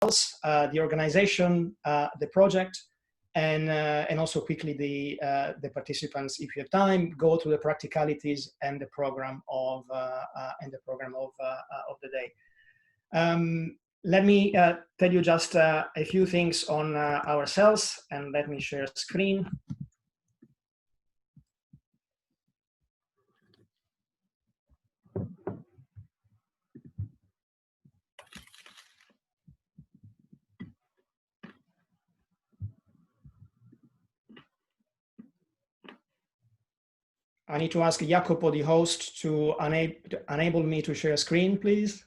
the organization, the project, and also quickly the participants, if you have time, go through the practicalities and the program of the day. Let me tell you just a few things on ourselves, and let me share screen. I need to ask Jacopo, the host, to enable me to share screen, please.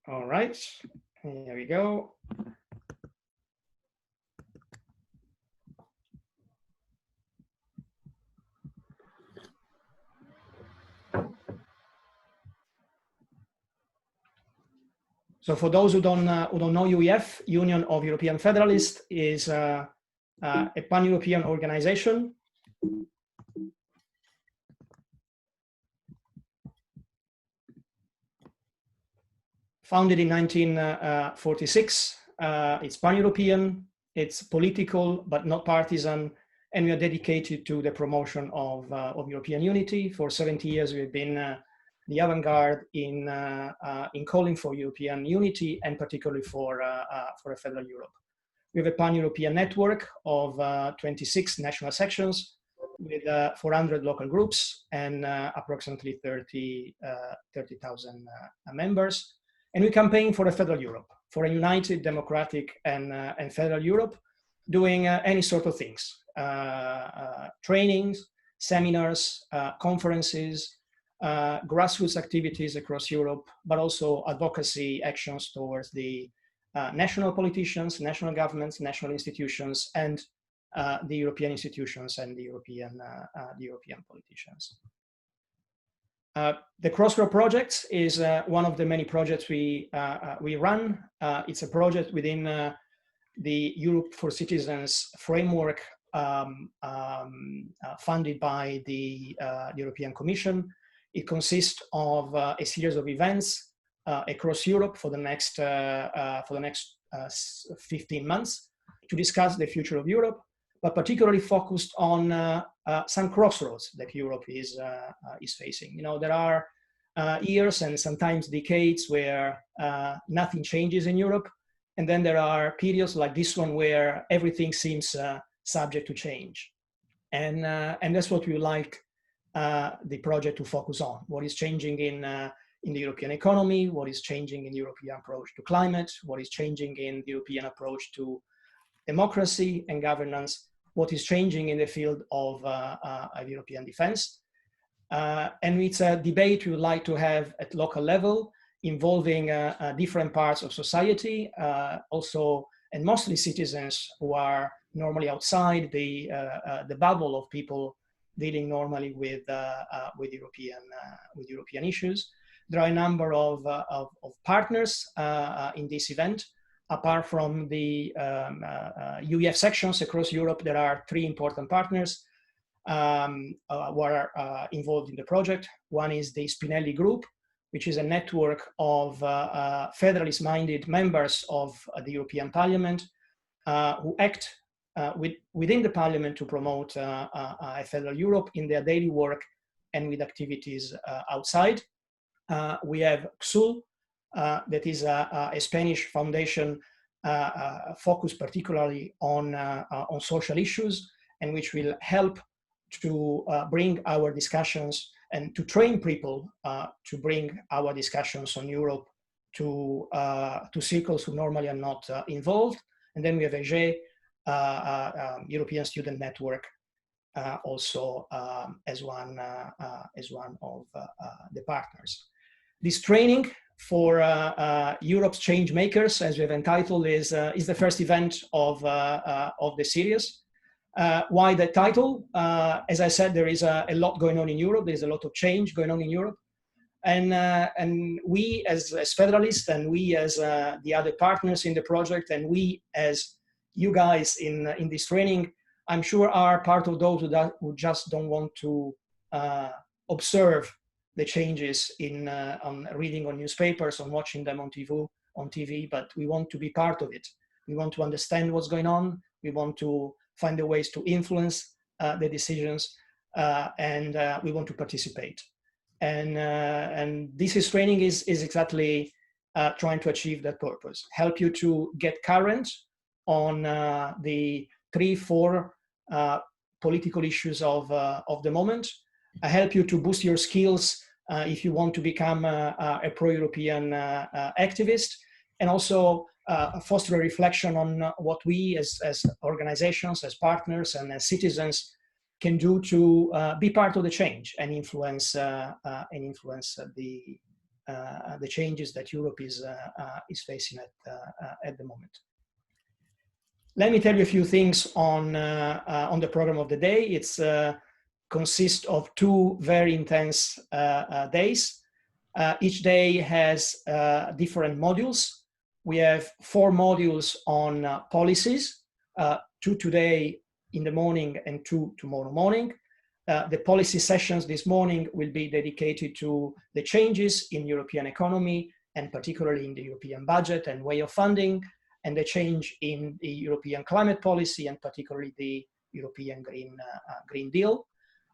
All right, here we go. So for those who don't know UEF, Union of European Federalists, is a pan-European organization founded in 1946. It's pan-European, it's political, but not partisan, and we are dedicated to the promotion of European unity. For 70 years, we've been the avant-garde in calling for European unity, and particularly for a federal Europe. We have a pan-European network of 26 national sections with 400 local groups and approximately 30,000 members. And we campaign for a federal Europe, for a united, democratic, and federal Europe, doing any sort of things, trainings, seminars, conferences, grassroots activities across Europe, but also advocacy actions towards the national politicians, national governments, national institutions, and the European institutions and the European politicians. The Crossroads Project is one of the many projects we run. It's a project within the Europe for Citizens framework funded by the European Commission. It consists of a series of events across Europe for the next 15 months to discuss the future of Europe, but particularly focused on some crossroads that Europe is facing. You know, there are years and sometimes decades where nothing changes in Europe, and then there are periods like this one where everything seems subject to change, and that's what we would like the project to focus on. What is changing in the European economy, what is changing in the European approach to climate, what is changing in the European approach to democracy and governance, what is changing in the field of European defense. And it's a debate we would like to have at local level, involving different parts of society, also, and mostly citizens who are normally outside the bubble of people dealing normally with European issues. There are a number of partners in this event. Apart from the UEF sections across Europe, there are 3 important partners who are involved in the project. One is the Spinelli Group, which is a network of federalist-minded members of the European Parliament who act within the Parliament to promote a federal Europe in their daily work and with activities outside. We have XUL, that is a Spanish foundation focused particularly on social issues, and which will help to bring our discussions and to train people to bring our discussions on Europe to circles who normally are not involved. And then we have EG, European Student Network, also as one of the partners. This training for Europe's change makers, as we have entitled, is the first event of the series. Why that title? As I said, there is a lot going on in Europe. There's a lot of change going on in Europe, and we as Federalists, and we as the other partners in the project, and we as you guys in this training, I'm sure, are part of those who just don't want to observe the changes on reading on newspapers, on watching them on TV, but we want to be part of it. We want to understand what's going on. We want to find the ways to influence the decisions, and we want to participate. And this training is exactly trying to achieve that purpose. Help you to get current on the 3-4 political issues of the moment. Help you to boost your skills if you want to become a pro-European activist, and also foster a reflection on what we as organizations, as partners, and as citizens can do to be part of the change and influence the changes that Europe is facing at the moment. Let me tell you a few things on the program of the day. It's consists of 2 very intense days. Each day has different modules. We have 4 modules on policies, 2 today in the morning and 2 tomorrow morning. The policy sessions this morning will be dedicated to the changes in European economy, and particularly in the European budget and way of funding, and the change in the European climate policy, and particularly the European Green Deal.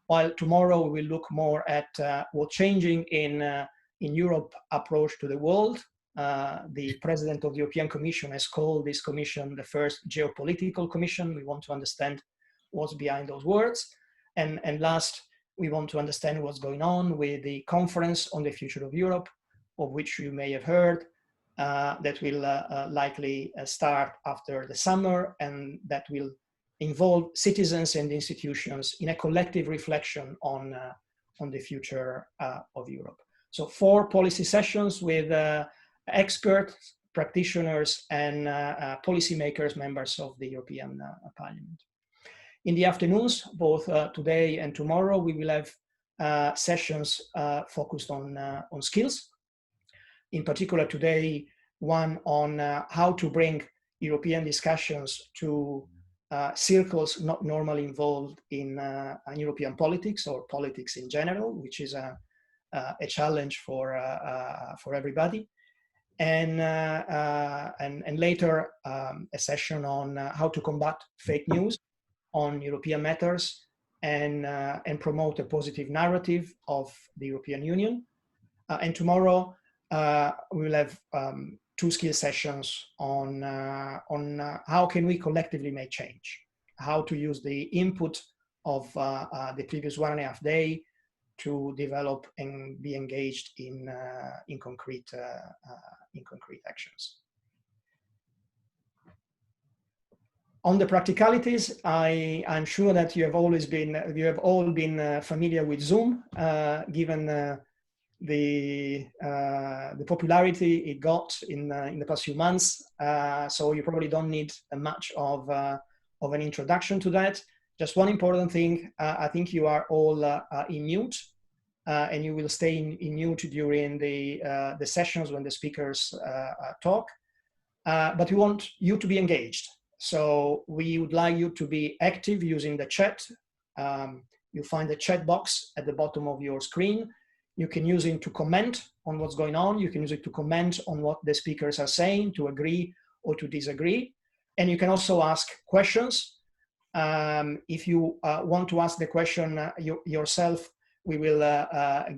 While tomorrow we will look more at what's changing in Europe approach to the world. The President of the European Commission has called this commission the first geopolitical commission. We want to understand what's behind those words. And last, we want to understand what's going on with the conference on the future of Europe, of which you may have heard, that will likely start after the summer, and that will involve citizens and institutions in a collective reflection on the future of Europe. So 4 policy sessions with experts, practitioners, and policymakers, members of the European Parliament. In the afternoons, both today and tomorrow, we will have sessions focused on skills. In particular today, one on how to bring European discussions to circles not normally involved in European politics or politics in general, which is a challenge for everybody. And later a session on how to combat fake news on European matters and promote a positive narrative of the European Union. And tomorrow we will have 2 skill sessions on how can we collectively make change, how to use the input of the previous 1.5 days to develop and be engaged in concrete actions. On the practicalities, I'm sure that you have all been familiar with Zoom, given the popularity it got in the past few months. So you probably don't need much of an introduction to that. Just one important thing, I think you are all in mute, and you will stay in mute during the sessions when the speakers talk. But we want you to be engaged. So we would like you to be active using the chat. You find the chat box at the bottom of your screen. You can use it to comment on what's going on. You can use it to comment on what the speakers are saying, to agree or to disagree. And you can also ask questions. If you want to ask the question yourself, we will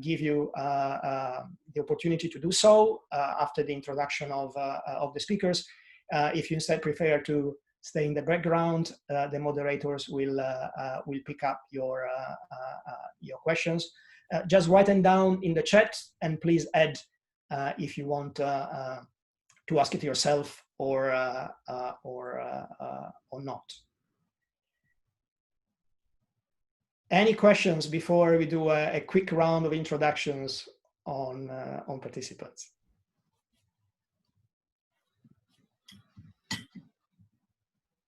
give you the opportunity to do so after the introduction of the speakers. If you instead prefer to stay in the background, the moderators will pick up your questions. Just write them down in the chat, and please add if you want to ask it yourself or not. Any questions before we do a quick round of introductions on participants?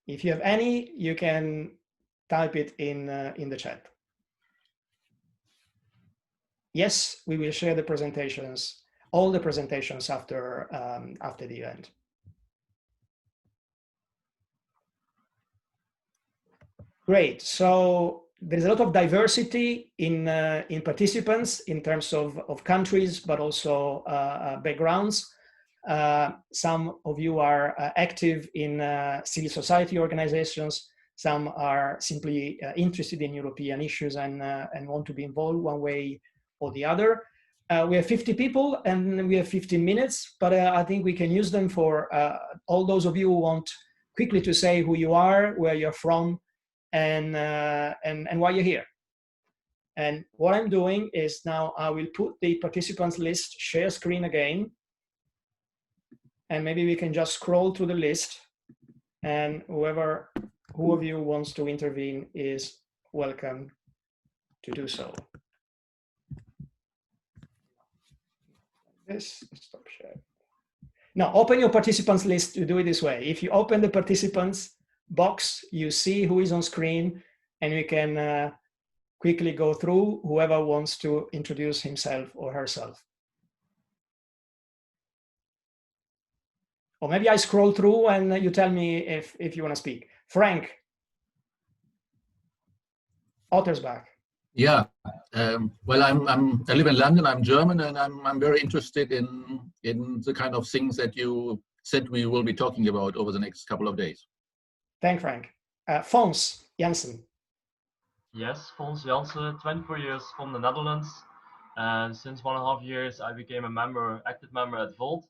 If you have any, you can type it in the chat. Yes, we will share the presentations, all the presentations after the event. Great. So there's a lot of diversity in participants in terms of countries, but also backgrounds. Some of you are active in civil society organizations. Some are simply interested in European issues and want to be involved one way or the other. We have 50 people and we have 15 minutes, but I think we can use them for all those of you who want quickly to say who you are, where you're from, and why you're here. And what I'm doing is now I will put the participants list, share screen again, and maybe we can just scroll through the list, and who of you wants to intervene is welcome to do so. This, stop share. Now open your participants list. To do it this way. If you open the participants box, you see who is on screen, and we can quickly go through whoever wants to introduce himself or herself. Or maybe I scroll through and you tell me if you want to speak. Frank Ottersbach. Yeah, well, I live in London. I'm German, and I'm very interested in the kind of things that you said we will be talking about over the next couple of days. Thank Frank. Fons Janssen. Yes, Fons Janssen, 24 years from the Netherlands. And since 1.5 years, I became a active member at Volt.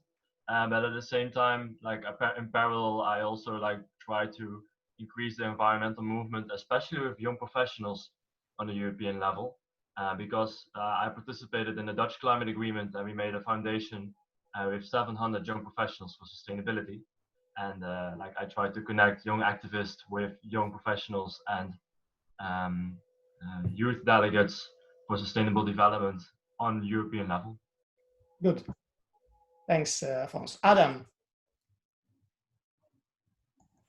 But at the same time, like in parallel, I also try to increase the environmental movement, especially with young professionals on the European level. Because I participated in the Dutch Climate Agreement, and we made a foundation with 700 young professionals for sustainability. And I try to connect young activists with young professionals and youth delegates for sustainable development on the European level. Good. Thanks, Fons. Adam.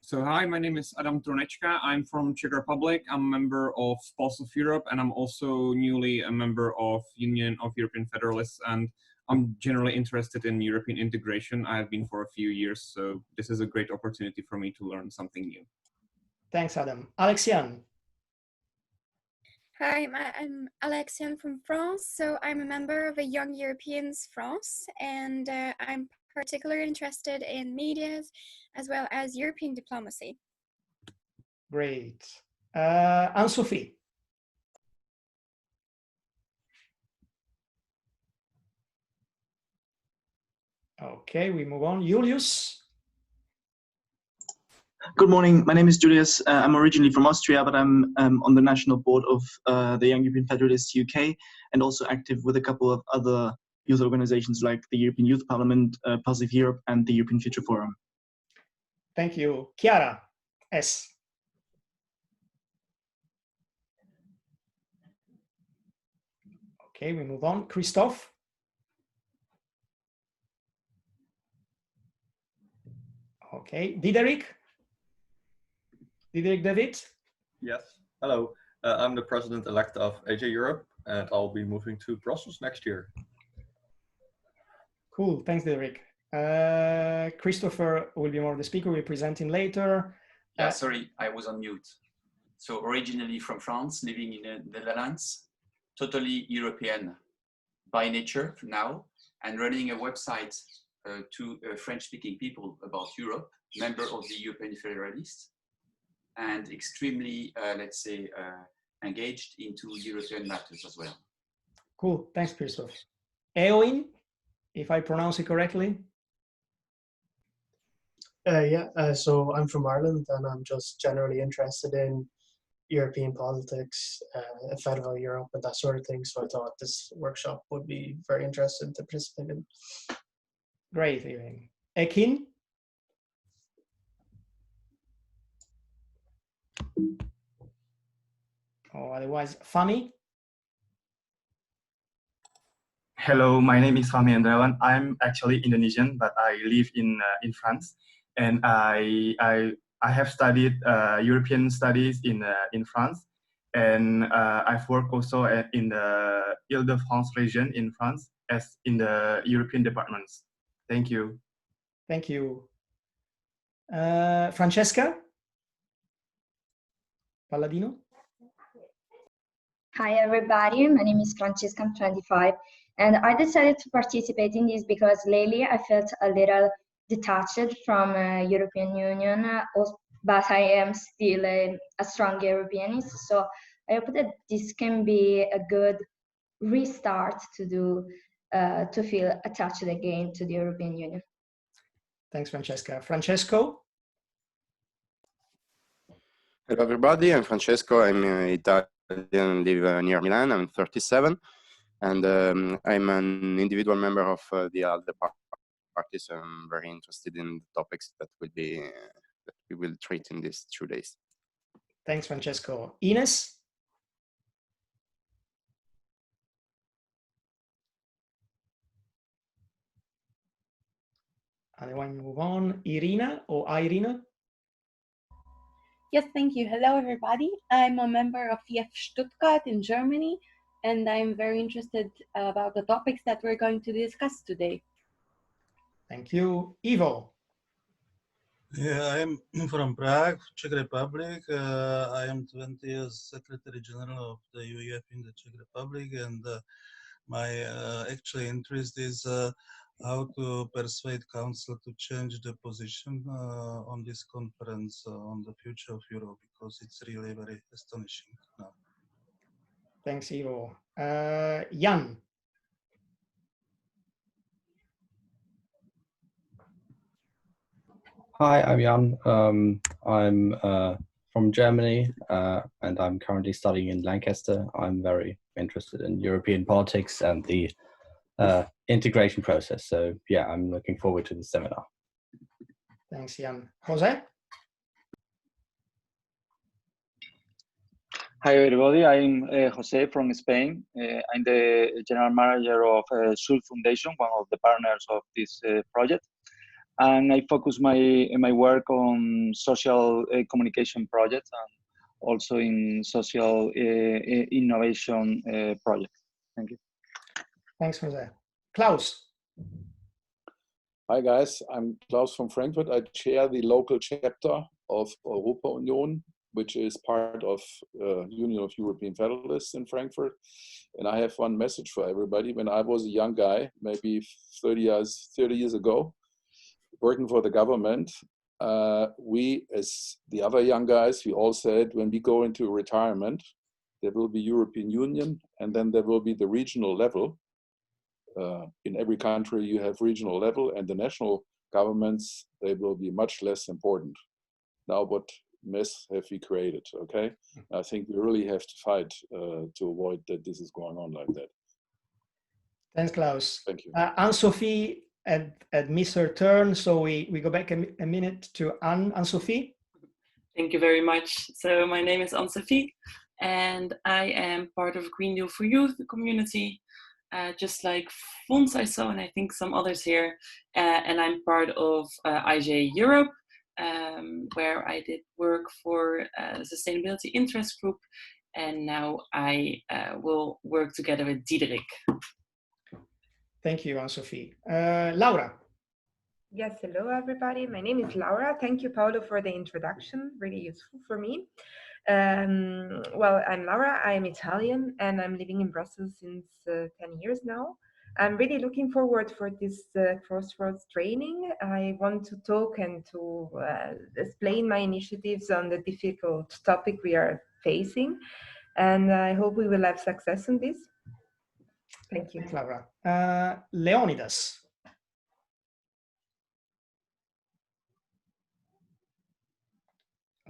So hi, my name is Adam Tronečka. I'm from Czech Republic. I'm a member of Pulse of Europe, and I'm also newly a member of Union of European Federalists, and I'm generally interested in European integration. I have been for a few years, so this is a great opportunity for me to learn something new. Thanks, Adam. Alexiane. Hi, I'm Alexiane from France. So I'm a member of a Young Europeans France, and I'm particularly interested in medias as well as European diplomacy. Great. Anne-Sophie. Okay, we move on. Julius. Good morning. My name is Julius. I'm originally from Austria, but I'm on the national board of the Young European Federalists UK, and also active with a couple of other youth organizations like the European Youth Parliament, Pulse of Europe, and the European Future Forum. Thank you. Chiara S. Okay, we move on. Christophe. Okay, Diderik David. Yes, hello. I'm the president-elect of AJ Europe, and I'll be moving to Brussels next year. Cool, thanks, Diderik. Christopher will be more the speaker. We'll present him later. Yeah, sorry, I was on mute. So originally from France, living in the Netherlands, totally European by nature now, and running a website to French-speaking people about Europe, member of the European Federalists, and extremely, let's say, engaged into European matters as well. Cool, thanks, Christoph. Eowyn, if I pronounce it correctly. So I'm from Ireland, and I'm just generally interested in European politics, federal Europe, and that sort of thing. So I thought this workshop would be very interesting to participate in. Great, Eowyn. Ekin. Or otherwise, Fami. Hello, my name is Fami Andresen. I'm actually Indonesian, but I live in France, and I have studied European studies in France, and I've worked also in the Île-de-France region in France as in the European departments. Thank you. Thank you. Francesca. Palladino? Hi everybody, my name is Francesca, I'm 25, and I decided to participate in this because lately I felt a little detached from European Union, but I am still a strong Europeanist, so I hope that this can be a good restart to feel attached again to the European Union. Thanks, Francesca. Francesco? Hello everybody, I'm Francesco, I'm Italian, live near Milan, I'm 37, and I'm an individual member of the ALDE party, so I'm very interested in the topics that will be that we will treat in these 2 days. Thanks, Francesco. Ines? Otherwise, move on. Irina or Irina? Yes, thank you. Hello, everybody. I'm a member of EF Stuttgart in Germany, and I'm very interested about the topics that we're going to discuss today. Thank you. Ivo? Yeah, I'm from Prague, Czech Republic. I am 20 years Secretary General of the UEF in the Czech Republic, and my actual interest is how to persuade Council to change the position on this conference on the future of Europe, because it's really very astonishing now. Thanks, Ivo. Jan? Hi, I'm Jan. I'm from Germany, and I'm currently studying in Lancaster. I'm very interested in European politics and the integration process. So yeah, I'm looking forward to the seminar. Thanks, Jan. Jose? Hi everybody, I'm Jose from Spain. I'm the general manager of Sul Foundation, one of the partners of this project. And I focus my work on social communication projects and also in social innovation projects. Thank you. Thanks, Jose. Klaus? Hi guys, I'm Klaus from Frankfurt. I chair the local chapter of Europa Union, which is part of Union of European Federalists in Frankfurt. And I have one message for everybody. When I was a young guy, maybe 30 years ago, working for the government, we, as the other young guys, we all said, when we go into retirement, there will be European Union, and then there will be the regional level. In every country, you have regional level, and the national governments, they will be much less important. Now, what mess have we created, okay? I think we really have to fight to avoid that this is going on like that. Thanks, Klaus. Thank you. Anne-Sophie had missed her turn, so we go back a minute to Anne-Sophie. Thank you very much. So my name is Anne-Sophie, and I am part of Green Deal for Youth community, just like Fons I saw, and I think some others here. And I'm part of IJ Europe, where I did work for the Sustainability Interest Group, and now I will work together with Diederik. Thank you, Anne-Sophie. Laura? Yes, hello everybody. My name is Laura. Thank you, Paolo, for the introduction. Really useful for me. Well, I'm Laura. I'm Italian, and I'm living in Brussels since 10 years now. I'm really looking forward for this Crossroads training. I want to talk and to explain my initiatives on the difficult topic we are facing, and I hope we will have success in this. Thank you. Thanks, Laura. Leonidas?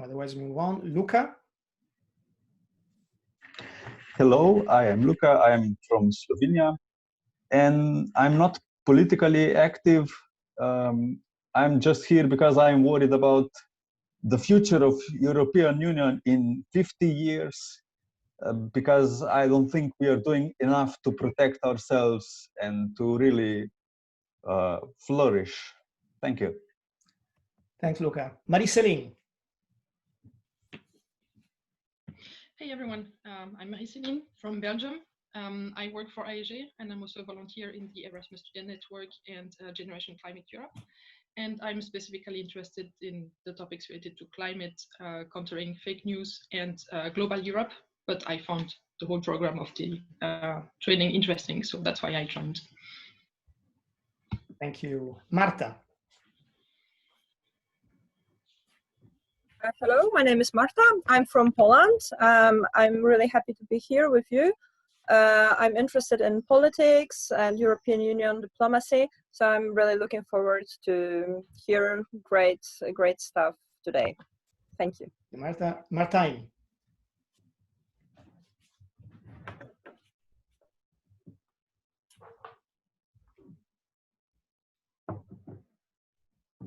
Otherwise, move on. Luca? Hello, I am Luca. I am from Slovenia, and I'm not politically active. I'm just here because I'm worried about the future of European Union in 50 years, because I don't think we are doing enough to protect ourselves and to really flourish. Thank you. Thanks, Luca. Marie-Céline? Hey everyone, I'm Marie-Céline from Belgium. I work for IAG, and I'm also a volunteer in the Erasmus Student Network and Generation Climate Europe. and I'm specifically interested in the topics related to climate, countering fake news, and Global Europe. But I found the whole program of the training interesting, so that's why I joined. Thank you. Marta. Hello, my name is Marta. I'm from Poland. I'm really happy to be here with you. I'm interested in politics and European Union diplomacy, so I'm really looking forward to hear great stuff today. Thank you. Marta. Martijn.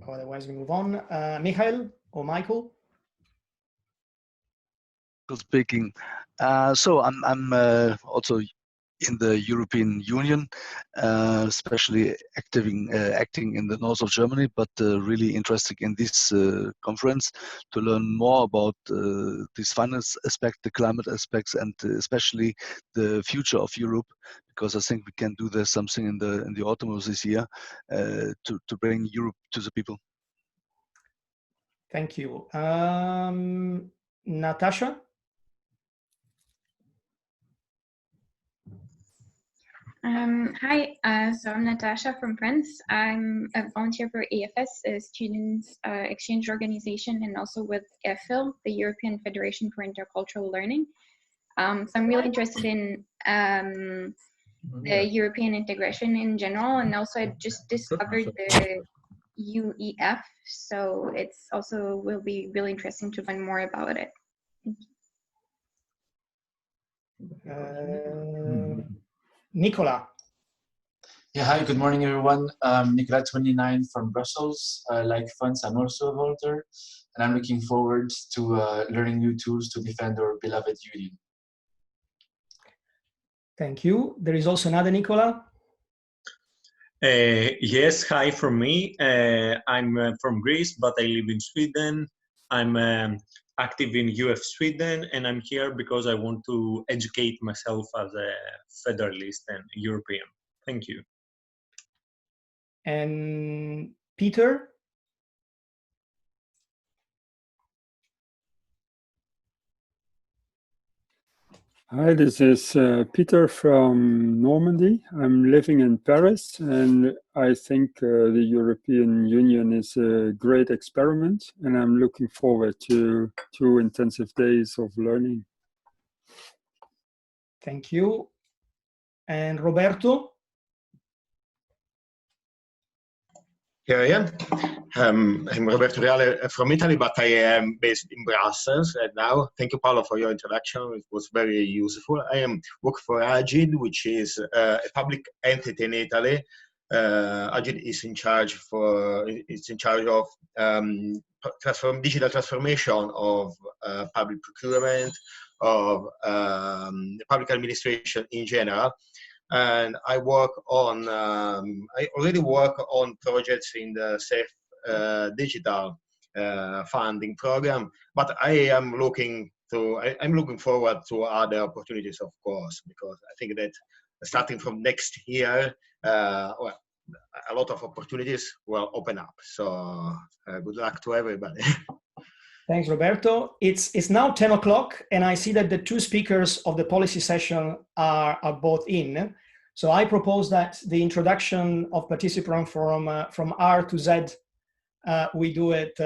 Otherwise, we move on. Michael or Michael? Speaking. So I'm also in the European Union, especially acting in the north of Germany, but really interested in this conference to learn more about this finance aspect, the climate aspects, and especially the future of Europe, because I think we can do there something in the autumn of this year to bring Europe to the people. Thank you. Natasha? Hi, so I'm Natasha from France. I'm a volunteer for AFS, a students exchange organization, and also with EFIL, the European Federation for Intercultural Learning. So I'm really interested in the European integration in general, and also I just discovered the UEF, so it's also will be really interesting to learn more about it. Thank you. Nicola. Yeah, hi, good morning, everyone. I'm Nicola, 29 from Brussels. Like France, I'm also a volunteer, and I'm looking forward to learning new tools to defend our beloved union. Thank you. There is also another Nicola. Yes, hi from me. I'm from Greece, but I live in Sweden. I'm active in UF Sweden, and I'm here because I want to educate myself as a Federalist and European. Thank you. And Peter? Hi, this is Peter from Normandy. I'm living in Paris, and I think the European Union is a great experiment, and I'm looking forward to 2 intensive days of learning. Thank you. And Roberto? Here I am. I'm Roberto Reale from Italy, but I am based in Brussels right now. Thank you, Paolo, for your introduction. It was very useful. I work for Agid, which is a public entity in Italy. Agid is in charge of digital transformation of public procurement, of public administration in general. And I already work on projects in the SAFE digital funding program, but I'm looking forward to other opportunities, of course, because I think that starting from next year, well, a lot of opportunities will open up. So good luck to everybody. Thanks, Roberto. It's now 10 o'clock, and I see that the 2 speakers of the policy session are both in. So I propose that the introduction of participants from R to Z, we do it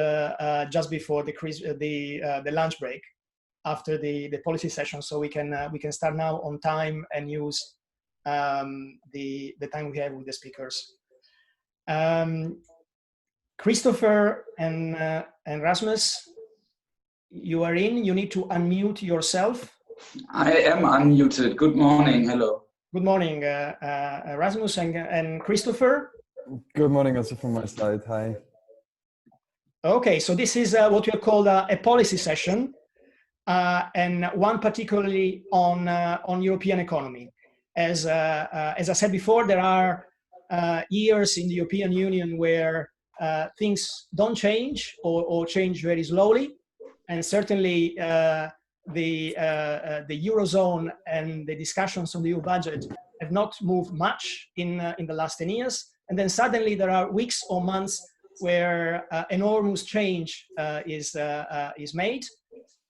just before the lunch break, after the policy session, so we can start now on time and use the time we have with the speakers. Christopher and Rasmus, you are in. You need to unmute yourself. I am unmuted. Good morning. Hello. Good morning, Rasmus and Christopher. Good morning also from my side. Hi. Okay, so this is what we have called a policy session, and one particularly on European economy. As I said before, there are years in the European Union where things don't change or change very slowly, and certainly the Eurozone and the discussions on the EU budget have not moved much in the last 10 years. And then suddenly there are weeks or months where enormous change is made.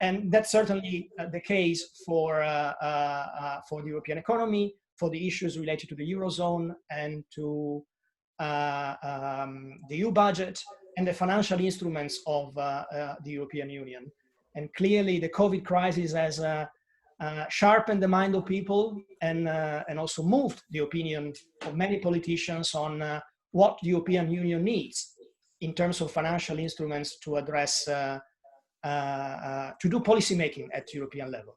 And that's certainly the case for the European economy, for the issues related to the Eurozone and to the EU budget and the financial instruments of the European Union. And clearly the COVID crisis has sharpened the mind of people and also moved the opinion of many politicians on what the European Union needs in terms of financial instruments to address, to do policymaking at European level.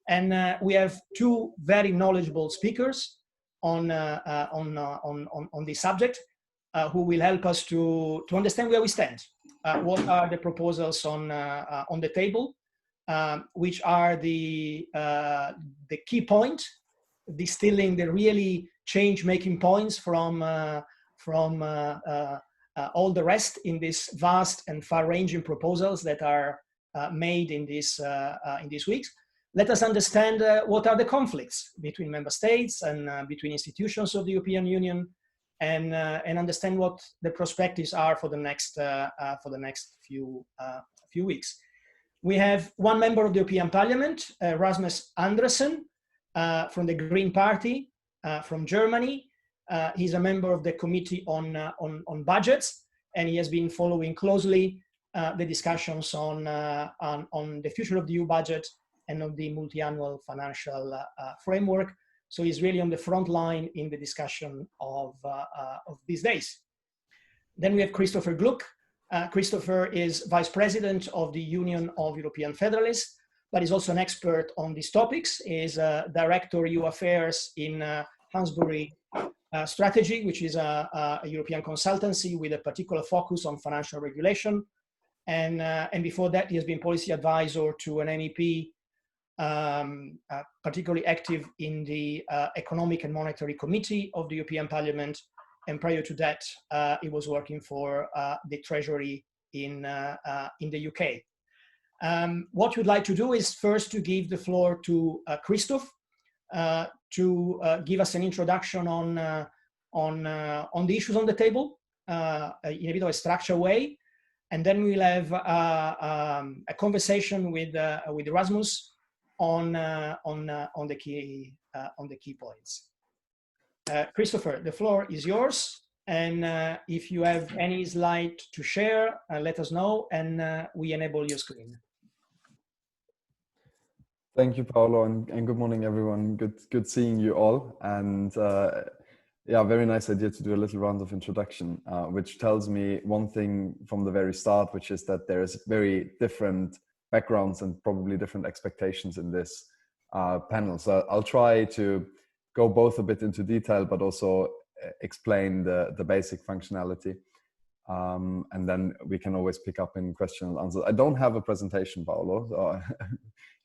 And we have two very knowledgeable speakers on this subject who will help us to understand where we stand. What are the proposals on the table, which are the key point, distilling the really change-making points from all the rest in this vast and far-ranging proposals that are made in these weeks. Let us understand what are the conflicts between member states and between institutions of the European Union, and understand what the perspectives are for the next few weeks. We have one member of the European Parliament, Rasmus Andresen, from the Green Party, from Germany. He's a member of the Committee on Budgets, and he has been following closely the discussions on the future of the EU budget and of the multi-annual financial framework. So he's really on the front line in the discussion of these days. Then we have Christopher Glück. Christopher is Vice President of the Union of European Federalists, but he's also an expert on these topics. He's Director EU Affairs in Hansbury Strategy, which is a European consultancy with a particular focus on financial regulation. And before that, he has been policy advisor to an MEP, particularly active in the Economic and Monetary Committee of the European Parliament. And prior to that, he was working for the Treasury in the UK. What we'd like to do is first to give the floor to Christoph to give us an introduction on the issues on the table in a bit of a structured way. And then we'll have a conversation with Rasmus on the key points. Christopher, the floor is yours, and if you have any slide to share, let us know, and we enable your screen. Thank you, Paolo, and good morning, everyone. Good seeing you all, and yeah, very nice idea to do a little round of introduction, which tells me one thing from the very start, which is that there is very different backgrounds and probably different expectations in this panel. So I'll try to go both a bit into detail, but also explain the basic functionality. And then we can always pick up in question and answers. I don't have a presentation, Paolo, so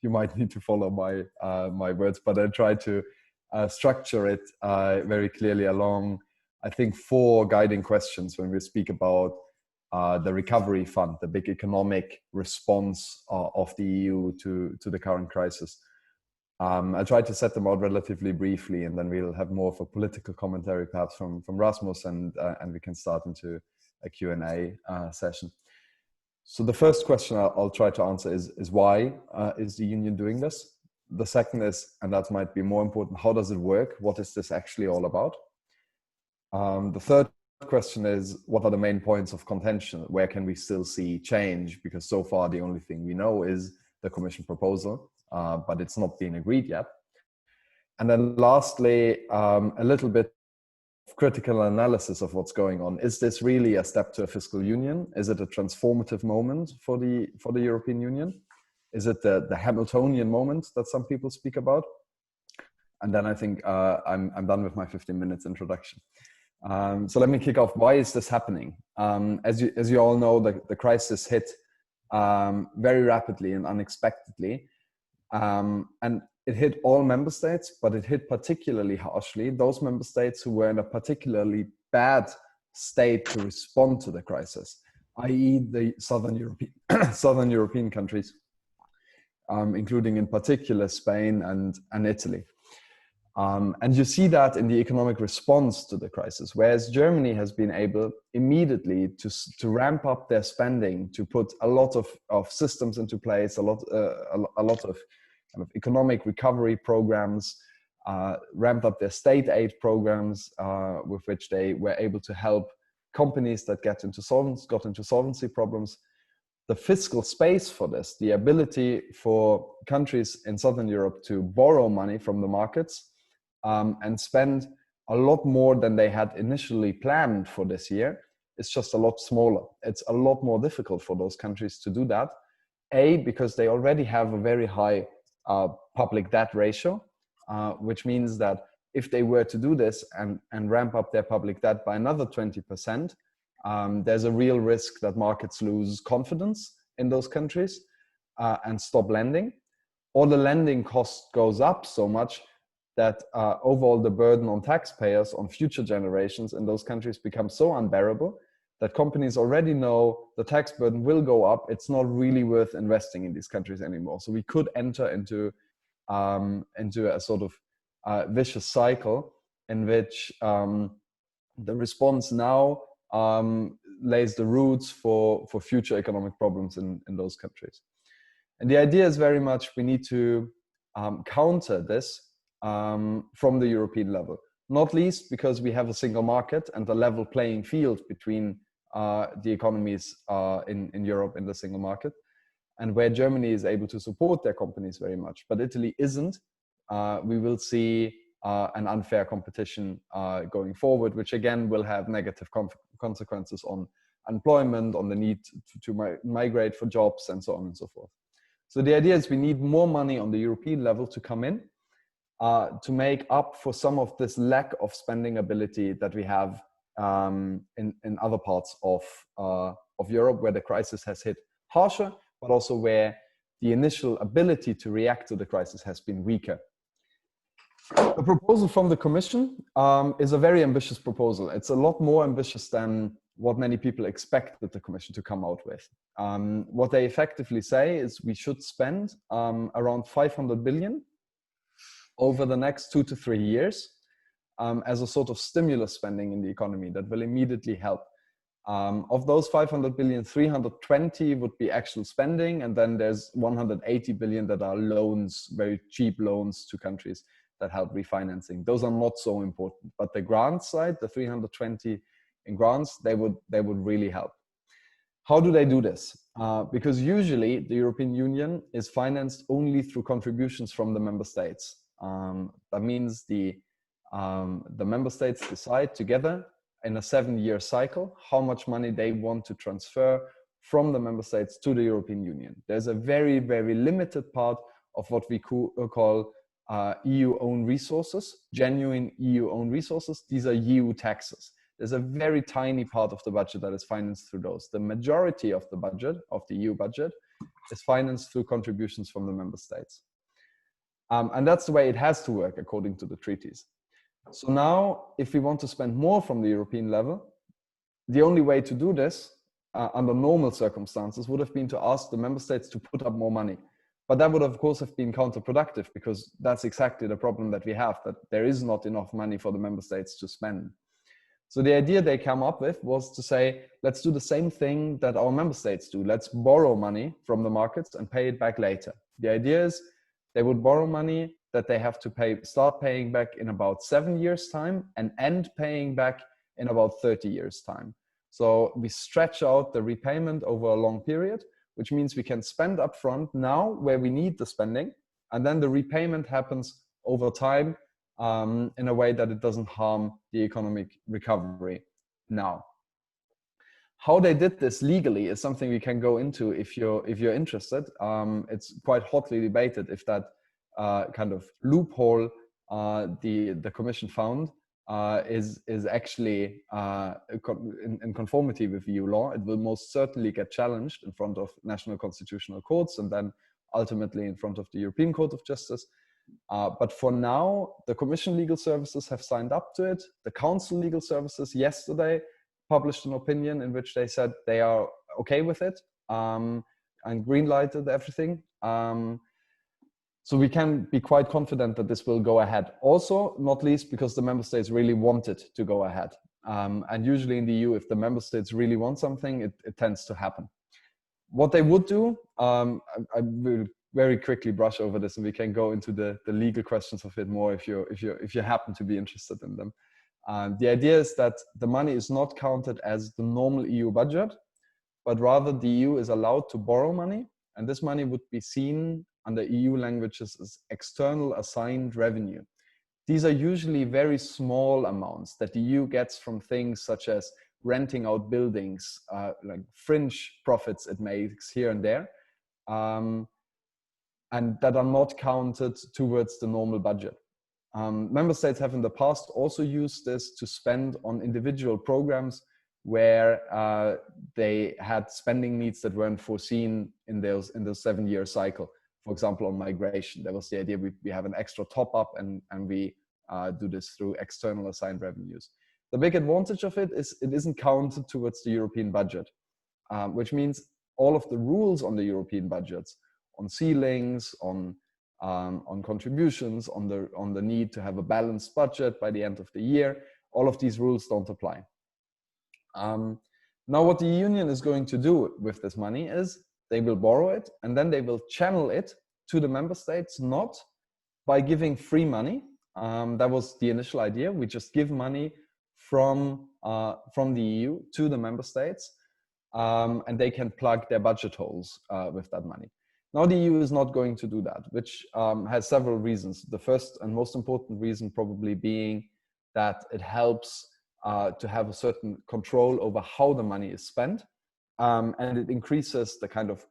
you might need to follow my words, but I try to structure it very clearly along, I think, 4 guiding questions when we speak about the recovery fund, the big economic response of the EU to the current crisis. I'll try to set them out relatively briefly, and then we'll have more of a political commentary perhaps from Rasmus, and we can start into a Q&A session. So the first question I'll try to answer is why is the Union doing this? The second is, and that might be more important, how does it work? What is this actually all about? The third question is, what are the main points of contention? Where can we still see change? Because so far the only thing we know is the Commission proposal, but it's not been agreed yet. And then lastly, a little bit of critical analysis of what's going on. Is this really a step to a fiscal union? Is it a transformative moment for the European Union? Is it the Hamiltonian moment that some people speak about? And then I think I'm done with my 15 minutes introduction. So let me kick off. Why is this happening? As you all know, the crisis hit very rapidly and unexpectedly. And it hit all member states, but it hit particularly harshly those member states who were in a particularly bad state to respond to the crisis, i.e. the Southern European countries, including in particular Spain and Italy. And you see that in the economic response to the crisis, whereas Germany has been able immediately to ramp up their spending, to put a lot of systems into place, a lot of kind of economic recovery programs, ramped up their state aid programs with which they were able to help companies that got into solvency problems. The fiscal space for this, the ability for countries in Southern Europe to borrow money from the markets and spend a lot more than they had initially planned for this year, is just a lot smaller. It's a lot more difficult for those countries to do that. A, because they already have a very high public debt ratio, which means that if they were to do this and ramp up their public debt by another 20%, there's a real risk that markets lose confidence in those countries and stop lending, or the lending cost goes up so much that overall the burden on taxpayers, on future generations in those countries becomes so unbearable that companies already know the tax burden will go up. It's not really worth investing in these countries anymore. So we could enter into a sort of vicious cycle in which the response now lays the roots for future economic problems in those countries. And the idea is very much we need to counter this from the European level, not least because we have a single market and a level playing field between the economies in Europe in the single market, and where Germany is able to support their companies very much, but Italy isn't. We will see an unfair competition going forward, which again will have negative consequences on employment, on the need to migrate for jobs, and so on and so forth. So the idea is we need more money on the European level to come in to make up for some of this lack of spending ability that we have in other parts of Europe, where the crisis has hit harsher, but also where the initial ability to react to the crisis has been weaker. The proposal from the Commission is a very ambitious proposal. It's a lot more ambitious than what many people expected the Commission to come out with. What they effectively say is we should spend around 500 billion over the next 2 to 3 years as a sort of stimulus spending in the economy that will immediately help. Of those 500 billion, 320 would be actual spending, and then there's 180 billion that are loans, very cheap loans to countries that help refinancing. Those are not so important, but the grant side, the 320 in grants, they would really help. How do they do this? Because usually the European Union is financed only through contributions from the member states. That means the member states decide together in a 7-year cycle how much money they want to transfer from the member states to the European Union. There's a very, very limited part of what we call EU-owned resources, genuine EU-owned resources. These are EU taxes. There's a very tiny part of the budget that is financed through those. The majority of the budget, of the EU budget, is financed through contributions from the member states. And that's the way it has to work according to the treaties. So now, if we want to spend more from the European level, the only way to do this under normal circumstances would have been to ask the member states to put up more money. But that would, of course, have been counterproductive, because that's exactly the problem that we have, that there is not enough money for the member states to spend. So the idea they come up with was to say, let's do the same thing that our member states do. Let's borrow money from the markets and pay it back later. The idea is they would borrow money that they have to start paying back in about 7 years' time and end paying back in about 30 years' time. So we stretch out the repayment over a long period, which means we can spend upfront now where we need the spending, and then the repayment happens over time in a way that it doesn't harm the economic recovery now. How they did this legally is something we can go into if you're interested. It's quite hotly debated if that kind of loophole the Commission found is actually in conformity with EU law. It will most certainly get challenged in front of national constitutional courts and then ultimately in front of the European Court of Justice. But for now, the Commission legal services have signed up to it. The Council legal services yesterday published an opinion in which they said they are okay with it and green-lighted everything. So we can be quite confident that this will go ahead. Also, not least because the member states really want it to go ahead. And usually in the EU, if the member states really want something, it tends to happen. What they would do, I will very quickly brush over this, and we can go into the legal questions of it more if you happen to be interested in them. The idea is that the money is not counted as the normal EU budget, but rather the EU is allowed to borrow money, and this money would be seen under EU languages as external assigned revenue. These are usually very small amounts that the EU gets from things such as renting out buildings, like fringe profits it makes here and there, and that are not counted towards the normal budget. Member states have in the past also used this to spend on individual programs where they had spending needs that weren't foreseen in the 7-year cycle. For example, on migration, there was the idea we have an extra top up and we do this through external assigned revenues. The big advantage of it is it isn't counted towards the European budget, which means all of the rules on the European budgets, on ceilings, on contributions, on the need to have a balanced budget by the end of the year, all of these rules don't apply. Now what the Union is going to do with this money is they will borrow it and then they will channel it to the member states, not by giving free money. That was the initial idea. We just give money from the EU to the member states, and they can plug their budget holes with that money. Now the EU is not going to do that, which has several reasons. The first and most important reason probably being that it helps to have a certain control over how the money is spent, and it increases the kind of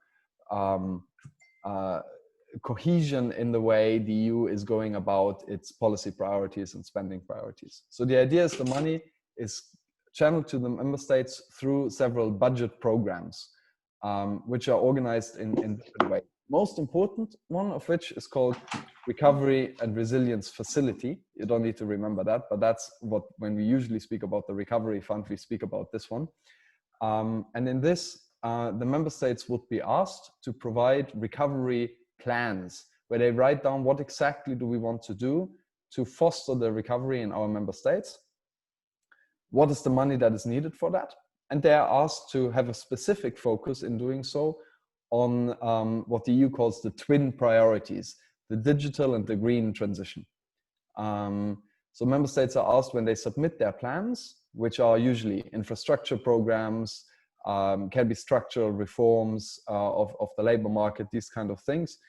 cohesion in the way the EU is going about its policy priorities and spending priorities. So the idea is the money is channeled to the member states through several budget programs, which are organized in different ways. Most important one of which is called Recovery and Resilience Facility. You don't need to remember that, but that's what, when we usually speak about the Recovery Fund, we speak about this one. And in this, the member states would be asked to provide recovery plans where they write down what exactly do we want to do to foster the recovery in our member states. What is the money that is needed for that? And they are asked to have a specific focus in doing so on what the EU calls the twin priorities, the digital and the green transition. So member states are asked when they submit their plans, which are usually infrastructure programs, can be structural reforms of the labor market, these kind of things.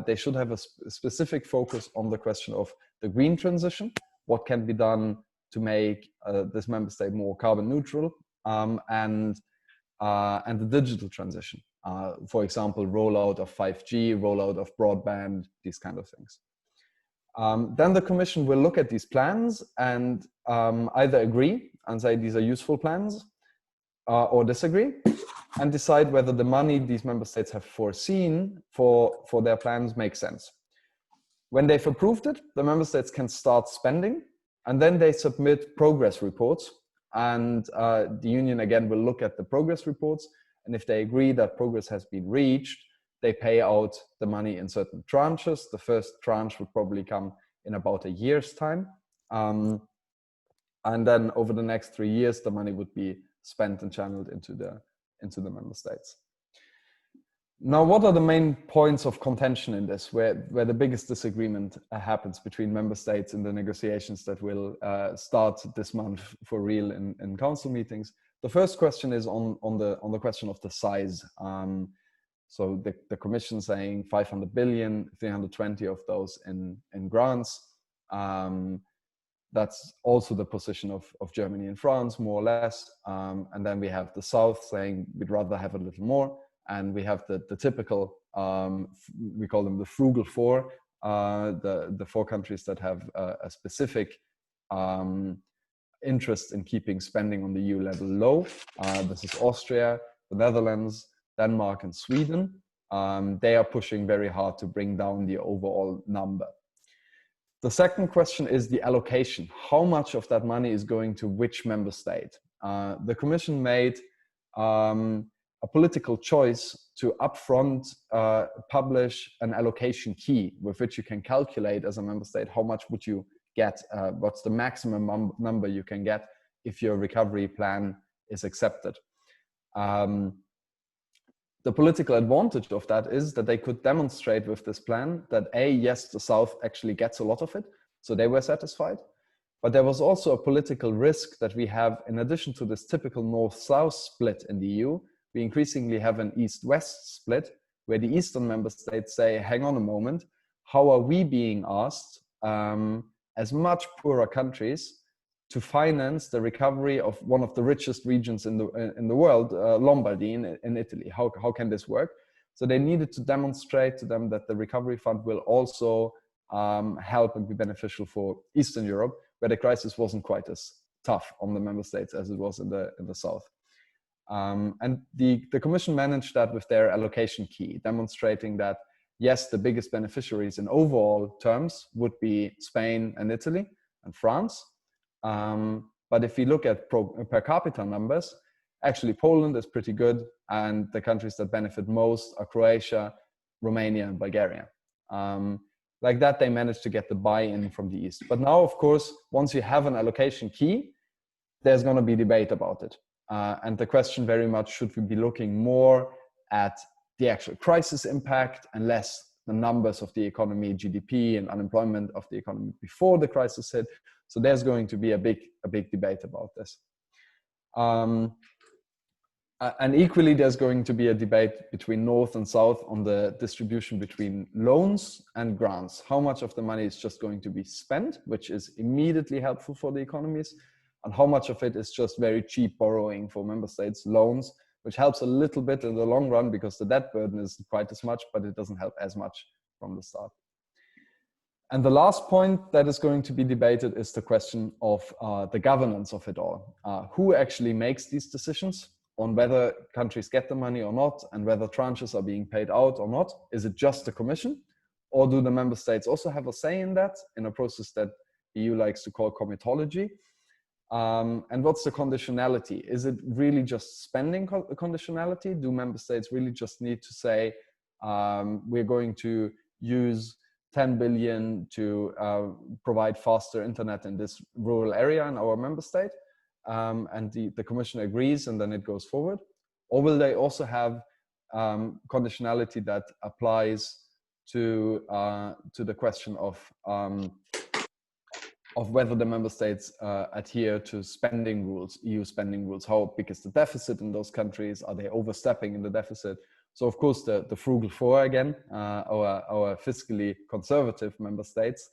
They should have a specific focus on the question of the green transition, what can be done to make this member state more carbon neutral, and the digital transition. For example, rollout of 5G, rollout of broadband, these kind of things. Then the Commission will look at these plans and either agree and say these are useful plans, or disagree, and decide whether the money these member states have foreseen for their plans makes sense. When they've approved it, the member states can start spending, and then they submit progress reports, and the Union again will look at the progress reports, and if they agree that progress has been reached, they pay out the money in certain tranches. The first tranche would probably come in about a year's time, and then over the next 3 years, the money would be spent and channeled into the member states. Now, what are the main points of contention in this, where the biggest disagreement happens between member states in the negotiations that will start this month for real in council meetings? The first question is on the question of the size. So the Commission saying 500 billion, 320 of those in grants. That's also the position of Germany and France, more or less. And then we have the South saying we'd rather have a little more. And we have the typical, we call them the frugal four, the 4 countries that have a specific interest in keeping spending on the EU level low. This is Austria, the Netherlands, Denmark, and Sweden. They are pushing very hard to bring down the overall number. The second question is the allocation. How much of that money is going to which member state? The Commission made a political choice to upfront publish an allocation key with which you can calculate as a member state how much would you get, what's the maximum number you can get if your recovery plan is accepted. The political advantage of that is that they could demonstrate with this plan that yes, the South actually gets a lot of it, so they were satisfied. But there was also a political risk that we have, in addition to this typical North-South split in the EU, we increasingly have an East-West split, where the Eastern member states say, hang on a moment, how are we being asked, as much poorer countries, to finance the recovery of one of the richest regions in the world, Lombardy in Italy? How can this work? So they needed to demonstrate to them that the recovery fund will also help and be beneficial for Eastern Europe, where the crisis wasn't quite as tough on the member states as it was in the South. And the Commission managed that with their allocation key, demonstrating that, yes, the biggest beneficiaries in overall terms would be Spain and Italy and France. But if you look at per capita numbers, actually Poland is pretty good, and the countries that benefit most are Croatia, Romania, and Bulgaria. Like that, they managed to get the buy-in from the East. But now, of course, once you have an allocation key, there's going to be debate about it. And the question very much, should we be looking more at the actual crisis impact and less the numbers of the economy, GDP and unemployment of the economy before the crisis hit? So there's going to be a big debate about this. And equally, there's going to be a debate between North and South on the distribution between loans and grants. How much of the money is just going to be spent, which is immediately helpful for the economies, and how much of it is just very cheap borrowing for member states, loans, which helps a little bit in the long run because the debt burden is quite as much, but it doesn't help as much from the start. And the last point that is going to be debated is the question of the governance of it all. Who actually makes these decisions on whether countries get the money or not, and whether tranches are being paid out or not? Is it just the Commission? Or do the member states also have a say in that, in a process that the EU likes to call comitology? And what's the conditionality? Is it really just spending conditionality? Do member states really just need to say, we're going to use 10 billion to provide faster internet in this rural area in our member state? And the Commission agrees, and then it goes forward? Or will they also have conditionality that applies to the question of whether the member states adhere to spending rules, EU spending rules? How big is the deficit in those countries? Are they overstepping in the deficit? So of course the frugal four again, our fiscally conservative member states,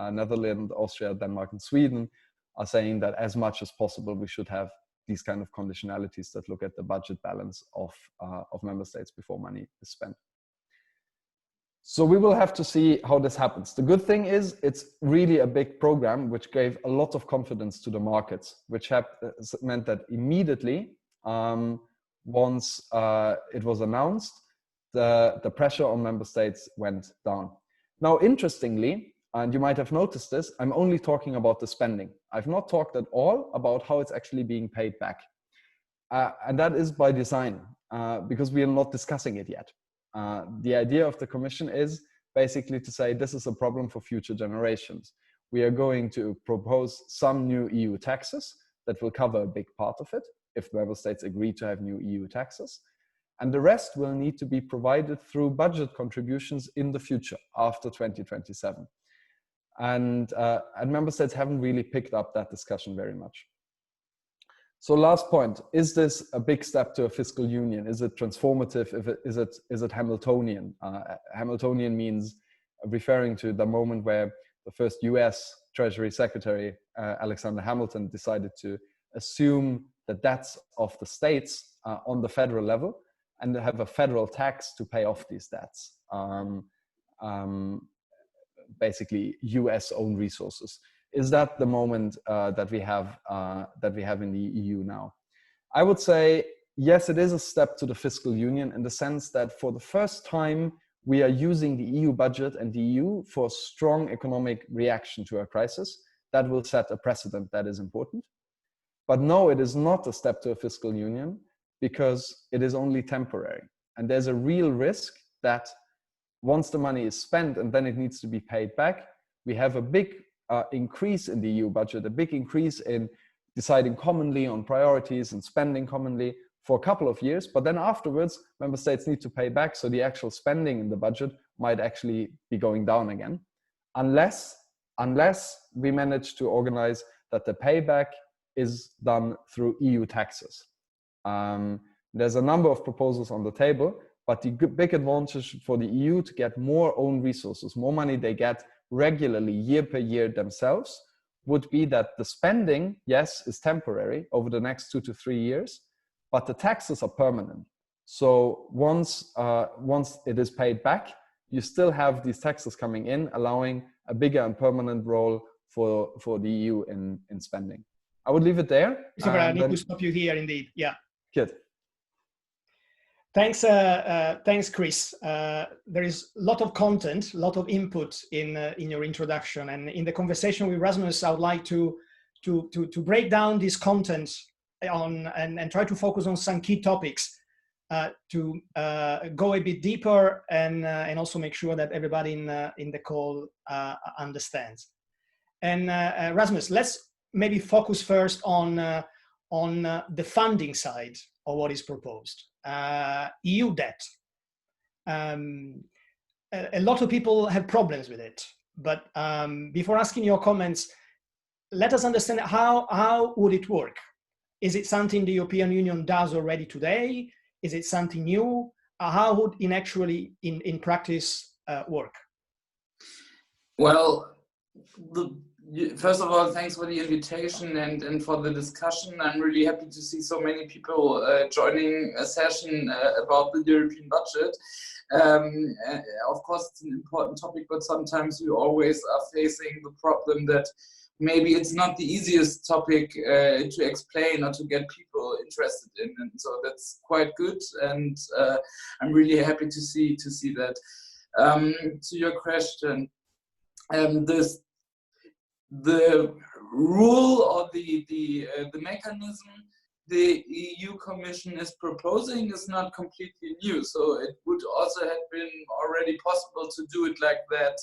Netherlands, Austria, Denmark, and Sweden, are saying that as much as possible we should have these kind of conditionalities that look at the budget balance of member states before money is spent. So we will have to see how this happens. The good thing is it's really a big program which gave a lot of confidence to the markets, which meant that immediately, once it was announced, the pressure on member states went down. Now, interestingly, and you might have noticed this, I'm only talking about the spending. I've not talked at all about how it's actually being paid back. And that is by design, because we are not discussing it yet. The idea of the Commission is basically to say this is a problem for future generations. We are going to propose some new EU taxes that will cover a big part of it, if member states agree to have new EU taxes. And the rest will need to be provided through budget contributions in the future, after 2027. And member states haven't really picked up that discussion very much. So last point, is this a big step to a fiscal union? Is it transformative? Is it Hamiltonian? Hamiltonian means referring to the moment where the first US Treasury Secretary, Alexander Hamilton, decided to assume the debts of the states on the federal level and have a federal tax to pay off these debts. Basically US owned resources. Is that the moment that we have in the EU now? I would say, yes, it is a step to the fiscal union in the sense that for the first time, we are using the EU budget and the EU for a strong economic reaction to a crisis. That will set a precedent that is important. But no, it is not a step to a fiscal union because it is only temporary. And there's a real risk that once the money is spent and then it needs to be paid back, we have a big increase in the EU budget, a big increase in deciding commonly on priorities and spending commonly for a couple of years. But then afterwards, member states need to pay back. So the actual spending in the budget might actually be going down again, unless we manage to organize that the payback is done through EU taxes. There's a number of proposals on the table, but the big advantage for the EU to get more own resources, more money they get regularly year per year themselves, would be that the spending, yes, is temporary over the next 2 to 3 years, but the taxes are permanent. So once it is paid back, you still have these taxes coming in, allowing a bigger and permanent role for the EU in spending. I would leave it there. Christopher, I need to stop you here indeed. Yeah. Good. Thanks, Chris. There is a lot of content, a lot of input in your introduction, and in the conversation with Rasmus, I would like to break down this content and try to focus on some key topics to go a bit deeper and also make sure that everybody in the call understands. And Rasmus, let's maybe focus first on the funding side of what is proposed. EU debt. A lot of people have problems with it, but before asking your comments, let us understand how would it work? Is it something the European Union does already today? Is it something new? How would it actually in practice work? Well, first of all, thanks for the invitation and for the discussion. I'm really happy to see so many people joining a session about the European budget. Of course, it's an important topic, but sometimes we always are facing the problem that maybe it's not the easiest topic to explain or to get people interested in, and so that's quite good. And I'm really happy to see that. To your question, the rule or the mechanism the EU Commission is proposing is not completely new. So it would also have been already possible to do it like that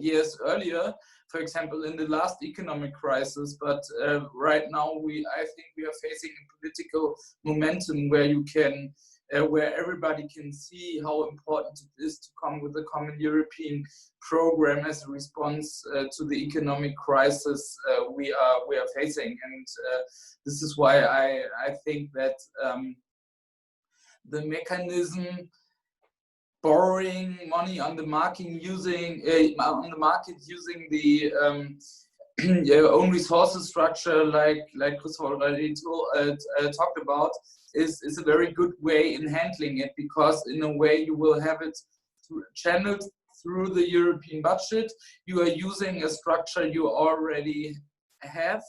years earlier, for example, in the last economic crisis. But right now, I think we are facing a political momentum where you can where everybody can see how important it is to come with a common European program as a response to the economic crisis we are facing. And this is why I think that the mechanism borrowing money on the market using the own resources structure, like Christopher already talked about, is a very good way in handling it, because in a way you will have it channeled through the European budget. You are using a structure you already have,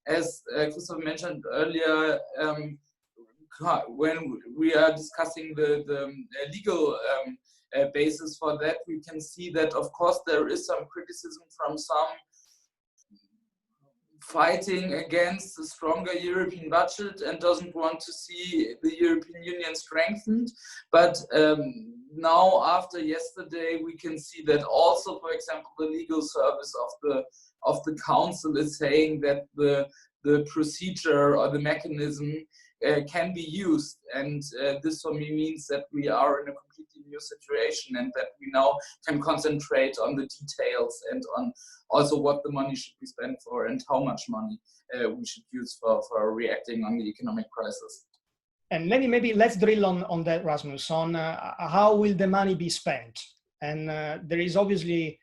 as Christopher mentioned earlier, when we are discussing the legal basis for that, we can see that, of course, there is some criticism from some fighting against a stronger European budget and doesn't want to see the European Union strengthened. But now, after yesterday, we can see that also, for example, the legal service of the Council is saying that the procedure or the mechanism can be used, and this for me means that we are in a completely new situation, and that we now can concentrate on the details and on also what the money should be spent for and how much money we should use for reacting on the economic crisis. And let's drill on that, Rasmus, on how will the money be spent. And there is obviously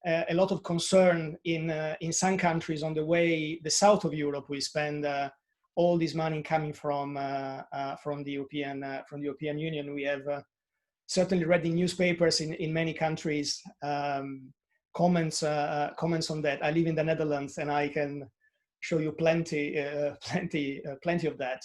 a lot of concern in some countries on the way the south of Europe will spend all this money coming from the European Union. We have certainly read in newspapers in many countries comments on that. I live in the Netherlands, and I can show you plenty of that.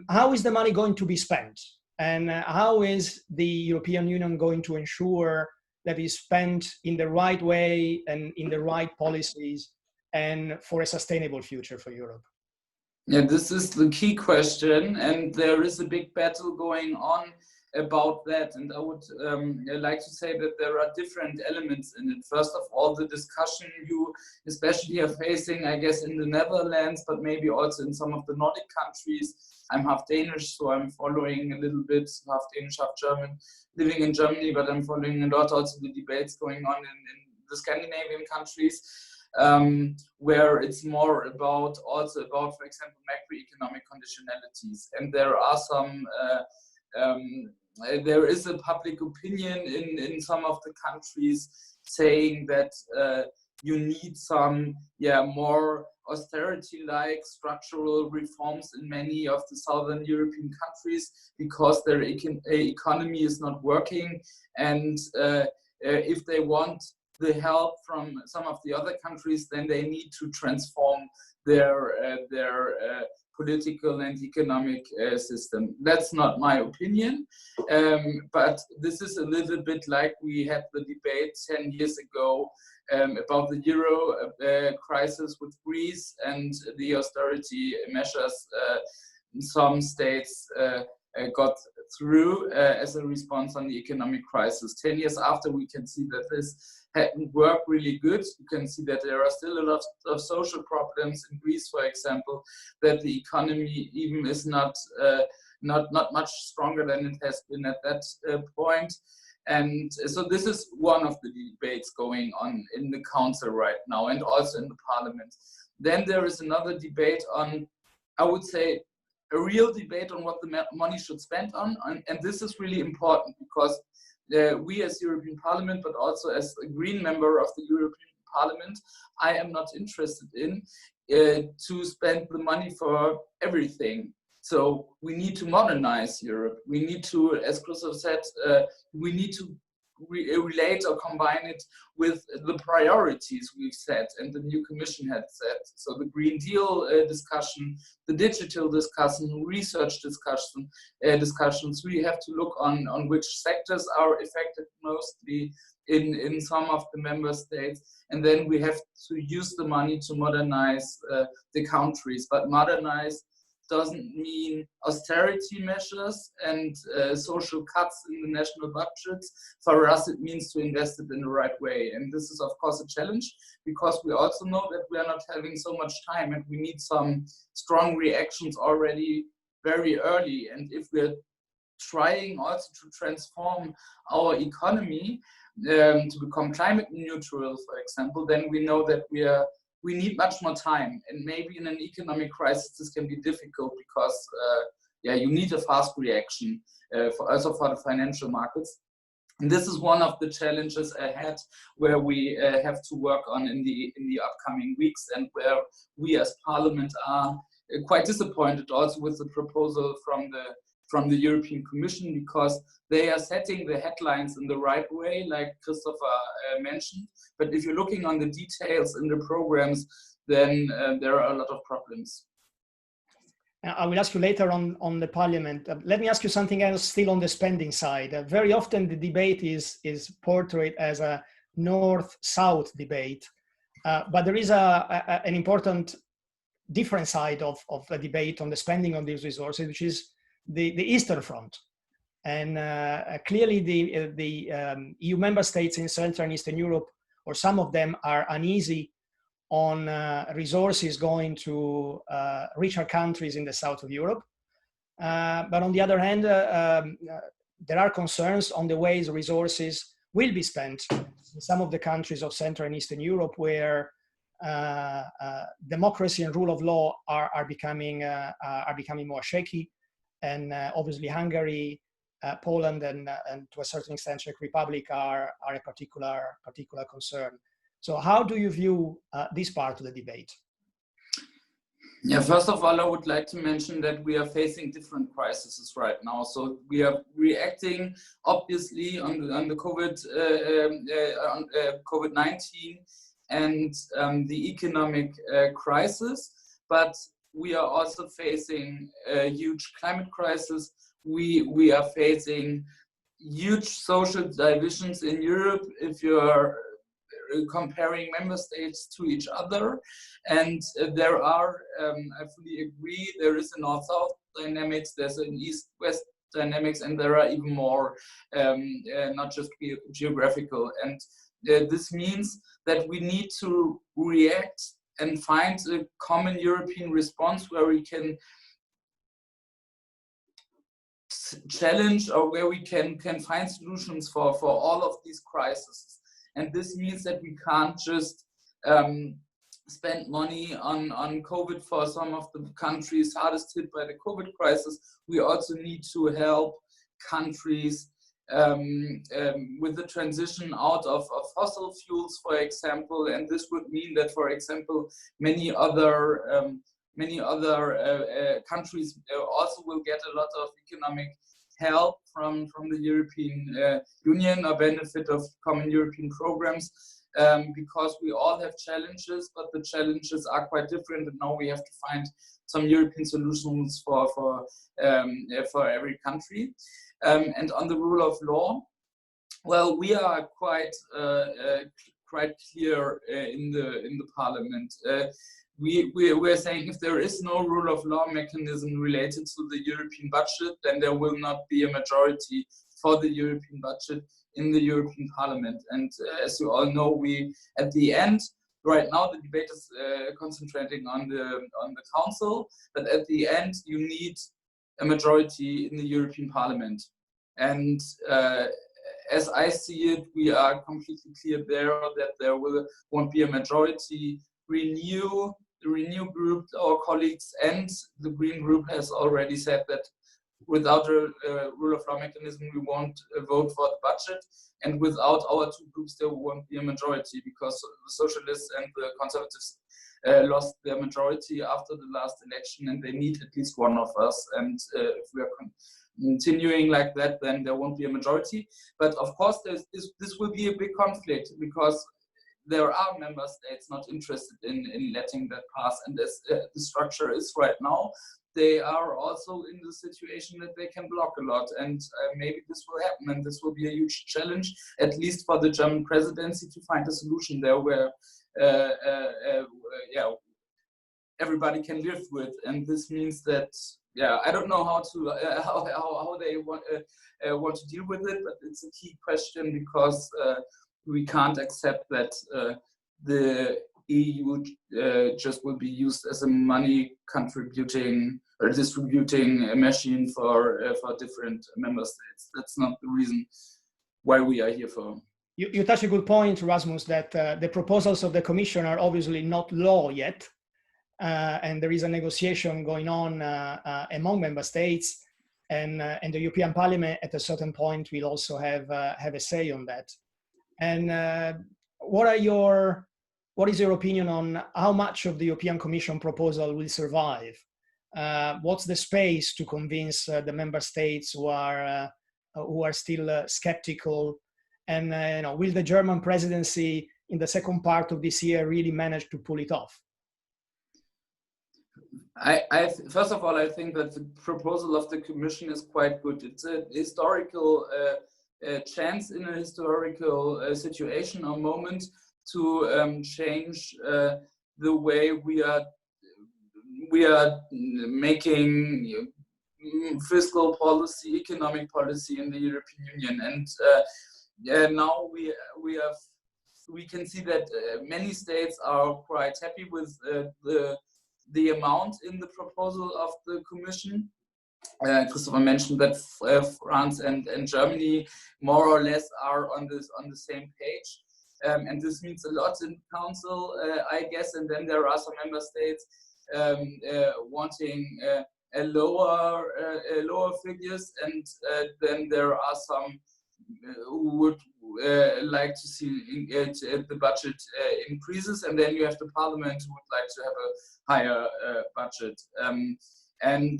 How is the money going to be spent, and how is the European Union going to ensure that it's spent in the right way and in the right policies and for a sustainable future for Europe? Yeah, this is the key question, and there is a big battle going on about that. And I would like to say that there are different elements in it. First of all, the discussion you especially are facing, I guess, in the Netherlands, but maybe also in some of the Nordic countries. I'm half Danish, so I'm following a little bit, half Danish, half German, living in Germany, but I'm following a lot also the debates going on in the Scandinavian countries. Where it's more about for example, macroeconomic conditionalities, and there are some there is a public opinion in some of the countries saying that you need some more austerity-like structural reforms in many of the southern European countries because their economy is not working, and if they want the help from some of the other countries, then they need to transform their political and economic system. That's not my opinion, but this is a little bit like we had the debate 10 years ago about the euro crisis with Greece and the austerity measures some states got through as a response on the economic crisis. 10 years after, we can see that this hadn't worked really good. You can see that there are still a lot of social problems in Greece, for example, that the economy even is not much stronger than it has been at that point. And so this is one of the debates going on in the council right now and also in the parliament. Then there is another debate on, I would say, a real debate on what the money should spend on. And this is really important because we as European Parliament, but also as a Green member of the European Parliament, I am not interested in to spend the money for everything. So we need to modernize Europe. We need to, as Christoph said, we need to relate or combine it with the priorities we've set and the new Commission had set. So the Green Deal discussion, the digital discussion, research discussions, we have to look on which sectors are affected mostly in some of the member states, and then we have to use the money to modernize the countries. But modernize doesn't mean austerity measures and social cuts in the national budgets. For us, it means to invest it in the right way. And this is, of course, a challenge because we also know that we are not having so much time and we need some strong reactions already very early. And if we're trying also to transform our economy to become climate neutral, for example, then we know that we need much more time, and maybe in an economic crisis this can be difficult because you need a fast reaction also for the financial markets. And this is one of the challenges ahead where we have to work on in the upcoming weeks, and where we as Parliament are quite disappointed also with the proposal from the European Commission, because they are setting the headlines in the right way, like Christopher mentioned. But if you're looking on the details in the programs, then there are a lot of problems. I will ask you later on the Parliament. Let me ask you something else still on the spending side. Very often the debate is portrayed as a north-south debate, but there is an important different side of the debate on the spending on these resources, which is the Eastern Front. And clearly the EU member states in Central and Eastern Europe, or some of them, are uneasy on resources going to richer countries in the south of Europe. But on the other hand, there are concerns on the ways resources will be spent in some of the countries of Central and Eastern Europe, where democracy and rule of law are becoming more shaky. And obviously Hungary, Poland, and to a certain extent Czech Republic are a particular concern. So how do you view this part of the debate? Yeah, first of all, I would like to mention that we are facing different crises right now. So we are reacting obviously on the COVID-19 and the economic crisis, but we are also facing a huge climate crisis. We are facing huge social divisions in Europe. If you're comparing member states to each other. And there are, I fully agree, there is a north-south dynamics, there's an east-west dynamics, and there are even more, not just geographical. And this means that we need to react and find a common European response where we can challenge, or where we can find solutions for all of these crises. And this means that we can't just spend money on COVID for some of the countries hardest hit by the COVID crisis. We also need to help countries with the transition out of fossil fuels, for example. And this would mean that, for example, many other countries also will get a lot of economic help from the European Union, or benefit of common European programs, because we all have challenges, but the challenges are quite different, and now we have to find some European solutions for every country. And on the rule of law, well, we are quite clear in the Parliament. We're saying if there is no rule of law mechanism related to the European budget, then there will not be a majority for the European budget in the European Parliament. And as you all know, we at the end, right now the debate is concentrating on the Council, but at the end you need a majority in the European Parliament. And as I see it, we are completely clear there that there won't be a majority. The Renew group, our colleagues, and the Green group has already said that without a rule of law mechanism, we won't vote for the budget. And without our two groups, there won't be a majority, because the Socialists and the Conservatives lost their majority after the last election, and they need at least one of us. And if we are continuing like that, then there won't be a majority. But of course, this will be a big conflict, because there are member states not interested in letting that pass. And as the structure is right now, they are also in the situation that they can block a lot. And maybe this will happen, and this will be a huge challenge, at least for the German presidency, to find a solution there where everybody can live with. And this means that, I don't know how they want to deal with it, but it's a key question, because we can't accept that the EU just will be used as a money contributing or distributing a machine for different member states. That's not the reason why we are here for. You touch a good point, Rasmus, that the proposals of the Commission are obviously not law yet, and there is a negotiation going on among member states, and the European Parliament at a certain point will also have a say on that. And what is your opinion on how much of the European Commission proposal will survive? What's the space to convince the member states who are still skeptical? And will the German presidency in the second part of this year really manage to pull it off? First of all, I think that the proposal of the Commission is quite good. It's a historical chance in a historical situation or moment to change the way we are making fiscal policy, economic policy in the European Union. And now we can see that many states are quite happy with the amount in the proposal of the Commission. Christopher mentioned that France and Germany more or less are on the same page, and this means a lot in Council, I guess. And then there are some member states wanting lower figures, and then there are some who would like to see the budget increases, and then you have the Parliament who would like to have a higher budget. And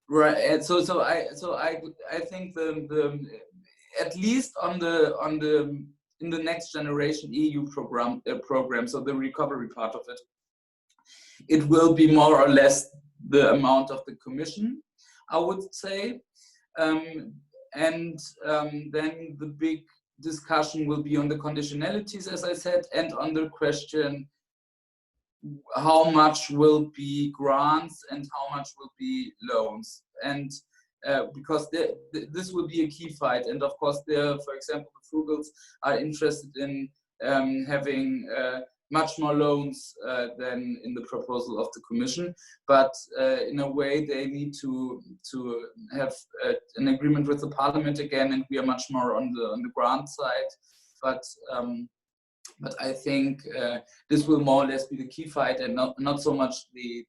right, so I think the at least in the next generation EU program, so the recovery part of it, it will be more or less the amount of the Commission, I would say. And then the big discussion will be on the conditionalities, as I said, and on the question how much will be grants and how much will be loans. And because this will be a key fight. And of course, for example, the Frugals are interested in having much more loans than in the proposal of the Commission. But in a way, they need to have an agreement with the Parliament again, and we are much more on the grant side. But I think this will more or less be the key fight, and not so much the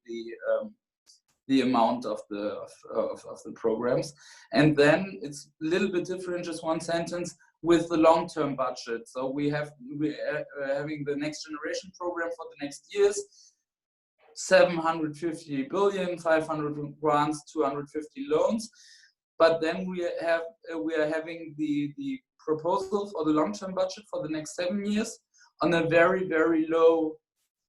amount of the programs. And then it's a little bit different, just one sentence, with the long-term budget. So we're having the next generation program for the next years, 750 billion, 500 grants, 250 loans. But then we are having the proposal for the long-term budget for the next 7 years on a very, very low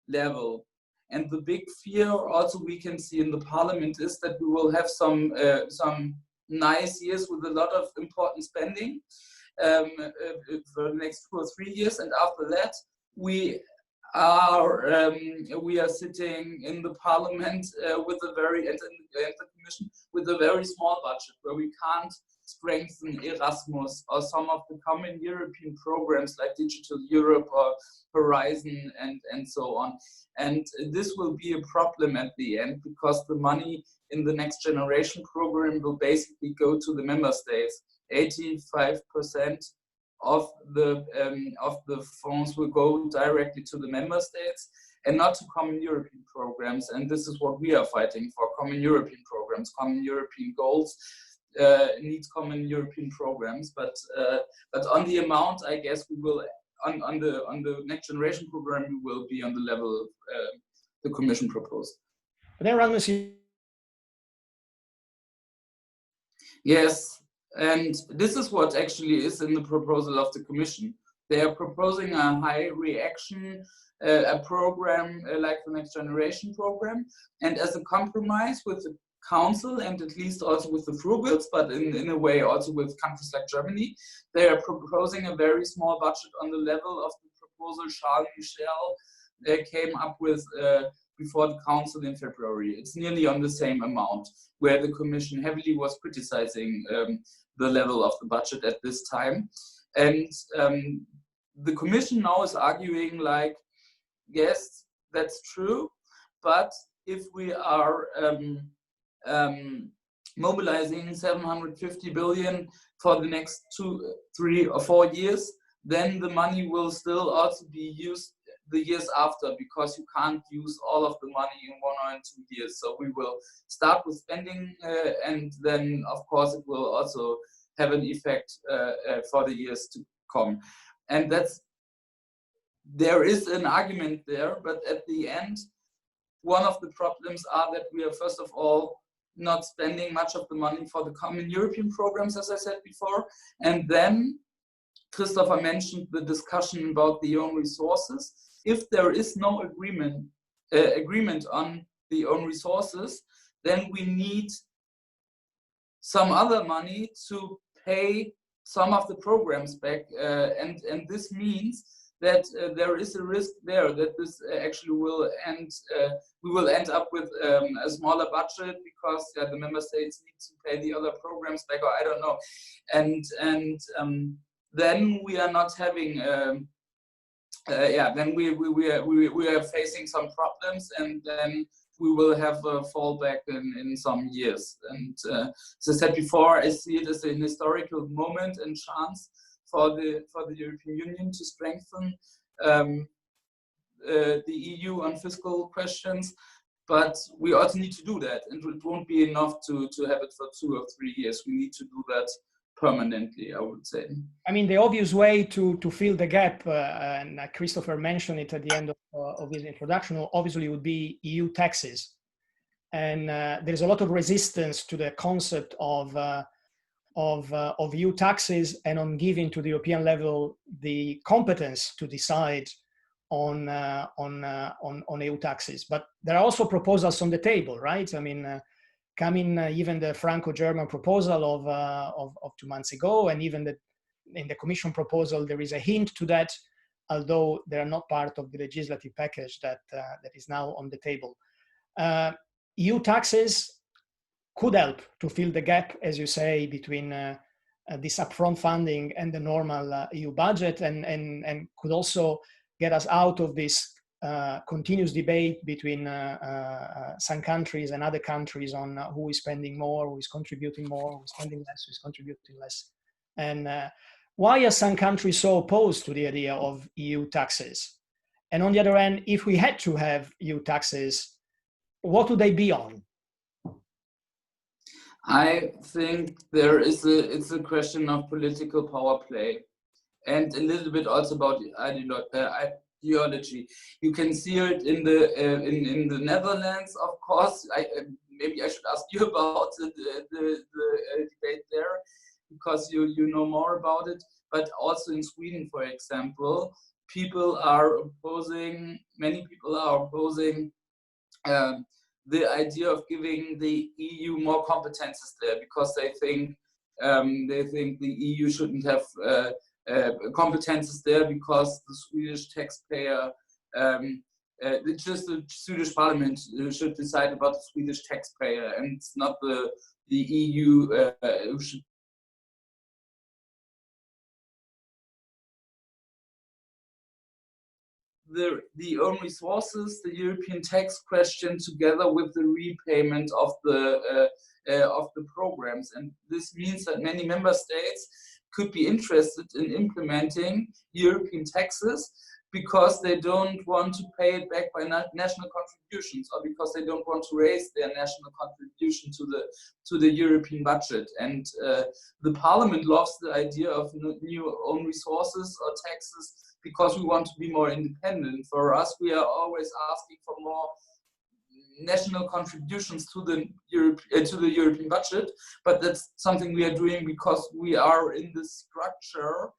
level. And the big fear also we can see in the Parliament is that we will have some nice years with a lot of important spending for the next 2 or 3 years, and after that we are sitting in the Parliament with a very and the Commission with a very small budget, where we can't strengthen Erasmus or some of the common European programs like Digital Europe or Horizon and so on. And this will be a problem at the end, because the money in the next generation program will basically go to the member states. 85% of the funds will go directly to the member states and not to common European programs. And this is what we are fighting for: common European programs, common European goals. Needs common European programs, but on the amount, I guess we will on the next generation program we will be on the level of the Commission proposed. But then Rasmus, yes, and this is what actually is in the proposal of the Commission. They are proposing a high reaction, a program like the next generation program, and as a compromise with the Council, and at least also with the Frugals, but in a way also with countries like Germany, they are proposing a very small budget on the level of the proposal Charles Michel came up with before the Council in February. It's nearly on the same amount, where the Commission heavily was criticizing the level of the budget at this time. And the Commission now is arguing like, yes, that's true, but if we are mobilizing 750 billion for the next 2, 3, or 4 years, then the money will still also be used the years after, because you can't use all of the money in 1 or 2 years. So we will start with spending, and then of course it will also have an effect for the years to come. And there is an argument there, but at the end, one of the problems are that we are first of all not spending much of the money for the common European programs, as I said before. And then Christopher mentioned the discussion about the own resources. If there is no agreement on the own resources, then we need some other money to pay some of the programs back. And this means that there is a risk there that this actually will end, we will end up with a smaller budget, because the member states need to pay the other programs back, or I don't know. And then we are not having, then we are facing some problems, and then we will have a fallback in some years. And as I said before, I see it as an historical moment and chance for the European Union to strengthen the EU on fiscal questions, but we also need to do that, and it won't be enough to have it for 2 or 3 years. We need to do that permanently, I would say. I mean, the obvious way to fill the gap, and Christopher mentioned it at the end of his introduction, obviously would be EU taxes. And there's a lot of resistance to the concept of EU taxes and on giving to the European level the competence to decide on EU taxes. But there are also proposals on the table, right? I mean, coming even the Franco-German proposal of 2 months ago, and even the in the Commission proposal, there is a hint to that, although they are not part of the legislative package that is now on the table. EU taxes could help to fill the gap, as you say, between this upfront funding and the normal EU budget, and could also get us out of this continuous debate between some countries and other countries on who is spending more, who is contributing more, who is spending less, who is contributing less. And why are some countries so opposed to the idea of EU taxes? And on the other hand, if we had to have EU taxes, what would they be on? I think it's a question of political power play, and a little bit also about ideology. You can see it in the Netherlands, of course. Maybe I should ask you about the debate there, because you know more about it. But also in Sweden, for example, many people are opposing the idea of giving the EU more competences there, because they think the EU shouldn't have competences there, because the Swedish taxpayer, just the Swedish Parliament should decide about the Swedish taxpayer, and it's not the EU who should. The own resources, the European tax question, together with the repayment of the programs, and this means that many member states could be interested in implementing European taxes because they don't want to pay it back by national contributions, or because they don't want to raise their national contribution to the European budget. And the Parliament loves the idea of new own resources or taxes, because we want to be more independent. For us, we are always asking for more national contributions to the European budget, but that's something we are doing because we are in this structure.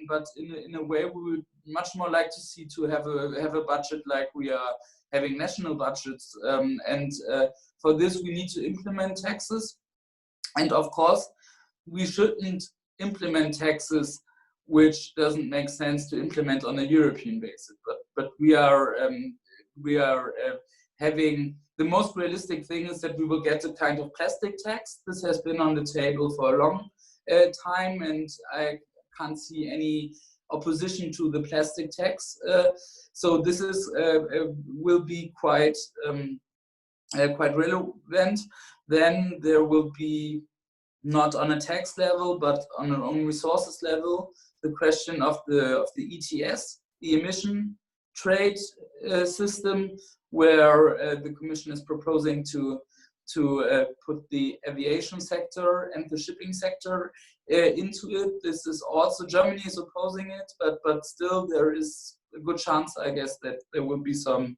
But in a way, we would much more like to see to have a budget like we are having national budgets. And for this, we need to implement taxes. And of course, we shouldn't implement taxes which doesn't make sense to implement on a European basis. But we are having, the most realistic thing is that we will get a kind of plastic tax. This has been on the table for a long time, and I can't see any opposition to the plastic tax. So this is will be quite relevant. Then there will be, not on a tax level, but on an own resources level, the question of the ETS, the emission trade system, where the Commission is proposing to put the aviation sector and the shipping sector into it. This is also, Germany is opposing it, but still there is a good chance, I guess, that there will be some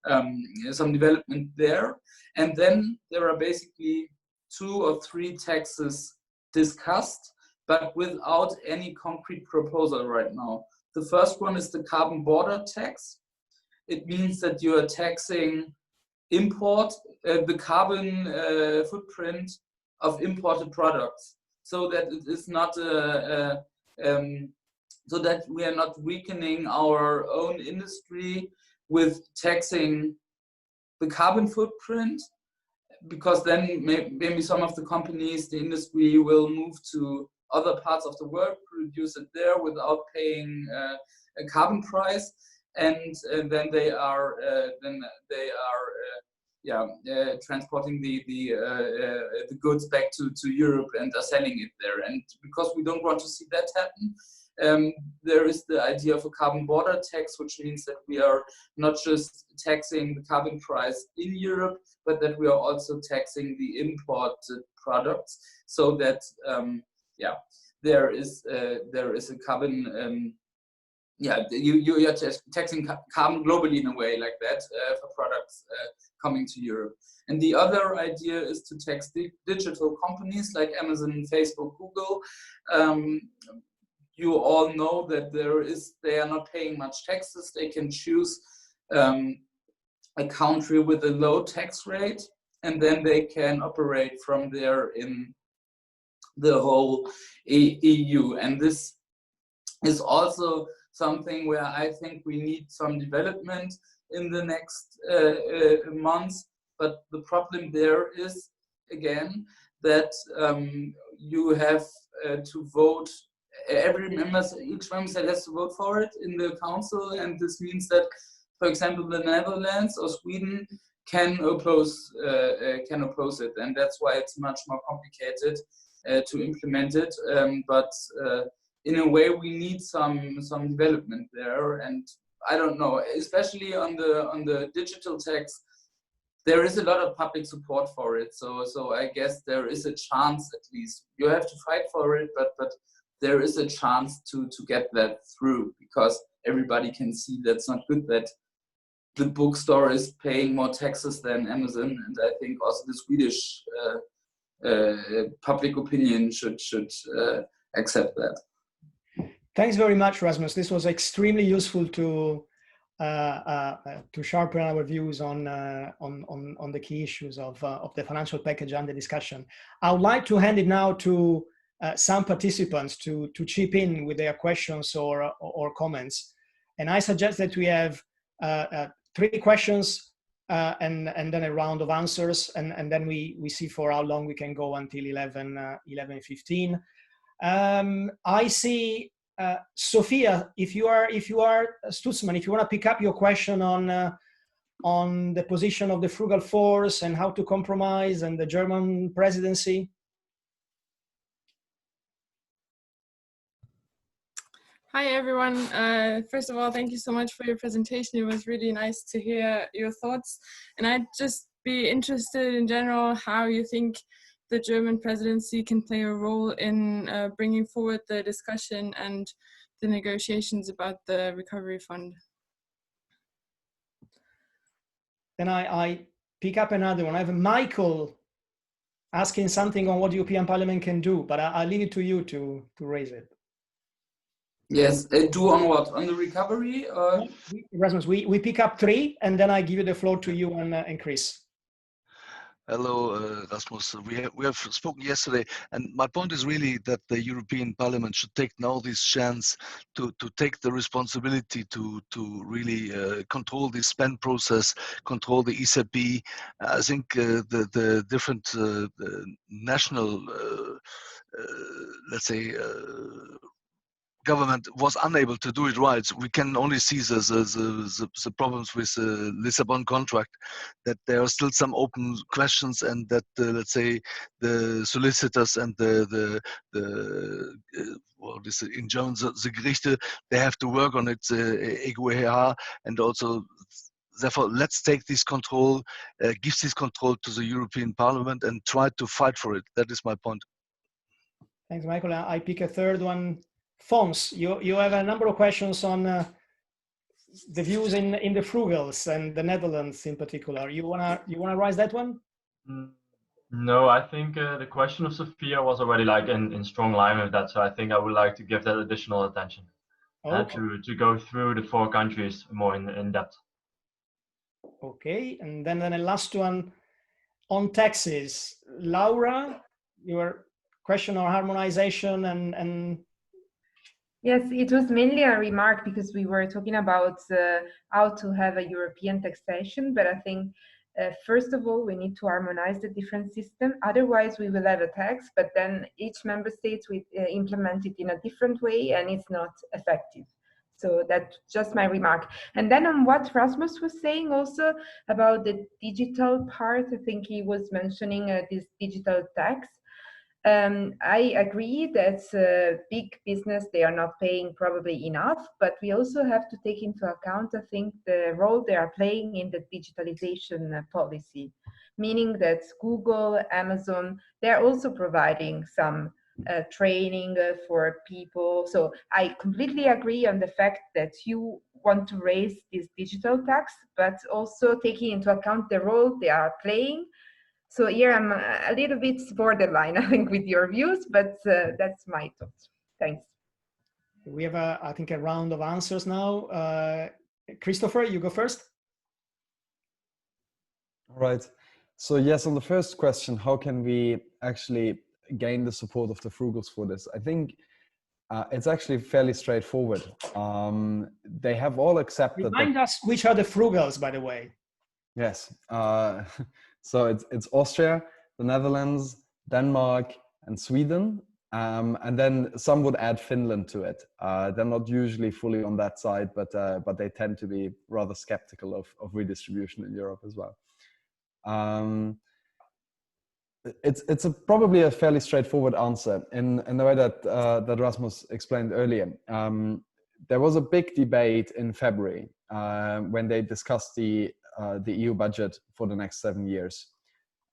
development there. And then there are basically 2 or 3 taxes discussed, but without any concrete proposal right now. The first one is the carbon border tax. It means that you are taxing the carbon footprint of imported products, so that it is not so that we are not weakening our own industry with taxing the carbon footprint, because then maybe some of the companies, the industry, will move to other parts of the world, produce it there without paying a carbon price, and then they are transporting the goods back to Europe and are selling it there. And because we don't want to see that happen, there is the idea of a carbon border tax, which means that we are not just taxing the carbon price in Europe, but that we are also taxing the imported products, so that there is a carbon you are taxing carbon globally in a way like that for products coming to Europe. And the other idea is to tax digital companies like Amazon, Facebook, Google. You all know that they are not paying much taxes. They can choose a country with a low tax rate, and then they can operate from there in the whole EU. And this is also something where I think we need some development in the next months. But the problem there is, again, that you have to vote. Each member state has to vote for it in the council, and this means that, for example, the Netherlands or Sweden can oppose it, and that's why it's much more complicated to implement it. But in a way, we need some development there, and I don't know, especially on the digital tax. There is a lot of public support for it, so I guess there is a chance, at least. You have to fight for it, but there is a chance to get that through, because everybody can see that's not good that the bookstore is paying more taxes than Amazon, and I think also the Swedish public opinion should accept that. Thanks very much, Rasmus. This was extremely useful to sharpen our views on the key issues of the financial package and the discussion. I would like to hand it now to some participants to chip in with their questions or comments. And I suggest that we have 3 questions and then a round of answers, and then we see for how long we can go until 11:15. I see Sophia, if you are Stutzman, if you want to pick up your question on the position of the frugal force and how to compromise and the German presidency. Hi everyone. First of all, thank you so much for your presentation. It was really nice to hear your thoughts. And I'd just be interested in general how you think the German presidency can play a role in bringing forward the discussion and the negotiations about the recovery fund. Then I pick up another one. I have Michael asking something on what the European Parliament can do, but I'll leave it to you to raise it. Yes, do on what? On the recovery? Rasmus, we pick up 3, and then I give you the floor to you and Chris. Hello, Rasmus. We have spoken yesterday, and my point is really that the European Parliament should take now this chance to take the responsibility to really control the spend process, control the ECB. I think the different national, let's say, government was unable to do it right. So we can only see the problems with the Lisbon contract, that there are still some open questions, and that let's say the solicitors and what is it in German, the Gerichte, they have to work on it, EGUH, and also therefore let's take this control, give this control to the European Parliament and try to fight for it. That is my point. Thanks, Michael. I pick a third one. Fons, you have a number of questions on the views in the frugals and the Netherlands in particular. You wanna raise that one? No, I think the question of Sophia was already like in strong line with that, so I think I would like to give that additional attention. Okay. To go through the 4 countries more in depth. Okay, and then the last one on taxes. Laura, your question on harmonization and Yes, it was mainly a remark because we were talking about how to have a European taxation, but I think first of all, we need to harmonize the different system. Otherwise, we will have a tax, but then each member state will implement it in a different way and it's not effective. So that's just my remark. And then on what Rasmus was saying also about the digital part, I think he was mentioning this digital tax. I agree that big business, they are not paying probably enough, but we also have to take into account, I think, the role they are playing in the digitalization policy, meaning that Google, Amazon, they're also providing some training for people. So I completely agree on the fact that you want to raise this digital tax, but also taking into account the role they are playing. So here I'm a little bit borderline, I think, with your views, but that's my thoughts. Thanks. We have, I think, a round of answers now. Christopher, you go first. All right. So yes, on the first question, how can we actually gain the support of the Frugals for this? I think it's actually fairly straightforward. They have all accepted. Remind us which are the Frugals, by the way. Yes. So it's Austria, the Netherlands, Denmark, and Sweden. And then some would add Finland to it. They're not usually fully on that side, but they tend to be rather skeptical of redistribution in Europe as well. It's probably a fairly straightforward answer in the way that Rasmus explained earlier. There was a big debate in February when they discussed the EU budget for the next 7 years.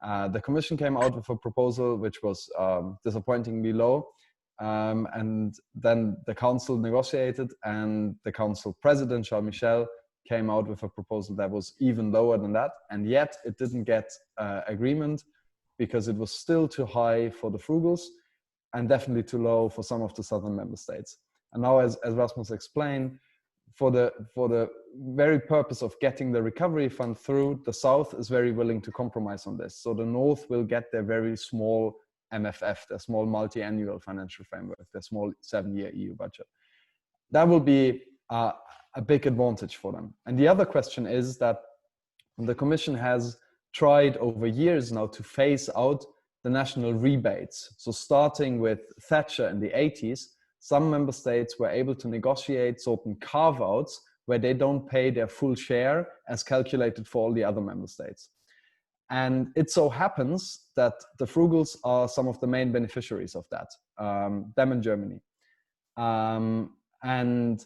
The Commission came out with a proposal which was disappointingly low, and then the Council negotiated, and the Council President, Charles Michel, came out with a proposal that was even lower than that, and yet it didn't get agreement because it was still too high for the Frugals and definitely too low for some of the southern member states. And now, as Rasmus explained, for the very purpose of getting the recovery fund through, the South is very willing to compromise on this. So the North will get their very small MFF, their small multi-annual financial framework, their small 7-year EU budget. That will be a big advantage for them. And the other question is that the Commission has tried over years now to phase out the national rebates. So starting with Thatcher in the 80s, some member states were able to negotiate certain carve-outs where they don't pay their full share as calculated for all the other member states. And it so happens that the Frugals are some of the main beneficiaries of that, them in Germany. And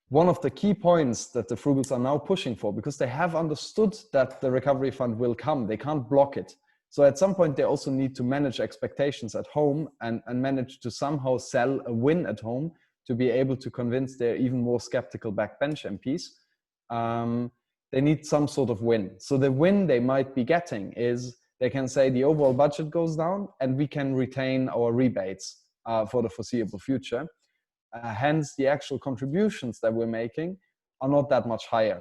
one of the key points that the Frugals are now pushing for, because they have understood that the recovery fund will come, they can't block it. So at some point, they also need to manage expectations at home and manage to somehow sell a win at home to be able to convince their even more skeptical backbench MPs. They need some sort of win. So the win they might be getting is they can say the overall budget goes down and we can retain our rebates for the foreseeable future. Hence, the actual contributions that we're making are not that much higher.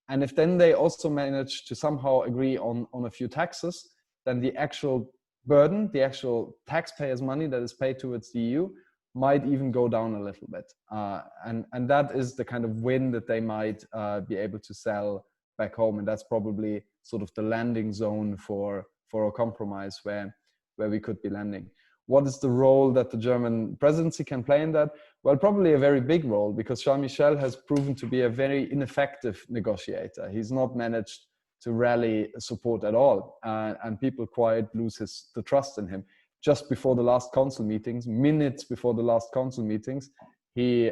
And if then they also manage to somehow agree on a few taxes, then the actual burden, the actual taxpayers' money that is paid towards the EU might even go down a little bit. And that is the kind of win that they might be able to sell back home. And that's probably sort of the landing zone for a compromise where we could be landing. What is the role that the German presidency can play in that? Well, probably a very big role, because Charles Michel has proven to be a very ineffective negotiator. He's not managed to rally support at all, and people quite lose the trust in him. Just before the last council meetings, minutes before the last council meetings, he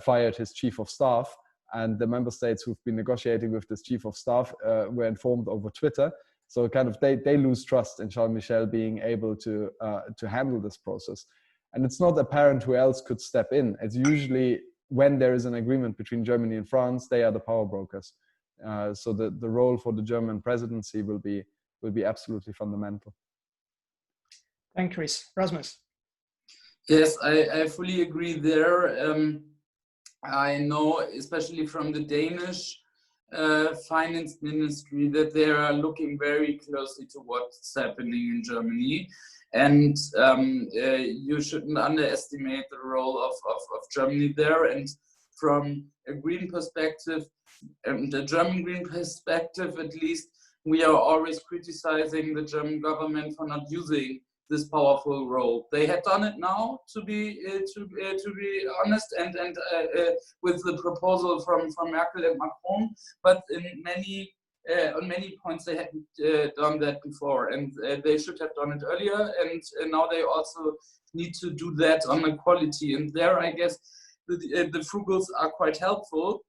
fired his chief of staff, and the member states who've been negotiating with this chief of staff were informed over Twitter. So kind of they lose trust in Charles Michel being able to handle this process. And it's not apparent who else could step in. It's usually when there is an agreement between Germany and France, they are the power brokers. So the role for the German presidency will be absolutely fundamental. Thank you, Chris. Rasmus. Yes, I fully agree there. I know, especially from the Danish finance ministry, that they are looking very closely to what's happening in Germany. And you shouldn't underestimate the role of Germany there. And from a green perspective, the German green perspective at least, we are always criticizing the German government for not using this powerful role. They had done it now, to be honest, and with the proposal from Merkel and Macron, but on many points they hadn't done that before, and they should have done it earlier, and now they also need to do that on equality. And there, I guess, the Frugals are quite helpful,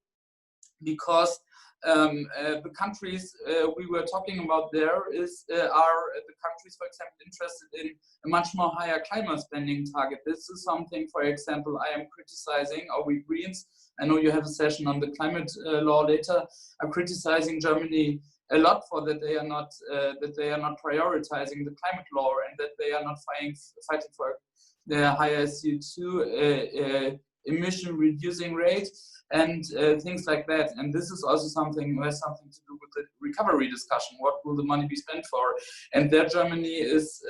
because the countries we were talking about there are the countries, for example, interested in a much more higher climate spending target. This is something, for example, I am criticizing, or we Greens, I know you have a session on the climate law later, are criticizing Germany a lot for that they are not prioritizing the climate law, and that they are not fighting for the higher CO2 emission reducing rate, and things like that. And this is also something that has something to do with the recovery discussion. What will the money be spent for? And there Germany is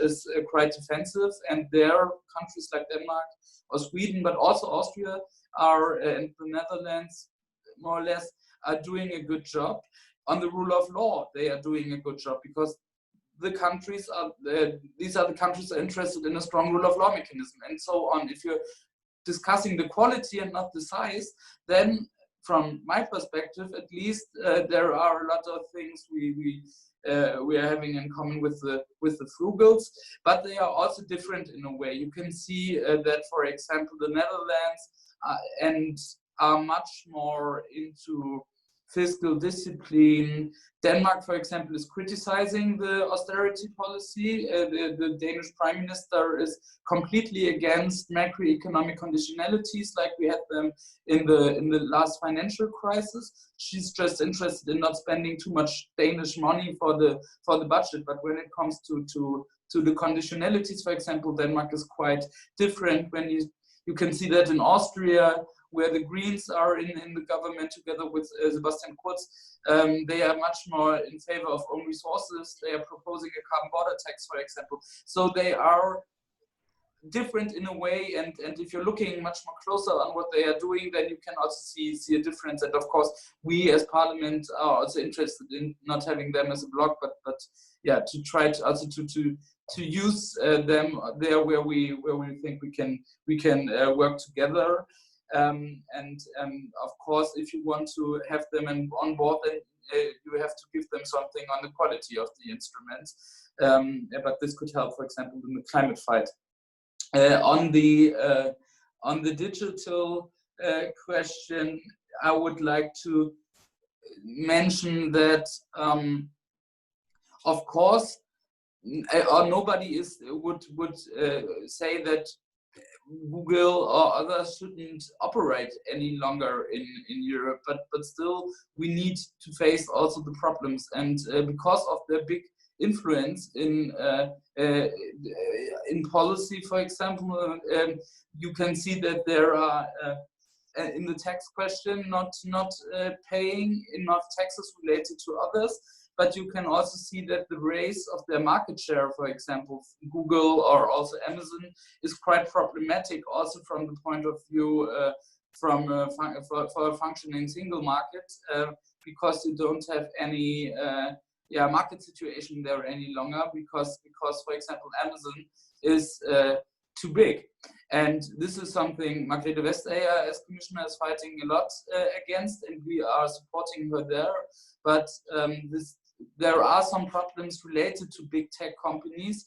quite defensive, and there countries like Denmark or Sweden, but also Austria are, and the Netherlands more or less, are doing a good job. On the rule of law, they are doing a good job, because the countries are, these are the countries that are interested in a strong rule of law mechanism and so on. If you're discussing the quality and not the size, then from my perspective, at least, there are a lot of things we are having in common with the frugals, but they are also different in a way. You can see that, for example, the Netherlands are much more into fiscal discipline. Denmark, for example, is criticizing the austerity policy. The Danish Prime Minister is completely against macroeconomic conditionalities like we had them in the last financial crisis. She's just interested in not spending too much Danish money for the budget. But when it comes to the conditionalities, for example, Denmark is quite different. When you can see that in Austria, where the Greens are in the government together with Sebastian Kurz, they are much more in favor of own resources. They are proposing a carbon border tax, for example. So they are different in a way, and if you're looking much more closer on what they are doing, then you can also see a difference. And of course, we as Parliament are also interested in not having them as a bloc, but yeah, to try to also to use them there where we think we can work together. And of course, if you want to have them on board, then you have to give them something on the quality of the instruments. But this could help, for example, in the climate fight. On the digital question, I would like to mention that, of course, nobody would say that Google or others shouldn't operate any longer in Europe, but still we need to face also the problems, and because of their big influence in policy, for example, you can see that there are in the tax question not paying enough taxes related to others. But you can also see that the race of their market share, for example, Google or also Amazon, is quite problematic also from the point of view for a functioning single market, because you don't have any market situation there any longer, because for example, Amazon is too big. And this is something Margrethe Vestager as commissioner is fighting a lot against, and we are supporting her there. But there are some problems related to big tech companies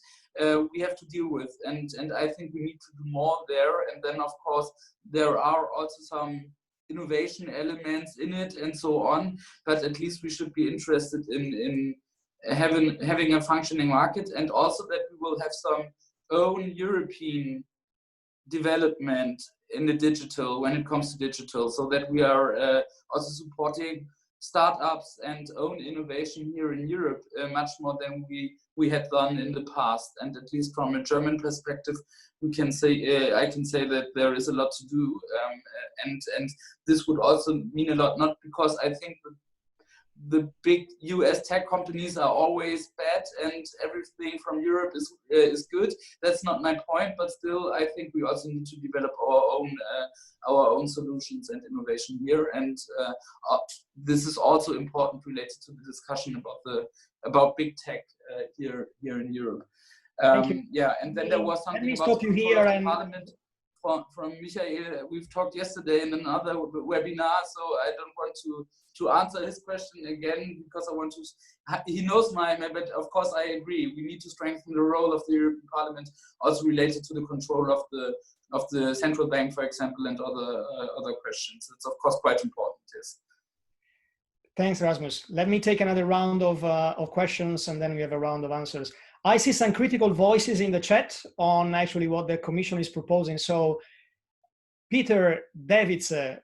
we have to deal with, and I think we need to do more there. And then of course there are also some innovation elements in it and so on, but at least we should be interested in having a functioning market, and also that we will have some own European development in the digital when it comes to digital, so that we are also supporting startups and own innovation here in Europe much more than we had done in the past. And at least from a German perspective, we can say I can say that there is a lot to do, and this would also mean a lot, not because I think the big US tech companies are always bad and everything from Europe is good. That's not my point, but still I think we also need to develop our own solutions and innovation here, and this is also important related to the discussion about big tech here in Europe. Yeah, and then there was something about the Parliament from Michael. We've talked yesterday in another webinar, so I don't want to answer his question again, because I want to. He knows but of course I agree. We need to strengthen the role of the European Parliament, also related to the control of the central bank, for example, and other questions. It's of course quite important. Yes. Thanks, Rasmus. Let me take another round of questions, and then we have a round of answers. I see some critical voices in the chat on actually what the Commission is proposing. So, Peter Davids, do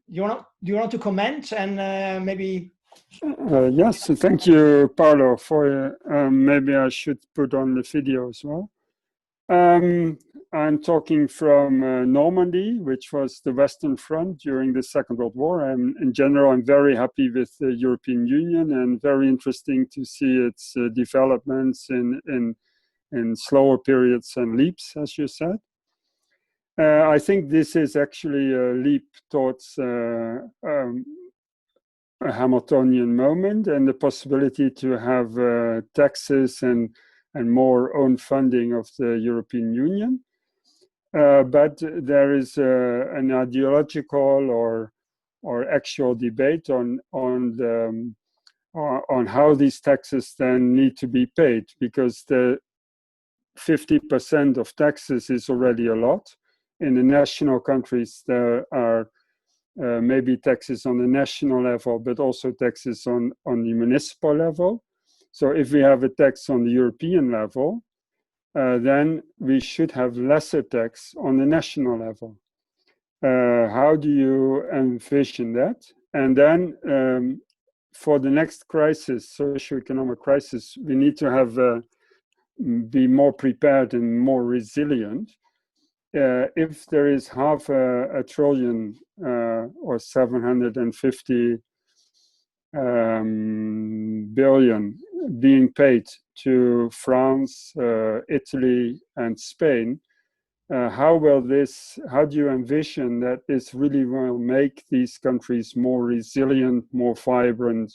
you want to comment and maybe? Yes, thank you, Paolo. For maybe I should put on the video as well. I'm talking from Normandy, which was the Western Front during the Second World War. And in general, I'm very happy with the European Union and very interesting to see its developments in slower periods and leaps, as you said. I think this is actually a leap towards a Hamiltonian moment and the possibility to have taxes and more own funding of the European Union. But there is an ideological or actual debate on how these taxes then need to be paid, because the 50% of taxes is already a lot. In the national countries, there are maybe taxes on the national level, but also taxes on the municipal level. So if we have a tax on the European level, then we should have lesser tax on the national level. How do you envision that? And then for the next crisis, socioeconomic crisis, we need to have be more prepared and more resilient. If there is half a trillion or 750 billion being paid to France, Italy, and Spain, how do you envision that this really will make these countries more resilient, more vibrant,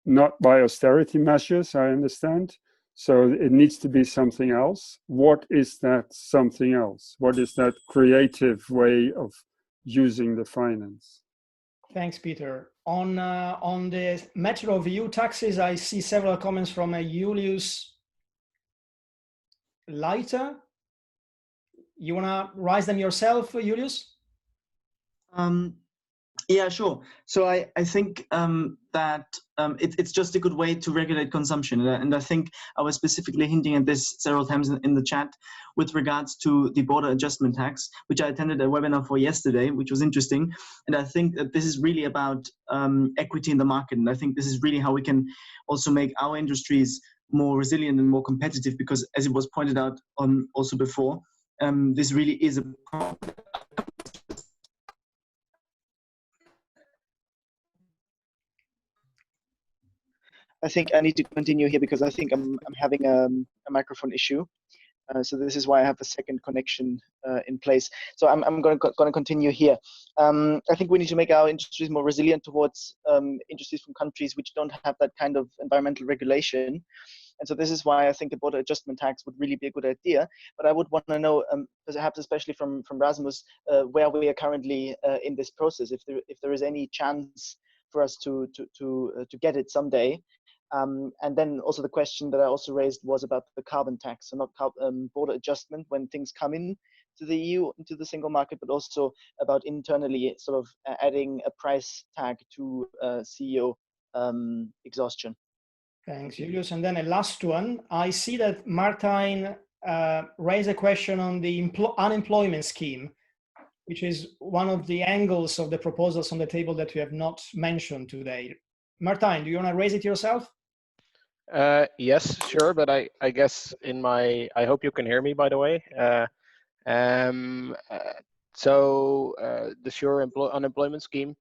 not by austerity measures, I understand. So it needs to be something else. What is that something else? What is that creative way of using the finance? Thanks, Peter. On the matter of EU taxes, I see several comments from Julius Leiter. You want to raise them yourself, Julius? Yeah, sure. So I think that it's just a good way to regulate consumption. And I think I was specifically hinting at this several times in the chat with regards to the border adjustment tax, which I attended a webinar for yesterday, which was interesting. And I think that this is really about equity in the market. And I think this is really how we can also make our industries more resilient and more competitive, because as it was pointed out also before, this really is a problem. I think I need to continue here because I think I'm having a microphone issue. So this is why I have a second connection in place. So I'm going to continue here. I think we need to make our industries more resilient towards industries from countries which don't have that kind of environmental regulation. And so this is why I think a border adjustment tax would really be a good idea. But I would want to know, perhaps especially from Rasmus, where we are currently in this process. If there is any chance for us to get it someday. And then also the question that I also raised was about the carbon tax, so not border adjustment when things come in to the EU, into the single market, but also about internally sort of adding a price tag to CEO exhaustion. Thanks, Julius. And then a last one. I see that Martin raised a question on the unemployment scheme, which is one of the angles of the proposals on the table that we have not mentioned today. Martin, do you want to raise it yourself? Yes, sure, but I guess I hope you can hear me, by the way. So the Sure Unemployment Scheme,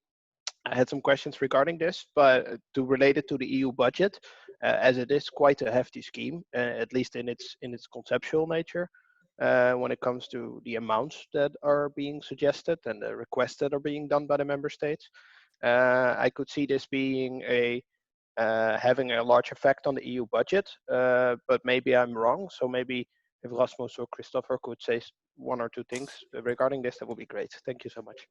I had some questions regarding this, but to relate it to the EU budget, as it is quite a hefty scheme, at least in its conceptual nature, when it comes to the amounts that are being suggested and the requests that are being done by the member states. I could see this being having a large effect on the EU budget, but maybe I'm wrong. So maybe if Rasmus or Christopher could say one or two things regarding this, that would be great. Thank you so much.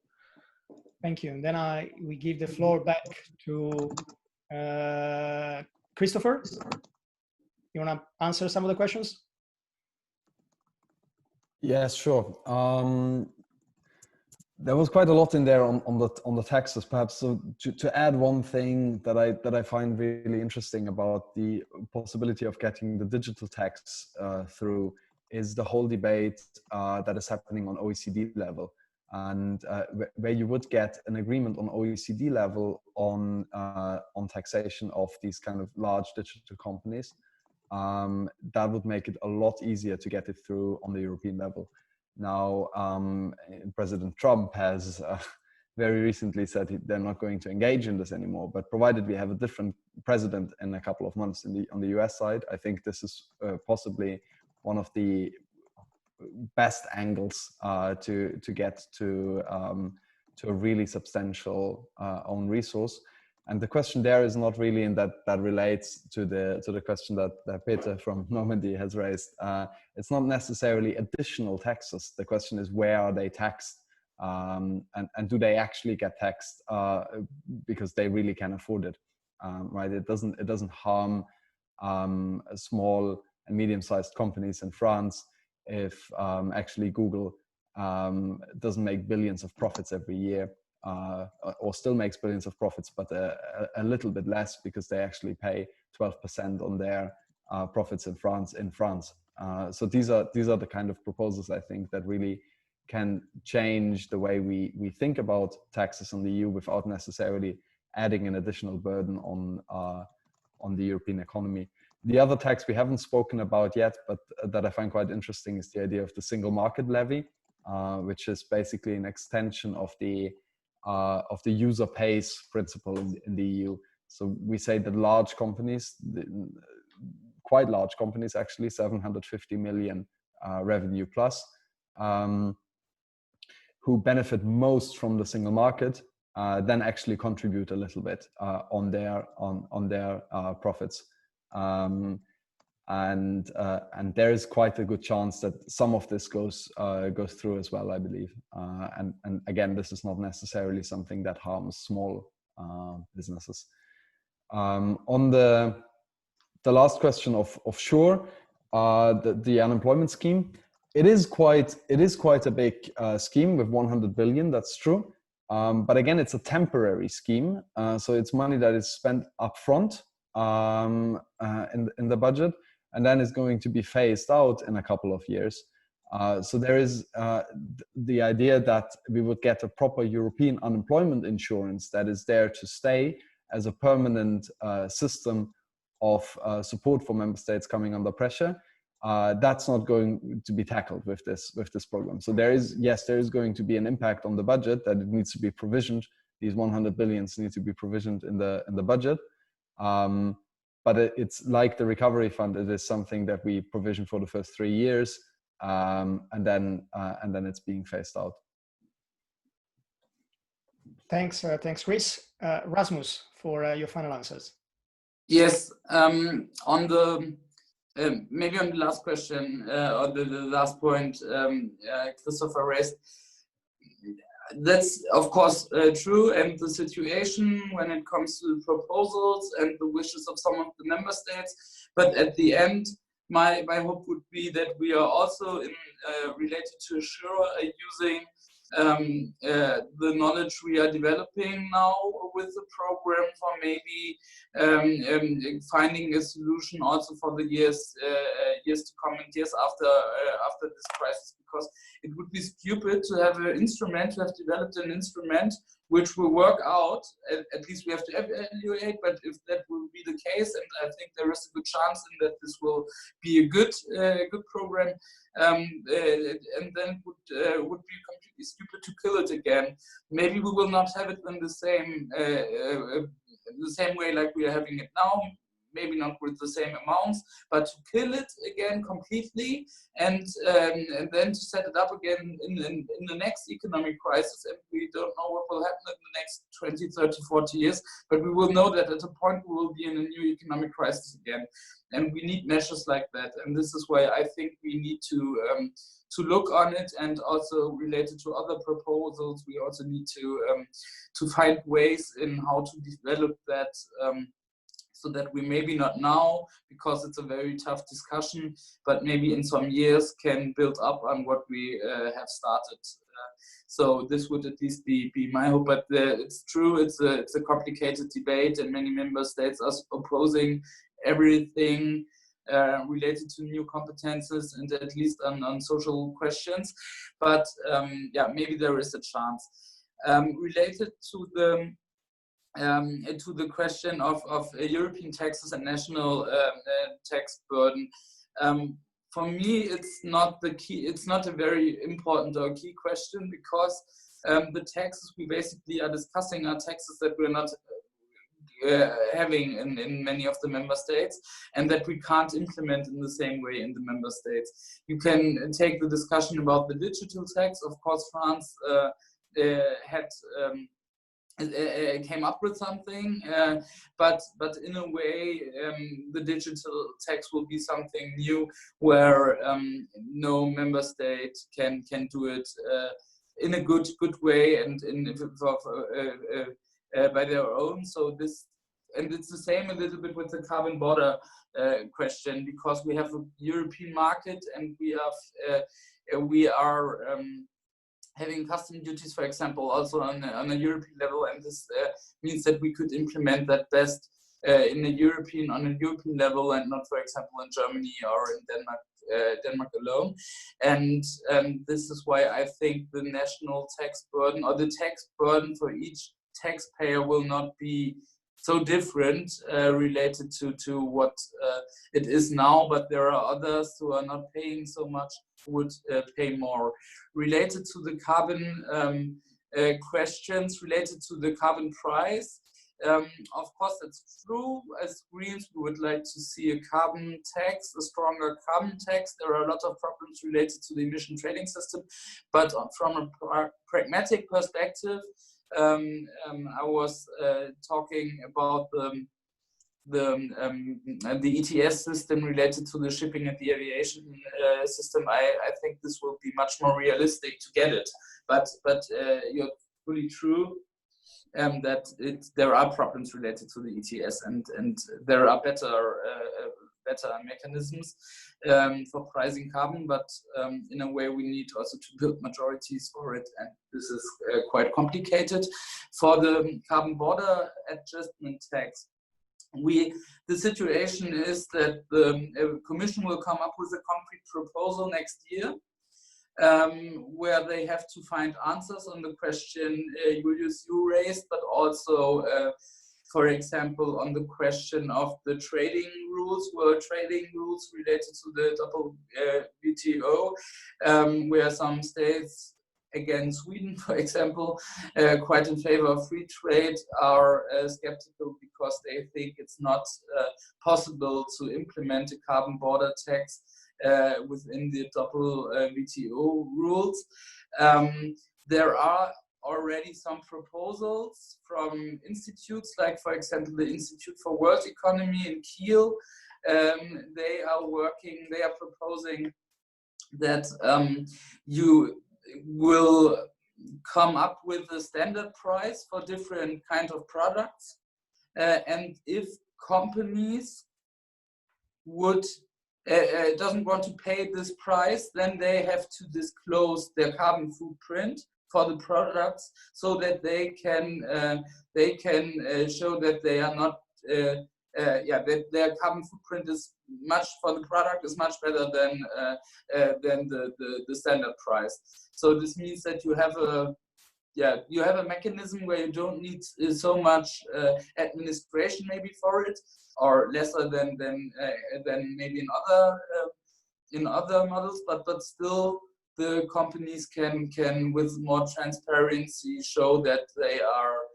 Thank you. And then we give the floor back to Christopher. You want to answer some of the questions? Yes, sure. There was quite a lot in there on the taxes, perhaps. So to add one thing that I find really interesting about the possibility of getting the digital tax through is the whole debate that is happening on OECD level, and where you would get an agreement on OECD level on taxation of these kind of large digital companies. that would make it a lot easier to get it through on the European level. Now, President Trump has very recently said they're not going to engage in this anymore, but provided we have a different president in a couple of months on the US side, I think this is possibly one of the best angles to get to a really substantial own resource. And the question there is not really in that relates to the question that Peter from Normandy has raised. It's not necessarily additional taxes. The question is, where are they taxed? And do they actually get taxed because they really can afford it? Right? It doesn't harm small and medium-sized companies in France if actually Google doesn't make billions of profits every year, or still makes billions of profits, but a little bit less because they actually pay 12% on their profits in France. So these are the kind of proposals, I think, that really can change the way we think about taxes on the EU without necessarily adding an additional burden on the European economy. The other tax we haven't spoken about yet, but that I find quite interesting, is the idea of the single market levy, which is basically an extension of the user pays principle in the EU. So we say that large companies, quite large companies actually, 750 million revenue plus, who benefit most from the single market, then actually contribute a little bit on their profits. And there is quite a good chance that some of this goes through as well, I believe. And again, this is not necessarily something that harms small businesses. On the last question of offshore, the unemployment scheme, it is quite a big scheme with 100 billion. That's true. But again, it's a temporary scheme, so it's money that is spent upfront in the budget, and then is going to be phased out in a couple of years. So there is the idea that we would get a proper European unemployment insurance that is there to stay as a permanent system of support for member states coming under pressure. That's not going to be tackled with this program. So there is going to be an impact on the budget, that it needs to be provisioned. These 100 billions need to be provisioned in the budget. But it's like the recovery fund. It is something that we provision for the first 3 years, and then it's being phased out. Thanks, Chris. Rasmus, for your final answers. Yes, on the maybe on the last question, or the last point Christopher raised. That's of course true, and the situation when it comes to the proposals and the wishes of some of the member states. But at the end, my hope would be that we are also related to Assure using the knowledge we are developing now with the program for maybe finding a solution also for the years to come and years after this crisis, because it would be stupid to have an instrument, to have developed an instrument which will work out, at least we have to evaluate, but if that will be the case, and I think there is a good chance in that this will be a good program, and then would be completely stupid to kill it again. Maybe we will not have it in the same way like we are having it now, maybe not with the same amounts, but to kill it again completely, and then to set it up again in the next economic crisis. And we don't know what will happen in the next 20, 30, 40 years, but we will know that at a point we will be in a new economic crisis again. And we need measures like that. And this is why I think we need to look on it, and also related to other proposals, we also need to find ways in how to develop that, so that we maybe not now, because it's a very tough discussion, but maybe in some years can build up on what we have started. So this would at least be my hope. But it's true, it's a complicated debate, and many member states are opposing everything related to new competences, and at least on social questions. But yeah, maybe there is a chance. Related to the to the question of European taxes and national tax burden. For me, it's not the key. It's not a very important or key question, because the taxes we basically are discussing are taxes that we're not having in many of the member states, and that we can't implement in the same way in the member states. You can take the discussion about the digital tax. Of course, France came up with something, but in a way, the digital tax will be something new, where no member state can do it in a good way and by their own. So it's the same a little bit with the carbon border question, because we have a European market, and we are having custom duties, for example, also on a European level, and this means that we could implement that best on a European level, and not, for example, in Germany or in Denmark alone. And this is why I think the national tax burden, or the tax burden for each taxpayer, will not be so different related to what it is now, but there are others who are not paying so much, would pay more. Related to the carbon questions, related to the carbon price, of course, it's true. As Greens, we would like to see a carbon tax, a stronger carbon tax. There are a lot of problems related to the emission trading system, but from a pragmatic perspective, I was talking about the ETS system related to the shipping and the aviation system. I think this will be much more realistic to get it. But you're fully true that there are problems related to the ETS, and there are better mechanisms for pricing carbon, but in a way we need also to build majorities for it, and this is quite complicated. For the carbon border adjustment tax, the situation is that the Commission will come up with a concrete proposal next year, where they have to find answers on the question Julius, you raised, but also for example, on the question of the trading rules, world trading rules related to the WTO, where some states, again Sweden for example, quite in favor of free trade, are skeptical because they think it's not possible to implement a carbon border tax within the WTO rules. There are already some proposals from institutes, like for example the Institute for World Economy in Kiel. They are proposing that you will come up with a standard price for different kinds of products, and if companies doesn't want to pay this price, then they have to disclose their carbon footprint for the products, so that they can show that they are not that their carbon footprint is for the product is much better than the standard price. So this means that you have a mechanism where you don't need so much administration maybe for it, or lesser than maybe in other models, but still the companies can with more transparency show that they are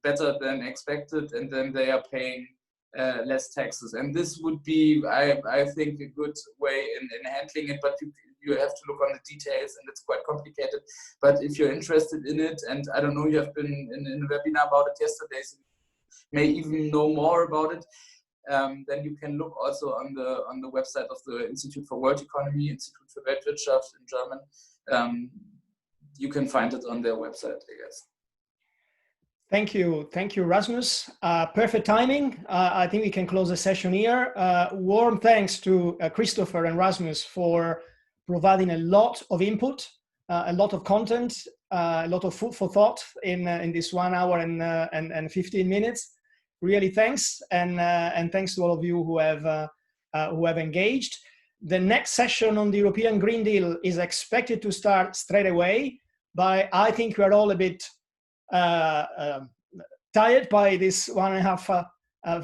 better than expected, and then they are paying less taxes. And this would be, I think, a good way in handling it, but you have to look on the details, and it's quite complicated. But if you're interested in it, and I don't know, you have been in a webinar about it yesterday, so you may even know more about it, then you can look also on the website of the Institute for World Economy, Institut für Weltwirtschaft in German. You can find it on their website, I guess. Thank you, Rasmus. Perfect timing. I think we can close the session here. Warm thanks to Christopher and Rasmus for providing a lot of input, a lot of content, a lot of food for thought in this 1 hour and 15 minutes. Really thanks, and thanks to all of you who have engaged. The next session on the European Green Deal is expected to start straight away, but I think we are all a bit tired by this 1.5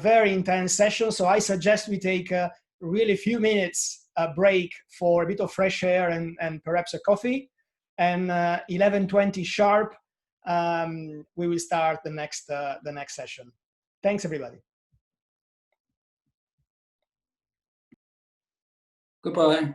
very intense session. So I suggest we take a really few minutes break for a bit of fresh air and perhaps a coffee. And 11:20 sharp, we will start the next session. Thanks, everybody. Goodbye.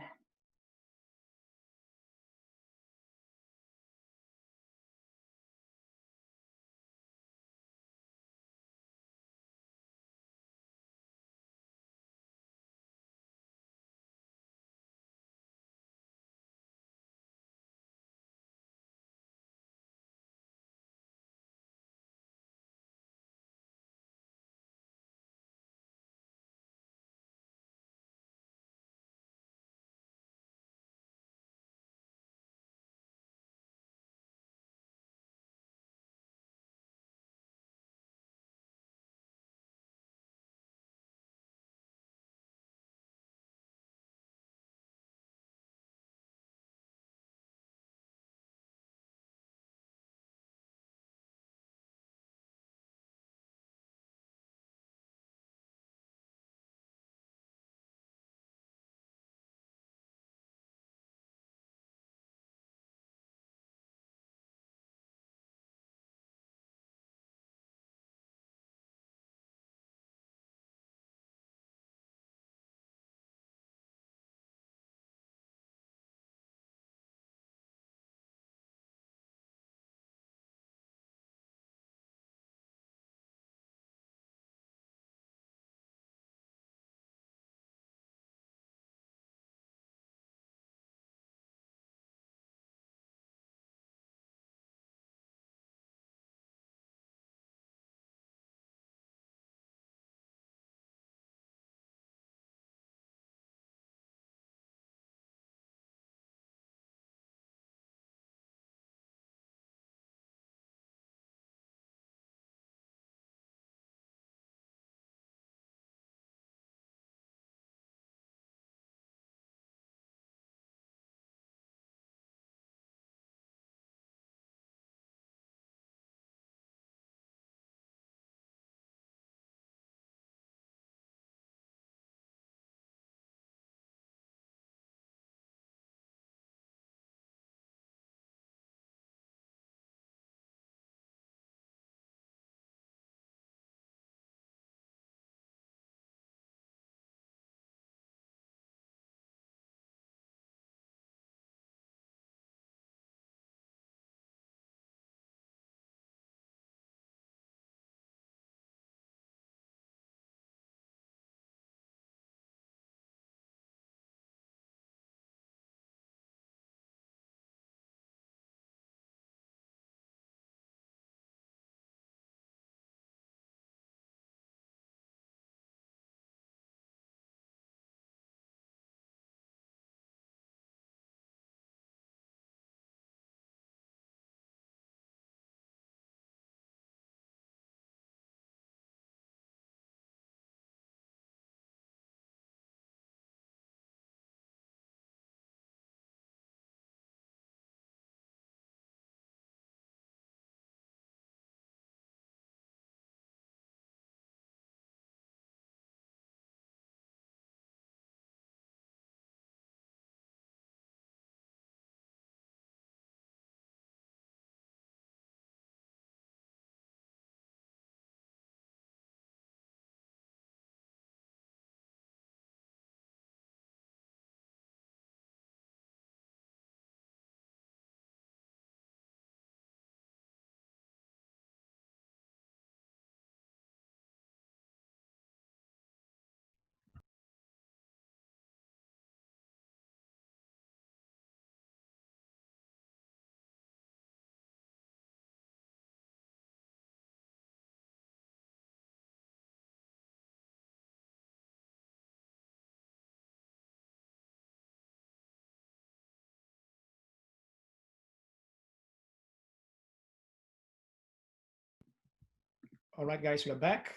All right, guys, we're back.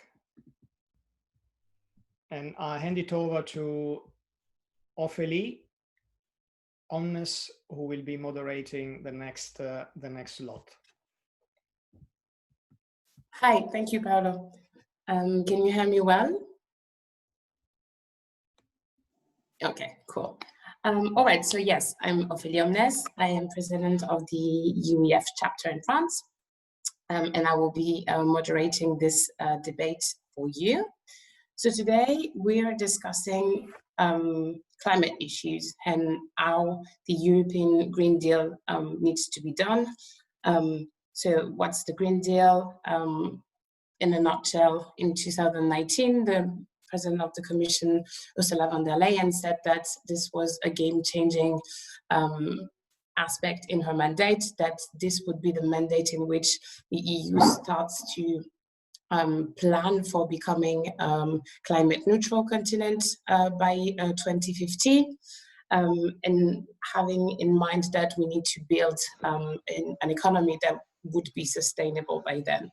And I hand it over to Ophélie, Omnes, who will be moderating the next slot. Hi, thank you, Paolo. Can you hear me well? Okay, cool. All right, so yes, I'm Ophélie Omnes. I am president of the UEF chapter in France, and I will be moderating this debate for you. So today we are discussing climate issues and how the European Green Deal needs to be done. So what's the Green Deal? In a nutshell, in 2019, the President of the Commission, Ursula von der Leyen, said that this was a game-changing aspect in her mandate, that this would be the mandate in which the EU starts to plan for becoming climate neutral continent by 2050, and having in mind that we need to build an economy that would be sustainable by then.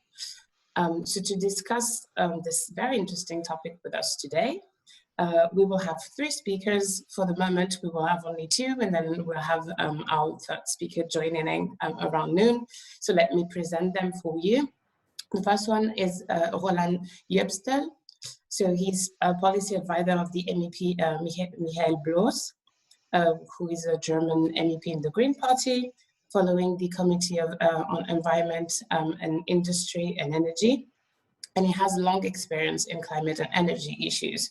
So to discuss this very interesting topic with us today, we will have 3 speakers. For the moment, we will have only 2, and then we'll have our 3rd speaker joining around noon. So let me present them for you. The first one is Roland Joebstl. So he's a policy advisor of the MEP Michael Bloss, who is a German MEP in the Green Party, following the Committee on Environment and Industry and Energy. And he has long experience in climate and energy issues.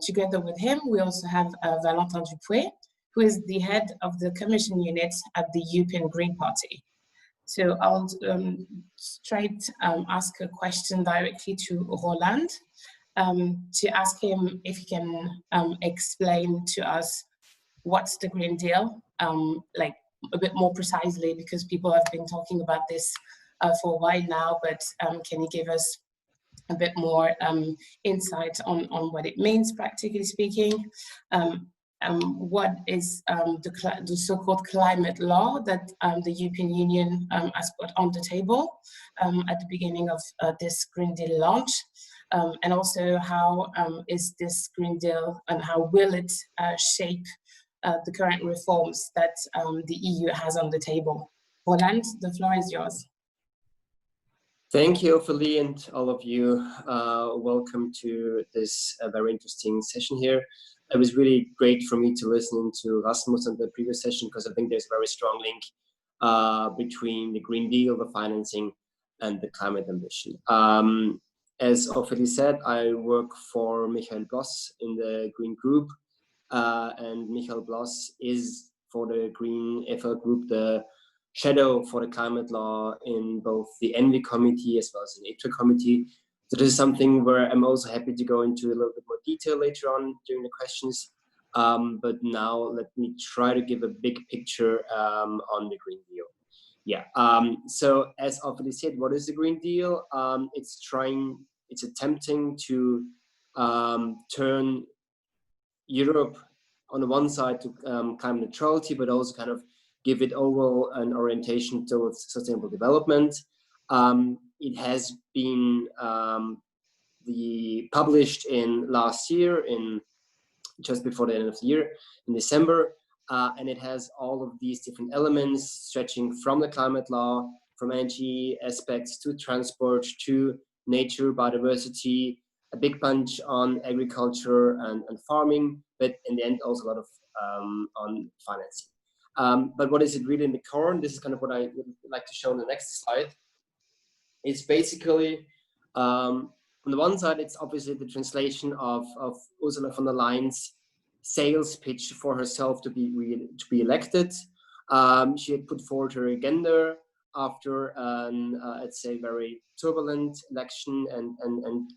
Together with him, we also have Valentin Dupouey, who is the head of the Commission unit at the European Green Party. So I'll straight ask a question directly to Roland, to ask him if he can explain to us what's the Green Deal, like a bit more precisely, because people have been talking about this for a while now, but can you give us a bit more insight on what it means, practically speaking? What is the so-called climate law that the European Union has put on the table at the beginning of this Green Deal launch? And also, how is this Green Deal and how will it shape the current reforms that the EU has on the table? Roland, the floor is yours. Thank you, Ophélie, and all of you. Welcome to this very interesting session here. It was really great for me to listen to Rasmus on the previous session, because I think there's a very strong link between the Green Deal, the financing, and the climate ambition. As Ophélie said, I work for Michael Bloss in the Green Group, and Michael Bloss is, for the Green FL Group, the shadow for the climate law in both the ENVI committee as well as the ITRE committee. So this is something where I'm also happy to go into a little bit more detail later on during the questions. But now let me try to give a big picture on the Green Deal. Yeah, so as Ophélie said, what is the Green Deal? It's attempting to turn Europe on the one side to climate neutrality, but also kind of give it overall an orientation towards sustainable development. It has been published in last year, just before the end of the year, in December, and it has all of these different elements stretching from the climate law, from energy aspects to transport to nature, biodiversity, a big bunch on agriculture and farming, but in the end also a lot of on financing. But what is it really in the core? And this is kind of what I would like to show on the next slide. It's basically, on the one side, it's obviously the translation of Ursula von der Leyen's sales pitch for herself to be elected. She had put forward her agenda after an, let's say, very turbulent election and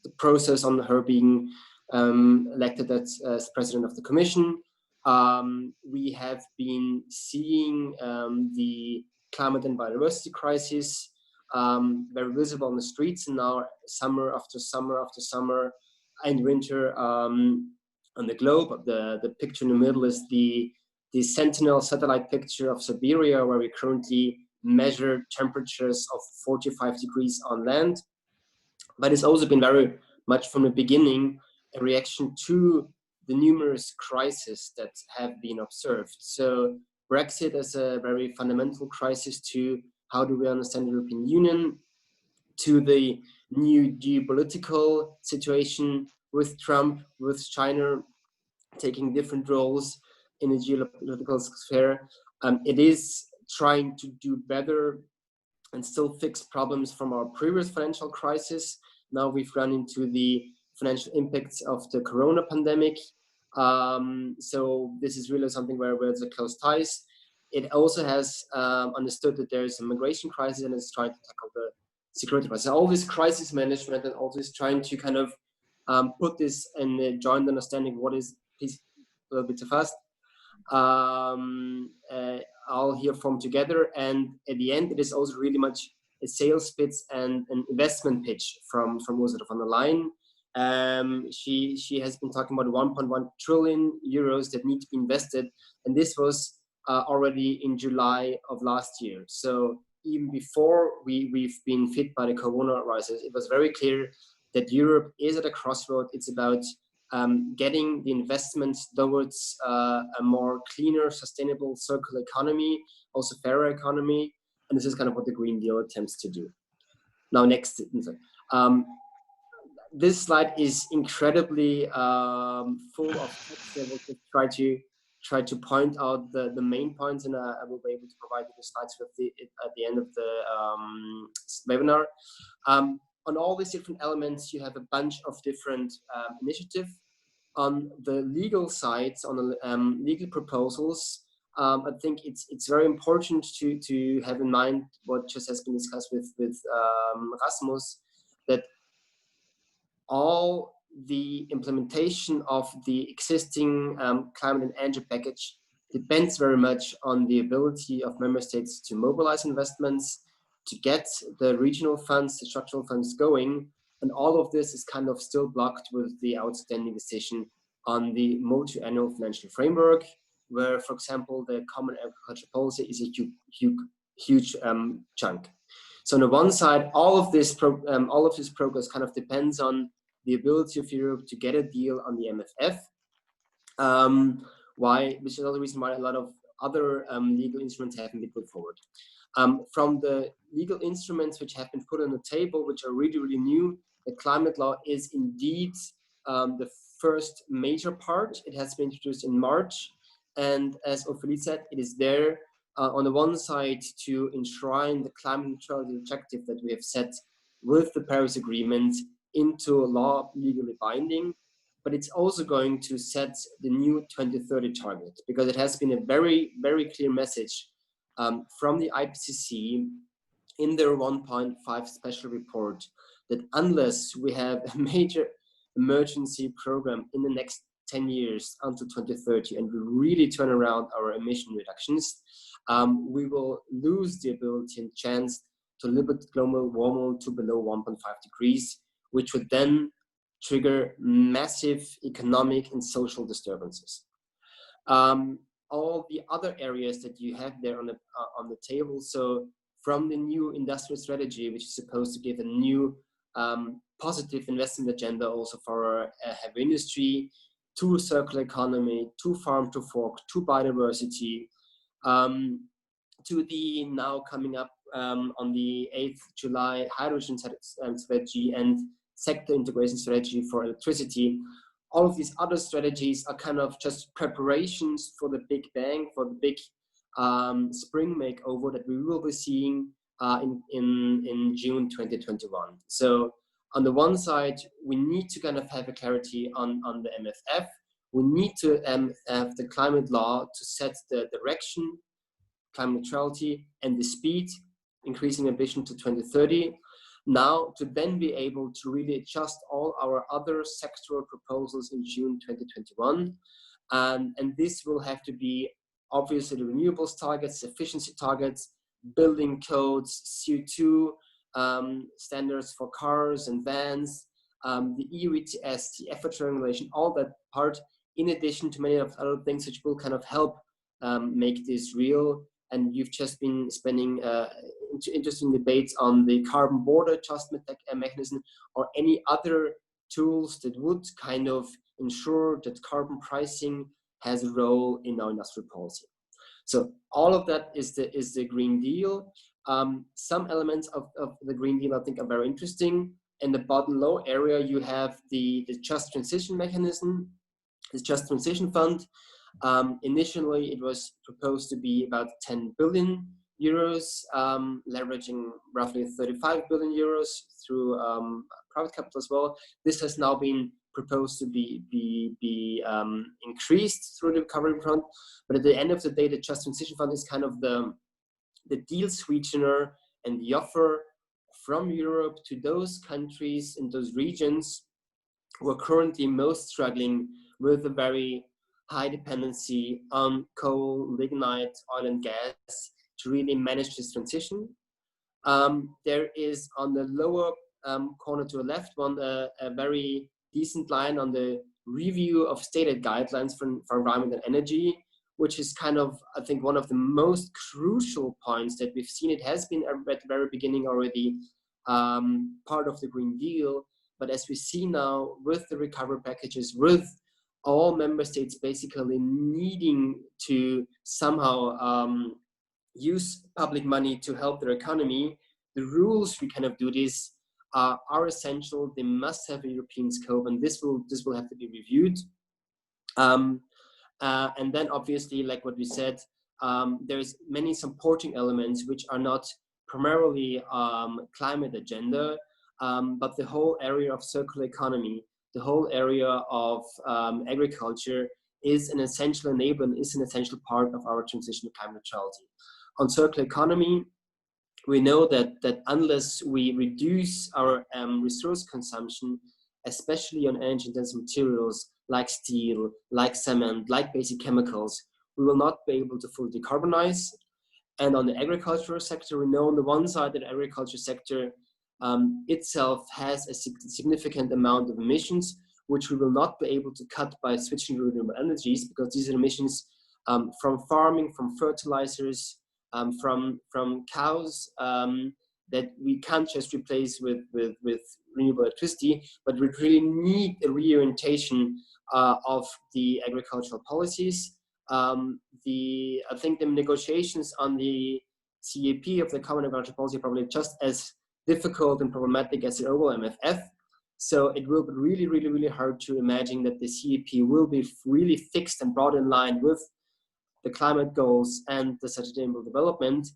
the process on her being elected as president of the Commission. We have been seeing the climate and biodiversity crisis very visible on the streets, and now summer after summer after summer and winter on the globe. The picture in the middle is the Sentinel satellite picture of Siberia, where we currently measure temperatures of 45 degrees on land. But it's also been very much from the beginning a reaction to the numerous crises that have been observed. So Brexit is a very fundamental crisis to how do we understand the European Union. to the new geopolitical situation with Trump, with China taking different roles in the geopolitical sphere. It is trying to do better and still fix problems from our previous financial crisis. Now we've run into the financial impacts of the corona pandemic. So this is really something where there's a close ties. It also has understood that there is a migration crisis and is trying to tackle the security crisis. All this crisis management and all this trying to kind of put this in a joint understanding what is, please, a little bit too fast, all here form together. And at the end, it is also really much a sales pitch and an investment pitch from Ursula von der Leyen. She has been talking about 1.1 trillion euros that need to be invested. And this was already in July of last year. So even before we've been hit by the corona crisis, it was very clear that Europe is at a crossroad. It's about getting the investments towards a more cleaner, sustainable, circular economy, also fairer economy. And this is kind of what the Green Deal attempts to do. Now, next. This slide is incredibly full of text. I will just try to point out the main points, and I will be able to provide you the slides at the end of the webinar. On all these different elements, you have a bunch of different initiatives. On the legal sides, on the legal proposals, I think it's very important to have in mind what just has been discussed with Rasmus, that all the implementation of the existing climate and energy package depends very much on the ability of member states to mobilize investments, to get the regional funds, the structural funds going. And all of this is kind of still blocked with the outstanding decision on the multi-annual financial framework, where, for example, the common agriculture policy is a huge chunk. So on the one side, all of this progress kind of depends on the ability of Europe to get a deal on the MFF. Which is another reason why a lot of other legal instruments haven't been put forward. From the legal instruments which have been put on the table, which are really, really new, the climate law is indeed the first major part. It has been introduced in March. And as Ophélie said, it is there on the one side to enshrine the climate neutrality objective that we have set with the Paris Agreement into a law legally binding, but it's also going to set the new 2030 target, because it has been a very, very clear message from the IPCC in their 1.5 special report that unless we have a major emergency program in the next 10 years until 2030 and we really turn around our emission reductions, we will lose the ability and chance to limit global warming to below 1.5 degrees, which would then trigger massive economic and social disturbances. All the other areas that you have there on the table, so from the new industrial strategy, which is supposed to give a new positive investment agenda also for heavy industry, to circular economy, to farm to fork, to biodiversity, to the now coming up on the 8th July hydrogen strategy and sector integration strategy for electricity. All of these other strategies are kind of just preparations for the big bang, for the big spring makeover that we will be seeing in June 2021. So on the one side, we need to kind of have a clarity on the MFF. We need to have the climate law to set the direction, climate neutrality, and the speed, increasing ambition to 2030. Now, to then be able to really adjust all our other sectoral proposals in June 2021. And this will have to be obviously the renewables targets, efficiency targets, building codes, CO2 standards for cars and vans, the EU ETS, the effort regulation, all that part, in addition to many of other things which will kind of help make this real. And you've just been spending interesting debates on the carbon border adjustment mechanism or any other tools that would kind of ensure that carbon pricing has a role in our industrial policy. So all of that is the Green Deal. Some elements of the Green Deal I think are very interesting. In the bottom low area, you have the Just Transition mechanism, the Just Transition Fund. Initially, it was proposed to be about 10 billion euros, leveraging roughly 35 billion euros through private capital as well. This has now been proposed to be increased through the recovery fund. But at the end of the day, the Just Transition Fund is kind of the deal sweetener and the offer from Europe to those countries and those regions who are currently most struggling with a very high dependency on coal, lignite, oil and gas to really manage this transition. There is on the lower corner to the left one, a very decent line on the review of stated guidelines for environment and energy, which is kind of, I think, one of the most crucial points that we've seen. It has been at the very beginning already part of the Green Deal, but as we see now with the recovery packages, with all member states basically needing to somehow use public money to help their economy, the rules we kind of do this are essential. They must have a European scope, and this will have to be reviewed. And then obviously, like what we said, there's many supporting elements which are not primarily climate agenda, but the whole area of circular economy, the whole area of agriculture is an essential enabler and is an essential part of our transition to climate neutrality. On circular economy, we know that unless we reduce our resource consumption, especially on energy-intensive materials like steel, like cement, like basic chemicals, we will not be able to fully decarbonize. And on the agricultural sector, we know on the one side that the agriculture sector itself has a significant amount of emissions, which we will not be able to cut by switching to renewable energies, because these are emissions from farming, from fertilizers, from cows, that we can't just replace with renewable electricity, but we really need a reorientation of the agricultural policies. I think the negotiations on the CAP of the Common Agricultural Policy are probably just as difficult and problematic as the overall MFF. So it will be really, really, really hard to imagine that the CAP will be really fixed and brought in line with the climate goals and the sustainable development.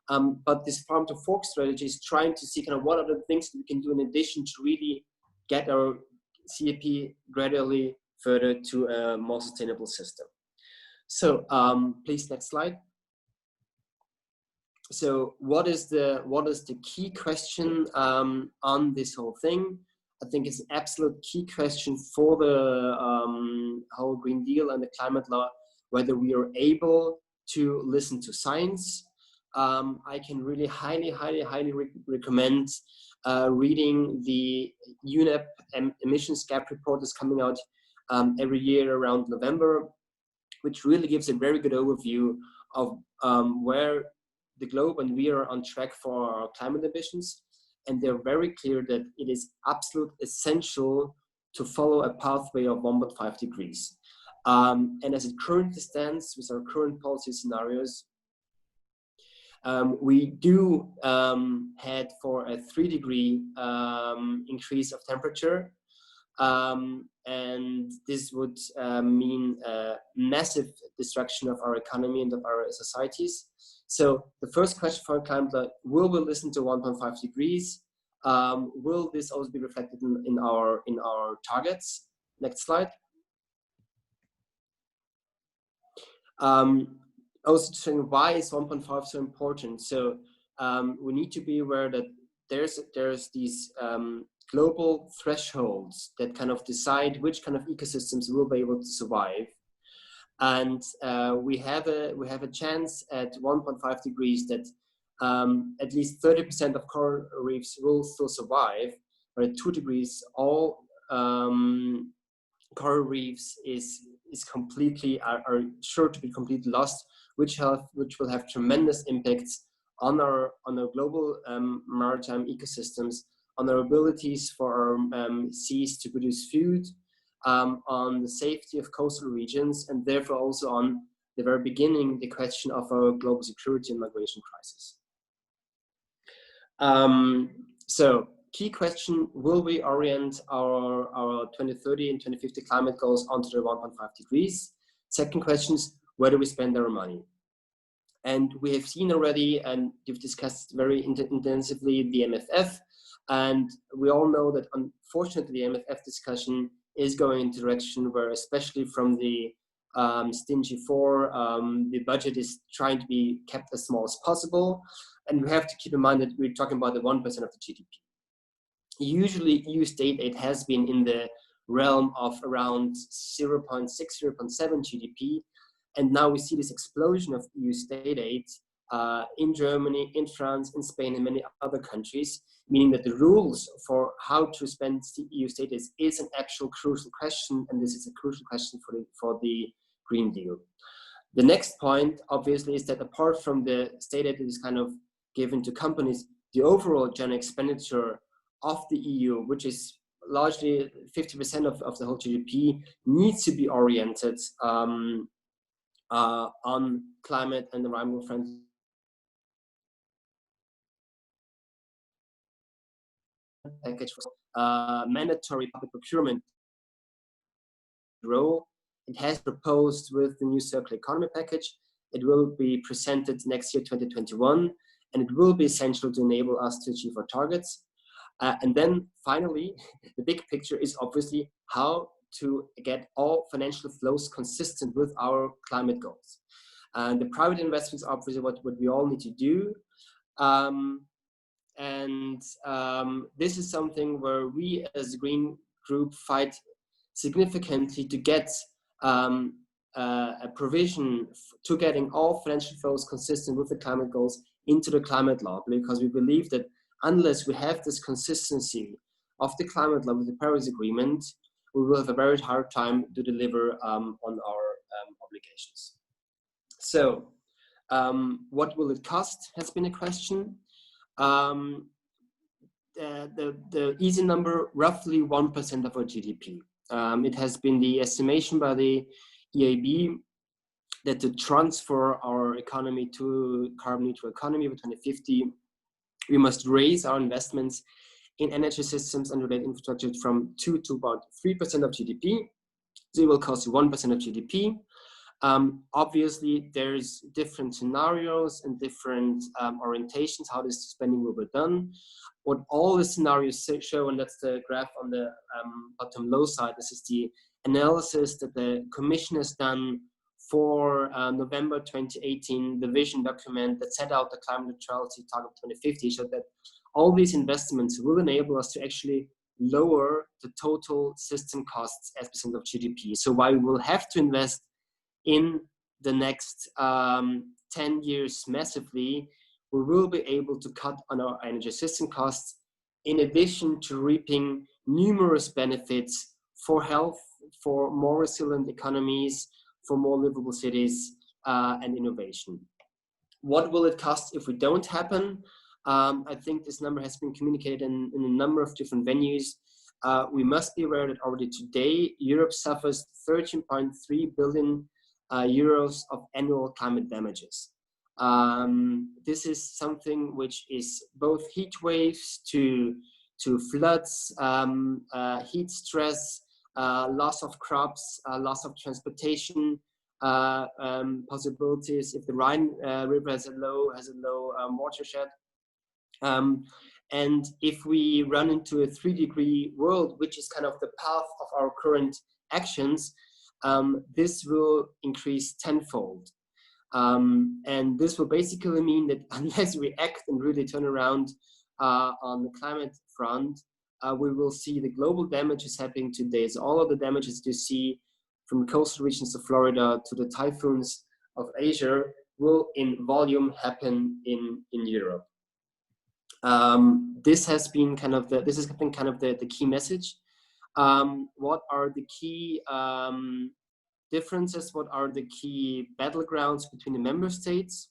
But this farm to fork strategy is trying to see kind of what are the things that we can do in addition to really get our CAP gradually further to a more sustainable system. So please, next slide. So what is the key question on this whole thing? I think it's an absolute key question for the whole Green Deal and the climate law, whether we are able to listen to science. I can really highly recommend reading the UNEP emissions gap report that's coming out every year around November, which really gives a very good overview of where the globe and we are on track for our climate ambitions. And they're very clear that it is absolutely essential to follow a pathway of 1.5 degrees. And as it currently stands with our current policy scenarios, we do head for a 3-degree increase of temperature. And this would mean a massive destruction of our economy and of our societies. So the first question for climate, will we listen to 1.5 degrees? Will this also be reflected in our targets? Next slide. Also saying, why is 1.5 so important? So we need to be aware that there's these global thresholds that kind of decide which kind of ecosystems will be able to survive. And we have a chance at 1.5 degrees that at least 30% of coral reefs will still survive, but at 2 degrees, all coral reefs is completely are sure to be completely lost, which will have tremendous impacts on our global maritime ecosystems, on our abilities for our seas to produce food, on the safety of coastal regions, and therefore also on the very beginning, the question of our global security and migration crisis. So key question, will we orient our 2030 and 2050 climate goals onto the 1.5 degrees? Second question is, where do we spend our money? And we have seen already, and you've discussed very intensively, the MFF. And we all know that unfortunately the MFF discussion is going in a direction where, especially from the stingy four, the budget is trying to be kept as small as possible. And we have to keep in mind that we're talking about the 1% of the GDP. Usually EU state aid has been in the realm of around 0.6, 0.7 GDP. And now we see this explosion of EU state aid in Germany, in France, in Spain, and many other countries, meaning that the rules for how to spend EU state aid is an actual crucial question, and this is a crucial question for the Green Deal. The next point, obviously, is that apart from the state aid that is kind of given to companies, the overall general expenditure of the EU, which is largely 50% of the whole GDP, needs to be oriented on climate and environmental friendly package, mandatory public procurement role. It has proposed with the new circular economy package. It will be presented next year, 2021, and it will be essential to enable us to achieve our targets. And then finally, the big picture is obviously how to get all financial flows consistent with our climate goals. And the private investments are obviously what we all need to do. This is something where we as a Green Group fight significantly to get a provision to getting all financial flows consistent with the climate goals into the climate law, because we believe that unless we have this consistency of the climate law with the Paris Agreement, we will have a very hard time to deliver on our obligations. So, what will it cost has been a question. The easy number, roughly 1% of our GDP. It has been the estimation by the EIB that to transfer our economy to carbon neutral economy by 2050, we must raise our investments in energy systems and related infrastructure from 2 to about 3% of GDP. So it will cost 1% of GDP. Obviously, there's different scenarios and different orientations how this spending will be done. What all the scenarios show, and that's the graph on the bottom low side, this is the analysis that the Commission has done for November 2018, the vision document that set out the climate neutrality target 2050, showed that all these investments will enable us to actually lower the total system costs as % of GDP. So while we will have to invest in the next 10 years massively, we will be able to cut on our energy system costs, in addition to reaping numerous benefits for health, for more resilient economies, for more livable cities, and innovation. What will it cost if we don't happen? I think this number has been communicated in a number of different venues. We must be aware that already today, Europe suffers 13.3 billion euros of annual climate damages. This is something which is both heat waves to floods, heat stress, loss of crops, loss of transportation, possibilities if the Rhine River has a low watershed. And if we run into a 3-degree world, which is kind of the path of our current actions, this will increase tenfold. And this will basically mean that unless we act and really turn around on the climate front, we will see the global damages happening today. So all of the damages you see from coastal regions of Florida to the typhoons of Asia will in volume happen in Europe. This has been kind of the key message. What are the key differences? What are the key battlegrounds between the member states?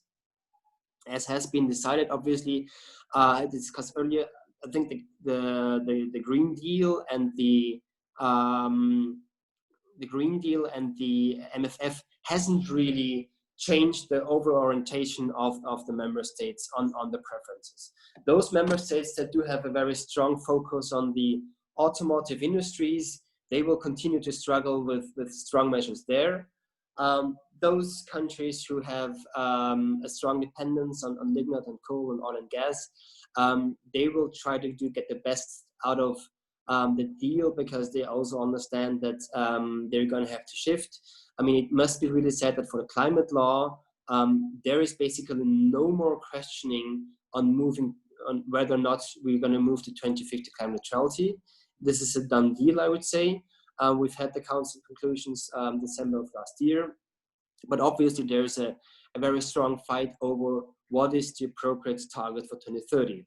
As has been decided, obviously, I discussed earlier, I think the Green Deal and the Green Deal and the MFF hasn't really change the overall orientation of the member states on the preferences. Those member states that do have a very strong focus on the automotive industries, they will continue to struggle with strong measures there. Those countries who have a strong dependence on lignite and coal and oil and gas, they will try to get the best out of the deal, because they also understand that they're going to have to shift. I mean, it must be really said that for the climate law, there is basically no more questioning on whether or not we're going to move to 2050 climate neutrality. This is a done deal, I would say. We've had the council conclusions December of last year, but obviously there's a very strong fight over what is the appropriate target for 2030.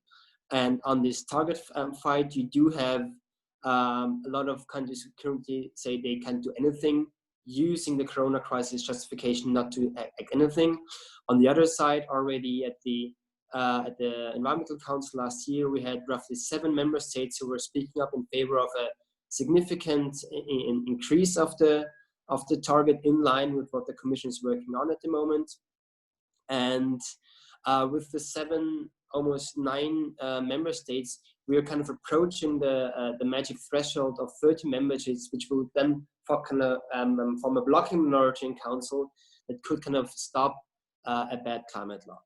And on this target fight, you do have a lot of countries who currently say they can't do anything, using the corona crisis justification not to act anything. On the other side, already at the Environmental Council last year, we had roughly 7 member states who were speaking up in favor of a significant increase of the target, in line with what the Commission is working on at the moment. And with the almost 9 member states, we are kind of approaching the magic threshold of 30 member states, which will then form a blocking minority in council that could kind of stop a bad climate law.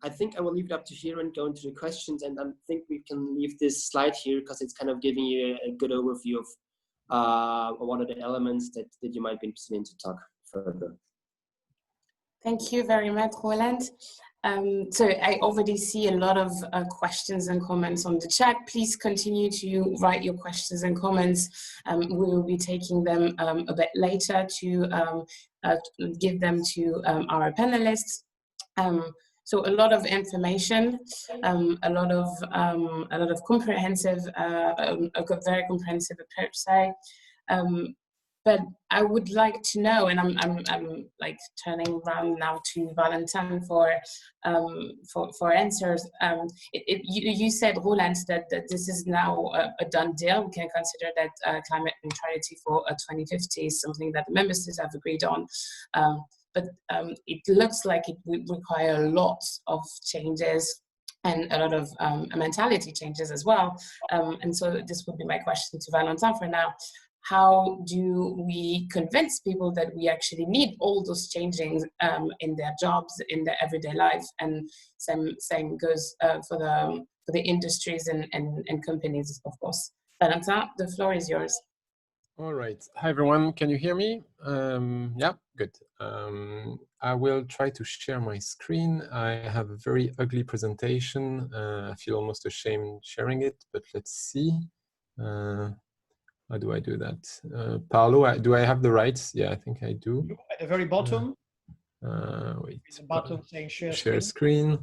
I think I will leave it up to here and go into the questions, and I think we can leave this slide here because it's kind of giving you a good overview of what are the elements that you might be interested in to talk further. Thank you very much, Roland. So I already see a lot of questions and comments on the chat. Please continue to write your questions and comments. We will be taking them a bit later to give them to our panelists. So a lot of information, a lot of comprehensive, a very comprehensive approach, say. But I would like to know, and I'm like turning around now to Valentin for answers. You said, Roland, that this is now a done deal. We can consider that climate neutrality for 2050 is something that the member states have agreed on. But it looks like it would require a lot of changes and a lot of mentality changes as well. And so this would be my question to Valentin for now. How do we convince people that we actually need all those changes in their jobs, in their everyday life? And same goes for the industries and companies, of course. Valentin, the floor is yours. All right. Hi, everyone. Can you hear me? Yeah, good. I will try to share my screen. I have a very ugly presentation. I feel almost ashamed sharing it, but let's see. How do I do that? Paolo, do I have the rights? Yeah, I think I do. At the very bottom, wait. There's a button saying share screen.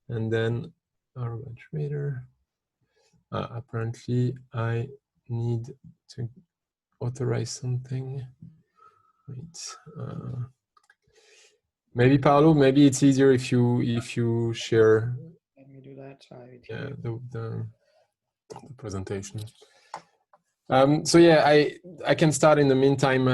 And then arbitrator. Apparently, I need to authorize something. Wait. Maybe Paolo, maybe it's easier if you share. Let me do that. Yeah, the presentation. So yeah, I can start in the meantime.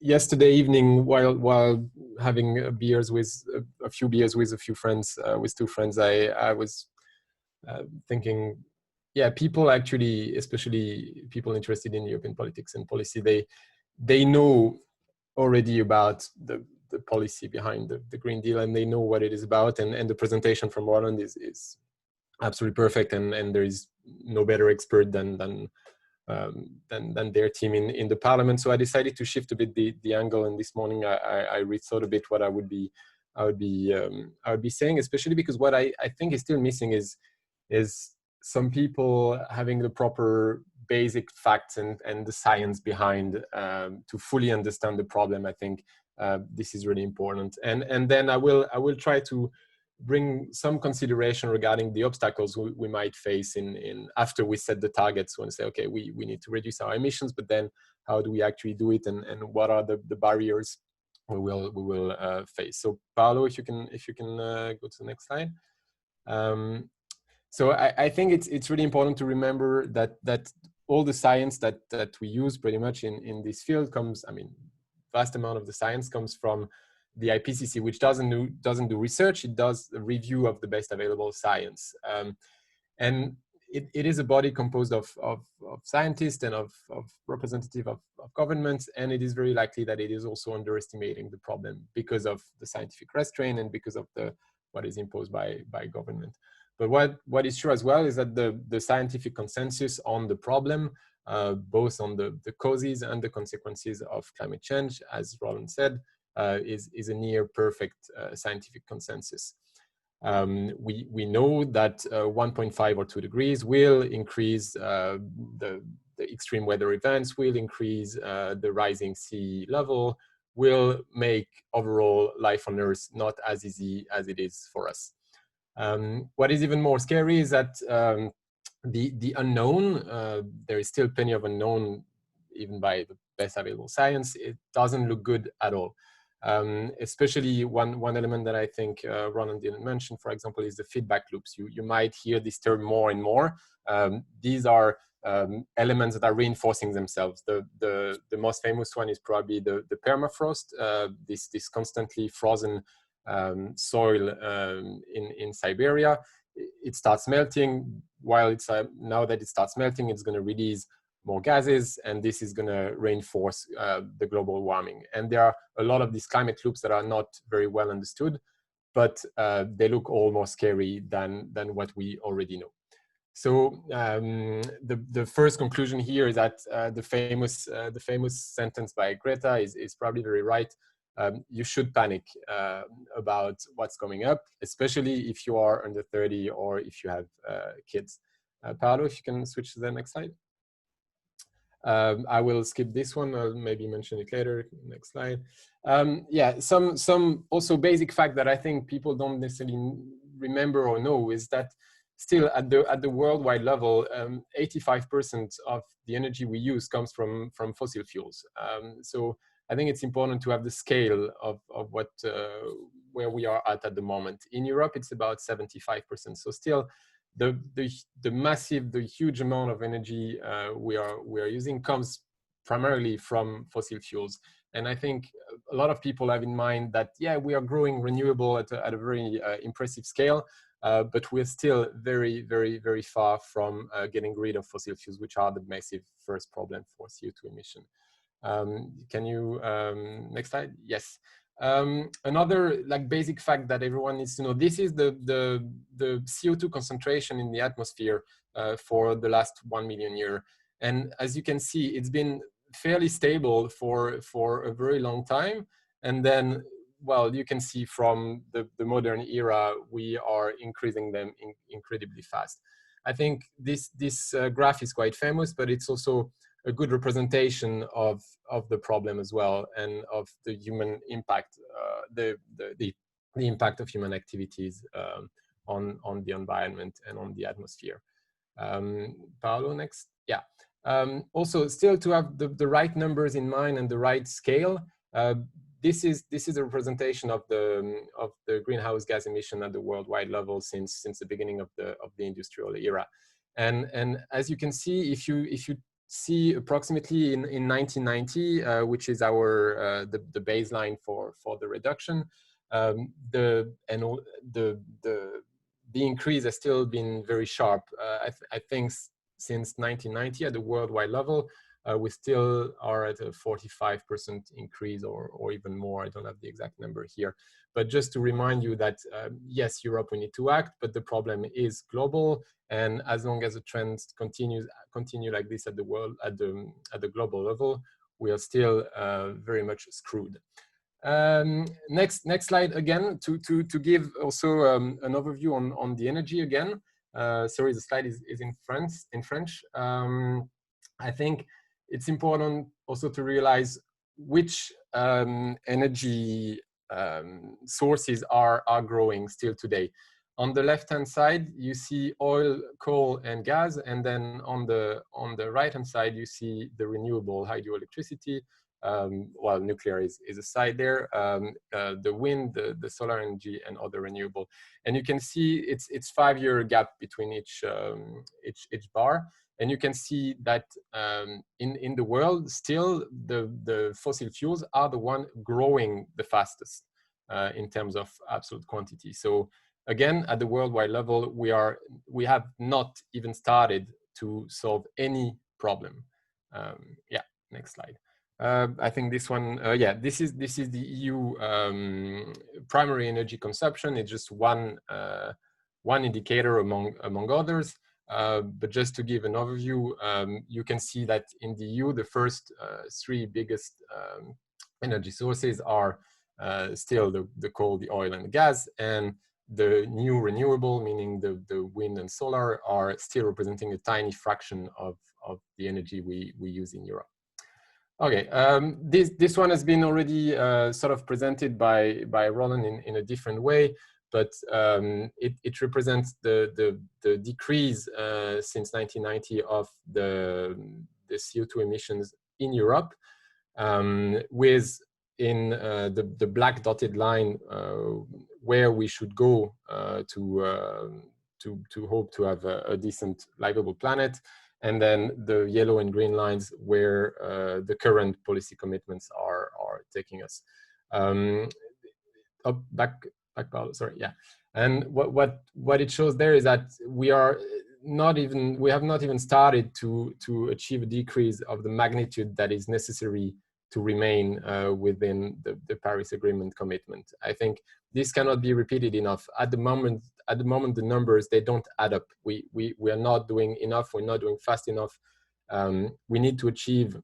Yesterday evening, while having beers with a few friends, with 2 friends, I was thinking, yeah, people actually, especially people interested in European politics and policy, they know already about the policy behind the Green Deal, and they know what it is about. And the presentation from Roland is absolutely perfect, and there is no better expert than their team in the parliament. So I decided to shift a bit the angle, and this morning I rethought a bit what I would be saying, especially because what I think is still missing is some people having the proper basic facts and the science behind to fully understand the problem. I think this is really important, and then I will try to bring some consideration regarding the obstacles we might face in after we set the targets. We want to say, okay, we need to reduce our emissions, but then how do we actually do it, and what are the barriers we will face? So Paolo, if you can go to the next slide. So I think it's really important to remember that all the science that we use pretty much in this field comes, I mean, vast amount of the science comes from the IPCC, which doesn't do research, it does a review of the best available science. And it is a body composed of scientists and of representatives of governments, and it is very likely that it is also underestimating the problem because of the scientific restraint and because of what is imposed by government. But what is true as well is that the scientific consensus on the problem, both on the causes and the consequences of climate change, as Roland said, is a near perfect scientific consensus. We know that 1.5 or 2 degrees will increase the extreme weather events, will increase the rising sea level, will make overall life on Earth not as easy as it is for us. What is even more scary is that the unknown, there is still plenty of unknown, even by the best available science. It doesn't look good at all. Especially one element that I think Roland didn't mention, for example, is the feedback loops. You might hear this term more and more. These are elements that are reinforcing themselves. The most famous one is probably the permafrost, this constantly frozen soil in Siberia. It starts melting. While now that it starts melting, it's going to release more gases, and this is going to reinforce the global warming. And there are a lot of these climate loops that are not very well understood, but they look all more scary than what we already know. So the first conclusion here is that the famous sentence by Greta is probably very right. You should panic about what's coming up, especially if you are under 30 or if you have kids. Paolo, if you can switch to the next slide. I will skip this one. I'll maybe mention it later. Next slide. Yeah, some also basic fact that I think people don't necessarily remember or know is that still at the worldwide level, 85% of the energy we use comes from fossil fuels. So I think it's important to have the scale of where we are at the moment. In Europe, it's about 75%. So still, the huge amount of energy we are using comes primarily from fossil fuels. And I think a lot of people have in mind that, yeah, we are growing renewable at a very impressive scale, but we're still very, very, very far from getting rid of fossil fuels, which are the massive first problem for CO2 emission. Can you, next slide? Yes. Another basic fact that everyone needs to know, this is the CO2 concentration in the atmosphere for the last 1 million years. And as you can see, it's been fairly stable for a very long time. And then, well, you can see from the modern era, we are increasing them incredibly fast. I think this graph is quite famous, but it's also a good representation of the problem as well, and of the human impact, the impact of human activities on the environment and on the atmosphere. Paolo, next. Yeah. Also, still to have the right numbers in mind and the right scale. This is a representation of the greenhouse gas emission at the worldwide level since the beginning of the industrial era, and as you can see, if you see approximately in 1990, which is our the baseline for the reduction, the increase has still been very sharp. I think since 1990 at the worldwide level, we still are at a 45% increase or even more. I don't have the exact number here, but just to remind you that yes, Europe, we need to act, but the problem is global, and as long as the trends continue like this at the global level, we are still very much screwed. Next slide again to give also an overview on the energy again. Sorry, the slide is in French. I think it's important also to realize which energy sources are growing still today. On the left-hand side, you see oil, coal, and gas, and then on the right-hand side, you see the renewable hydroelectricity. Well, nuclear is aside there. The wind, the solar energy, and other renewable. And you can see it's 5-year gap between each bar. And you can see that in the world, still the fossil fuels are the one growing the fastest. in terms of absolute quantity. So again, at the worldwide level, we have not even started to solve any problem. Yeah, next slide. I think this one, yeah, this is the EU primary energy consumption. It's just one indicator among others. But just to give an overview, you can see that in the EU, the first three biggest energy sources are still the coal, the oil, and the gas, and the new renewable, meaning the wind and solar, are still representing a tiny fraction of the energy we use in Europe. Okay, this one has been already sort of presented by Roland in a different way, but it represents the decrease since 1990 of the CO2 emissions in Europe, with in the black dotted line where we should go to hope to have a decent livable planet, and then the yellow and green lines where the current policy commitments are taking us. Back, Paolo, sorry, yeah. And what it shows there is that we have not even started to achieve a decrease of the magnitude that is necessary to remain within the Paris Agreement commitment. I think this cannot be repeated enough. At the moment, the numbers, they don't add up. We are not doing enough. We're not doing fast enough. We need to achieve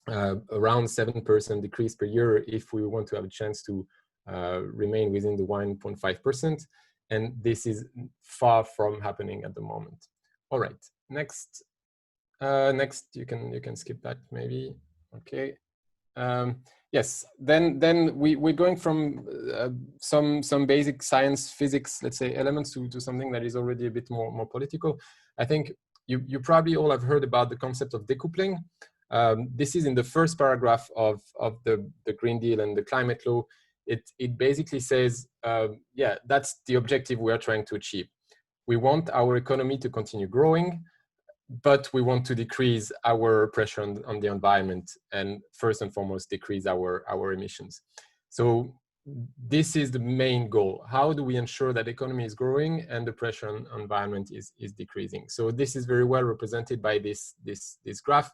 around 7% decrease per year if we want to have a chance to remain within the 1.5%. And this is far from happening at the moment. All right, next you can skip that maybe. Okay. Yes, then we're going from some basic science, physics, let's say, elements to something that is already a bit more political. I think you probably all have heard about the concept of decoupling. This is in the first paragraph of the Green Deal and the climate law. It basically says, yeah, that's the objective we are trying to achieve. We want our economy to continue growing, but we want to decrease our pressure on the environment, and first and foremost, decrease our emissions. So this is the main goal. How do we ensure that the economy is growing and the pressure on environment is decreasing? So this is very well represented by this graph.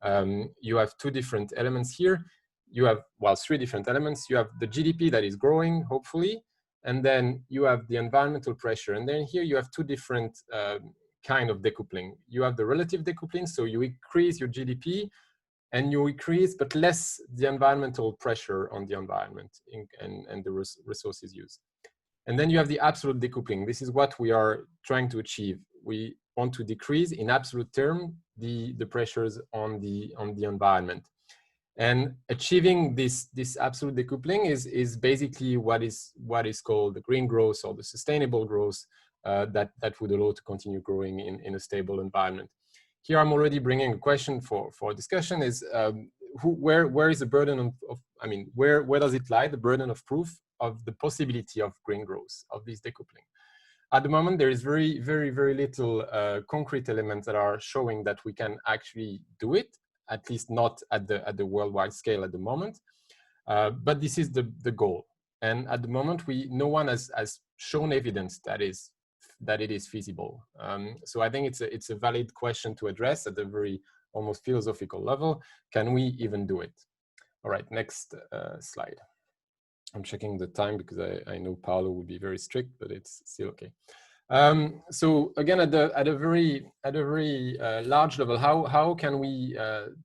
You have two different elements here. You have, well, three different elements. You have the GDP that is growing, hopefully, and then you have the environmental pressure. And then here you have two different kind of decoupling. You have the relative decoupling, so you increase your GDP and you increase but less the environmental pressure on the environment and the resources used. And then you have the absolute decoupling. This is what we are trying to achieve. We want to decrease in absolute term the pressures on the environment. And achieving this absolute decoupling is basically what is called the green growth or the sustainable growth that would allow to continue growing in a stable environment. Here I'm already bringing a question for discussion is where is the burden of I mean, where does it lie, the burden of proof of the possibility of green growth, of this decoupling? At the moment, there is very, very, very little concrete elements that are showing that we can actually do it, at least not at the worldwide scale at the moment. But this is the goal. And at the moment, no one has shown evidence that it is feasible. So I think it's a valid question to address at a very almost philosophical level. Can we even do it? All right, next slide. I'm checking the time because I know Paolo would be very strict, but it's still okay. So again, at a very large level, how can we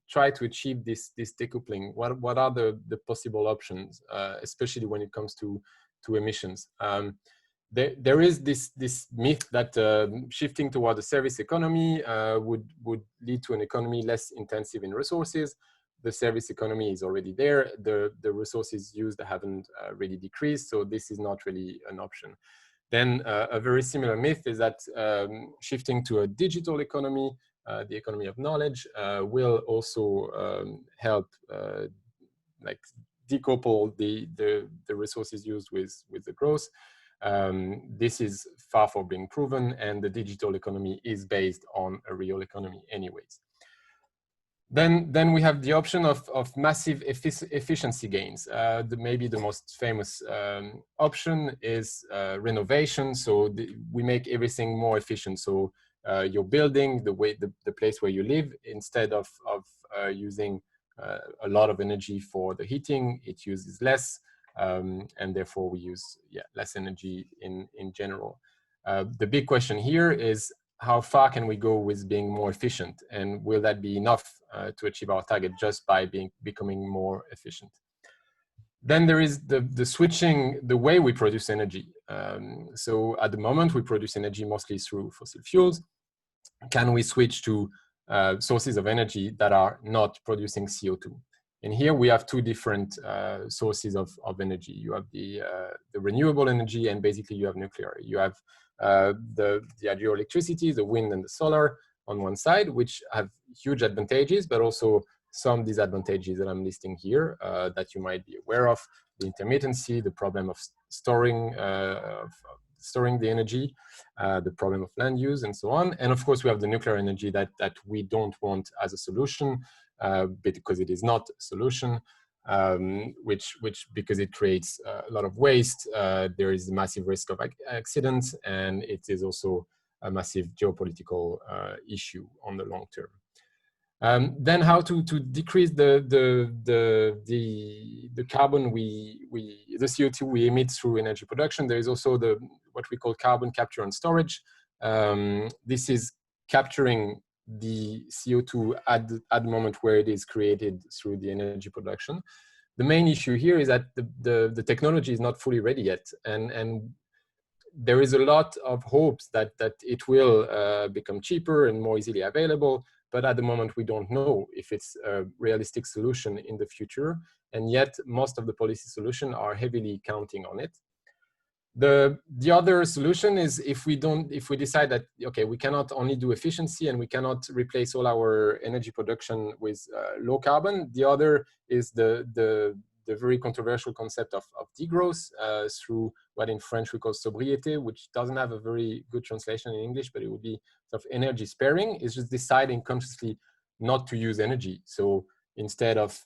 try to achieve this decoupling? What are the possible options, especially when it comes to emissions? There is this myth that shifting toward a service economy would lead to an economy less intensive in resources. The service economy is already there. The resources used haven't really decreased, so this is not really an option. Then a very similar myth is that shifting to a digital economy, the economy of knowledge, will also help like decouple the resources used with the growth. This is far from being proven, and the digital economy is based on a real economy anyways. Then we have the option of massive efficiency gains. Maybe the most famous option is renovation. So we make everything more efficient. So your building, the place where you live, instead of using a lot of energy for the heating, it uses less, and therefore we use less energy in general. The big question here is, how far can we go with being more efficient, and will that be enough to achieve our target just by becoming more efficient? Then there is the switching the way we produce energy. So at the moment we produce energy mostly through fossil fuels. Can we switch to sources of energy that are not producing CO2? And here we have two different sources of energy. You have the renewable energy, and basically you have nuclear. You have the hydroelectricity, the wind and the solar on one side, which have huge advantages, but also some disadvantages that I'm listing here that you might be aware of: the intermittency, the problem of storing the energy, the problem of land use, and so on. And of course, we have the nuclear energy that we don't want as a solution, because it is not a solution, which because it creates a lot of waste, there is a massive risk of accidents, and it is also a massive geopolitical issue on the long term. Then how to decrease the carbon the CO2 we emit through energy production. There is also what we call carbon capture and storage. This is capturing the CO2 at the moment where it is created through the energy production. The main issue here is that the technology is not fully ready yet, and there is a lot of hopes that it will become cheaper and more easily available. But at the moment, we don't know if it's a realistic solution in the future. And yet most of the policy solutions are heavily counting on it. The other solution is if we decide that, okay, we cannot only do efficiency and we cannot replace all our energy production with low carbon. The other is the very controversial concept of degrowth through what in French we call sobriété, which doesn't have a very good translation in English, but it would be sort of energy sparing. It's just deciding consciously not to use energy. So instead of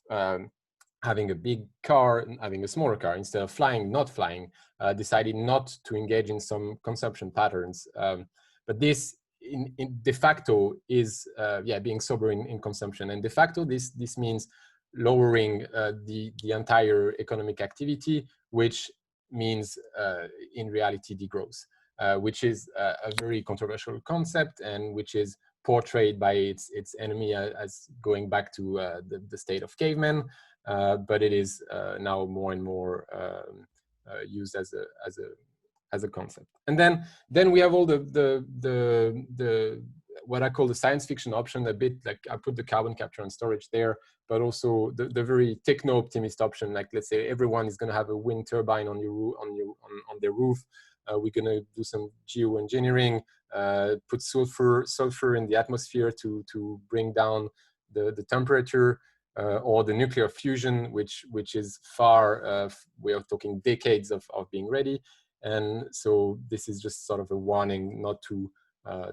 having a big car, having a smaller car, instead of flying, not flying, deciding not to engage in some consumption patterns. But this in de facto is being sober in consumption. And de facto, this means lowering the entire economic activity, which means in reality degrowth, which is a very controversial concept, and which is portrayed by its enemy as going back to the state of cavemen, but it is now more and more used as a concept. And then we have all the what I call the science fiction option, a bit like I put the carbon capture and storage there, but also the very techno-optimist option, like let's say everyone is going to have a wind turbine on their roof. We're going to do some geoengineering, put sulfur in the atmosphere to bring down the temperature, or the nuclear fusion, which is far. We are talking decades of being ready, and so this is just sort of a warning not to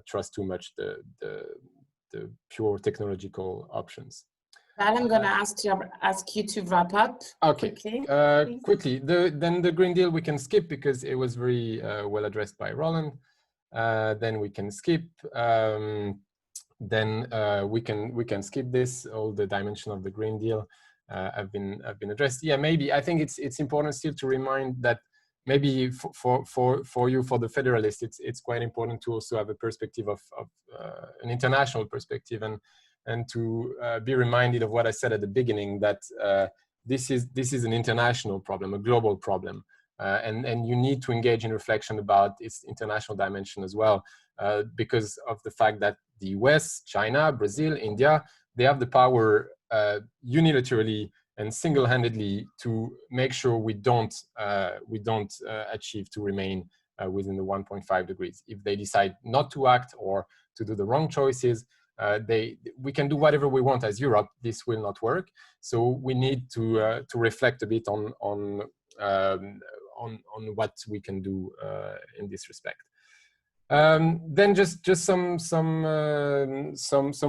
trust too much the pure technological options. Well, I'm going to ask you to wrap up. Okay, quickly. Then the Green Deal we can skip because it was very well addressed by Roland. Then we can skip. Then we can skip this. All the dimension of the Green Deal have been addressed. Yeah, maybe I think it's important still to remind that maybe for you, for the Federalists, it's quite important to also have a perspective of an international perspective, and to be reminded of what I said at the beginning, that this is an international problem, a global problem, and you need to engage in reflection about its international dimension as well, because of the fact that the US, China, Brazil, India, they have the power unilaterally and single-handedly to make sure we don't achieve to remain within the 1.5 degrees. If they decide not to act or to do the wrong choices, we can do whatever we want as Europe. This will not work. So we need to reflect a bit on what we can do in this respect. Then just some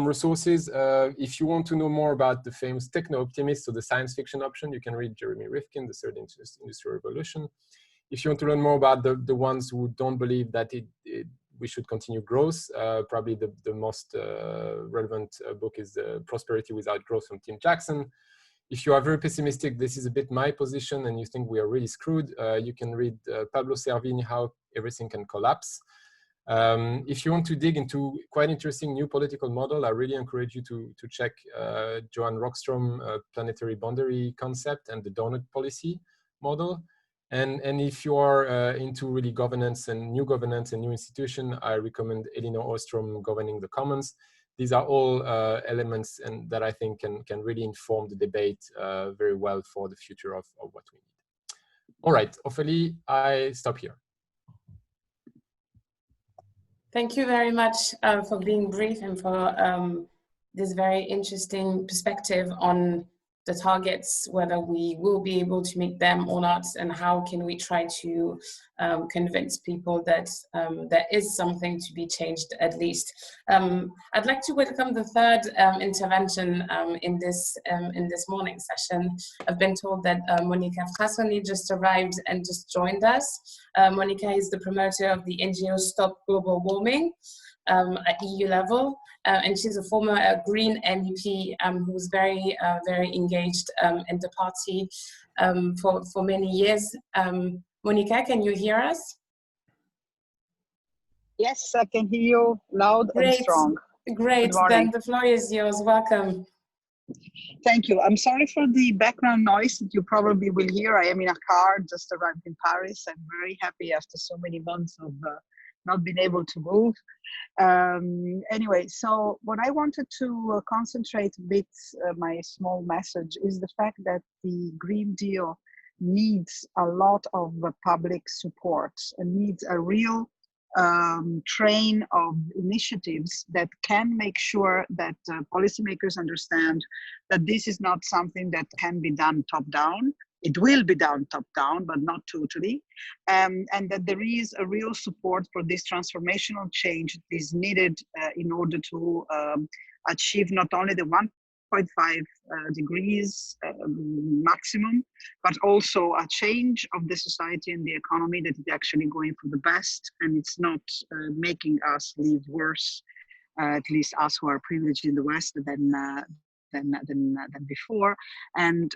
resources. If you want to know more about the famous techno-optimists or the science fiction option, you can read Jeremy Rifkin, The Third Industrial Revolution. If you want to learn more about the ones who don't believe that we should continue growth, probably the most relevant book is Prosperity Without Growth from Tim Jackson. If you are very pessimistic, this is a bit my position, and you think we are really screwed, you can read Pablo Servigne, How Everything Can Collapse. If you want to dig into quite interesting new political model, I really encourage you to check Johan Rockstrom planetary boundary concept and the donut policy model. And if you are into really governance and new institution, I recommend Elinor Ostrom, Governing the Commons. These are all elements and that I think can really inform the debate very well for the future of what we need. All right, Ophélie, I stop here. Thank you very much for being brief and for this very interesting perspective on the targets, whether we will be able to meet them or not, and how can we try to convince people that there is something to be changed at least. I'd like to welcome the third intervention in this morning session. I've been told that Monica Frassoni just arrived and just joined us. Monica is the promoter of the NGO Stop Global Warming at EU level. And she's a former Green MEP who's very engaged in the party for many years. Monica, can you hear us? Yes, I can hear you loud and strong. Great, then the floor is yours. Welcome. Thank you. I'm sorry for the background noise that you probably will hear. I am in a car, just arrived in Paris. I'm very happy after so many months of not being able to move. Anyway, so what I wanted to concentrate a bit, my small message, is the fact that the Green Deal needs a lot of public support and needs a real train of initiatives that can make sure that policymakers understand that this is not something that can be done top-down. It will be done top-down, but not totally, and that there is a real support for this transformational change that is needed in order to achieve not only the 1.5 degrees maximum, but also a change of the society and the economy that is actually going for the best, and it's not making us live worse, at least us who are privileged in the West, than before, and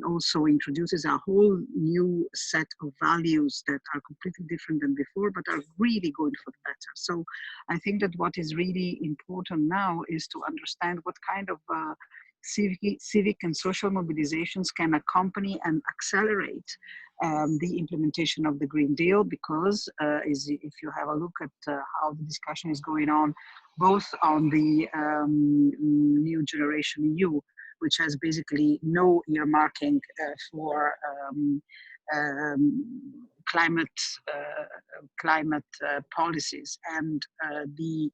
also introduces a whole new set of values that are completely different than before, but are really going for the better. So I think that what is really important now is to understand what kind of civic and social mobilizations can accompany and accelerate the implementation of the Green Deal, because if you have a look at how the discussion is going on, both on the New Generation EU, which has basically no earmarking for climate policies, and the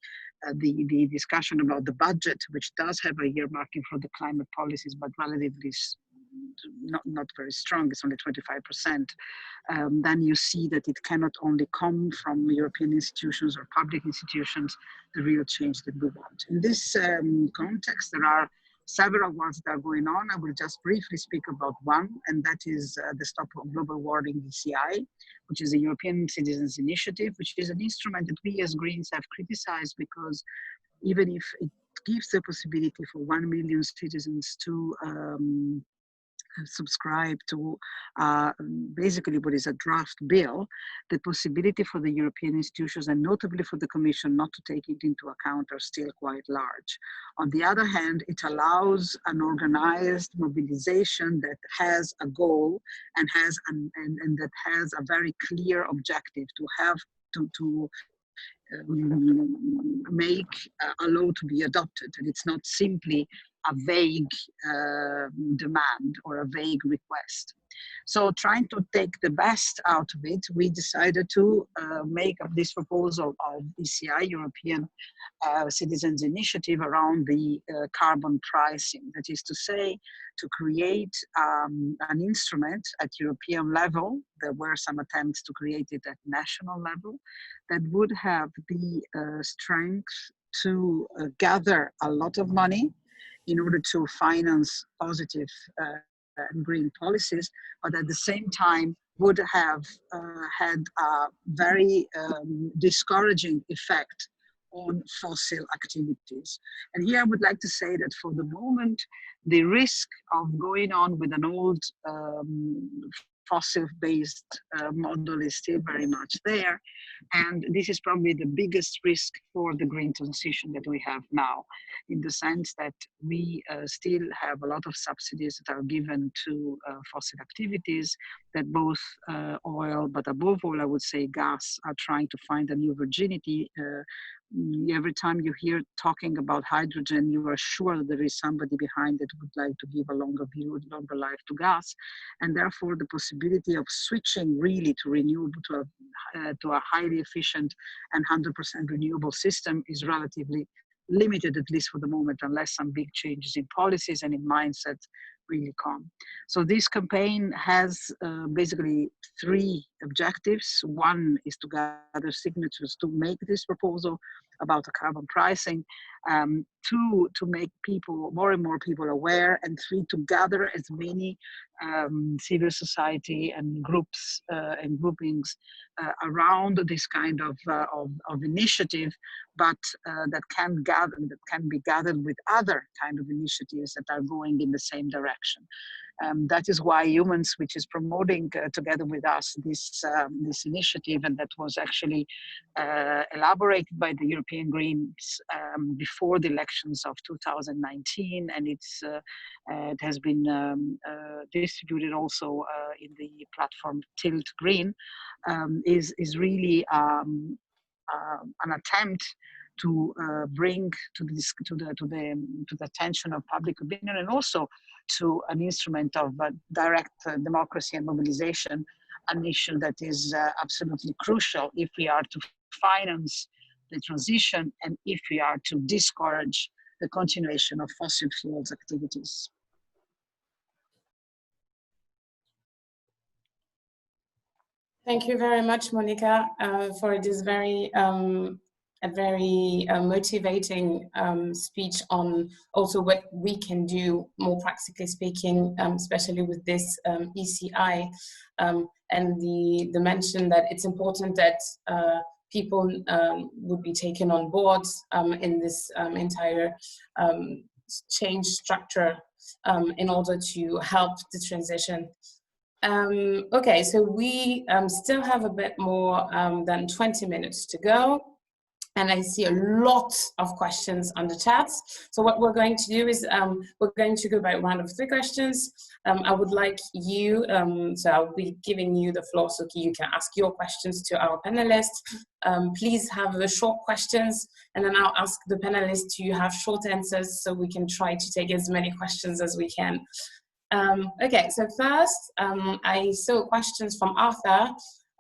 discussion about the budget, which does have a earmarking for the climate policies, but relatively not very strong, it's only 25%, then you see that it cannot only come from European institutions or public institutions, the real change that we want. In this context, there are several ones that are going on. I will just briefly speak about one, and that is the Stop Global Warming ECI, which is a European Citizens Initiative, which is an instrument that we as Greens have criticized, because even if it gives the possibility for 1 million citizens to subscribe to basically what is a draft bill, the possibility for the European institutions and notably for the Commission not to take it into account are still quite large. On the other hand, it allows an organized mobilization that has a goal and that has a very clear objective to have to make a law to be adopted, and it's not simply a vague demand or a vague request. So trying to take the best out of it, we decided to make up this proposal of ECI, European Citizens Initiative, around the carbon pricing. That is to say, to create an instrument at European level. There were some attempts to create it at national level that would have the strength to gather a lot of money in order to finance positive and green policies, but at the same time would have had a very discouraging effect on fossil activities. And here I would like to say that for the moment, the risk of going on with an old fossil-based model is still very much there. And this is probably the biggest risk for the green transition that we have now, in the sense that we still have a lot of subsidies that are given to fossil activities, that both oil, but above all, I would say gas, are trying to find a new virginity. Every time you hear talking about hydrogen, you are sure that there is somebody behind that would like to give a longer view, longer life to gas. And therefore, the possibility of switching really to renewable, to a highly efficient and 100% renewable system is relatively limited, at least for the moment, unless some big changes in policies and in mindset really come. So this campaign has basically three objectives. One is to gather signatures to make this proposal about the carbon pricing. Two, to make people, more and more people aware. And three, to gather as many civil society and groups and groupings around this kind of initiative, but that can be gathered with other kind of initiatives that are going in the same direction. That is why Humans, which is promoting together with us this initiative, and that was actually elaborated by the European Greens before the elections of 2019, and it has been distributed also in the platform Tilt Green, is really an attempt to bring to the attention of public opinion, and also to an instrument of direct democracy and mobilization, an issue that is absolutely crucial if we are to finance the transition and if we are to discourage the continuation of fossil fuels activities. Thank you very much, Monica, for this very motivating speech on also what we can do more practically speaking, especially with this ECI, and the mention that it's important that people would be taken on board in this entire change structure in order to help the transition. Okay, so we still have a bit more than 20 minutes to go. And I see a lot of questions on the chat. So what we're going to do is we're going to go by a round of 3 questions. I would like you, so I'll be giving you the floor so you can ask your questions to our panelists. Please have the short questions, and then I'll ask the panelists to have short answers so we can try to take as many questions as we can. Okay, so first, I saw questions from Arthur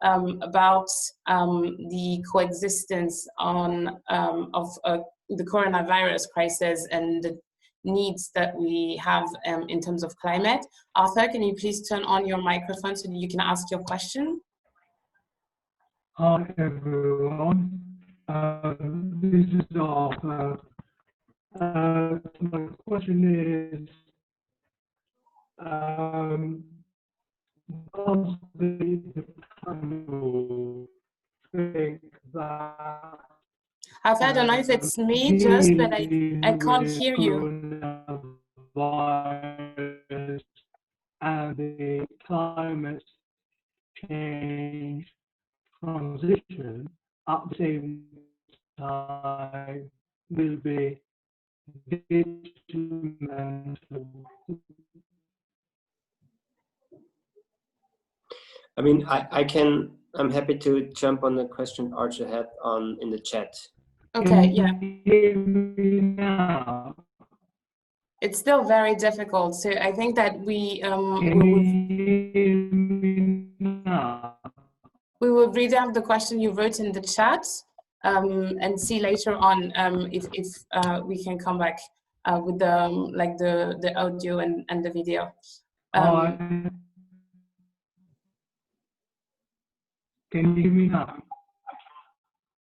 about the coexistence of the coronavirus crisis and the needs that we have in terms of climate. Arthur, can you please turn on your microphone so that you can ask your question? Hi everyone, this is Arthur. My question is, does the panel think that Arthur, I don't know if it's me just, but I can't hear you. And the climate change transition at the same time will be detrimental? I mean, I'm happy to jump on the question Archer had in the chat. Okay, yeah. It's still very difficult. So I think that we will read out the question you wrote in the chat and see later on if we can come back with the audio and the video. Can you hear me now?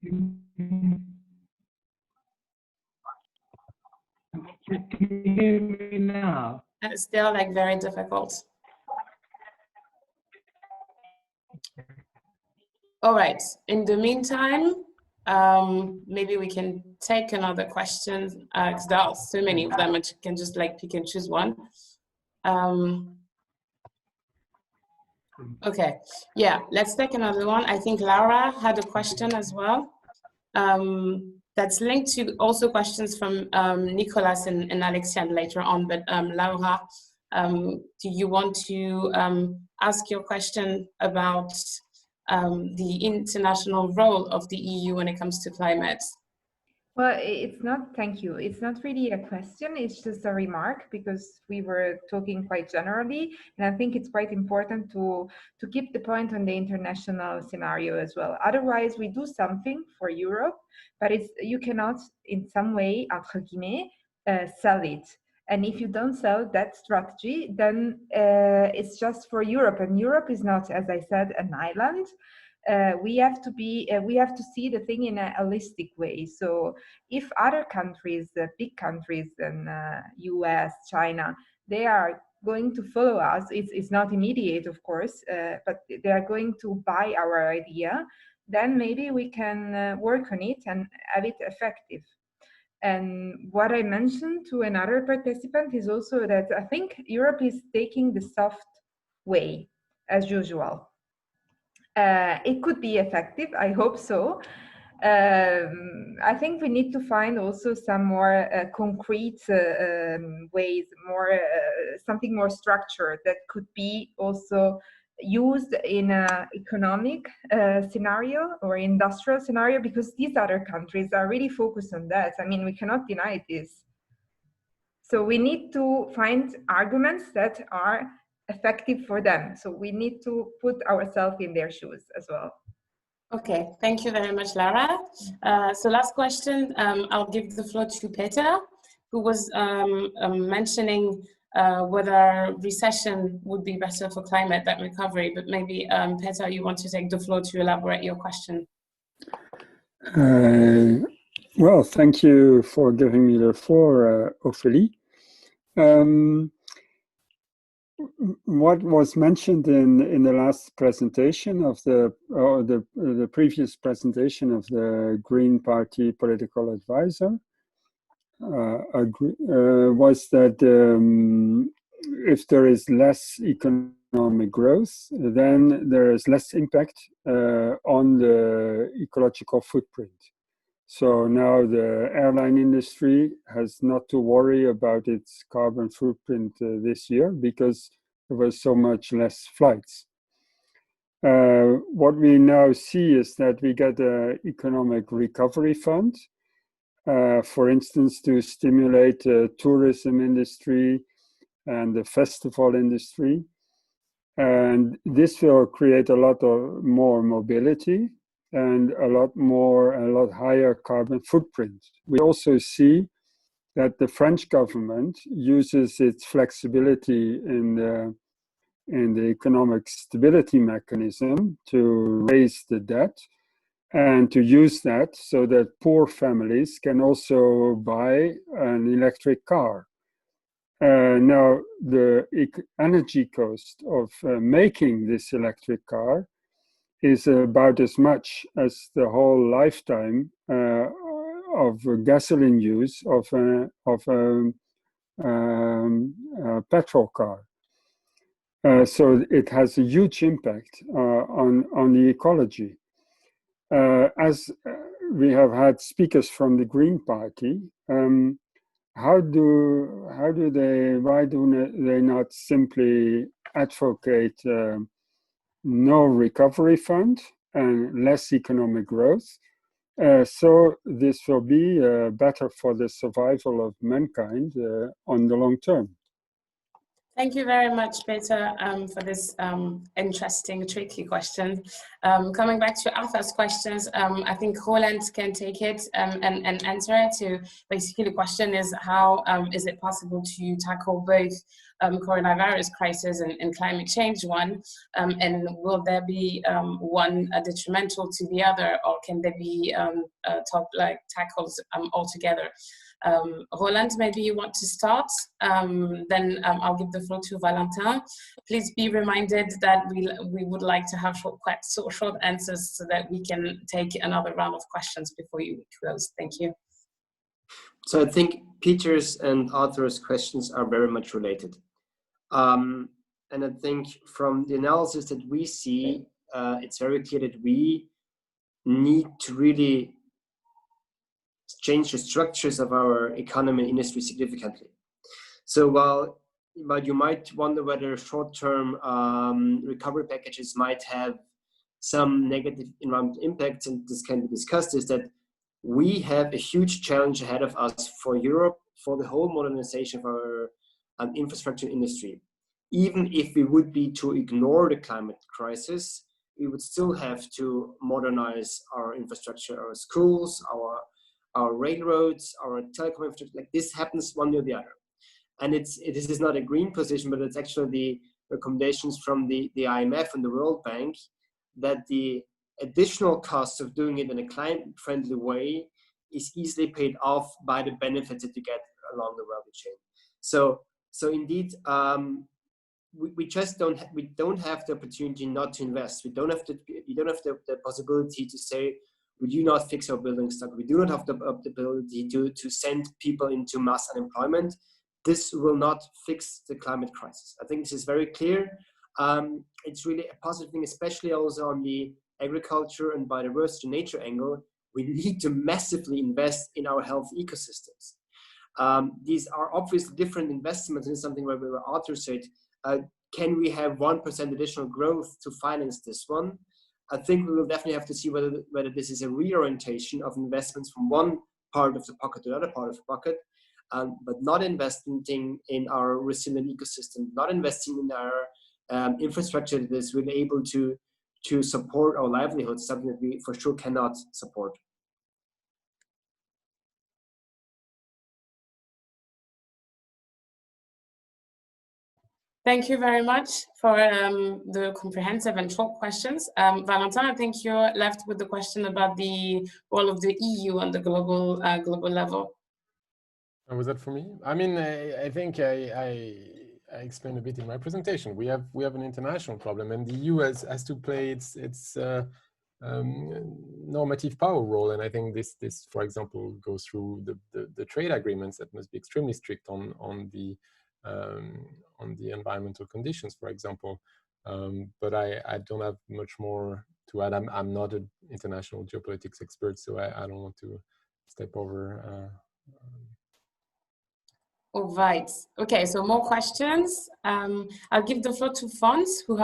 Can you hear me now? It's still like very difficult. All right. In the meantime, maybe we can take another question because there are so many of them. I can just like pick and choose one. Okay. Yeah. Let's take another one. I think Laura had a question as well. That's linked to also questions from Nicolas and Alexian later on. But Laura, do you want to ask your question about the international role of the EU when it comes to climate? Well, it's not, thank you. It's not really a question, it's just a remark because we were talking quite generally. And I think it's quite important to keep the point on the international scenario as well. Otherwise, we do something for Europe, but you cannot in some way, entre guillemets, sell it. And if you don't sell that strategy, then it's just for Europe. And Europe is not, as I said, an island. We have to see the thing in a holistic way. So if other countries, big countries than US, China, they are going to follow us, it's not immediate, of course, but they are going to buy our idea, then maybe we can work on it and have it effective. And what I mentioned to another participant is also that I think Europe is taking the soft way, as usual. It could be effective, I hope so. I think we need to find also some more concrete ways, something more structured that could be also used in an economic scenario or industrial scenario, because these other countries are really focused on that. I mean, we cannot deny this. So we need to find arguments that are effective for them. So we need to put ourselves in their shoes as well. Okay, thank you very much, Lara. So last question, I'll give the floor to Peter, who was mentioning whether recession would be better for climate than recovery, but maybe Peter, you want to take the floor to elaborate your question. Well, thank you for giving me the floor, Ophélie. What was mentioned in the last presentation of the previous presentation of the Green Party political advisor was that if there is less economic growth, then there is less impact on the ecological footprint. So now the airline industry has not to worry about its carbon footprint this year because there was so much less flights. What we now see is that we get an economic recovery fund, for instance, to stimulate the tourism industry and the festival industry. And this will create a lot more mobility and a lot higher carbon footprint. We also see that the French government uses its flexibility in the economic stability mechanism to raise the debt and to use that so that poor families can also buy an electric car. Now, the energy cost of making this electric car is about as much as the whole lifetime of gasoline use of a petrol car. So it has a huge impact on the ecology. As we have had speakers from the Green Party, why do they not simply advocate no recovery fund and less economic growth, So this will be better for the survival of mankind on the long term. Thank you very much, Peter, for this interesting, tricky question. Coming back to Arthur's questions, I think Roland can take it and answer it. So basically the question is, how is it possible to tackle both coronavirus crisis and climate change one? And will there be one detrimental to the other, or can there be tackles altogether? Roland, maybe you want to start, then I'll give the floor to Valentin. Please be reminded that we would like to have short answers so that we can take another round of questions before you close. Thank you. So I think Peter's and Arthur's questions are very much related. And I think from the analysis that we see, it's very clear that we need to really change the structures of our economy and industry significantly. So while you might wonder whether short-term recovery packages might have some negative environmental impacts, and this can be discussed, is that we have a huge challenge ahead of us for Europe, for the whole modernization of our infrastructure industry. Even if we would be to ignore the climate crisis, we would still have to modernize our infrastructure, our schools, our railroads, our telecom infrastructure. Like, this happens one or the other. And this is not a green position, but it's actually the recommendations from the IMF and the World Bank that the additional cost of doing it in a climate-friendly way is easily paid off by the benefits that you get along the value chain. So indeed, we just don't have the opportunity not to invest. We don't have the possibility to say, we do not fix our building stock. We do not have the ability to send people into mass unemployment. This will not fix the climate crisis. I think this is very clear. It's really a positive thing, especially also on the agriculture and biodiversity nature angle. We need to massively invest in our health ecosystems. These are obviously different investments, and something where Arthur said, can we have 1% additional growth to finance this one? I think we will definitely have to see whether this is a reorientation of investments from one part of the pocket to another part of the pocket, but not investing in our resilient ecosystem, not investing in our infrastructure that is really able to support our livelihoods, something that we for sure cannot support. Thank you very much for the comprehensive and short questions. Valentin, I think you're left with the question about the role of the EU on the global level. Was that for me? I mean, I think I explained a bit in my presentation. We have an international problem, and the EU has to play its normative power role. And I think this, for example, goes through the trade agreements that must be extremely strict on the environmental conditions, for example. But I don't have much more to add. I'm not an international geopolitics expert, so I don't want to step over. All right. Okay. So more questions. I'll give the floor to Fons, who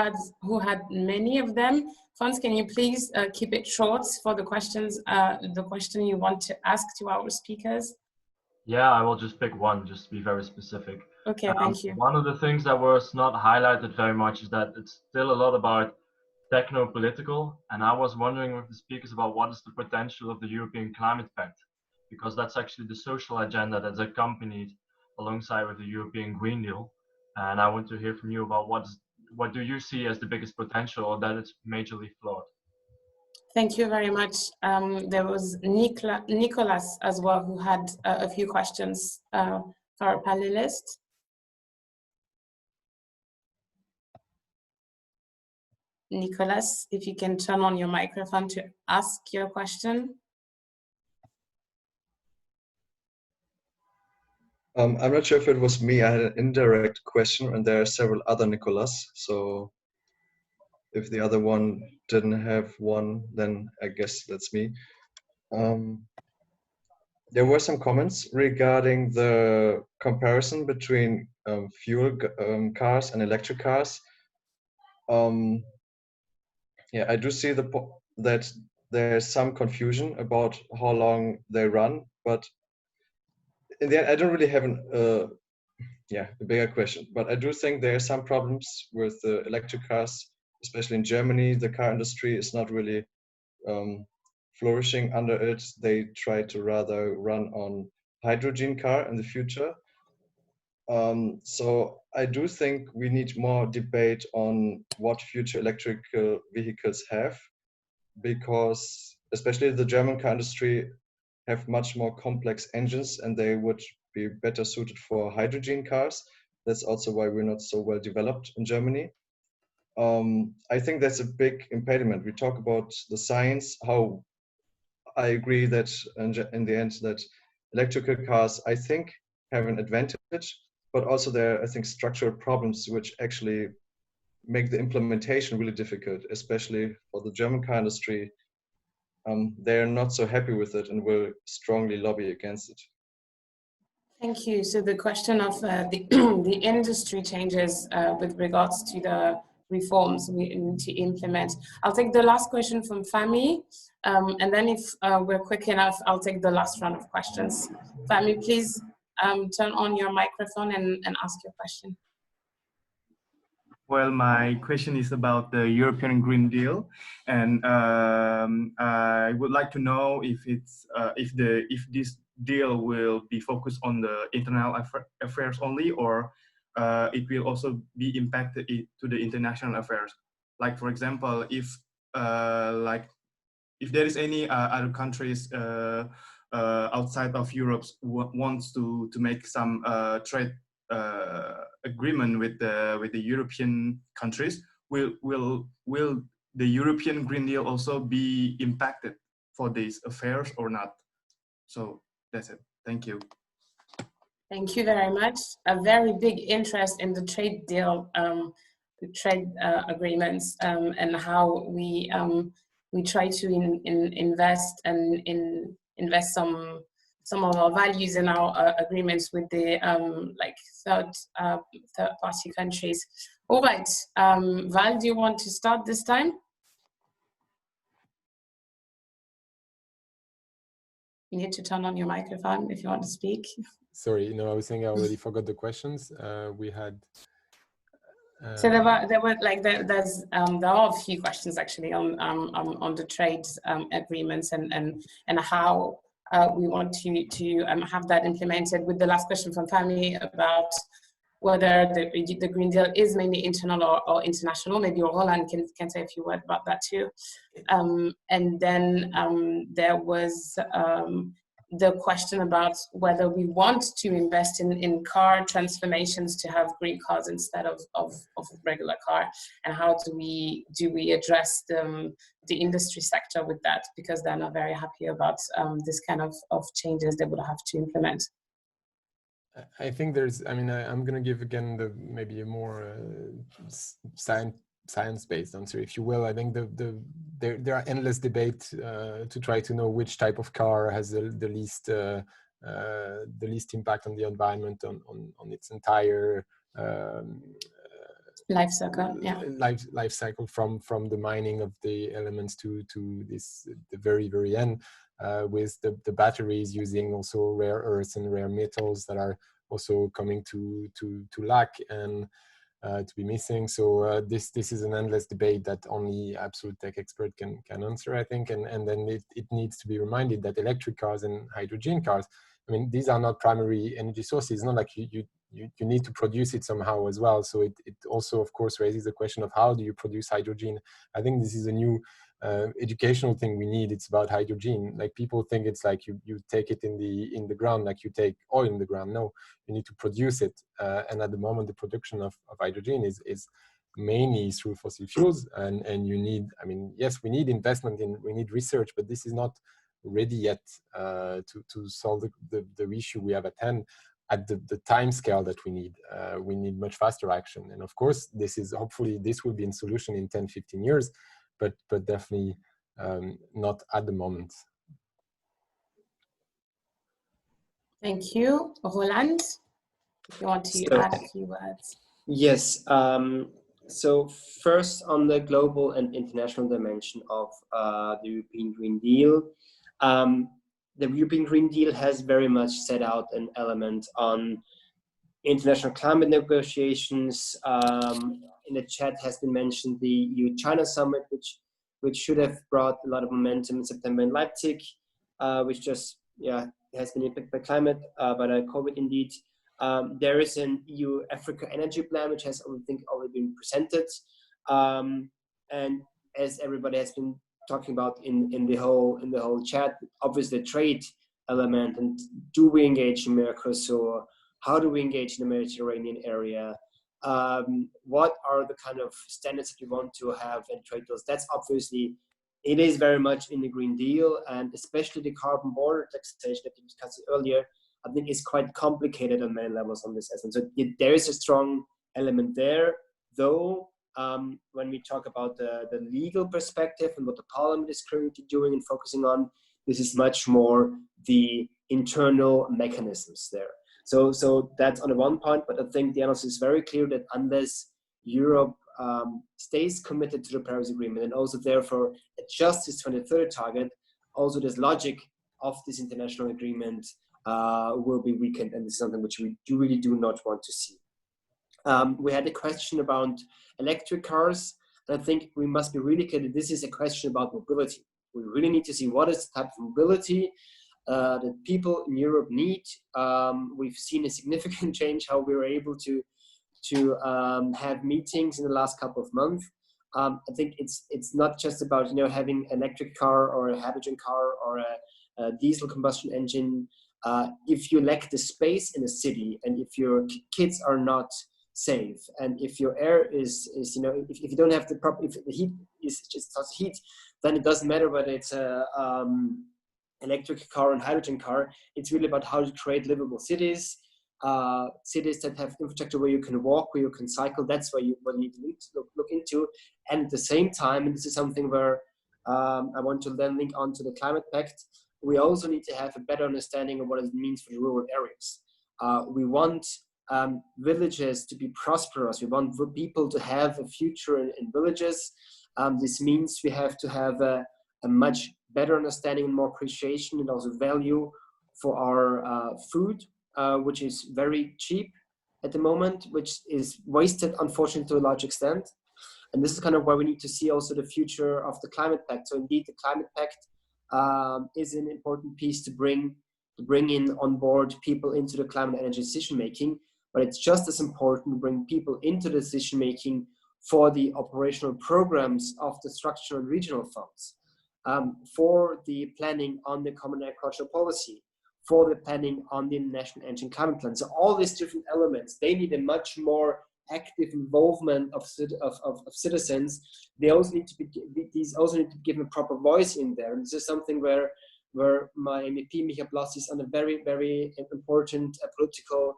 had many of them. Fons, can you please keep it short for the questions? The question you want to ask to our speakers. Yeah, I will just pick one, just to be very specific. Okay, thank you. One of the things that was not highlighted very much is that it's still a lot about techno-political, and I was wondering with the speakers about what is the potential of the European Climate Pact, because that's actually the social agenda that's accompanied alongside with the European Green Deal. And I want to hear from you about what do you see as the biggest potential, or that it's majorly flawed? Thank you very much. There was Nicholas as well, who had a few questions for our panelists. Nicholas, if you can turn on your microphone to ask your question. I'm not sure if it was me. I had an indirect question, and there are several other Nicholas. So if the other one didn't have one, then I guess that's me. There were some comments regarding the comparison between fuel cars and electric cars. Yeah, I do see that there's some confusion about how long they run, but in the end, I don't really have a bigger question. But I do think there are some problems with the electric cars, especially in Germany. The car industry is not really flourishing under it. They try to rather run on hydrogen car in the future. So I do think we need more debate on what future electric vehicles have, because especially the German car industry have much more complex engines and they would be better suited for hydrogen cars. That's also why we're not so well developed in Germany. I think that's a big impediment. We talk about the science, how I agree that in the end that electrical cars, I think, have an advantage, but also there are, I think, structural problems which actually make the implementation really difficult, especially for the German car industry. They're not so happy with it and will strongly lobby against it. Thank you. So the question of the industry changes with regards to the reforms we need to implement. I'll take the last question from Fami, and then if we're quick enough, I'll take the last round of questions. Fami, please turn on your microphone and ask your question. Well, my question is about the European Green Deal, and I would like to know if this deal will be focused on the internal affairs only, or it will also be impacted to the international affairs. Like, for example, if there is any other countries outside of Europe wants to make some trade agreement with the European countries, will the European Green Deal also be impacted for these affairs or not? So that's it. Thank you. Thank you very much. A very big interest in the trade deal, the trade agreements, and how we try to invest and invest some of our values in our agreements with the like third party countries. All right, Val, do you want to start this time? You need to turn on your microphone if you want to speak. Sorry, no, I was saying I already forgot the questions. We had. So there were like there are a few questions actually on the trade agreements and how we want to have that implemented. With the last question from Fami about whether the Green Deal is mainly internal or international. Maybe Roland can say a few words about that too. And then there was the question about whether we want to invest in car transformations to have green cars instead of regular car, and how do we address the industry sector with that, because they're not very happy about this kind of changes they would have to implement. I think there's, I mean, I'm going to give again maybe a more science-based answer, if you will. I think there are endless debates to try to know which type of car has the least impact on the environment on its entire life cycle. Yeah, life cycle from the mining of the elements to the very end, with the batteries using also rare earths and rare metals that are also coming to lack and to be missing. So this is an endless debate that only absolute tech expert can answer, I think. And then it needs to be reminded that electric cars and hydrogen cars, I mean, these are not primary energy sources. It's not like you need to produce it somehow as well. So it also, of course, raises the question of how do you produce hydrogen. I think this is a new educational thing we need. It's about hydrogen. Like, people think it's like you take it in the ground, like you take oil in the ground. No, you need to produce it. And at the moment, the production of hydrogen is mainly through fossil fuels. And you need, I mean, yes, we need investment we need research, but this is not ready yet to solve the issue we have at hand at the time scale that we need. We need much faster action. And of course, hopefully this will be in solution in 10, 15 years, but definitely not at the moment. Thank you. Roland, if you want to add a few words. Yes. So first, on the global and international dimension of the European Green Deal, the European Green Deal has very much set out an element on international climate negotiations. In the chat has been mentioned the EU-China summit, which should have brought a lot of momentum in September in Leipzig, which just has been impacted by climate, by the COVID indeed. There is an EU-Africa energy plan, which has, I think, already been presented. And as everybody has been talking about in the whole chat, obviously the trade element, and do we engage in Mercosur? How do we engage in the Mediterranean area? What are the kind of standards that we want to have in trade deals? That's obviously, it is very much in the Green Deal, and especially the carbon border taxation that we discussed earlier, I think is quite complicated on many levels on this essence. So there is a strong element there, though when we talk about the legal perspective and what the Parliament is currently doing and focusing on, this is much more the internal mechanisms there. So that's on the one point, but I think the analysis is very clear that unless Europe stays committed to the Paris Agreement and also therefore adjusts its 2030 target, also this logic of this international agreement will be weakened, and this is something which we really do not want to see. We had a question about electric cars, and I think we must be really clear that this is a question about mobility. We really need to see what is the type of mobility that people in Europe need. We've seen a significant change how we were able to have meetings in the last couple of months. I think it's not just about having an electric car or a hydrogen car or a diesel combustion engine. If you lack the space in a city, and if your kids are not safe, and if your air is if you don't have the proper, if the heat is just heat, then it doesn't matter whether it's a electric car and hydrogen car. It's really about how to create livable cities, cities that have infrastructure where you can walk, where you can cycle. That's what you need to look into. And at the same time, and this is something where I want to then link on to the Climate Pact, we also need to have a better understanding of what it means for the rural areas. We want villages to be prosperous. We want people to have a future in villages. This means we have to have a much better understanding and more appreciation and also value for our food, which is very cheap at the moment, which is wasted, unfortunately, to a large extent. And this is kind of where we need to see also the future of the Climate Pact. So indeed, the Climate Pact is an important piece to bring in on board people into the climate energy decision making, but it's just as important to bring people into the decision making for the operational programs of the structural and regional funds, for the planning on the common agricultural policy, for the planning on the national energy and climate plan. So all these different elements, they need a much more active involvement of citizens. They also need to be, these also need to be given a proper voice in there. And this is something where my MEP Michael Bloss is on a very, very important political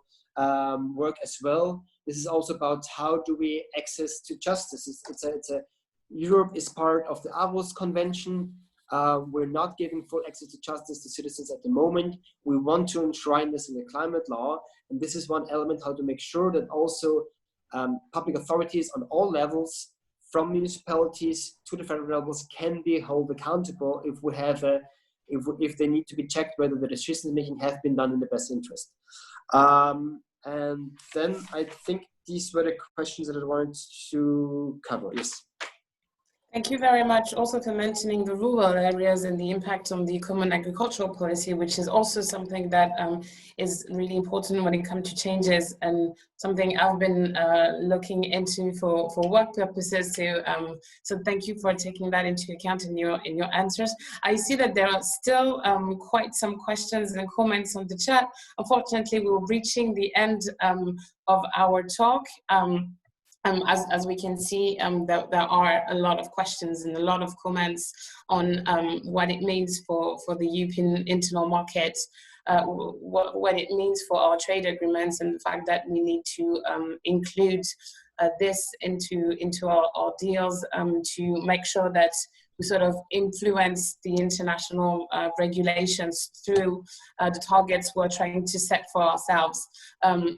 work as well. This is also about how do we access to justice. Europe is part of the Aarhus Convention. We're not giving full access to justice to citizens at the moment. We want to enshrine this in the climate law. And this is one element, how to make sure that also public authorities on all levels, from municipalities to the federal levels, can be held accountable if we have if they need to be checked whether the decisions making have been done in the best interest. And then I think these were the questions that I wanted to cover. Yes. Thank you very much also for mentioning the rural areas and the impact on the common agricultural policy, which is also something that is really important when it comes to changes, and something I've been looking into for work purposes. So thank you for taking that into account in your answers. I see that there are still quite some questions and comments on the chat. Unfortunately, we're reaching the end of our talk. As we can see, there are a lot of questions and a lot of comments on what it means for the European internal market, what it means for our trade agreements, and the fact that we need to include this into our deals to make sure that sort of influence the international regulations through the targets we're trying to set for ourselves.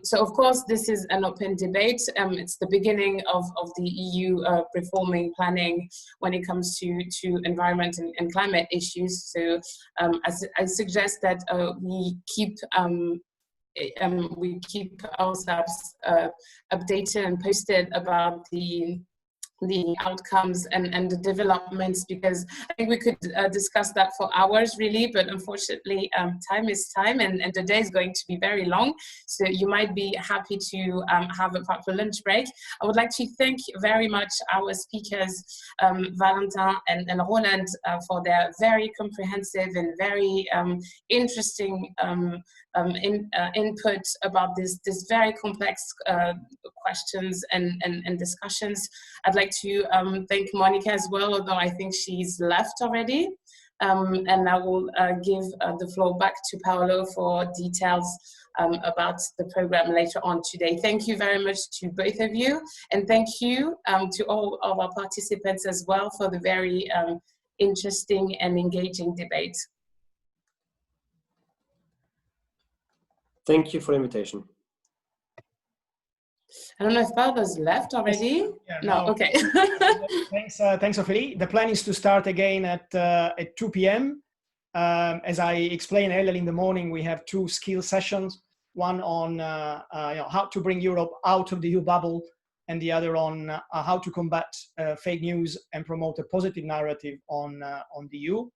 So of course, this is an open debate. It's the beginning of the EU reforming planning when it comes to environment and climate issues. So I suggest that we keep ourselves updated and posted about the outcomes and the developments, because I think we could discuss that for hours really, but unfortunately time is time, and the day is going to be very long, so you might be happy to have a proper lunch break. I would like to thank very much our speakers, Valentin and Roland, for their very comprehensive and very interesting input about this very complex questions and discussions. I'd like to thank Monica as well, although I think she's left already. And I will give the floor back to Paolo for details about the program later on today. Thank you very much to both of you, and thank you to all of our participants as well for the very interesting and engaging debate. Thank you for the invitation. I don't know if Paolo's left already. Yeah, no, okay. Thanks, Ophélie. The plan is to start again at 2 p.m. As I explained earlier in the morning, we have 2 skill sessions, one on how to bring Europe out of the EU bubble, and the other on how to combat fake news and promote a positive narrative on the EU.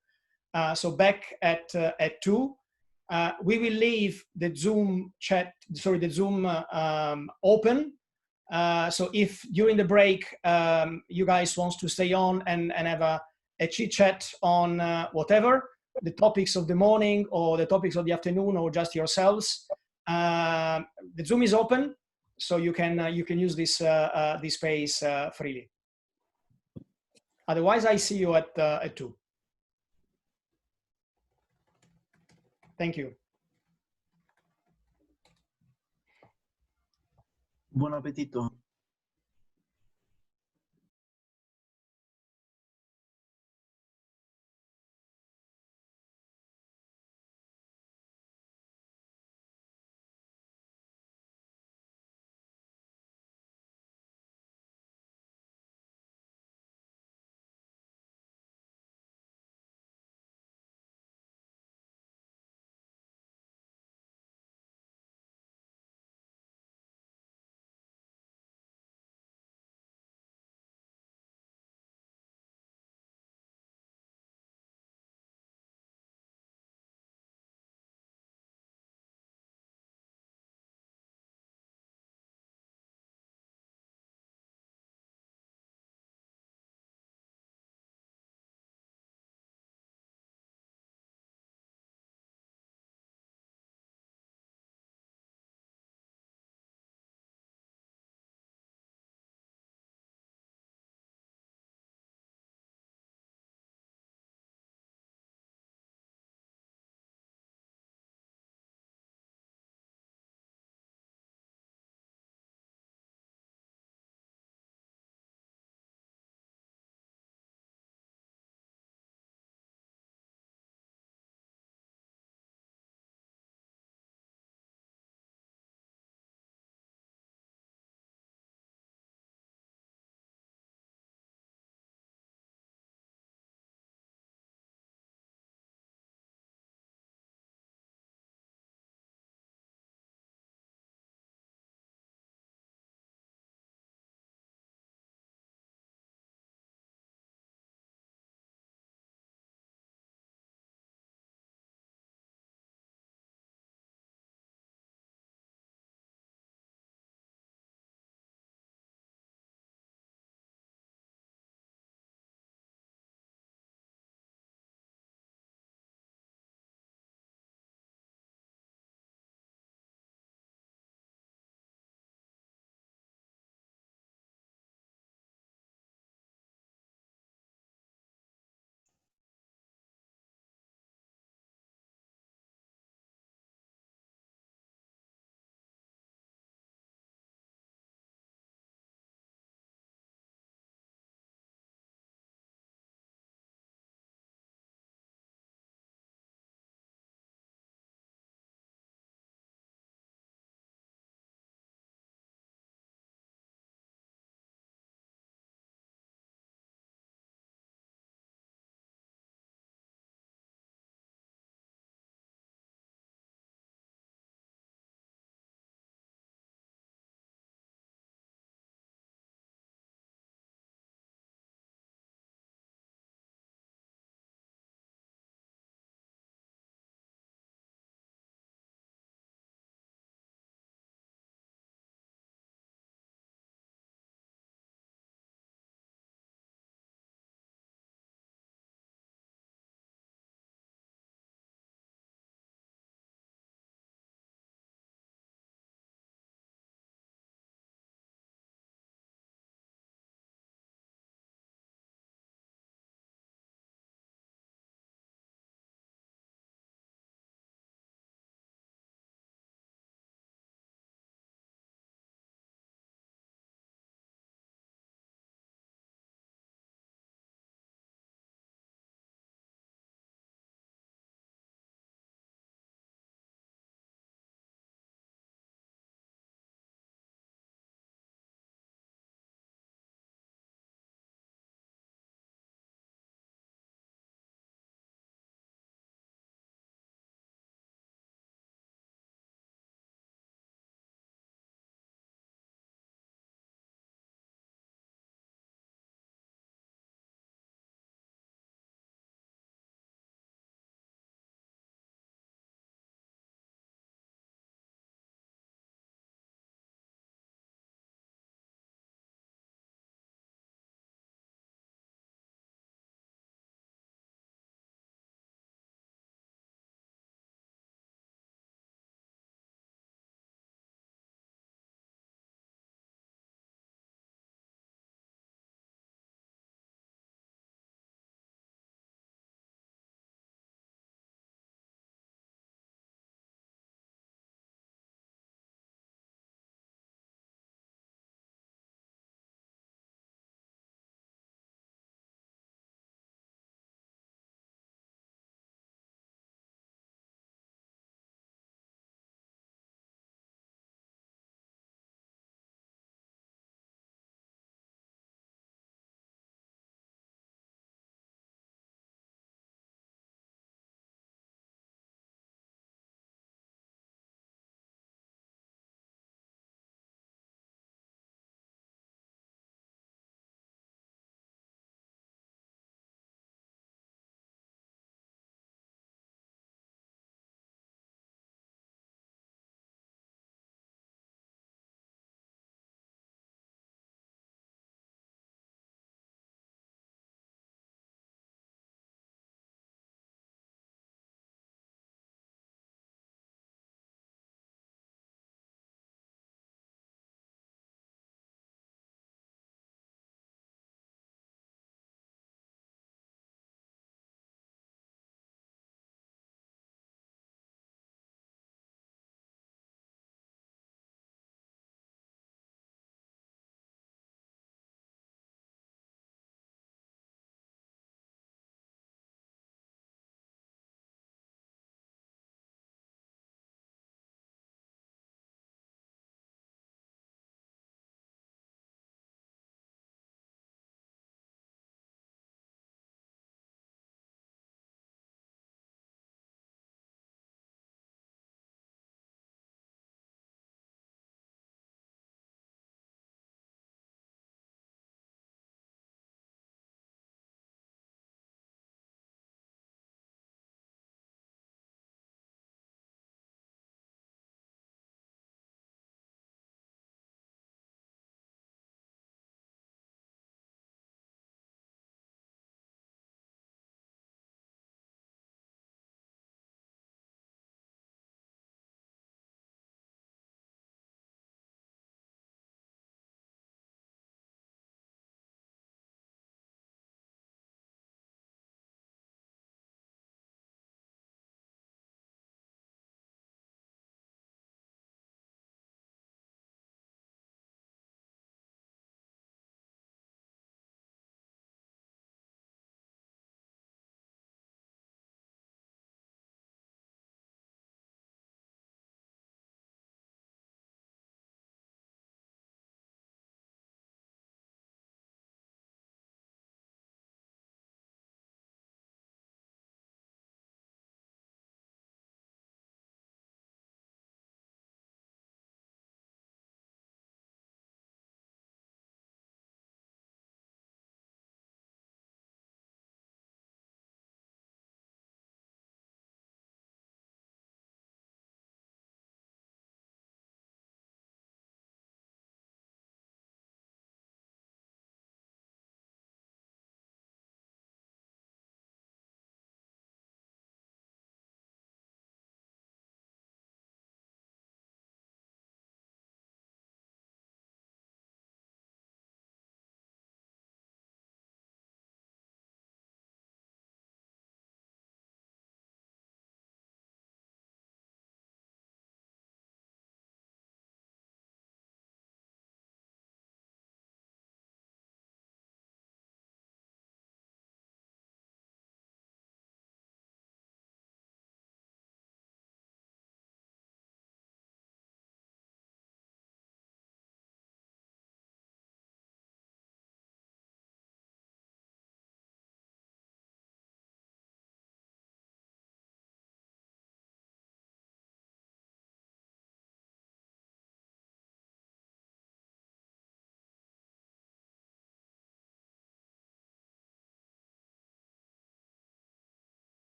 So back at 2. We will leave the Zoom open. So if during the break you guys want to stay on and have a chit chat on whatever, the topics of the morning or the topics of the afternoon or just yourselves, the Zoom is open, so you can use this space freely. Otherwise, I see you at 2. Thank you. Buon appetito.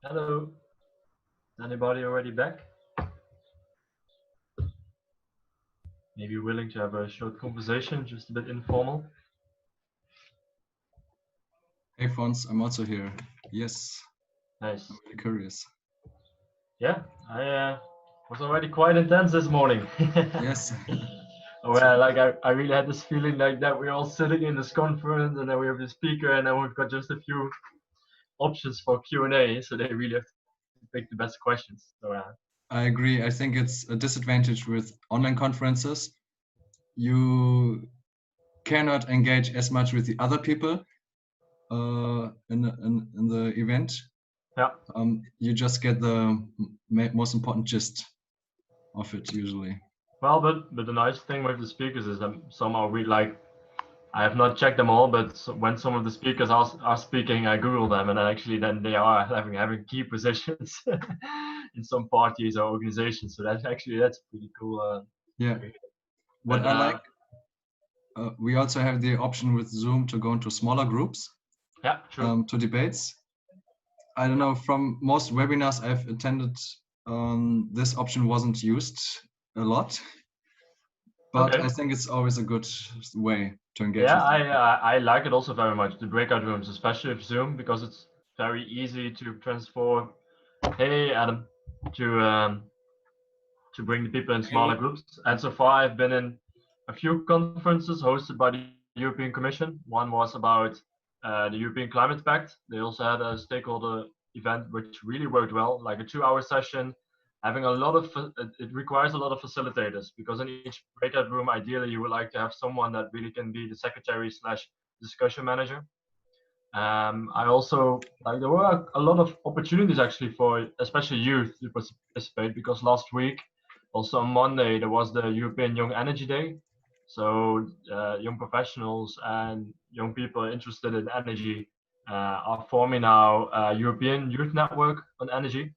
Hello. Is anybody already back? Maybe willing to have a short conversation, just a bit informal. Hey Fons, I'm also here. Yes. Nice. I'm really curious. Yeah, I was already quite intense this morning. Yes. Well, like I really had this feeling like that we're all sitting in this conference and then we have the speaker and then we've got just a few options for Q&A, so they really have to pick the best questions. So I agree. I think it's a disadvantage with online conferences. You cannot engage as much with the other people in the event. Yeah. You just get the most important gist of it usually. Well, but the nice thing with the speakers is that somehow I have not checked them all, but when some of the speakers are speaking, I Google them, and actually then they are having key positions in some parties or organizations. So that's pretty cool. Yeah. What I like, we also have the option with Zoom to go into smaller groups. Yeah, true. To debates. I don't know, from most webinars I've attended, this option wasn't used a lot. But Okay. I think it's always a good way to engage. Yeah, I like it also very much, the breakout rooms, especially with Zoom, because it's very easy to transform. Hey, Adam, to bring the people in smaller groups. And so far, I've been in a few conferences hosted by the European Commission. One was about the European Climate Pact. They also had a stakeholder event which really worked well, like a 2-hour session. Having a lot of, it requires a lot of facilitators, because in each breakout room, ideally, you would like to have someone that really can be the secretary / discussion manager. I also, like, there were a lot of opportunities actually for especially youth to participate, because last week, also on Monday, there was the European Young Energy Day. So young professionals and young people interested in energy are forming now a European Youth Network on energy.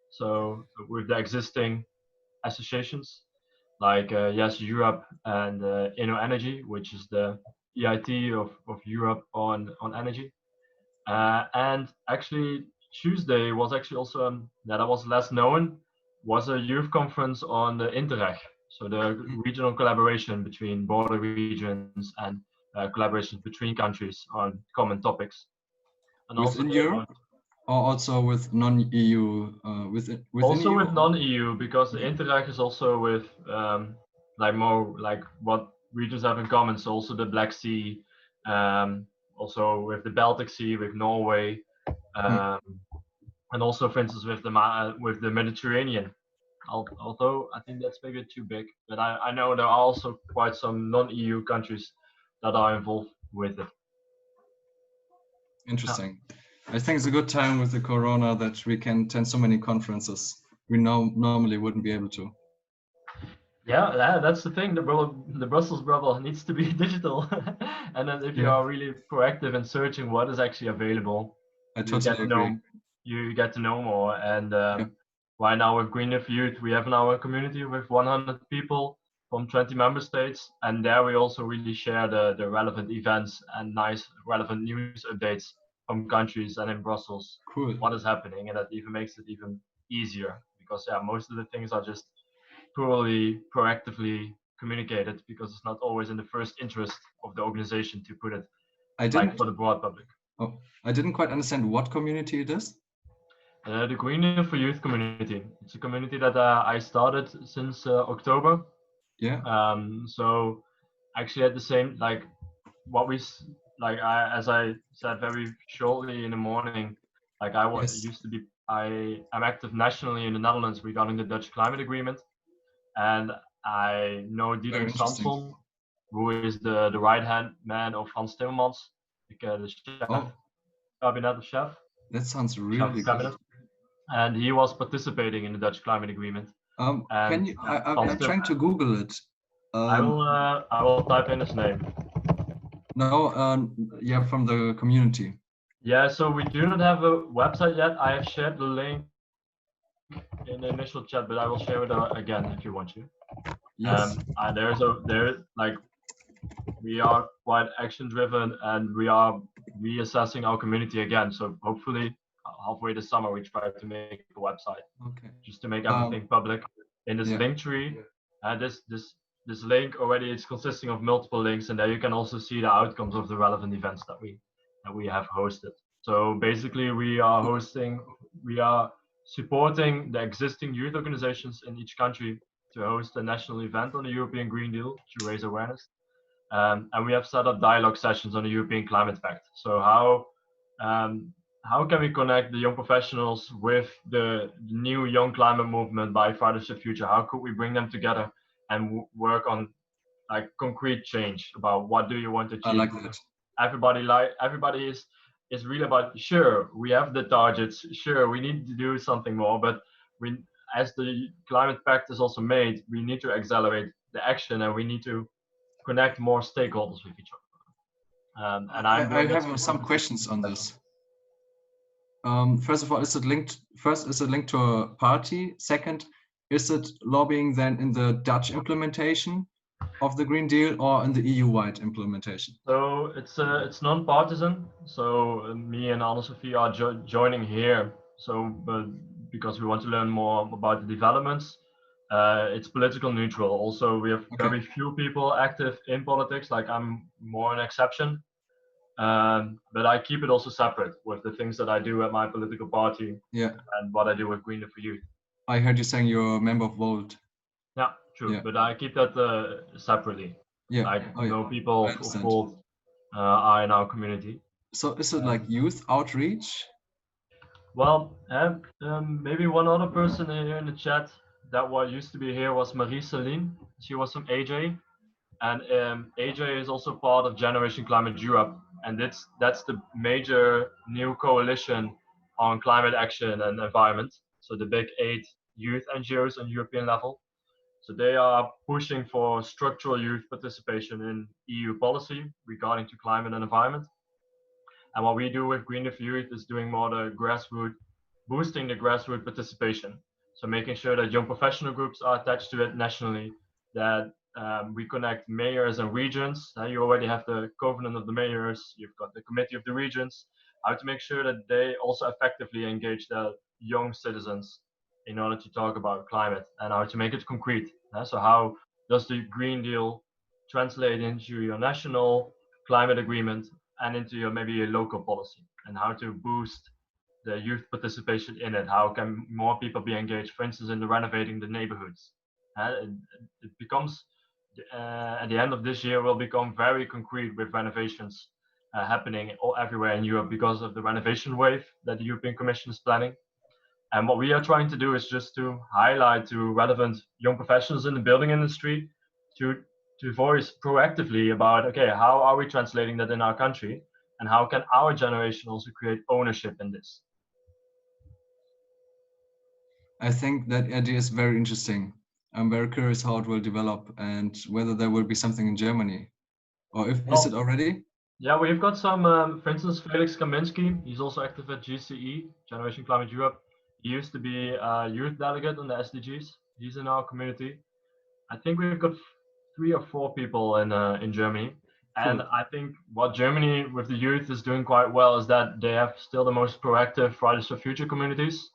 So with the existing associations like Yes Europe and Energy, which is the EIT of Europe on energy. And actually Tuesday was actually also that was less known, was a youth conference on the Interreg, so the regional collaboration between border regions and collaborations between countries on common topics. And within also Europe, or also with non-EU? Within also EU? with non-EU, because the Interreg is also with like more like what regions have in common. So also the Black Sea, also with the Baltic Sea, with Norway, and also, for instance, with the Mediterranean. Although I think that's maybe too big, but I know there are also quite some non-EU countries that are involved with it. Interesting. I think it's a good time with the corona that we can attend so many conferences we normally wouldn't be able to. Yeah, that's the thing. The Brussels bubble needs to be digital, and then if you are really proactive in searching what is actually available, I totally agree. You get to know more. And right now with Green for Youth, we have now a community with 100 people from 20 member states, and there we also really share the relevant events and nice relevant news updates from countries and in Brussels. Cool. What is happening, and that even makes it even easier, because most of the things are just poorly proactively communicated, because it's not always in the first interest of the organization to put it for the broad public. Oh, I didn't quite understand what community it is. The Green for Youth community. It's a community that I started since October. Yeah. So actually at the same, as I said very shortly in the morning, I'm active nationally in the Netherlands regarding the Dutch climate agreement. And I know Diederik Samson, who is the right-hand man of Frans Timmermans, the chef, cabinet chef. That sounds really good. And he was participating in the Dutch climate agreement. Can you? I'm trying to Google it. I will type in his name. No, yeah, from the community. Yeah, so we do not have a website yet. I have shared the link in the initial chat, but I will share it again if you want to. Yes. We are quite action driven, and we are reassessing our community again. So hopefully halfway this summer, we tried to make a website, just to make everything public in this link tree. This link already is consisting of multiple links, and there you can also see the outcomes of the relevant events that we have hosted. So basically, we are supporting the existing youth organizations in each country to host a national event on the European Green Deal to raise awareness. And we have set up dialogue sessions on the European Climate Pact. So how can we connect the young professionals with the new young climate movement by Fridays for Future? How could we bring them together and work on like concrete change about what do you want to achieve? I like that. Everybody is really about, sure, we have the targets, sure, we need to do something more, but as the Climate Pact is also made, we need to accelerate the action, and we need to connect more stakeholders with each other. And I have some questions on this. First of all, is it linked to a party? Second, is it lobbying then in the Dutch implementation of the Green Deal or in the EU-wide implementation? So it's non-partisan. So me and Anne-Sophie are joining here. So because we want to learn more about the developments, it's political neutral. Also, we have very few people active in politics. Like I'm more an exception. But I keep it also separate with the things that I do at my political party and what I do with Green Deal for Youth. I heard you saying you're a member of Volt. Yeah, true. Yeah. But I keep that separately. Yeah. Like no people of Volt are in our community. So is it like youth outreach? Well, maybe one other person here in the chat that used to be here was Marie-Céline. She was from AJ. And AJ is also part of Generation Climate Europe. And that's the major new coalition on climate action and environment. So the big 8 youth NGOs on European level. So they are pushing for structural youth participation in EU policy regarding to climate and environment. And what we do with Green Deal for Youth is doing more the boosting the grassroots participation. So making sure that young professional groups are attached to it nationally, that we connect mayors and regions. You already have the Covenant of the Mayors, you've got the Committee of the Regions, how to make sure that they also effectively engage the young citizens in order to talk about climate and how to make it concrete. So how does the Green Deal translate into your national climate agreement and into your maybe a local policy, and how to boost the youth participation in it? How can more people be engaged, for instance, in the renovating the neighborhoods? It becomes, at the end of this year, will become very concrete with renovations happening everywhere in Europe because of the renovation wave that the European Commission is planning. And what we are trying to do is just to highlight to relevant young professionals in the building industry to voice proactively about, okay, how are we translating that in our country, and how can our generation also create ownership in this? I think that idea is very interesting. I'm very curious how it will develop and whether there will be something in Germany, or is it already? Yeah, we've got some, for instance, Felix Kaminski. He's also active at GCE, Generation Climate Europe. He used to be a youth delegate on the SDGs. He's in our community. I think we've got 3 or 4 people in Germany. And I think what Germany with the youth is doing quite well is that they have still the most proactive Fridays for Future communities.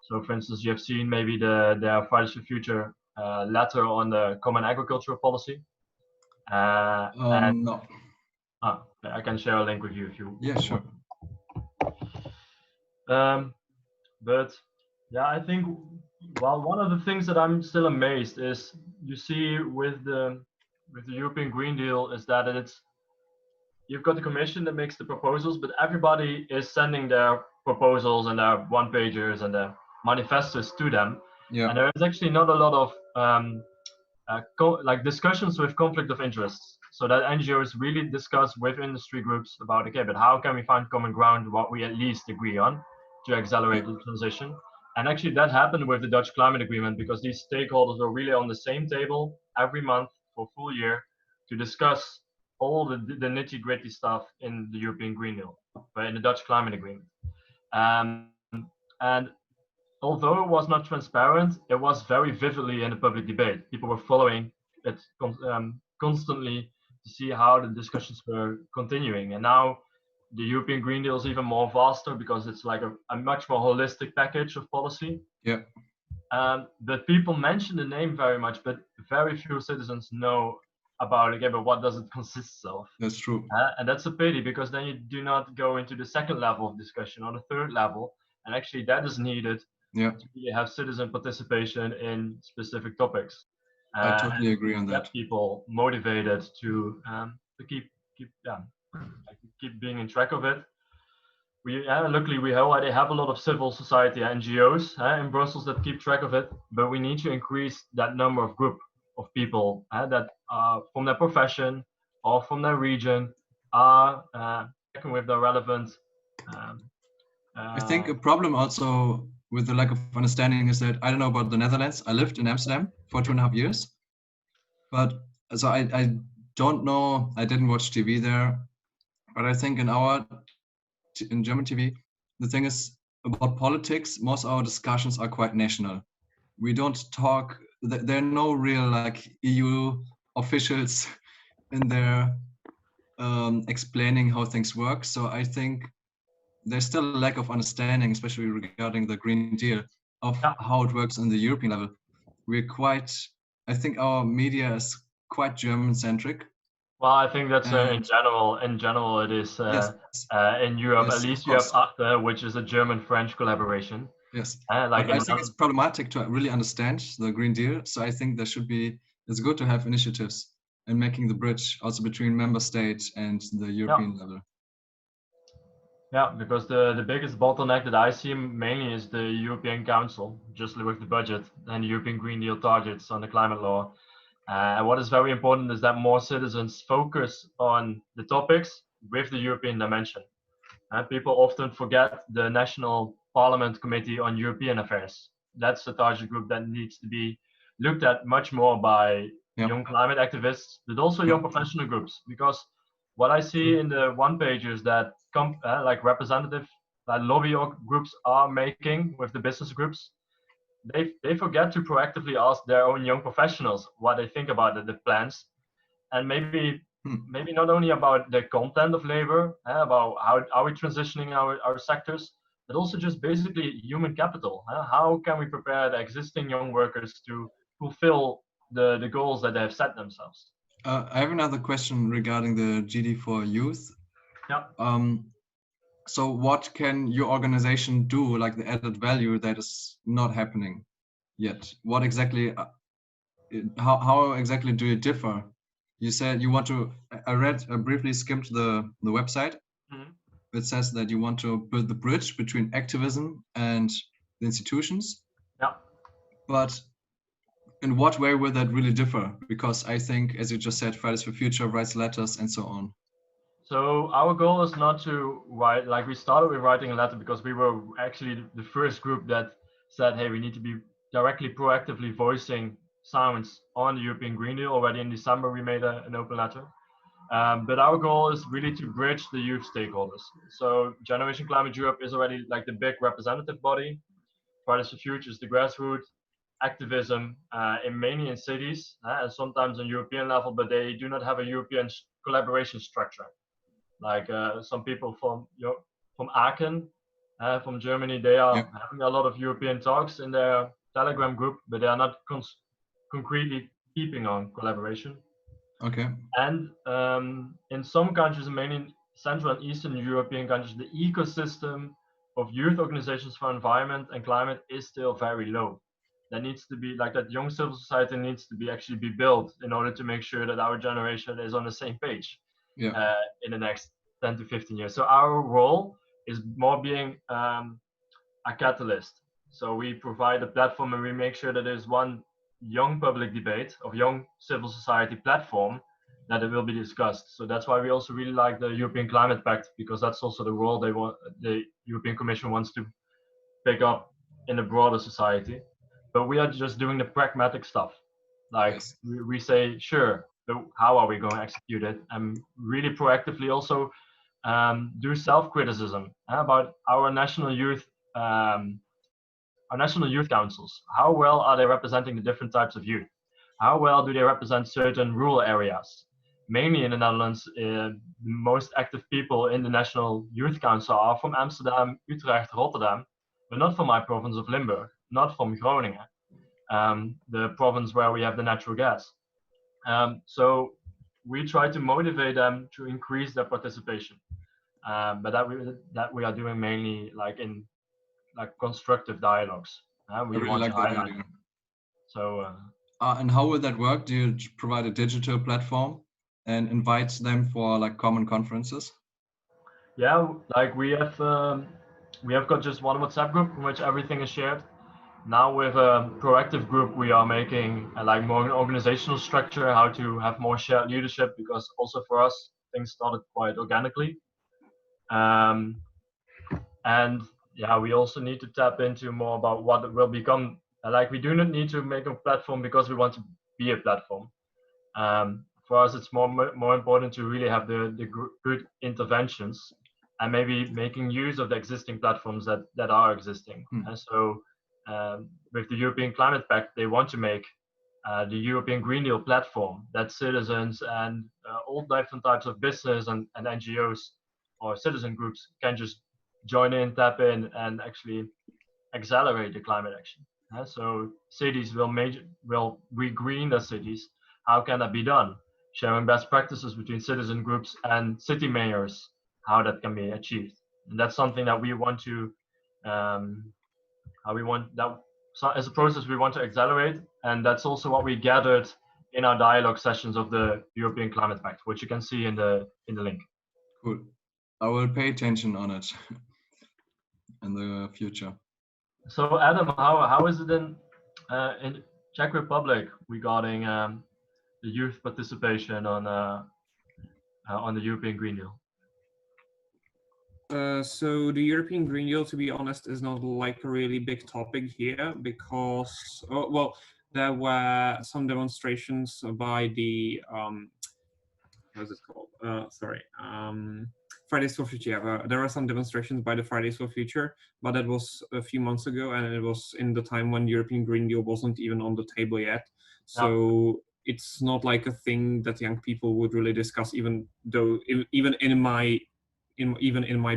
So for instance, you have seen maybe their Fridays for Future letter on the Common Agricultural Policy. No. I can share a link with you if you want. Sure. But yeah, I think one of the things that I'm still amazed is you see with the European Green Deal is that you've got the Commission that makes the proposals, but everybody is sending their proposals and their one-pagers and their manifestos to them. Yeah. And there is actually not a lot of discussions with conflict of interests, so that NGOs really discuss with industry groups about, okay, but how can we find common ground, what we at least agree on to accelerate the transition. And actually that happened with the Dutch climate agreement, because these stakeholders were really on the same table every month for a full year to discuss all the nitty-gritty stuff in the European Green Deal, but in the Dutch climate agreement. And although it was not transparent, it was very vividly in the public debate. People were following it constantly to see how the discussions were continuing. And now the European Green Deal is even more vaster because it's like a much more holistic package of policy. Yeah. But people mention the name very much, but very few citizens know about it. Okay, but what does it consist of? That's true. And that's a pity, because then you do not go into the second level of discussion or the third level, and actually that is needed Yeah. to really have citizen participation in specific topics. I totally and agree on that. Get people motivated to keep being in track of it. Luckily we already have a lot of civil society NGOs in Brussels that keep track of it, but we need to increase that number of group of people that from their profession or from their region are checking with the relevant. I think a problem also with the lack of understanding is that I don't know about the Netherlands. I lived in Amsterdam for 2.5 years, but so I don't know. I didn't watch TV there, but I think in German TV, the thing is about politics. Most of our discussions are quite national. We don't talk. There are no real like EU officials in there explaining how things work. So I think there's still a lack of understanding, especially regarding the Green Deal, of how it works on the European level. I think our media is quite German-centric. Well, I think that's in general. In general, it is in Europe. Yes, at least you have Acte, which is a German-French collaboration. Yes, like I think it's problematic to really understand the Green Deal. So I think it's good to have initiatives and making the bridge also between member states and the European level. Yeah, because the biggest bottleneck that I see mainly is the European Council, just with the budget and the European Green Deal targets on the climate law. And what is very important is that more citizens focus on the topics with the European dimension. People often forget the National Parliament Committee on European Affairs. That's the target group that needs to be looked at much more by young climate activists, but also young professional groups. Because what I see in the one-pagers that like representative lobby groups are making with the business groups, they forget to proactively ask their own young professionals what they think about the plans, and maybe not only about the content of labor, about how are we transitioning our sectors, but also just basically human capital. How can we prepare the existing young workers to fulfill the goals that they have set themselves? I have another question regarding the GD for youth. Yeah. So what can your organization do, like the added value that is not happening yet? What exactly, how exactly do you differ? You said you want to, I briefly skimmed the website. It says that you want to build the bridge between activism and the institutions. Yeah. But in what way will that really differ? Because I think, as you just said, Fridays for Future writes letters and so on. So our goal is not to write, like we started with writing a letter because we were actually the first group that said, hey, we need to be directly proactively voicing sounds on the European Green Deal. Already in December, we made an open letter. But our goal is really to bridge the youth stakeholders. So Generation Climate Europe is already like the big representative body. Fridays for Future is the grassroots activism mainly in cities and sometimes on European level, but they do not have a European collaboration structure. Like some people from Aachen, from Germany, they are having a lot of European talks in their Telegram group, but they are not concretely keeping on collaboration. Okay. And in some countries, mainly Central and Eastern European countries, the ecosystem of youth organizations for environment and climate is still very low. That needs to be, like, that young civil society needs to be actually be built in order to make sure that our generation is on the same page in the next 10 to 15 years. So our role is more being a catalyst. So we provide a platform and we make sure that there's one young public debate of young civil society platform that it will be discussed. So that's why we also really like the European Climate Pact, because that's also the role the European Commission wants to pick up in the broader society. But we are just doing the pragmatic stuff. Like we say, sure, but how are we going to execute it? And really proactively also do self-criticism about our national youth councils. How well are they representing the different types of youth? How well do they represent certain rural areas? mainly in the Netherlands, the most active people in the National Youth Council are from Amsterdam, Utrecht, Rotterdam, but not from my province of Limburg, not from Groningen, the province where we have the natural gas. So we try to motivate them to increase their participation, but that we are doing mainly like in constructive dialogues. We really want like to that highlight. idea. So. And how will that work? Do you provide a digital platform and invite them for like common conferences? Yeah, like we have got just one WhatsApp group in which everything is shared. Now with a proactive group, we are making like more an organizational structure, how to have more shared leadership, because also for us things started quite organically. And yeah, we also need to tap into more about what it will become. Like we do not need to make a platform because we want to be a platform. For us, it's more important to really have the good interventions and maybe making use of the existing platforms that are existing. And so with the European Climate Pact, they want to make the European Green Deal platform that citizens and all different types of business and NGOs or citizen groups can just join in, tap in, and actually accelerate the climate action. So cities will regreen their cities. How can that be done? Sharing best practices between citizen groups and city mayors, how that can be achieved. And that's something that we want to, so as a process we want to accelerate. And that's also what we gathered in our dialogue sessions of the European Climate Pact, which you can see in the link. Cool. I will pay attention on it in the future. So Adam, how is it in Czech Republic regarding the youth participation on the European Green Deal? So the European Green Deal, to be honest, is not like a really big topic here because, well, there were some demonstrations by the, how's it called? Fridays for Future. Yeah, there were some demonstrations by the Fridays for Future, but that was a few months ago, and it was in the time when the European Green Deal wasn't even on the table yet. So it's not like a thing that young people would really discuss, even though even in my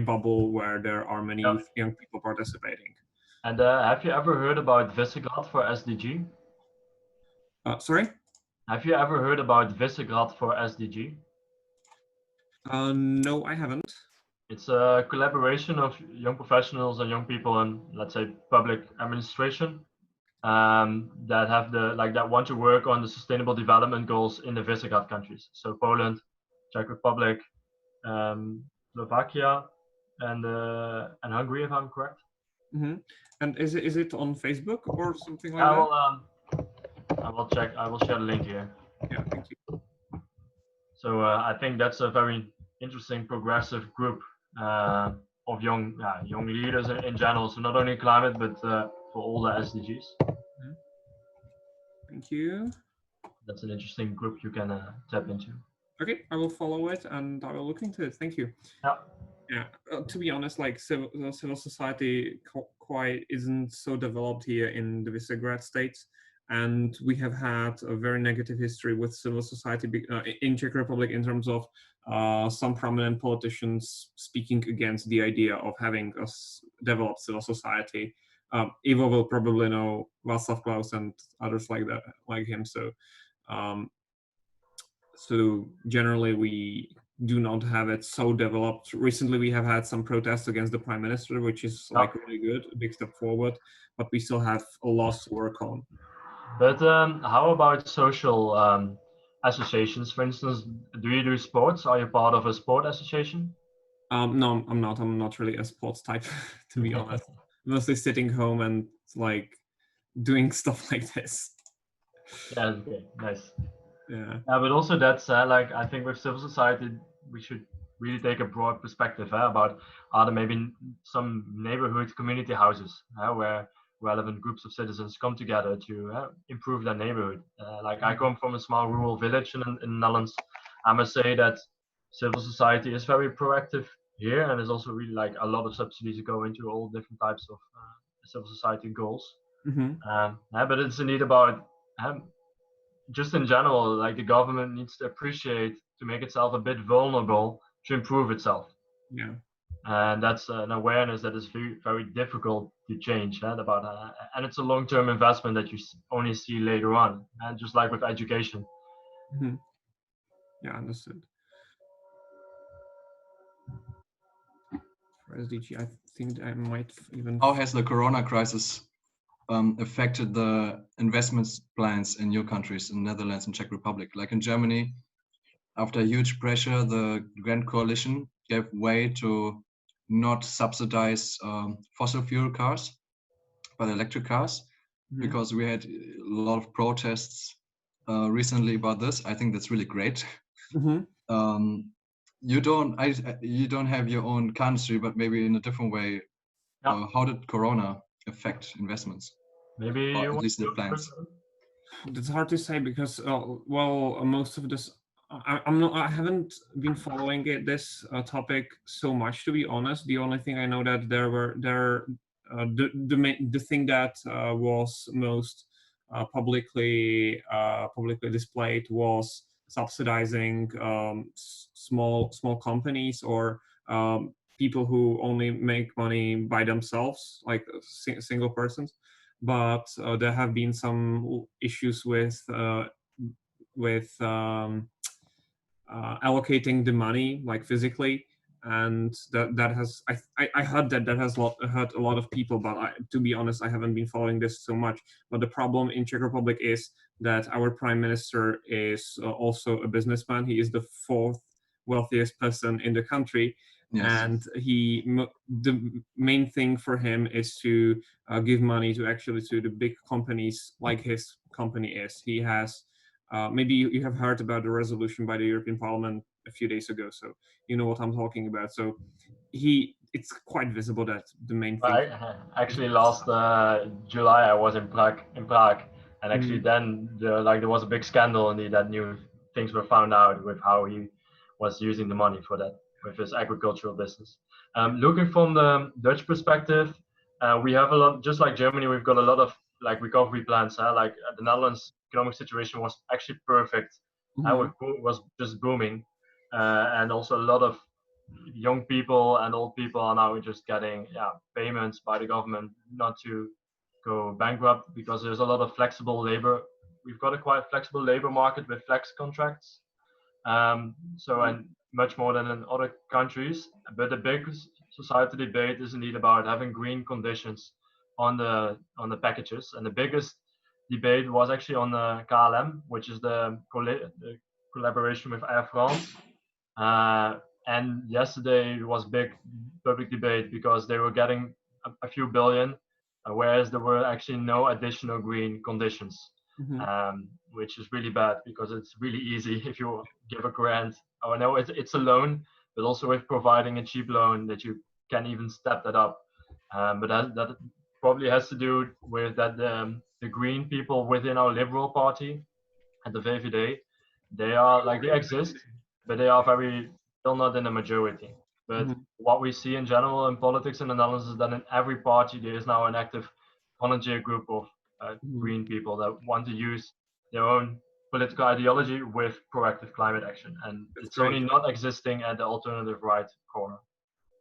bubble where there are many young people participating. And have you ever heard about Visegrad for SDG? Sorry? Have you ever heard about Visegrad for SDG? No, I haven't. It's a collaboration of young professionals and young people in, let's say, public administration that have that want to work on the sustainable development goals in the Visegrad countries. So Poland, Czech Republic, Slovakia, and Hungary, if I'm correct. Mm-hmm. And is it on Facebook or something like that? I will check. I will share the link here. Yeah, thank you. So I think that's a very interesting progressive group of young leaders in general. So not only climate, but for all the SDGs. Mm-hmm. Thank you. That's an interesting group you can tap into. Okay, I will follow it and I will look into it. Thank you. Yeah. To be honest, like civil society quite isn't so developed here in the Visegrad states, and we have had a very negative history with civil society in Czech Republic in terms of some prominent politicians speaking against the idea of having a developed civil society. Ivo will probably know Václav Klaus and others like that, like him. So, so generally we do not have it so developed. Recently, we have had some protests against the prime minister, which is like really good, a big step forward, but we still have a lot to work on. But how about social associations? For instance, do you do sports? Are you part of a sport association? No, I'm not. I'm not really a sports type, to be honest. Mostly sitting home and like doing stuff like this. Yeah, okay, nice. Yeah. But also that's like I think with civil society we should really take a broad perspective about are there maybe some neighborhood community houses where relevant groups of citizens come together to improve their neighborhood. Like I come from a small rural village in the Netherlands. I must say that civil society is very proactive here, and there's also really like a lot of subsidies go into all different types of civil society goals. Mm-hmm. But it's indeed about just in general, like the government needs to appreciate to make itself a bit vulnerable to improve itself. Yeah. And that's an awareness that is very, very difficult to change. And it's a long-term investment that you only see later on. And just like with education. Mm-hmm. Yeah, understood. For SDG, I think I might even. How has the Corona crisis affected the investments plans in your countries, in Netherlands and Czech Republic? Like in Germany, after huge pressure, the Grand Coalition gave way to not subsidize fossil fuel cars, but electric cars, because we had a lot of protests recently about this. I think that's really great. You don't have your own country, but maybe in a different way. How did Corona affect investments? Maybe or at least the plans. It's hard to say because most of this I haven't been following this topic so much, to be honest. The only thing I know that the thing that was most publicly displayed was subsidizing small companies or people who only make money by themselves, like single persons. But there have been some issues with allocating the money, like physically, and that has I heard that has hurt a lot of people. But to be honest, I haven't been following this so much. But the problem in Czech Republic is that our prime minister is also a businessman. He is the fourth wealthiest person in the country. Yes. And the main thing for him is to give money to the big companies like his company is. He has maybe you have heard about the resolution by the European Parliament a few days ago, so you know what I'm talking about. So it's quite visible that the main thing. Actually, last July I was in Prague, and actually then there was a big scandal indeed that new things were found out with how he was using the money for that with his agricultural business. Looking from the Dutch perspective, we have a lot, just like Germany, we've got a lot of recovery plans. The Netherlands economic situation was actually perfect. Was just booming, and also a lot of young people and old people are now just getting payments by the government not to go bankrupt, because there's a lot of flexible labor. We've got a quite flexible labor market with flex contracts. And much more than in other countries. But the big society debate is indeed about having green conditions on the packages. And the biggest debate was actually on the KLM, which is the collaboration with Air France. And yesterday it was big public debate because they were getting a few billion, whereas there were actually no additional green conditions. Which is really bad, because it's really easy if you give a grant. Oh no, it's a loan, but also with providing a cheap loan that you can even step that up. But that probably has to do with that the green people within our Liberal Party at the VVD, they exist, but they are still not in the majority. But what we see in general in politics in the Netherlands is that in every party there is now an active volunteer group of green people that want to use their own political ideology with proactive climate action, and it's only not existing at the alternative right corner.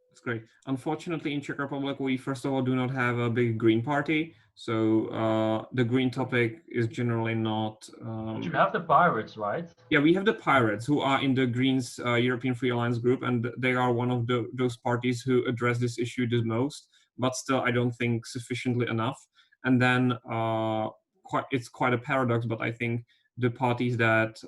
That's great. Unfortunately, in Czech Republic, we first of all do not have a big green party, so the green topic is generally not. But you have the Pirates, right? Yeah, we have the Pirates, who are in the Greens European Free Alliance group, and they are one of those parties who address this issue the most. But still, I don't think sufficiently enough. And then it's quite a paradox, but I think the parties that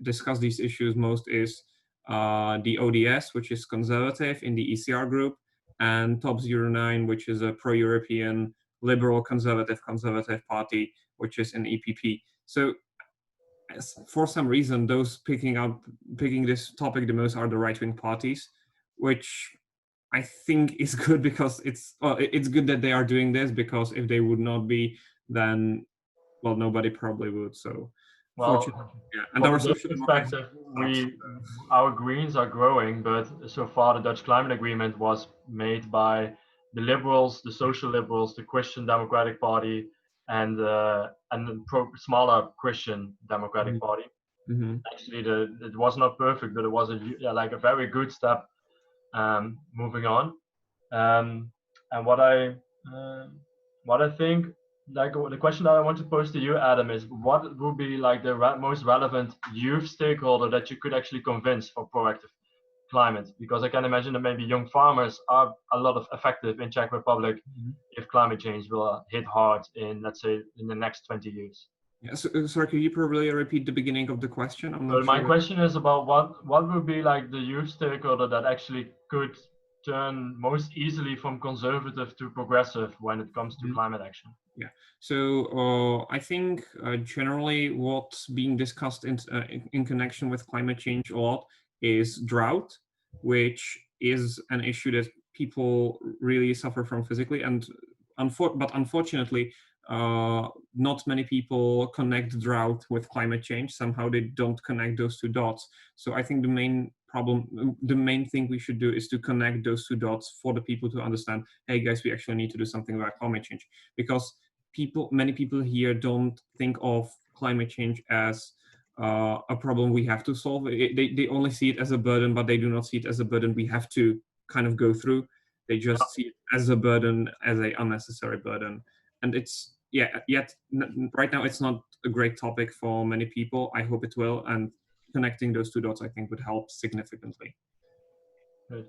discuss these issues most is the ODS, which is conservative in the ECR group, and Top 09, which is a pro-European liberal conservative party, which is an EPP. So for some reason, those picking this topic the most are the right-wing parties, which I think is good, because it's good that they are doing this, because if they would not be, then nobody probably would. So and our social perspective, our Greens are growing, but so far the Dutch Climate Agreement was made by the Liberals, the Social Liberals, the Christian Democratic Party, and a smaller Christian Democratic Party. Actually, it was not perfect, but it was like a very good step moving on. And what I think, like the question that I want to pose to you, Adam, is what would be like the most relevant youth stakeholder that you could actually convince for proactive climate? Because I can imagine that maybe young farmers are a lot of effective in Czech Republic if climate change will hit hard in, let's say, in the next 20 years. Yeah, sorry, could you probably repeat the beginning of the question? I'm not sure. My question is about what would be like the youth stakeholder that actually could turn most easily from conservative to progressive when it comes to climate action. Yeah, so I think generally what's being discussed in connection with climate change a lot is drought, which is an issue that people really suffer from physically, and but unfortunately, not many people connect drought with climate change. Somehow they don't connect those two dots. So I think the main thing we should do is to connect those two dots for the people to understand, hey guys, we actually need to do something about climate change. Because many people here don't think of climate change as a problem we have to solve. They only see it as a burden, but they do not see it as a burden we have to kind of go through. They just see it as a burden, as an unnecessary burden. And it's, right now it's not a great topic for many people. I hope it will, and connecting those two dots I think would help significantly. Good.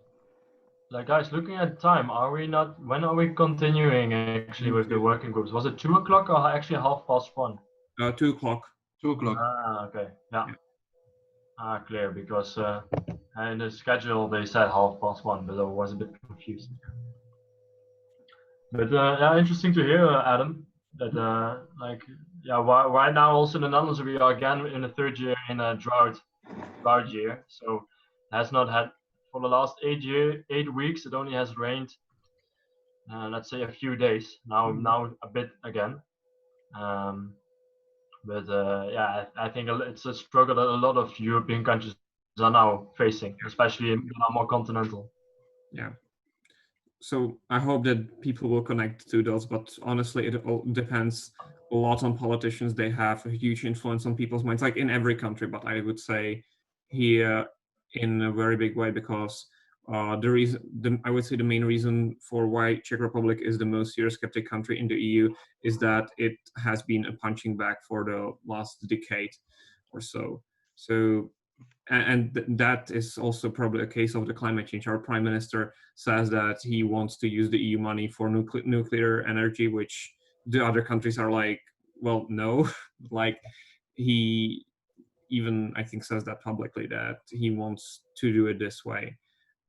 Like guys, looking at time, when are we continuing actually with the working groups? Was it 2 o'clock or actually 1:30? 2 o'clock. 2 o'clock. Ah, okay, yeah. Clear, because in the schedule they said 1:30, but I was a bit confused. But yeah, interesting to hear, Adam, that right now also in the Netherlands we are again in the third year in a drought year. So it has not had, for the last 8 weeks, it only has rained, let's say a few days. Now a bit again. But yeah, I think it's a struggle that a lot of European countries are now facing, especially in more continental. Yeah. So I hope that people will connect to those, but honestly, it all depends a lot on politicians. They have a huge influence on people's minds, like in every country, but I would say here in a very big way, because I would say the main reason for why Czech Republic is the most Eurosceptic country in the EU is that it has been a punching bag for the last decade or so. And that is also probably a case of the climate change. Our prime minister says that he wants to use the EU money for nuclear energy, which the other countries are like, well, no. Like he even, I think, says that publicly, that he wants to do it this way.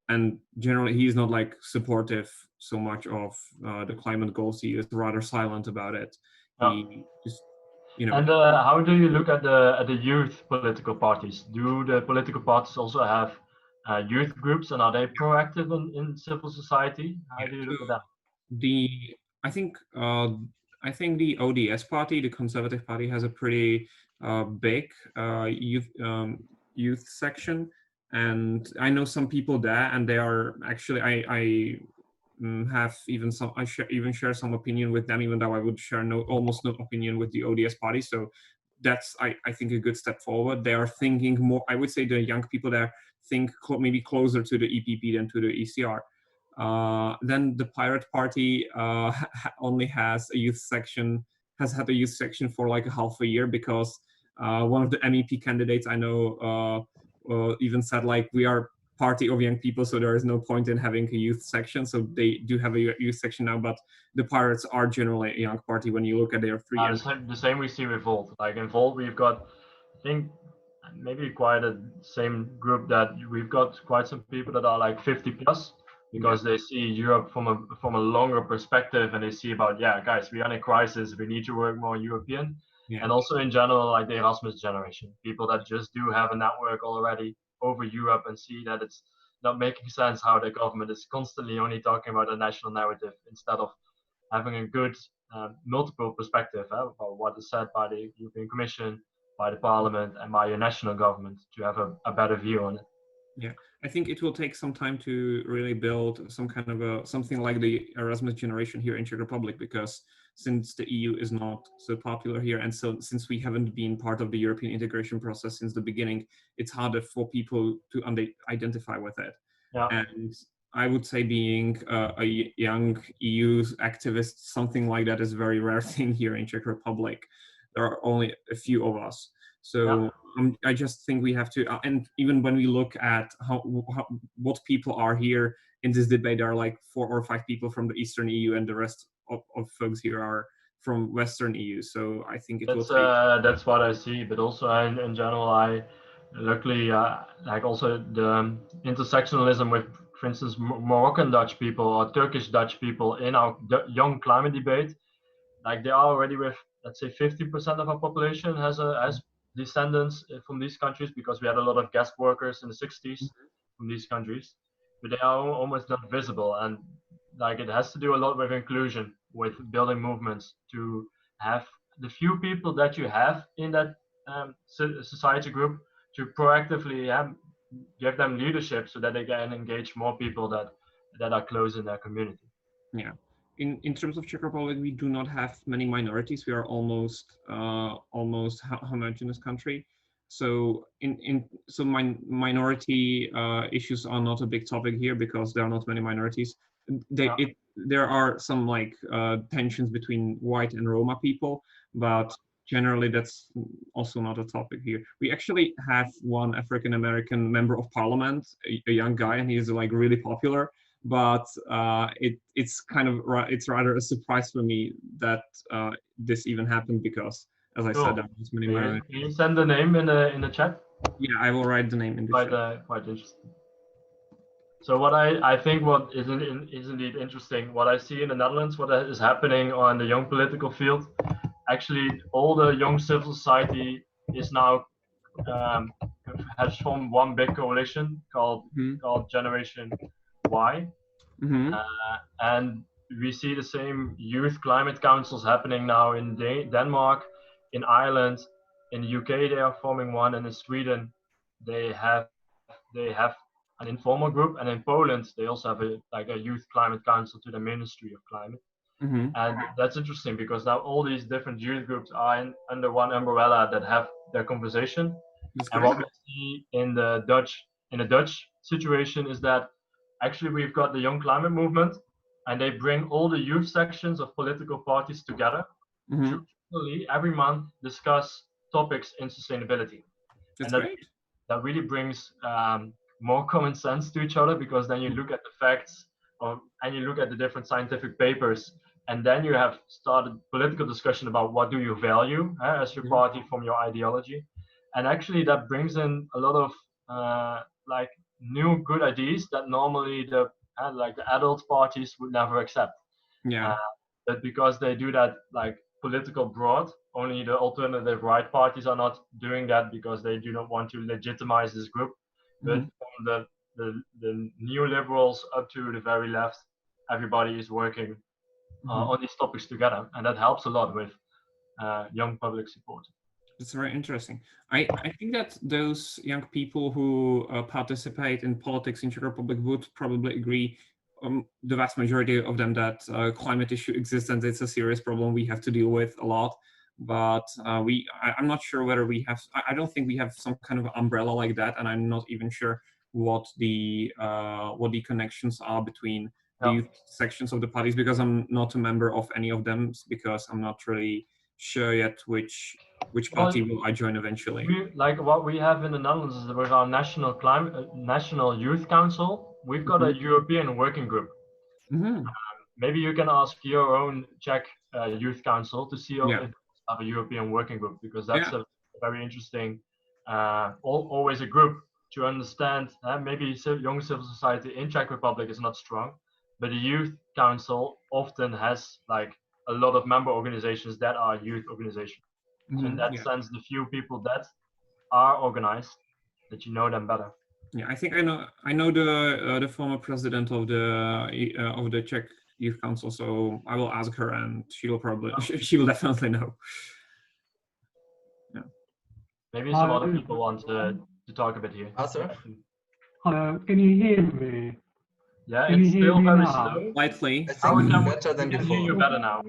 And generally, he's not like supportive so much of the climate goals. He is rather silent about it. He just, And how do you look at the youth political parties? Do the political parties also have youth groups, and are they proactive in civil society? How do you look at that? I think the ODS party, the Conservative Party, has a pretty big youth section, and I know some people there, and they are actually I have even some, I even share some opinion with them, even though I would share almost no opinion with the ODS party. So that's, I think, a good step forward. They are thinking more, I would say the young people there think maybe closer to the EPP than to the ECR. Then the Pirate Party only has a youth section, has had a youth section for like a half a year, because one of the MEP candidates I know even said, like, we are party of young people, so there is no point in having a youth section. So they do have a youth section now, but the Pirates are generally a young party when you look at their 3 years. The same we see with Volt. Like in Volt, we've got, I think, maybe quite a same group, that we've got quite some people that are like 50 plus, because they see Europe from a longer perspective, and they see about, yeah, guys, we are in a crisis, we need to work more European. And also in general, like the Erasmus generation, people that just do have a network already over Europe and see that it's not making sense how the government is constantly only talking about a national narrative instead of having a good multiple perspective about what is said by the European Commission, by the Parliament, and by your national government, to have a better view on it. Yeah, I think it will take some time to really build some kind of something like the Erasmus generation here in Czech Republic, because since the EU is not so popular here, and so since we haven't been part of the European integration process since the beginning, it's harder for people to identify with it. Yeah. And I would say being a young EU activist, something like that is a very rare thing here in Czech Republic. There are only a few of us. So I just think we have to, and even when we look at what people are here in this debate, there are like 4 or 5 people from the Eastern EU, and the rest of folks here are from Western EU. So I think it will take. That's what I see, but also in general, luckily like also the intersectionalism with, for instance, Moroccan Dutch people or Turkish Dutch people in our young climate debate, like they are already with, let's say, 50% of our population has descendants from these countries, because we had a lot of guest workers in the 60s from these countries, but they are almost not visible. And like it has to do a lot with inclusion, with building movements, to have the few people that you have in that society group to proactively give them leadership so that they can engage more people that are close in their community. Yeah. In terms of Czech Republic, we do not have many minorities. We are almost homogeneous country. So minority issues are not a big topic here, because there are not many minorities. There are some like tensions between white and Roma people, but generally that's also not a topic here. We actually have one African American member of parliament, a young guy, and he's like really popular. But it's rather a surprise for me that this even happened, because, as I said, there are many minorities. Can you send the name in the chat? Yeah, I will write the name in the chat. Quite interesting. So what I think what is indeed interesting, what I see in the Netherlands, what is happening on the young political field, actually all the young civil society is now has formed one big coalition called Generation Y. And we see the same youth climate councils happening now in Denmark, in Ireland, in the UK they are forming one, and in Sweden they have an informal group, and in Poland they also have a youth climate council to the Ministry of Climate. And that's interesting, because now all these different youth groups are under one umbrella that have their conversation. And what we see in the Dutch situation is that actually we've got the young climate movement, and they bring all the youth sections of political parties together to every month discuss topics in sustainability. That's and great. That really brings more common sense to each other, because then you look at the facts and you look at the different scientific papers, and then you have started political discussion about what do you value as your party from your ideology. And actually that brings in a lot of like new good ideas that normally the adult parties would never accept. But because they do that like political broad, only the alternative right parties are not doing that, because they do not want to legitimize this group. But from the neoliberals up to the very left, everybody is working on these topics together, and that helps a lot with young public support. It's very interesting. I think that those young people who participate in politics in Czech Republic would probably agree, the vast majority of them, that climate issue exists and it's a serious problem we have to deal with a lot. But I'm not sure whether we have, I don't think we have some kind of umbrella like that, and I'm not even sure what the connections are between the youth sections of the parties, because I'm not a member of any of them, because I'm not really sure yet which party will I join eventually. Like what we have in the Netherlands is with our National Youth Council, we've got a European working group. Maybe you can ask your own Czech Youth Council to see if they have a European working group, because that's a very interesting, always a group to understand. Maybe young civil society in Czech Republic is not strong, but the Youth Council often has like a lot of member organizations that are youth organizations. So in that sense, the few people that are organized, that you know them better. Yeah, I think I know the former president of the Czech Youth Council, so I will ask her, and she will definitely know. Maybe some other people want to talk a bit here. Arthur? Can you hear me? Yeah, Can it's you hear still me very now? slow. Lightly. I think it's better than We can hear you before. better now.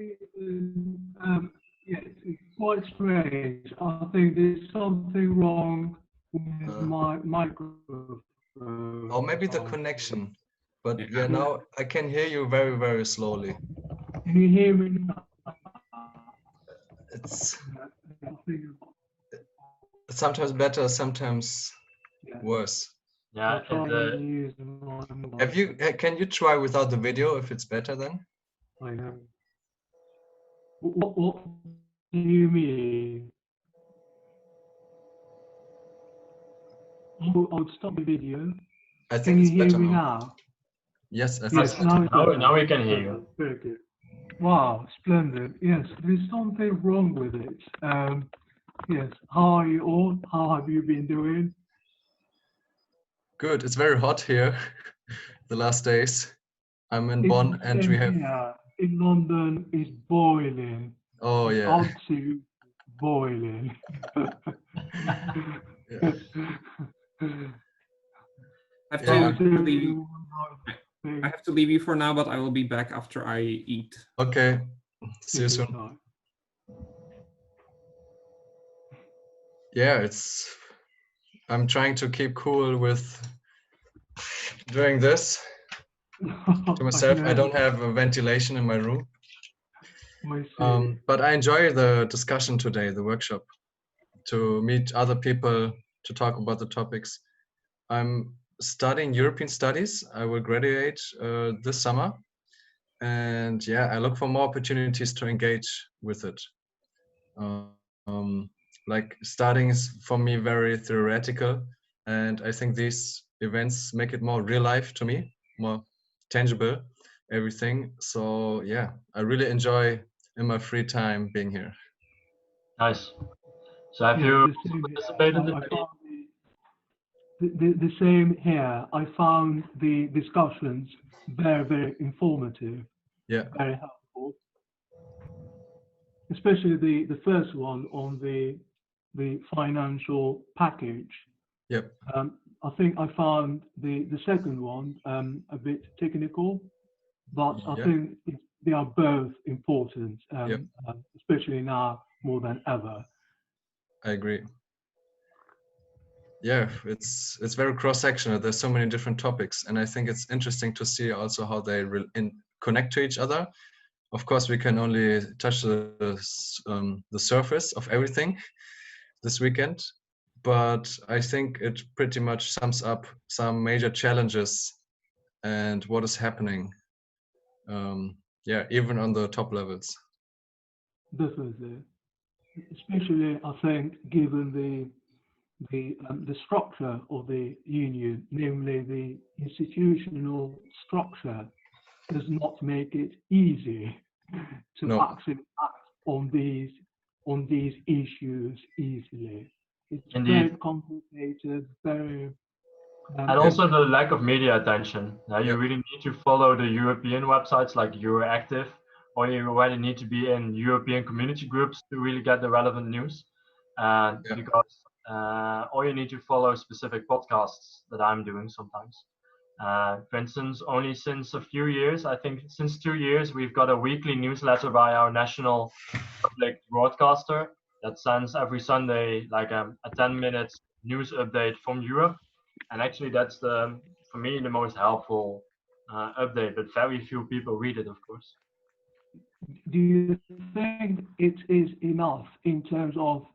Yes, it's quite strange. I think there's something wrong with my microphone. Or maybe the connection. But yeah, now I can hear you very, very slowly. Can you hear me now? It's sometimes better, sometimes worse. Yeah. Have you? Can you try without the video if it's better then? I know. What do you mean? I'll stop the video. I think Can you it's hear better me now. now? Yes, I think Yes, it's now better. it's better. Now we can hear you. Very good. Wow, splendid. Yes, there's something wrong with it. Yes, how are you all? How have you been doing? Good. It's very hot here the last days. I'm in Bonn and we have... Here in London is boiling. Oh, it's yeah. absolutely boiling. Yeah. I have to leave you for now, but I will be back after I eat. Okay. See you soon. Yeah, I'm trying to keep cool with doing this to myself. I don't have a ventilation in my room. But I enjoy the discussion today, the workshop, to meet other people, to talk about the topics. I'm studying European studies. I will graduate this summer. And yeah, I look for more opportunities to engage with it. Like studying is for me very theoretical. And I think these events make it more real life to me, more tangible, everything. So yeah, I really enjoy in my free time being here. Nice. So have you participated in the same here. I found the discussions very, very informative. Yeah. Very helpful. Especially the first one on the financial package. Yep. I think I found the second one a bit technical, but I think they are both important, especially now more than ever. I agree. Yeah, it's very cross-sectional. There's so many different topics, and I think it's interesting to see also how they connect to each other. Of course, we can only touch the surface of everything this weekend, but I think it pretty much sums up some major challenges and what is happening. Yeah, even on the top levels. Definitely, especially I think given the structure of the union, namely the institutional structure, does not make it easy to actually act on these issues easily. It's very complicated, very. And also the lack of media attention. You really need to follow the European websites like Euroactive, or you already need to be in European community groups to really get the relevant news. Because or you need to follow specific podcasts that I'm doing sometimes. For instance, only since a few years, I think since 2 years, we've got a weekly newsletter by our national public broadcaster that sends every Sunday like a 10-minute news update from Europe. And actually that's for me the most helpful update, but very few people read it, of course. Do you think it is enough in terms of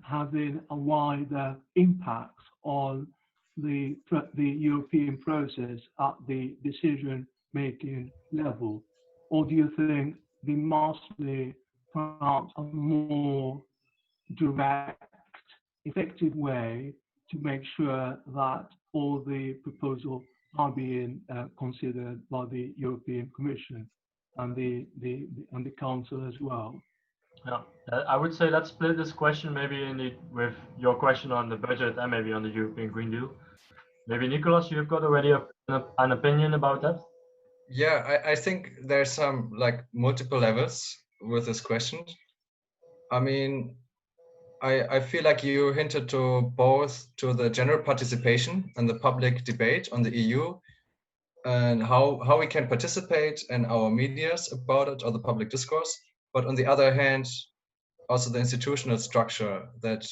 having a wider impact on the European process at the decision-making level? Or do you think there must be perhaps a more direct, effective way to make sure that all the proposals are being considered by the European Commission and the Council as well? Yeah, I would say let's split this question maybe with your question on the budget and maybe on the European Green Deal. Maybe Nicolas, you've got already an opinion about that? Yeah, I think there's some like multiple levels with this question. I mean, I feel like you hinted to both to the general participation and the public debate on the EU and how we can participate in our medias about it or the public discourse. But on the other hand, also the institutional structure that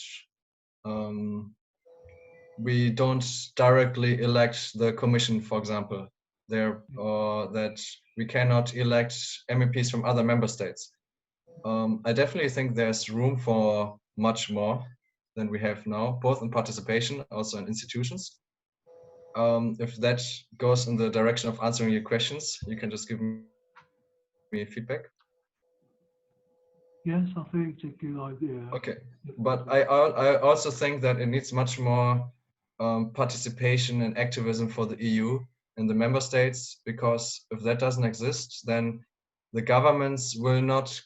we don't directly elect the Commission, for example, there, or that we cannot elect MEPs from other member states. I definitely think there's room for much more than we have now, both in participation, also in institutions. If that goes in the direction of answering your questions, you can just give me feedback. Yes, I think it's a good idea. Okay, but I also think that it needs much more participation and activism for the EU and the member states, because if that doesn't exist, then the governments will not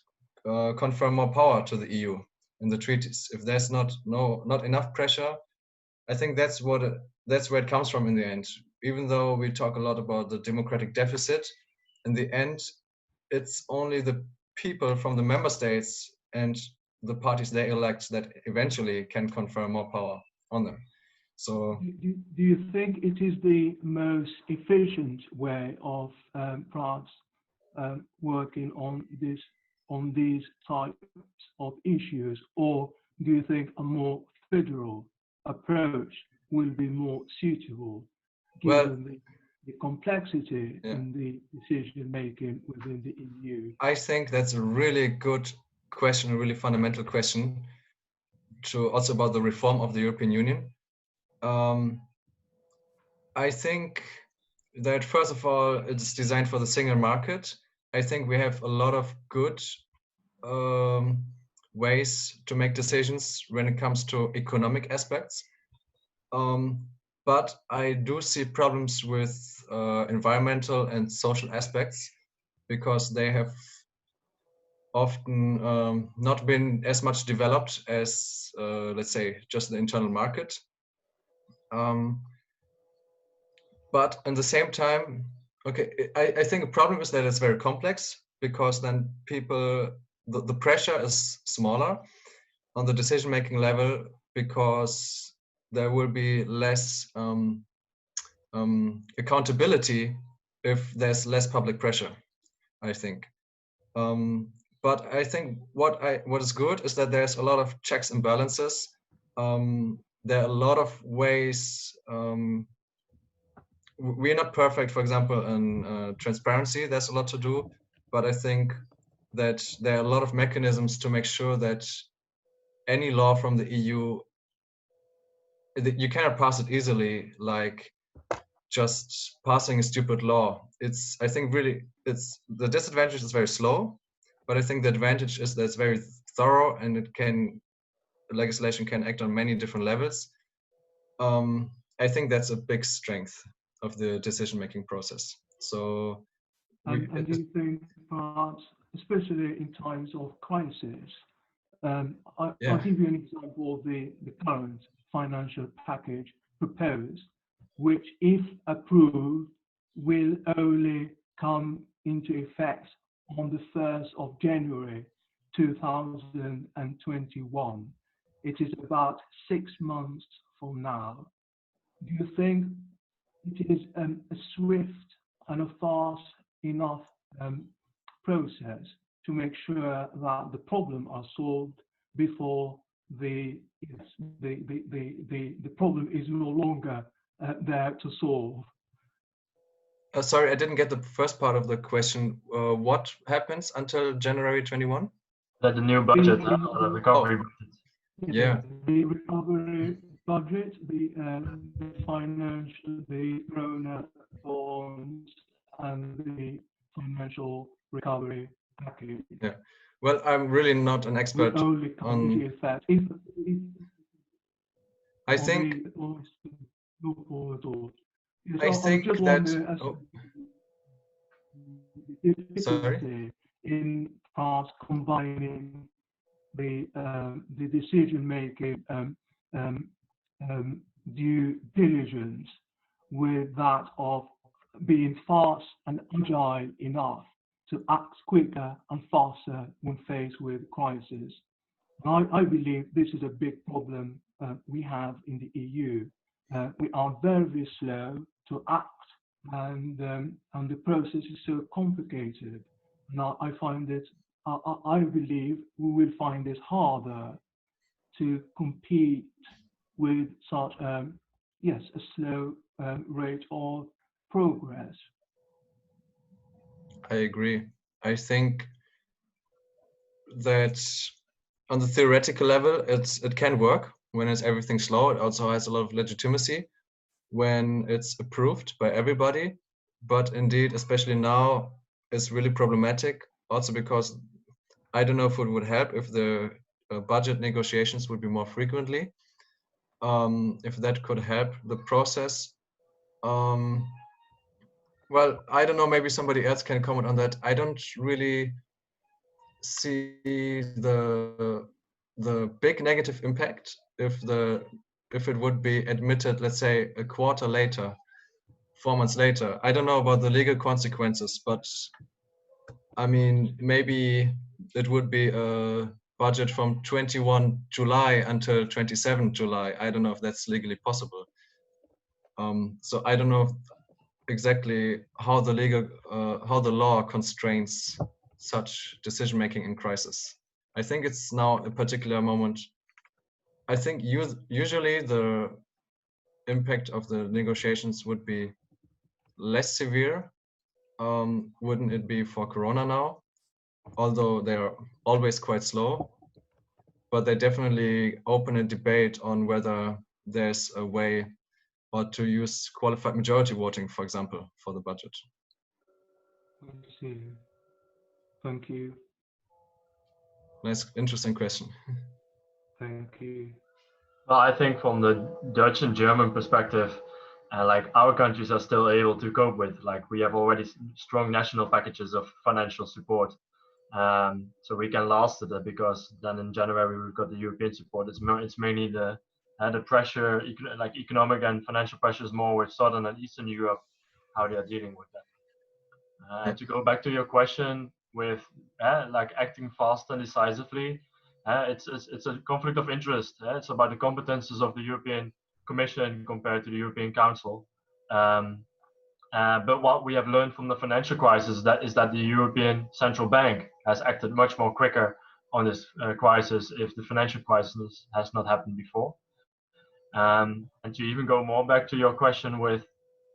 confer more power to the EU in the treaties. If there's not enough pressure, I think that's where it comes from in the end. Even though we talk a lot about the democratic deficit, in the end, it's only the people from the member states and the parties they elect that eventually can confer more power on them. So, do you think it is the most efficient way of France working on these types of issues, or do you think a more federal approach will be more suitable, given the complexity in the decision making within the EU? I think that's a really good question, a really fundamental question, also about the reform of the European Union. I think that first of all, it's designed for the single market. I think we have a lot of good ways to make decisions when it comes to economic aspects. But I do see problems with environmental and social aspects, because they have often not been as much developed as, let's say, just the internal market. But at the same time, okay, I think a problem is that it's very complex, because then the pressure is smaller on the decision-making level, because there will be less accountability if there's less public pressure, I think. But I think what is good is that there's a lot of checks and balances. There are a lot of ways. We're not perfect, for example, in transparency. There's a lot to do, but I think that there are a lot of mechanisms to make sure that any law from the EU, you cannot pass it easily, like just passing a stupid law. I think really the disadvantage is very slow, but I think the advantage is that it's very thorough, and legislation can act on many different levels. I think that's a big strength of the decision-making process. So, and do you think perhaps, especially in times of crisis, I'll give you an example of the current financial package proposed, which, if approved, will only come into effect on the 1st of January 2021. It is about 6 months from now. Do you think it is a swift and a fast enough process to make sure that the problem are solved before the problem is no longer there to solve? Sorry, I didn't get the first part of the question. What happens until January 21? That the new budget, the recovery budget. Yeah. The recovery budget, the financial, the Corona bonds, and the financial recovery package. Yeah. Well, I'm really not an expert on. I think that. Sorry. In France, combining the decision-making due diligence with that of being fast and agile enough to act quicker and faster when faced with crisis. I believe this is a big problem we have in the EU. We are very slow to act, and the process is so complicated. Now I find it. I believe we will find it harder to compete with such yes, a slow rate of progress. I agree. I think that on the theoretical level, it can work when it's everything slow. It also has a lot of legitimacy when it's approved by everybody. But indeed, especially now, it's really problematic. Also because I don't know if it would help if the budget negotiations would be more frequently. If that could help the process. Well, I don't know, maybe somebody else can comment on that. I don't really see the big negative impact if it would be admitted, let's say, a quarter later, 4 months later. I don't know about the legal consequences, but I mean, maybe it would be a budget from 21 July until 27 July. I don't know if that's legally possible. So I don't know exactly how the law constrains such decision making in crisis. I think it's now a particular moment. I think usually the impact of the negotiations would be less severe. Wouldn't it be for Corona now? Although they're always quite slow, but they definitely open a debate on whether there's a way or to use qualified majority voting, for example, for the budget. I see. Thank you. Nice, interesting question. Thank you. Well, I think from the Dutch and German perspective, like our countries are still able to cope with, like we have already strong national packages of financial support. So we can last it because then in January we've got the European support. It's mainly the pressure, like economic and financial pressure is more with Southern and Eastern Europe, how they are dealing with that. To go back to your question with like acting fast and decisively, it's a conflict of interest. It's about the competences of the European Commission compared to the European Council. But what we have learned from the financial crisis is that the European Central Bank has acted much more quicker on this crisis if the financial crisis has not happened before. And to even go more back to your question with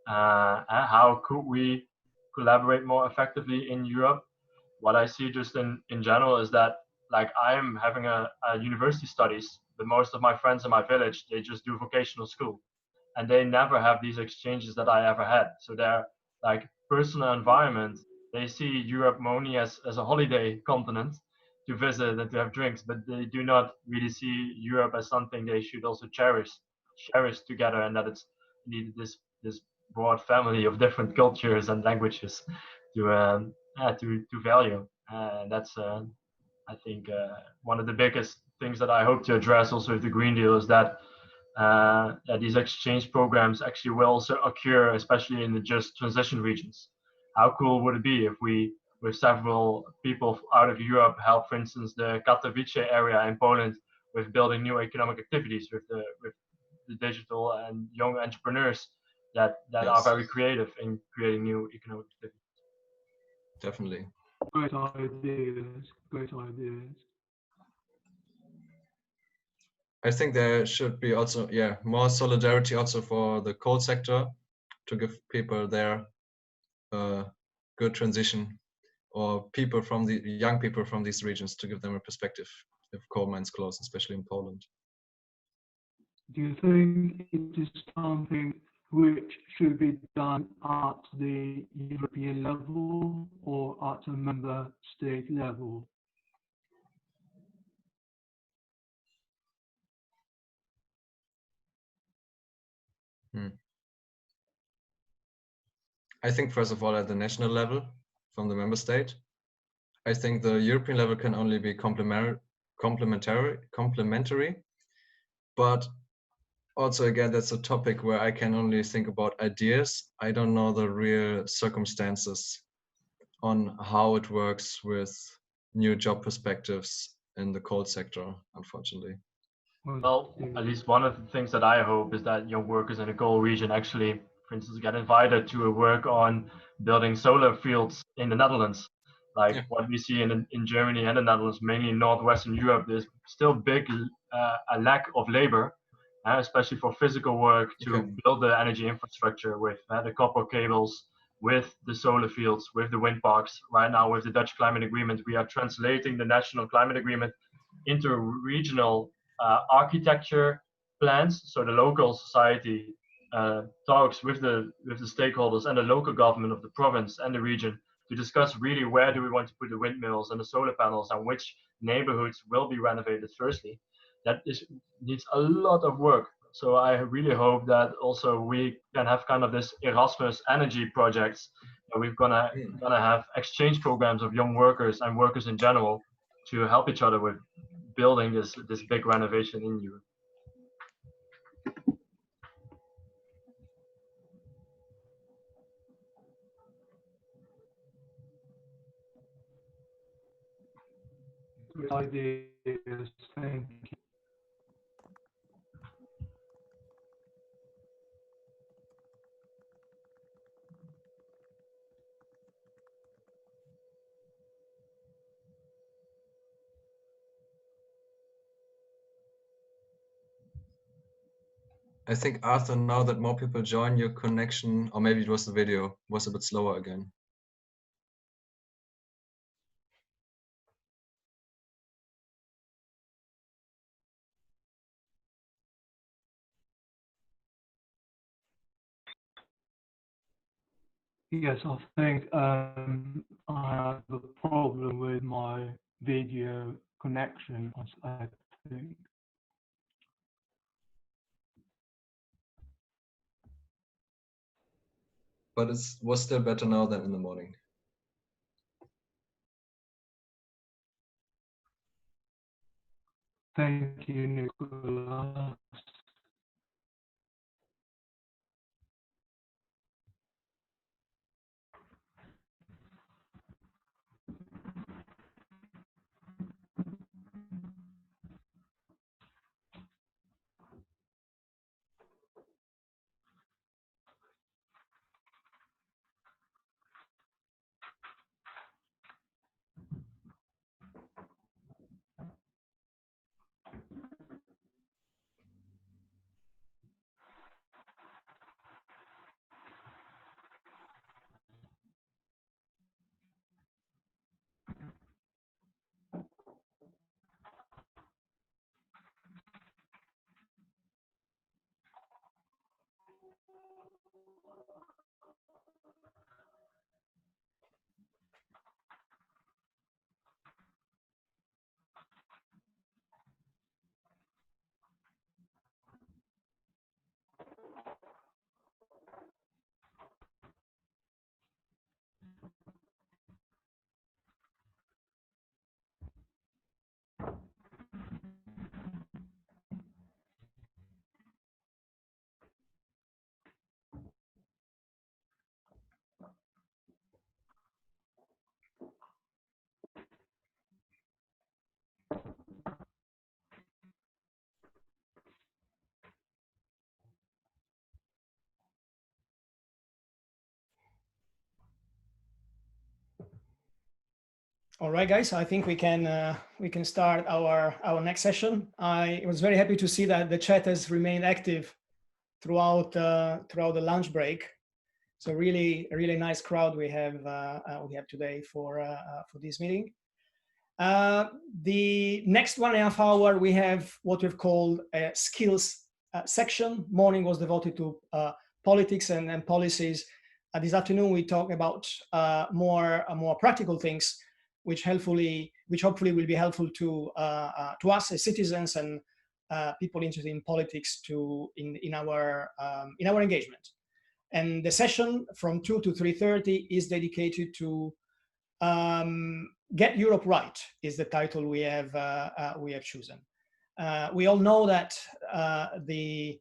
how could we collaborate more effectively in Europe, what I see just in general is that like I'm having a university studies, but most of my friends in my village, they just do vocational school. And they never have these exchanges that I ever had. So their like personal environment, they see Europe only as a holiday continent to visit and to have drinks, but they do not really see Europe as something they should also cherish together, and that it's indeed this broad family of different cultures and languages to value. And that's I think one of the biggest things that I hope to address also with the Green Deal is that these exchange programs actually will also occur, especially in the just transition regions. How cool would it be if we, with several people out of Europe, help, for instance, the Katowice area in Poland with building new economic activities with the digital and young entrepreneurs that Yes. are very creative in creating new economic activities. Definitely. Great ideas. Great ideas. I think there should be also, more solidarity also for the coal sector to give people their good transition, or people from the young people from these regions to give them a perspective if coal mines close, especially in Poland. Do you think it is something which should be done at the European level or at a member state level? I think first of all at the national level from the member state. I think the European level can only be complementary, but also again that's a topic where I can only think about ideas. I don't know the real circumstances on how it works with new job perspectives in the coal sector, unfortunately. Well, at least one of the things that I hope is that young workers in the coal region actually, for instance, get invited to work on building solar fields in the Netherlands. Like what we see in Germany and the Netherlands, mainly in Northwestern Europe, there's still big a lack of labor, especially for physical work to build the energy infrastructure with the copper cables, with the solar fields, with the wind parks. Right now, with the Dutch Climate Agreement, we are translating the National Climate Agreement into regional architecture plans. So the local society talks with the stakeholders and the local government of the province and the region to discuss really where do we want to put the windmills and the solar panels and which neighborhoods will be renovated firstly. That needs a lot of work. So I really hope that also we can have kind of this Erasmus energy projects, and we're gonna have exchange programs of young workers and workers in general to help each other with building this big renovation in Europe. Good ideas, thank you. I think, Arthur, now that more people join, your connection, or maybe it was the video, was a bit slower again. Yes, I think I have a problem with my video connection, I think. But it was still better now than in the morning. Thank you, Nicolas. All right, guys, I think we can start our next session. I was very happy to see that the chat has remained active throughout the lunch break. So really, a really nice crowd we have today for this meeting. The next 1.5 hours, we have what we've called a skills section. Morning was devoted to politics and policies. This afternoon, we talk about more practical things, which hopefully will be helpful to us as citizens and people interested in politics in our engagement. And the session from 2 to 3:30 is dedicated to Get Europe Right, is the title we have chosen. We all know that the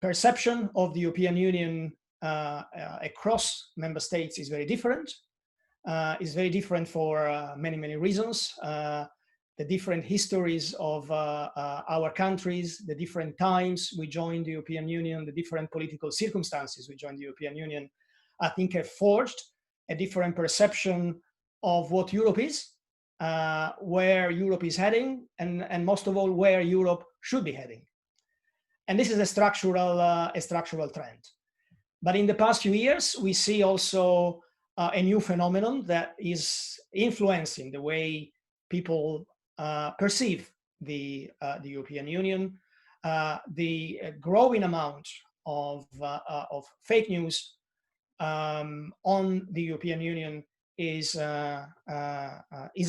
perception of the European Union across member states is very different. Is very different for many reasons. the different histories of our countries, the different times we joined the European Union, the different political circumstances we joined the European Union, I think have forged a different perception of what Europe is, where Europe is heading, and most of all, where Europe should be heading. And this is a structural trend. But in the past few years, we see also a new phenomenon that is influencing the way people perceive the European Union. The growing amount of fake news on the European Union is a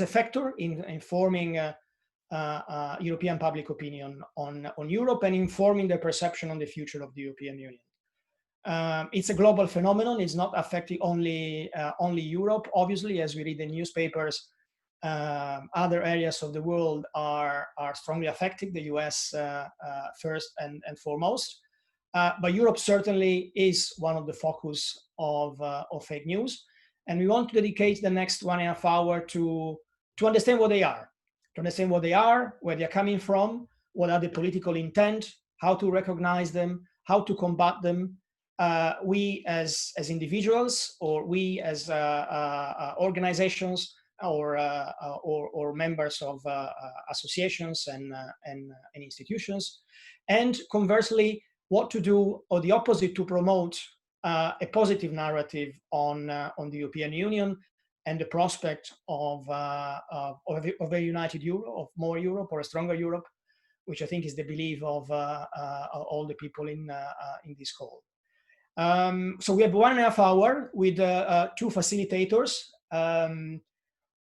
factor in informing European public opinion on Europe and informing the perception on the future of the European Union. It's a global phenomenon. It's not affecting only Europe. Obviously, as we read the newspapers, other areas of the world are strongly affected, the US first and foremost. But Europe certainly is one of the focus of fake news. And we want to dedicate the next 1.5 hours to understand what they are, where they're coming from, what are the political intent, how to recognize them, how to combat them. We as individuals, or we as organizations, or members of associations and institutions, and conversely, what to do, or the opposite, to promote a positive narrative on the European Union and the prospect of a united Europe, of more Europe, or a stronger Europe, which I think is the belief of all the people in this call. So we have 1.5 hours with 2 facilitators.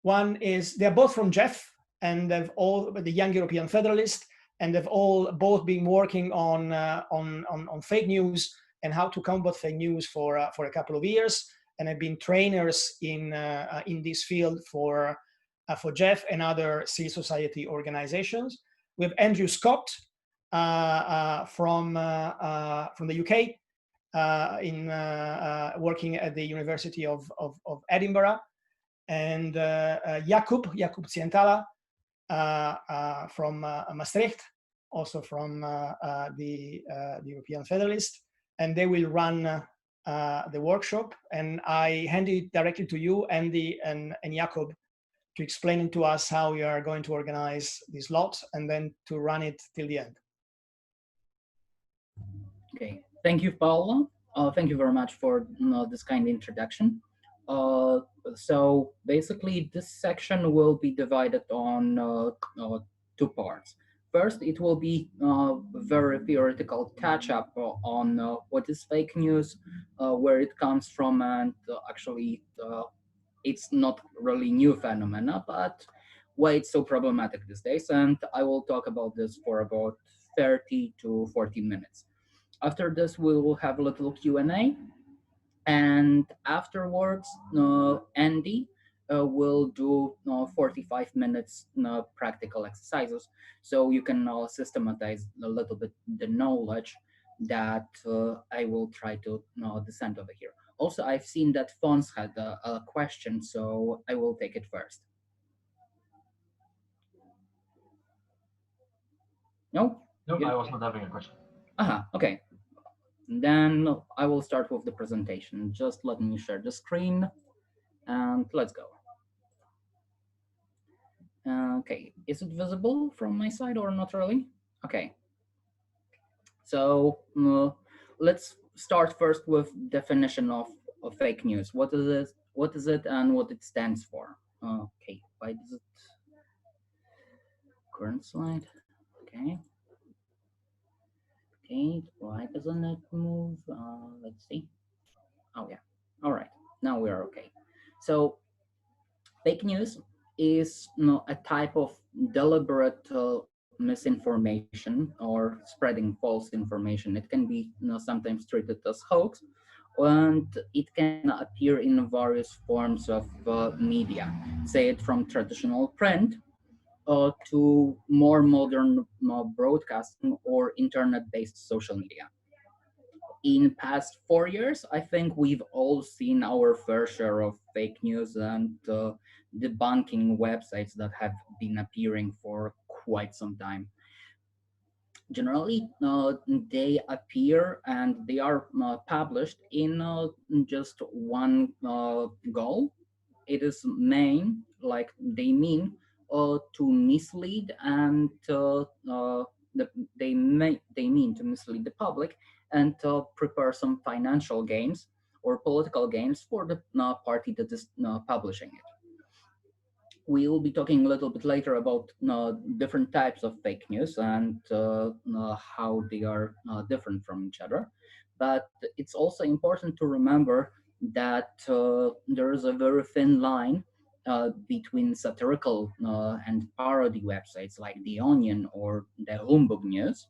One is, they're both from JEF, and they've all, the Young European Federalists, and they've both been working on fake news and how to combat fake news for a couple of years, and have been trainers in this field for JEF and other civil society organizations. We have Andrew Scott from the UK, working at the University of Edinburgh, and Jakub Cientala from Maastricht, also from the European Federalists, and they will run the workshop. And I hand it directly to you, Andy and Jakub, to explain to us how we are going to organize this lot and then to run it till the end. Okay, thank you, Paolo. Thank you very much for this kind introduction. So basically, this section will be divided on 2 parts. First, it will be a very theoretical touch-up on what is fake news, where it comes from, and actually it's not really new phenomena, but why it's so problematic these days. And I will talk about this for about 30 to 40 minutes. After this, we will have a little Q&A. And afterwards, Andy will do 45 minutes practical exercises, so you can systematize a little bit the knowledge that I will try to descend over here. Also, I've seen that Fons had a question, so I will take it first. No? No, I was not having a question. Okay. Then I will start with the presentation. Just let me share the screen and let's go. Okay, is it visible from my side or not really? Okay. So let's start first with definition of fake news. What is it and what it stands for? Okay, why does it, current slide, okay. Okay, why doesn't it move? Let's see. Oh yeah, all right, now we are okay. So fake news is a type of deliberate misinformation or spreading false information. It can be sometimes treated as hoax, and it can appear in various forms of media, say it from traditional print to more modern broadcasting or internet-based social media. In past 4 years, I think we've all seen our fair share of fake news, and debunking websites that have been appearing for quite some time. Generally, they appear and they are published in just one goal. It is like they mean to mislead and they mean to mislead the public and prepare some financial gains or political gains for the party that is publishing it. We will be talking a little bit later about different types of fake news and how they are different from each other. But it's also important to remember that there is a very thin line between satirical and parody websites like The Onion or the Humbug News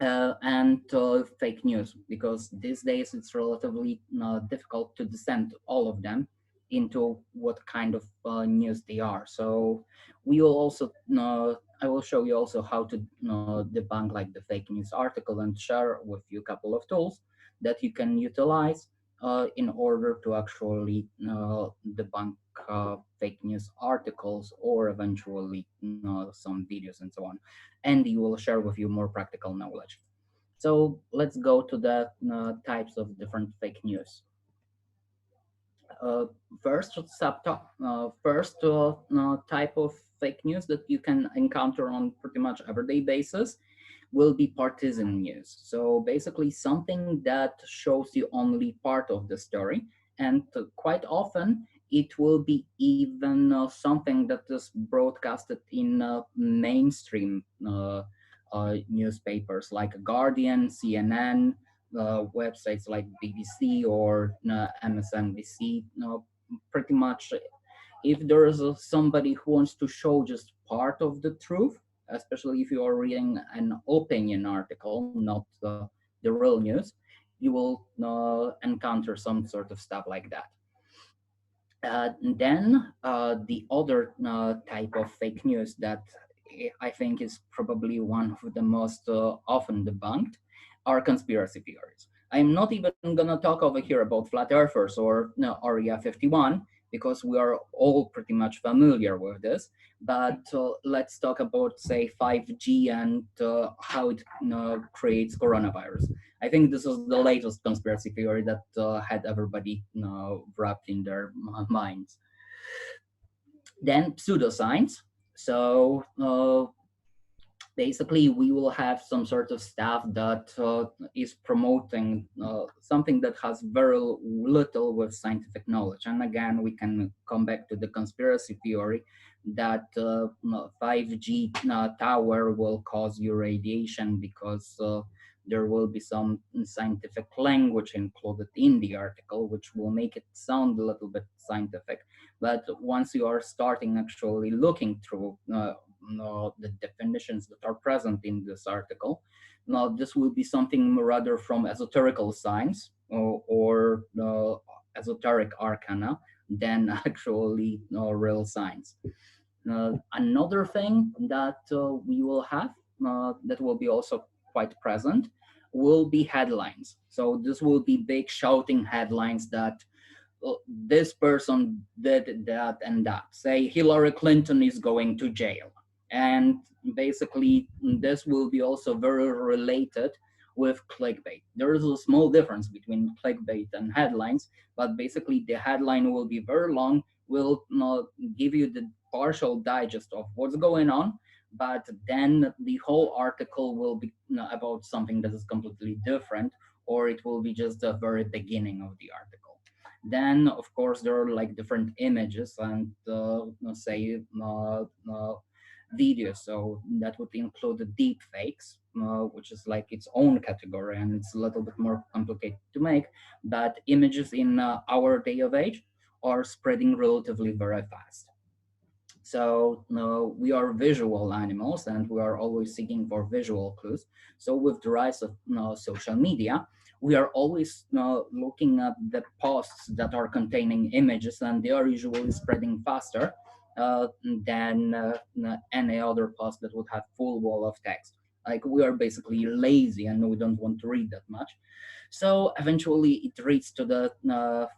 and fake news, because these days it's relatively difficult to discern all of them into what kind of news they are. So we will also, I will show you also how to debunk like the fake news article and share with you a couple of tools that you can utilize in order to actually debunk fake news articles or eventually some videos and so on. And you will share with you more practical knowledge. So let's go to the types of different fake news. First type of fake news that you can encounter on pretty much everyday basis will be partisan news. So basically something that shows you only part of the story, and quite often it will be even something that is broadcasted in mainstream newspapers like Guardian, CNN, websites like BBC or MSNBC. Pretty much, if there is somebody who wants to show just part of the truth, especially if you are reading an opinion article, not the real news, you will encounter some sort of stuff like that. Then the other type of fake news that I think is probably one of the most often debunked are conspiracy theories. I'm not even gonna talk over here about flat earthers or Area 51, because we are all pretty much familiar with this, but let's talk about, say, 5G and how it creates coronavirus. I think this is the latest conspiracy theory that had everybody wrapped in their minds. Then pseudoscience. So basically we will have some sort of stuff that is promoting something that has very little with scientific knowledge. And again, we can come back to the conspiracy theory that 5G tower will cause you radiation because there will be some scientific language included in the article, which will make it sound a little bit scientific. But once you are starting actually looking through the definitions that are present in this article, now this will be something rather from esoterical science or esoteric arcana than actually real science. Another thing that we will have that will be also quite present will be headlines. So this will be big shouting headlines that this person did that and that. Say Hillary Clinton is going to jail. And basically this will be also very related with clickbait. There is a small difference between clickbait and headlines, but basically the headline will be very long, will give you the partial digest of what's going on, but then the whole article will be about something that is completely different, or it will be just the very beginning of the article. Then, of course, there are like different images and say videos. So that would include the deep fakes, which is like its own category, and it's a little bit more complicated to make. But images in our day of age are spreading relatively very fast. So we are visual animals and we are always seeking for visual clues. So with the rise of social media, we are always looking at the posts that are containing images, and they are usually spreading faster than any other post that would have full wall of text. Like we are basically lazy and we don't want to read that much. So eventually it reads to the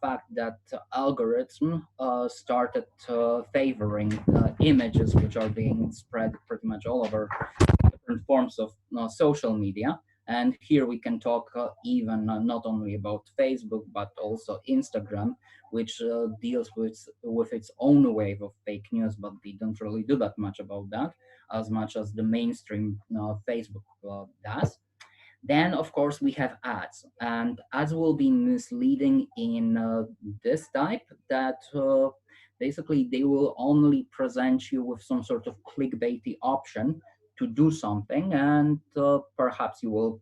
fact that algorithm started favoring images which are being spread pretty much all over different forms of social media. And here we can talk even not only about Facebook, but also Instagram, which deals with its own wave of fake news, but they don't really do that much about that, as much as the mainstream Facebook does. Then, of course, we have ads, and ads will be misleading in this type that basically they will only present you with some sort of clickbaity option to do something, and perhaps you will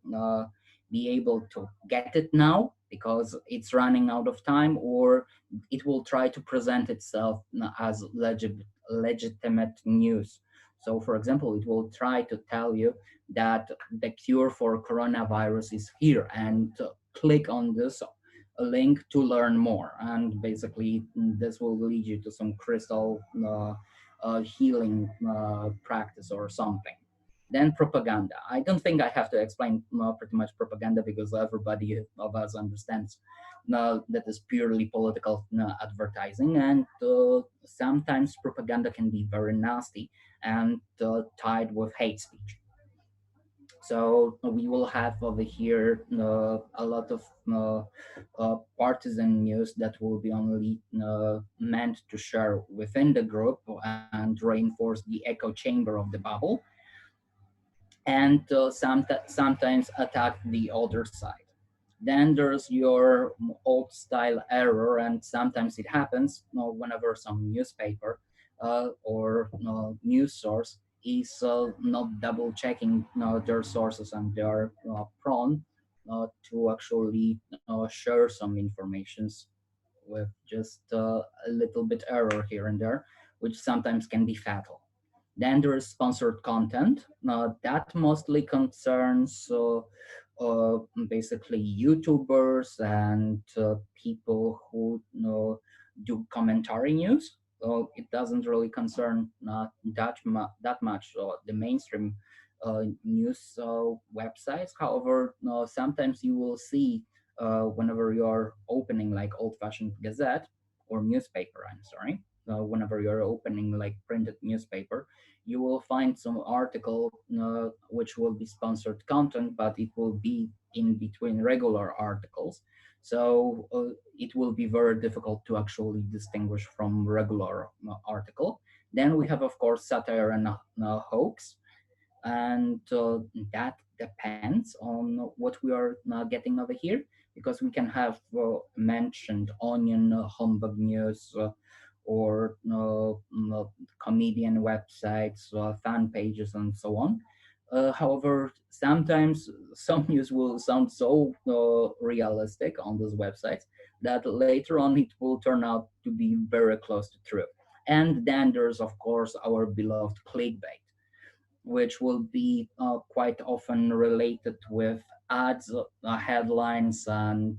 be able to get it now because it's running out of time, or it will try to present itself as legitimate news. So, for example, it will try to tell you that the cure for coronavirus is here, and click on this link to learn more. And basically, this will lead you to some crystal healing practice or something. Then propaganda. I don't think I have to explain pretty much propaganda because everybody of us understands that is purely political advertising, and sometimes propaganda can be very nasty and tied with hate speech. So we will have over here a lot of partisan news that will be only meant to share within the group and reinforce the echo chamber of the bubble, and sometimes attack the other side. Then there's your old style error, and sometimes it happens whenever some newspaper or news source is not double checking their sources, and they are prone to actually share some informations with just a little bit error here and there, which sometimes can be fatal. Then there is sponsored content. That mostly concerns basically YouTubers and people who do commentary news. It doesn't really concern that much the mainstream news websites. However, sometimes you will see whenever you're opening like old-fashioned gazette or newspaper, I'm sorry, whenever you're opening like printed newspaper, you will find some article which will be sponsored content, but it will be in between regular articles. So it will be very difficult to actually distinguish from regular article. Then we have, of course, satire and hoax. And that depends on what we are getting over here, because we can have mentioned onion, humbug news, or comedian websites, fan pages, and so on. However, sometimes some news will sound so realistic on those websites that later on it will turn out to be very close to true. And then there's, of course, our beloved clickbait, which will be quite often related with ads, headlines, and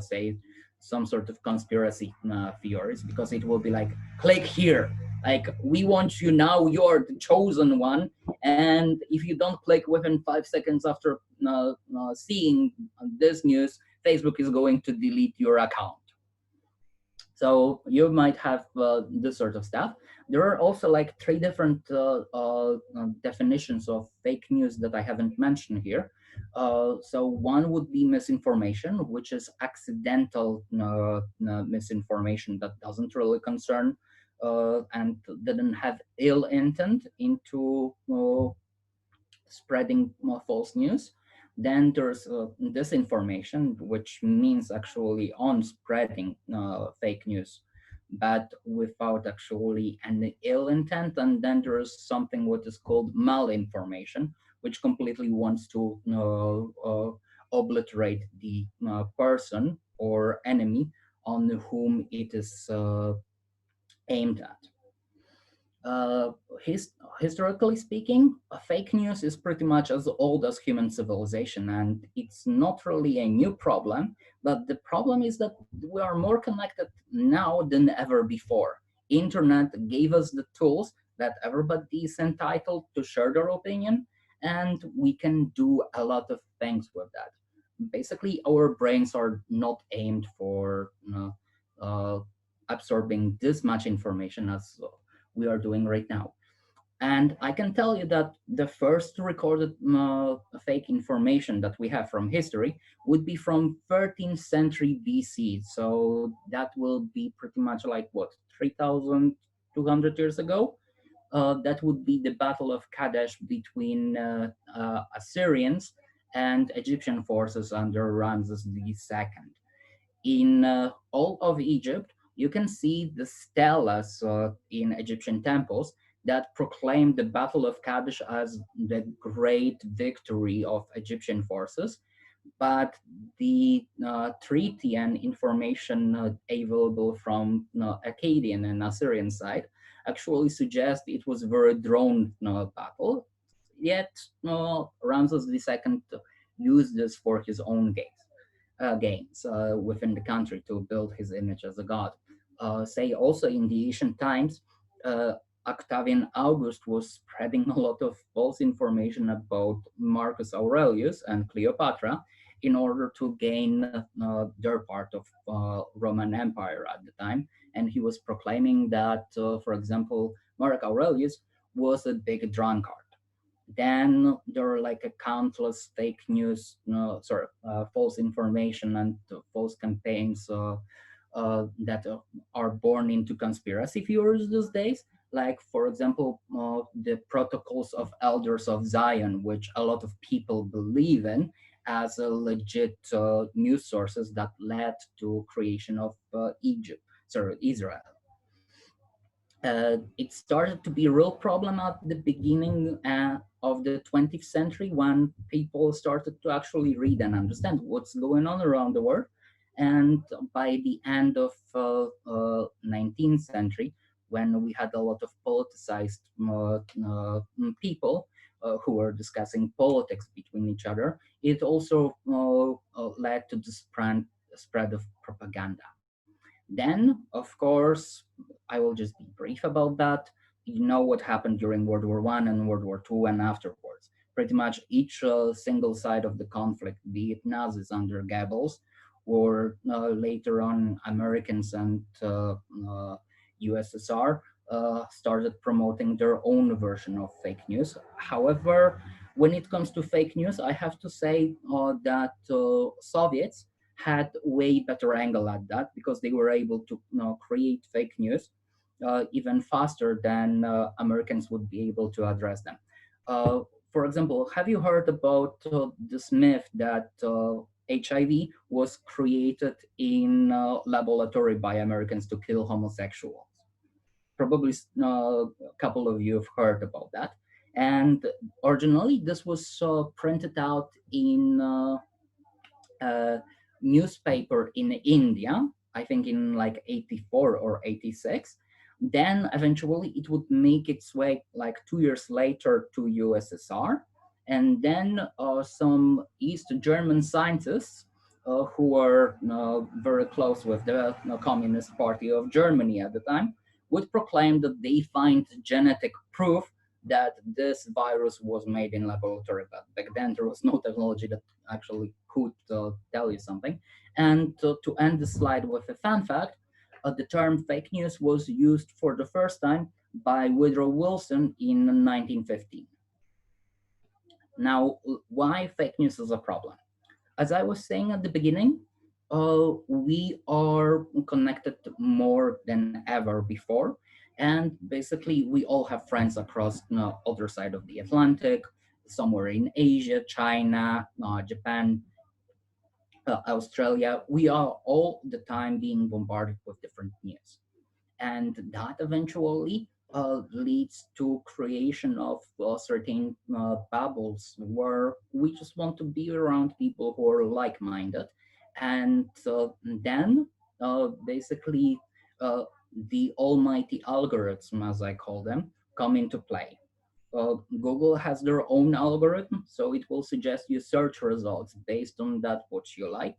say some sort of conspiracy theories, because it will be like, click here, like we want you now, you're the chosen one, and if you don't click within 5 seconds after seeing this news, Facebook is going to delete your account. So you might have this sort of stuff. There are also like 3 different definitions of fake news that I haven't mentioned here. So one would be misinformation, which is accidental misinformation that doesn't really concern and didn't have ill intent into spreading false news. Then there's disinformation, which means actually on spreading fake news, but without actually any ill intent. And then there's something what is called malinformation, which completely wants to obliterate the person or enemy on whom it is aimed at. Historically speaking, fake news is pretty much as old as human civilization, and it's not really a new problem, but the problem is that we are more connected now than ever before. Internet gave us the tools that everybody is entitled to share their opinion, and we can do a lot of things with that. Basically, our brains are not aimed for absorbing this much information as we are doing right now. And I can tell you that the first recorded fake information that we have from history would be from 13th century BC. So that will be pretty much like what, 3,200 years ago? That would be the Battle of Kadesh between Assyrians and Egyptian forces under Ramses II. In all of Egypt, you can see the stelas in Egyptian temples that proclaim the Battle of Kadesh as the great victory of Egyptian forces. But the treaty and information available from Akkadian and Assyrian side actually suggest it was a very drawn battle. Yet Ramses II used this for his own gains within the country to build his image as a god. Say also in the ancient times, Octavian August was spreading a lot of false information about Marcus Aurelius and Cleopatra in order to gain their part of Roman Empire at the time. And he was proclaiming that, for example, Marcus Aurelius was a big drunkard. Then there are like a countless fake news, false information and false campaigns that are born into conspiracy theories these days. Like, for example, the protocols of elders of Zion, which a lot of people believe in as a legit news sources that led to creation of Israel. It started to be a real problem at the beginning of the 20th century when people started to actually read and understand what's going on around the world. And by the end of 19th century, when we had a lot of politicized people who were discussing politics between each other, it also led to the spread of propaganda. Then, of course, I will just be brief about that. You know what happened during World War I and World War II and afterwards. Pretty much each single side of the conflict, be it Nazis under Goebbels, or later on Americans and USSR, started promoting their own version of fake news. However, when it comes to fake news, I have to say that Soviets had way better angle at that because they were able to create fake news even faster than Americans would be able to address them. For example, have you heard about this myth that HIV was created in a laboratory by Americans to kill homosexuals? Probably a couple of you have heard about that. And originally, this was printed out in newspaper in India, I think in like 84 or 86. Then eventually it would make its way like 2 years later to USSR. And then some East German scientists who were very close with the Communist Party of Germany at the time would proclaim that they find genetic proof that this virus was made in laboratory, but back then there was no technology that actually could tell you something. And to end the slide with a fun fact, the term fake news was used for the first time by Woodrow Wilson in 1915. Now, why fake news is a problem? As I was saying at the beginning, we are connected more than ever before. And basically, we all have friends across the other side of the Atlantic, somewhere in Asia, China, Japan, Australia. We are all the time being bombarded with different news. And that eventually leads to creation of certain bubbles where we just want to be around people who are like-minded. And then basically the almighty algorithm, as I call them, come into play. Google has their own algorithm, so it will suggest you search results based on that what you like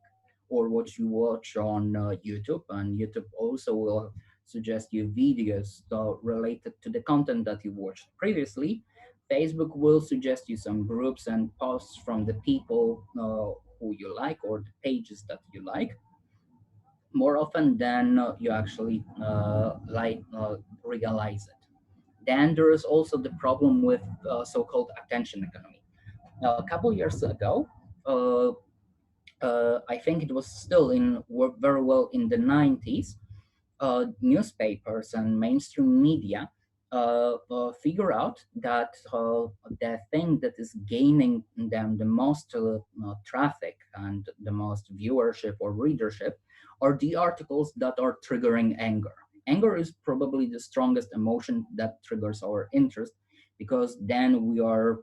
or what you watch on YouTube, and YouTube also will suggest you videos related to the content that you watched previously. Facebook will suggest you some groups and posts from the people who you like or the pages that you like more often than you actually realize it. Then there is also the problem with so-called attention economy. A couple years ago, I think it was still very well in the 90s, newspapers and mainstream media figure out that the thing that is gaining them the most traffic and the most viewership or readership are the articles that are triggering anger. Anger is probably the strongest emotion that triggers our interest, because then we are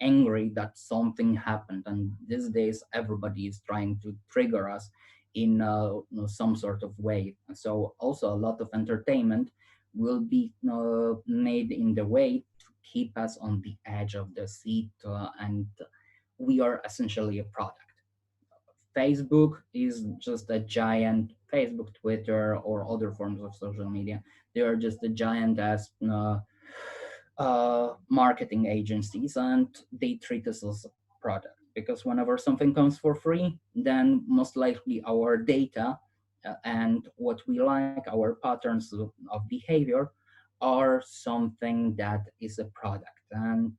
angry that something happened, and these days everybody is trying to trigger us in some sort of way. So also a lot of entertainment will be made in the way to keep us on the edge of the seat, and we are essentially a product. Facebook is just a giant, Facebook, Twitter, or other forms of social media. They are just a giant as marketing agencies, and they treat us as a product. Because whenever something comes for free, then most likely our data and what we like, our patterns of behavior, are something that is a product. And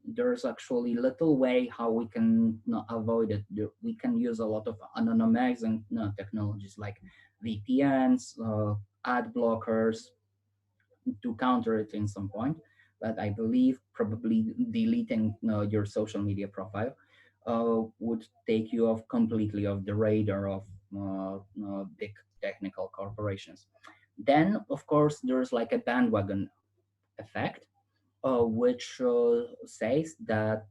there's actually little way how we can avoid it. We can use a lot of anonymizing technologies like VPNs, ad blockers to counter it in some point. But I believe probably deleting your social media profile would take you off completely off the radar of big technical corporations. Then, of course, there's like a bandwagon effect, which says that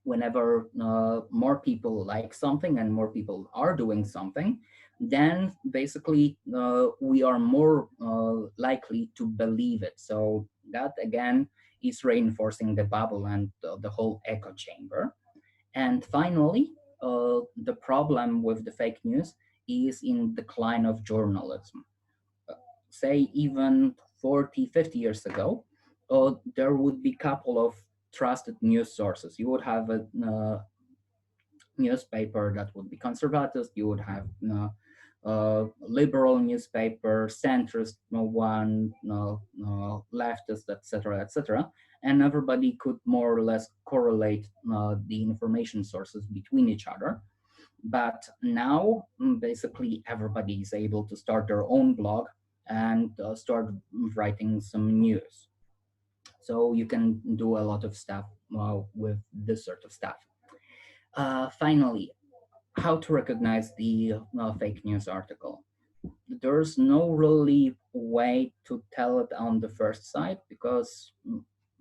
whenever more people like something and more people are doing something, then basically we are more likely to believe it. So that again is reinforcing the bubble and the whole echo chamber. And finally, the problem with the fake news is in decline of journalism. Say even 40, 50 years ago, there would be a couple of trusted news sources. You would have a newspaper that would be conservative, you would have liberal newspaper, centrist one, leftist, etc., etc., and everybody could more or less correlate the information sources between each other. But now, basically, everybody is able to start their own blog and start writing some news. So you can do a lot of stuff with this sort of stuff. Finally, how to recognize the fake news article. There's no really way to tell it on the first sight, because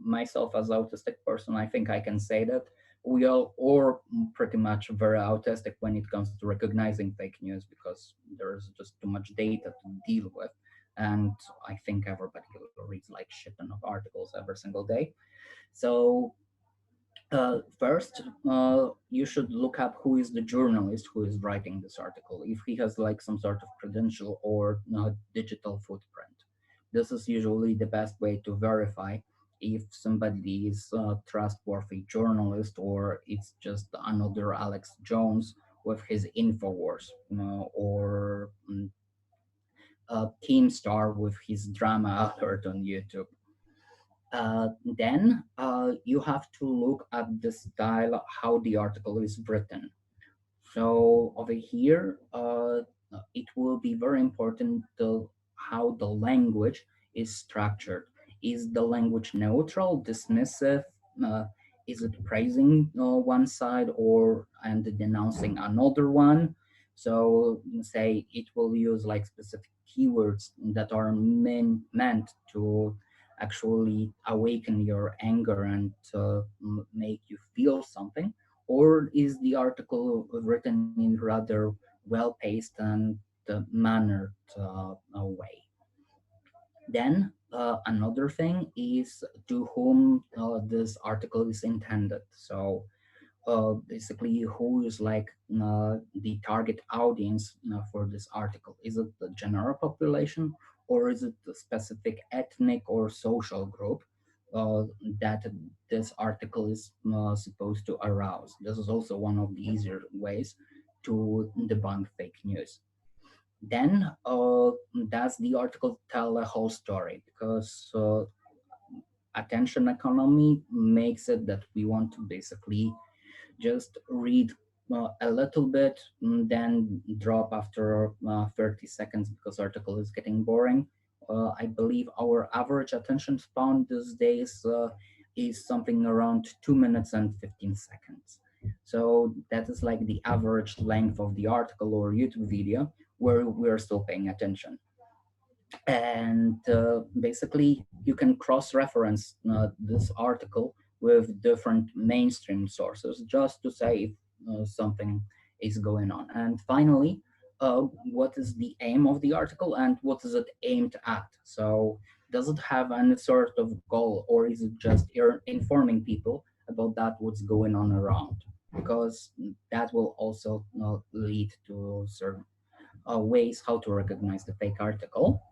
myself as autistic person, I think I can say that we all are pretty much very autistic when it comes to recognizing fake news, because there's just too much data to deal with. And I think everybody reads like shit ton of articles every single day. So first, you should look up who is the journalist who is writing this article, if he has like some sort of credential or digital footprint. This is usually the best way to verify if somebody is a trustworthy journalist or it's just another Alex Jones with his Infowars, or Keemstar with his drama alert on YouTube. Then you have to look at the style, how the article is written. So over here, it will be very important to how the language is structured. Is the language neutral, dismissive? Is it praising one side and denouncing another one? So say it will use like specific keywords that are meant to actually awaken your anger and make you feel something. Or is the article written in rather well-paced and mannered way? Then another thing is to whom this article is intended. So basically, who is like the target audience for this article? Is it the general population, or is it a specific ethnic or social group? that this article is supposed to arouse. This is also one of the easier ways to debunk fake news. Then does the article tell a whole story? Because attention economy makes it that we want to basically just read a little bit, then drop after 30 seconds because article is getting boring. I believe our average attention span these days is something around 2 minutes and 15 seconds. So that is like the average length of the article or YouTube video where we're still paying attention. And basically you can cross-reference this article with different mainstream sources just to say if something is going on. And finally, what is the aim of the article and what is it aimed at? So does it have any sort of goal, or is it just informing people about that what's going on around? Because that will also lead to certain ways how to recognize the fake article.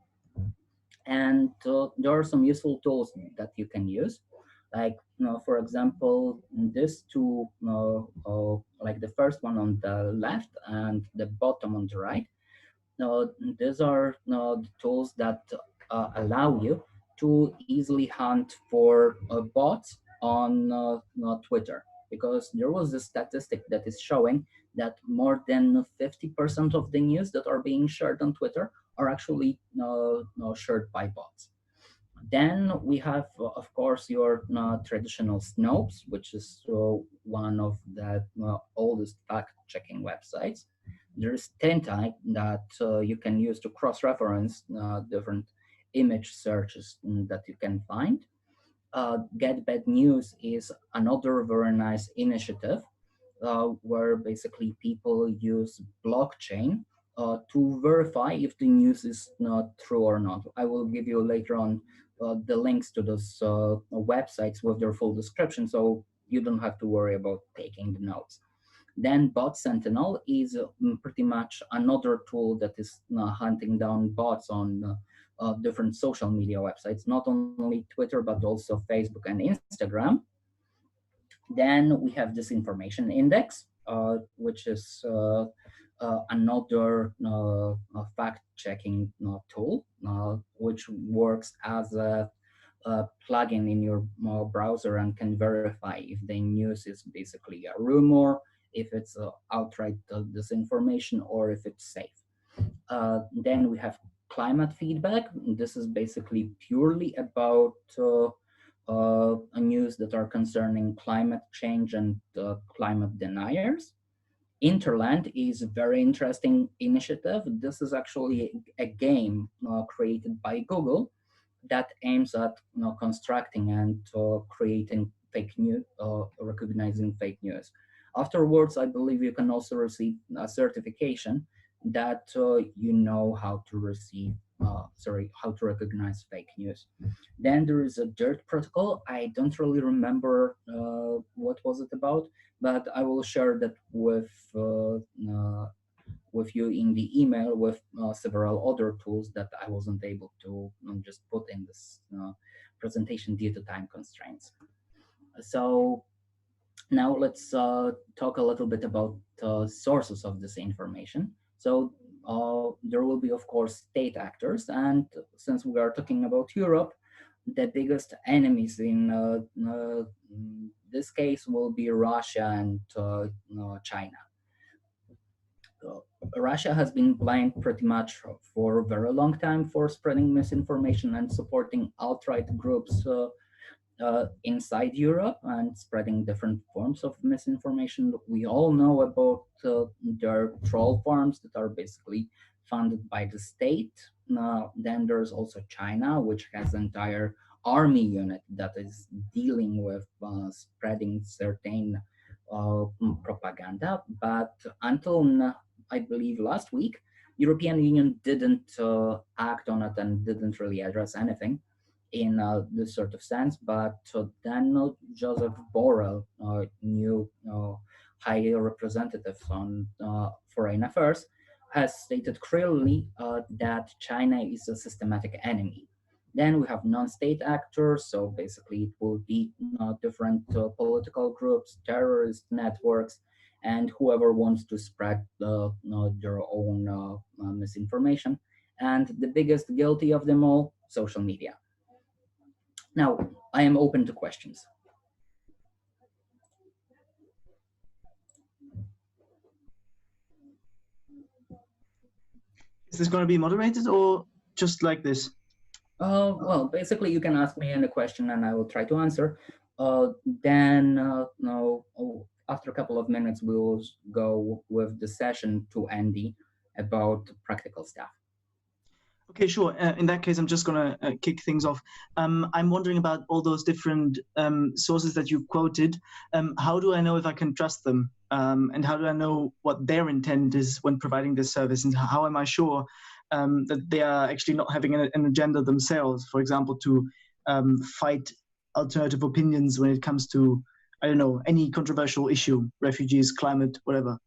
And there are some useful tools that you can use, like for example, this two, like the first one on the left and the bottom on the right. These are the tools that allow you to easily hunt for bots on Twitter, because there was a statistic that is showing that more than 50% of the news that are being shared on Twitter are actually shared by bots. Then we have, of course, your traditional Snopes, which is one of the oldest fact-checking websites. There's Tentai that you can use to cross-reference different image searches that you can find. Get Bad News is another very nice initiative where basically people use blockchain to verify if the news is not true or not. I will give you later on the links to those websites with their full description, so you don't have to worry about taking the notes. Then Bot Sentinel is pretty much another tool that is hunting down bots on different social media websites, not only Twitter, but also Facebook and Instagram. Then we have Disinformation Index, which is another fact-checking tool, which works as a plugin in your browser and can verify if the news is basically a rumor, if it's outright disinformation, or if it's safe. Then we have Climate Feedback. This is basically purely about news that are concerning climate change and climate deniers. Interland is a very interesting initiative. This is actually a game created by Google that aims at constructing and creating fake news, recognizing fake news. Afterwards, I believe you can also receive a certification that you know how to receive, how to recognize fake news. Then there is a DIRT protocol. I don't really remember what was it about, but I will share that with you in the email with several other tools that I wasn't able to just put in this presentation due to time constraints. So now let's talk a little bit about sources of this information. So there will be, of course, state actors. And since we are talking about Europe, the biggest enemies in this case will be Russia and China. Russia has been blamed pretty much for a very long time for spreading misinformation and supporting alt-right groups inside Europe and spreading different forms of misinformation. We all know about their troll farms that are basically funded by the state. Then there's also China, which has an entire army unit that is dealing with spreading certain propaganda. But until I believe last week, European Union didn't act on it and didn't really address anything in this sort of sense. But then Joseph Borrell, new high representative on foreign affairs, has stated clearly that China is a systematic enemy. Then we have non-state actors, so basically it will be different political groups, terrorist networks, and whoever wants to spread their own misinformation. And the biggest guilty of them all, social media. Now, I am open to questions. Is this going to be moderated or just like this? Well, basically, you can ask me any question and I will try to answer. After a couple of minutes, we will go with the session to Andy about practical stuff. Okay, sure. In that case, I'm just going to kick things off. I'm wondering about all those different sources that you've quoted. How do I know if I can trust them? And how do I know what their intent is when providing this service? And how am I sure that they are actually not having an agenda themselves, for example, to fight alternative opinions when it comes to, I don't know, any controversial issue, refugees, climate, whatever?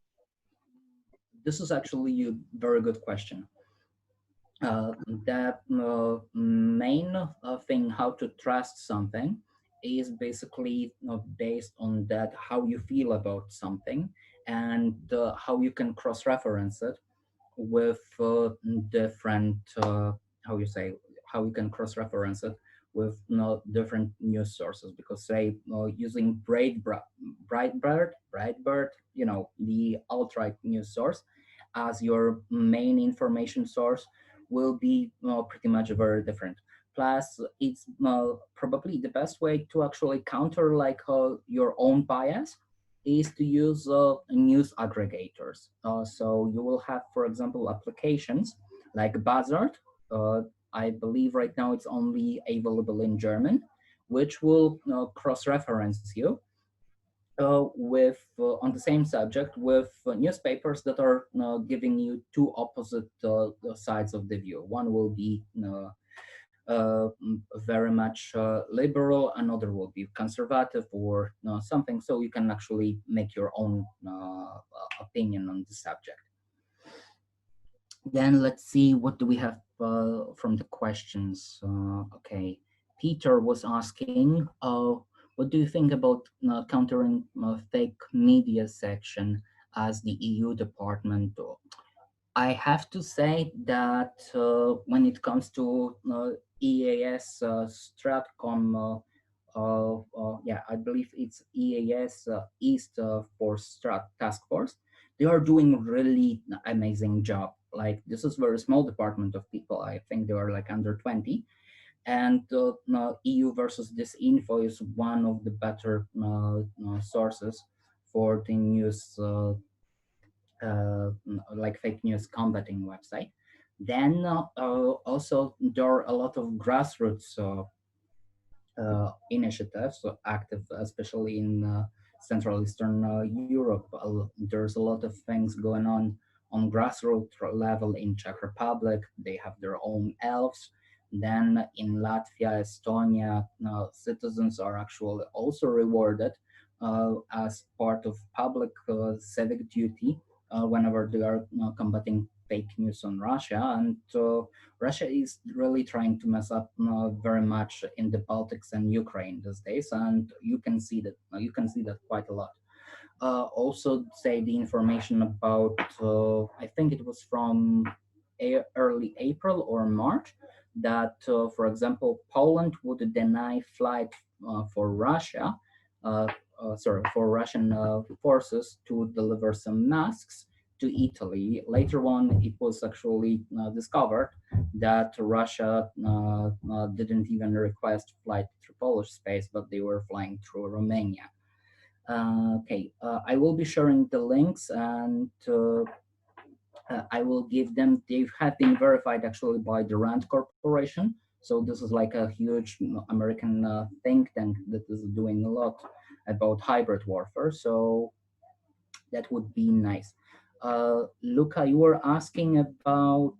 This is actually a very good question. The main thing how to trust something is basically based on that how you feel about something and how you can cross-reference it with different how you can cross-reference it with different news sources, because say using Breitbart, the alt-right news source as your main information source will be pretty much very different. Plus, it's probably the best way to actually counter your own bias is to use news aggregators. So you will have, for example, applications like Buzzard. I believe right now it's only available in German, which will cross-reference you with on the same subject with newspapers that are giving you two opposite sides of the view. One will be very much liberal, another will be conservative or something, so you can actually make your own opinion on the subject. Then let's see, what do we have from the questions? Okay, Peter was asking, what do you think about countering fake media section as the EU department? I have to say that when it comes to EAS Stratcom, yeah, I believe it's EAS East Force Task Force, they are doing really amazing job. Like, this is a very small department of people. I think they are like under 20. And EU versus Disinfo is one of the better sources for the news, like fake news combating website. Then also there are a lot of grassroots initiatives active, especially in Central Eastern Europe. There's a lot of things going on grassroots level in Czech Republic. They have their own elves. Then in Latvia, Estonia, citizens are actually also rewarded as part of public civic duty whenever they are combating fake news on Russia. And Russia is really trying to mess up very much in the Baltics and Ukraine these days, and you can see that quite a lot. Also, say the information about I think it was from early April or March, that for example Poland would deny flight for Russia, for Russian forces to deliver some masks to Italy. Later on, it was actually discovered that Russia didn't even request flight through Polish space, but they were flying through Romania. Okay, I will be sharing the links, and I will give them. They have been verified actually by the RAND Corporation. So this is like a huge American think tank that is doing a lot about hybrid warfare. So that would be nice. Luca, you were asking about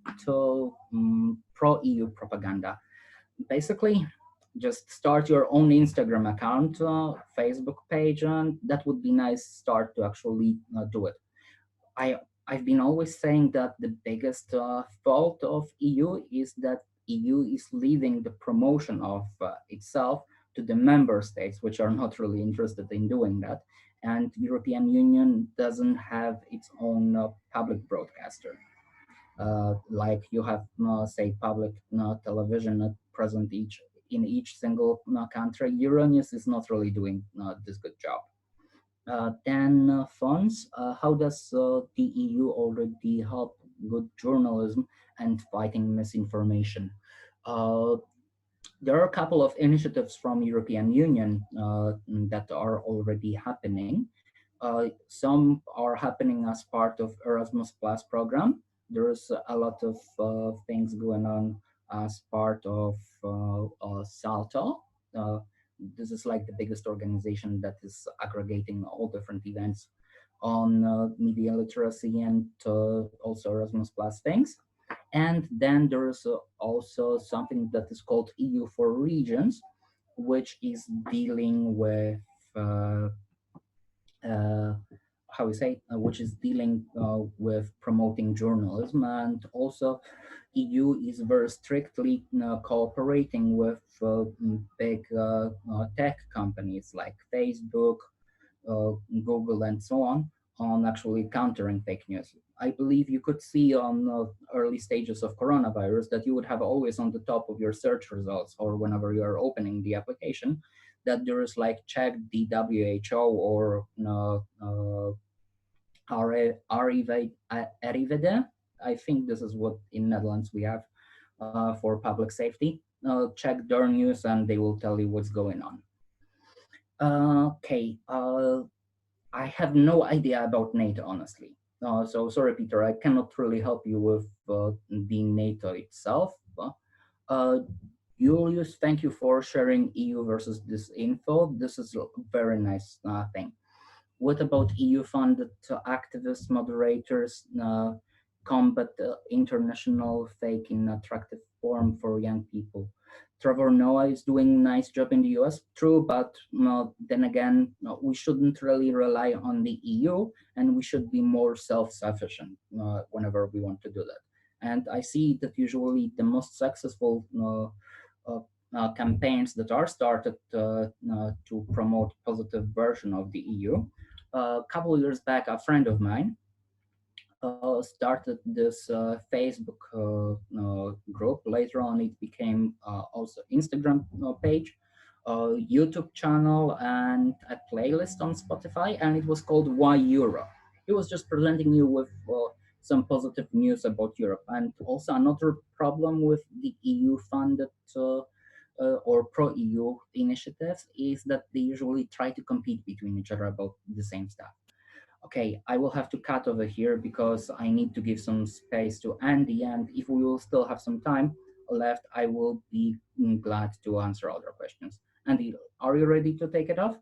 pro-EU propaganda. Basically, just start your own Instagram account, Facebook page, and that would be nice start to actually do it. I've been always saying that the biggest fault of EU is that EU is leaving the promotion of itself to the member states, which are not really interested in doing that. And European Union doesn't have its own public broadcaster. Like you have, say, public television present in each single country. Euronews is not really doing this good job. Then funds. How does the EU already help good journalism and fighting misinformation? There are a couple of initiatives from European Union that are already happening. Some are happening as part of Erasmus Plus program. There's a lot of things going on as part of SALTO. This is like the biggest organization that is aggregating all different events on media literacy and also Erasmus Plus things. And then there's also something that is called EU for Regions, which is dealing with how we say, which is dealing with promoting journalism, and also EU is very strictly cooperating with big tech companies like Facebook, Google, and so on actually countering fake news. I believe you could see on early stages of coronavirus that you would have always on the top of your search results or whenever you are opening the application that there is like check the WHO or Arrivede. I think this is what in Netherlands we have for public safety. Check their news and they will tell you what's going on. Okay, I have no idea about NATO, honestly. So sorry, Peter, I cannot really help you with the NATO itself. Julius, thank you for sharing EU versus this info. This is a very nice thing. What about EU-funded activists, moderators, combat international fake in attractive form for young people? Trevor Noah is doing a nice job in the US, true, but then again, we shouldn't really rely on the EU, and we should be more self-sufficient whenever we want to do that. And I see that usually the most successful campaigns that are started to promote positive version of the EU. A couple of years back, a friend of mine started this Facebook group. Later on, it became also Instagram page, YouTube channel, and a playlist on Spotify, and it was called Why Europe. It was just presenting you with some positive news about Europe. And also another problem with the EU-funded or pro-EU initiatives is that they usually try to compete between each other about the same stuff. Okay, I will have to cut over here because I need to give some space to Andy, and if we will still have some time left, I will be glad to answer other questions. Andy, are you ready to take it off?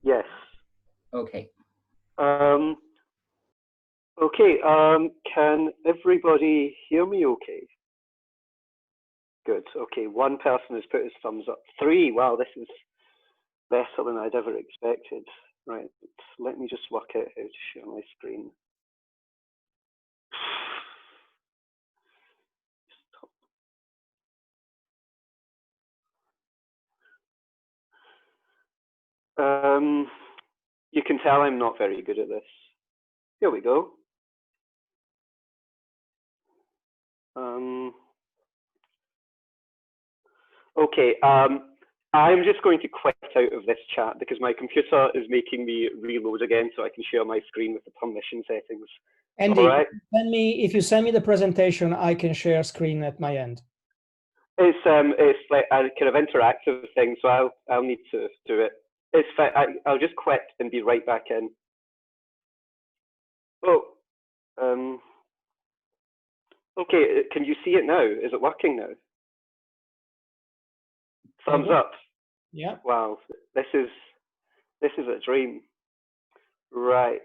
Yes. Okay. Okay, can everybody hear me okay? Good, okay, one person has put his thumbs up. 3, wow, this is better than I'd ever expected. Right, let me just work out how to share my screen. You can tell I'm not very good at this. Here we go. Okay, I'm just going to quit out of this chat because my computer is making me reload again so I can share my screen with the permission settings. Andy, all right? if you send me the presentation, I can share screen at my end. It's like a kind of interactive thing, so I'll need to do it. It's fine. I'll just quit and be right back in. Oh, okay. Can you see it now? Is it working now? Thumbs up. Yeah. Wow, this is a dream. Right.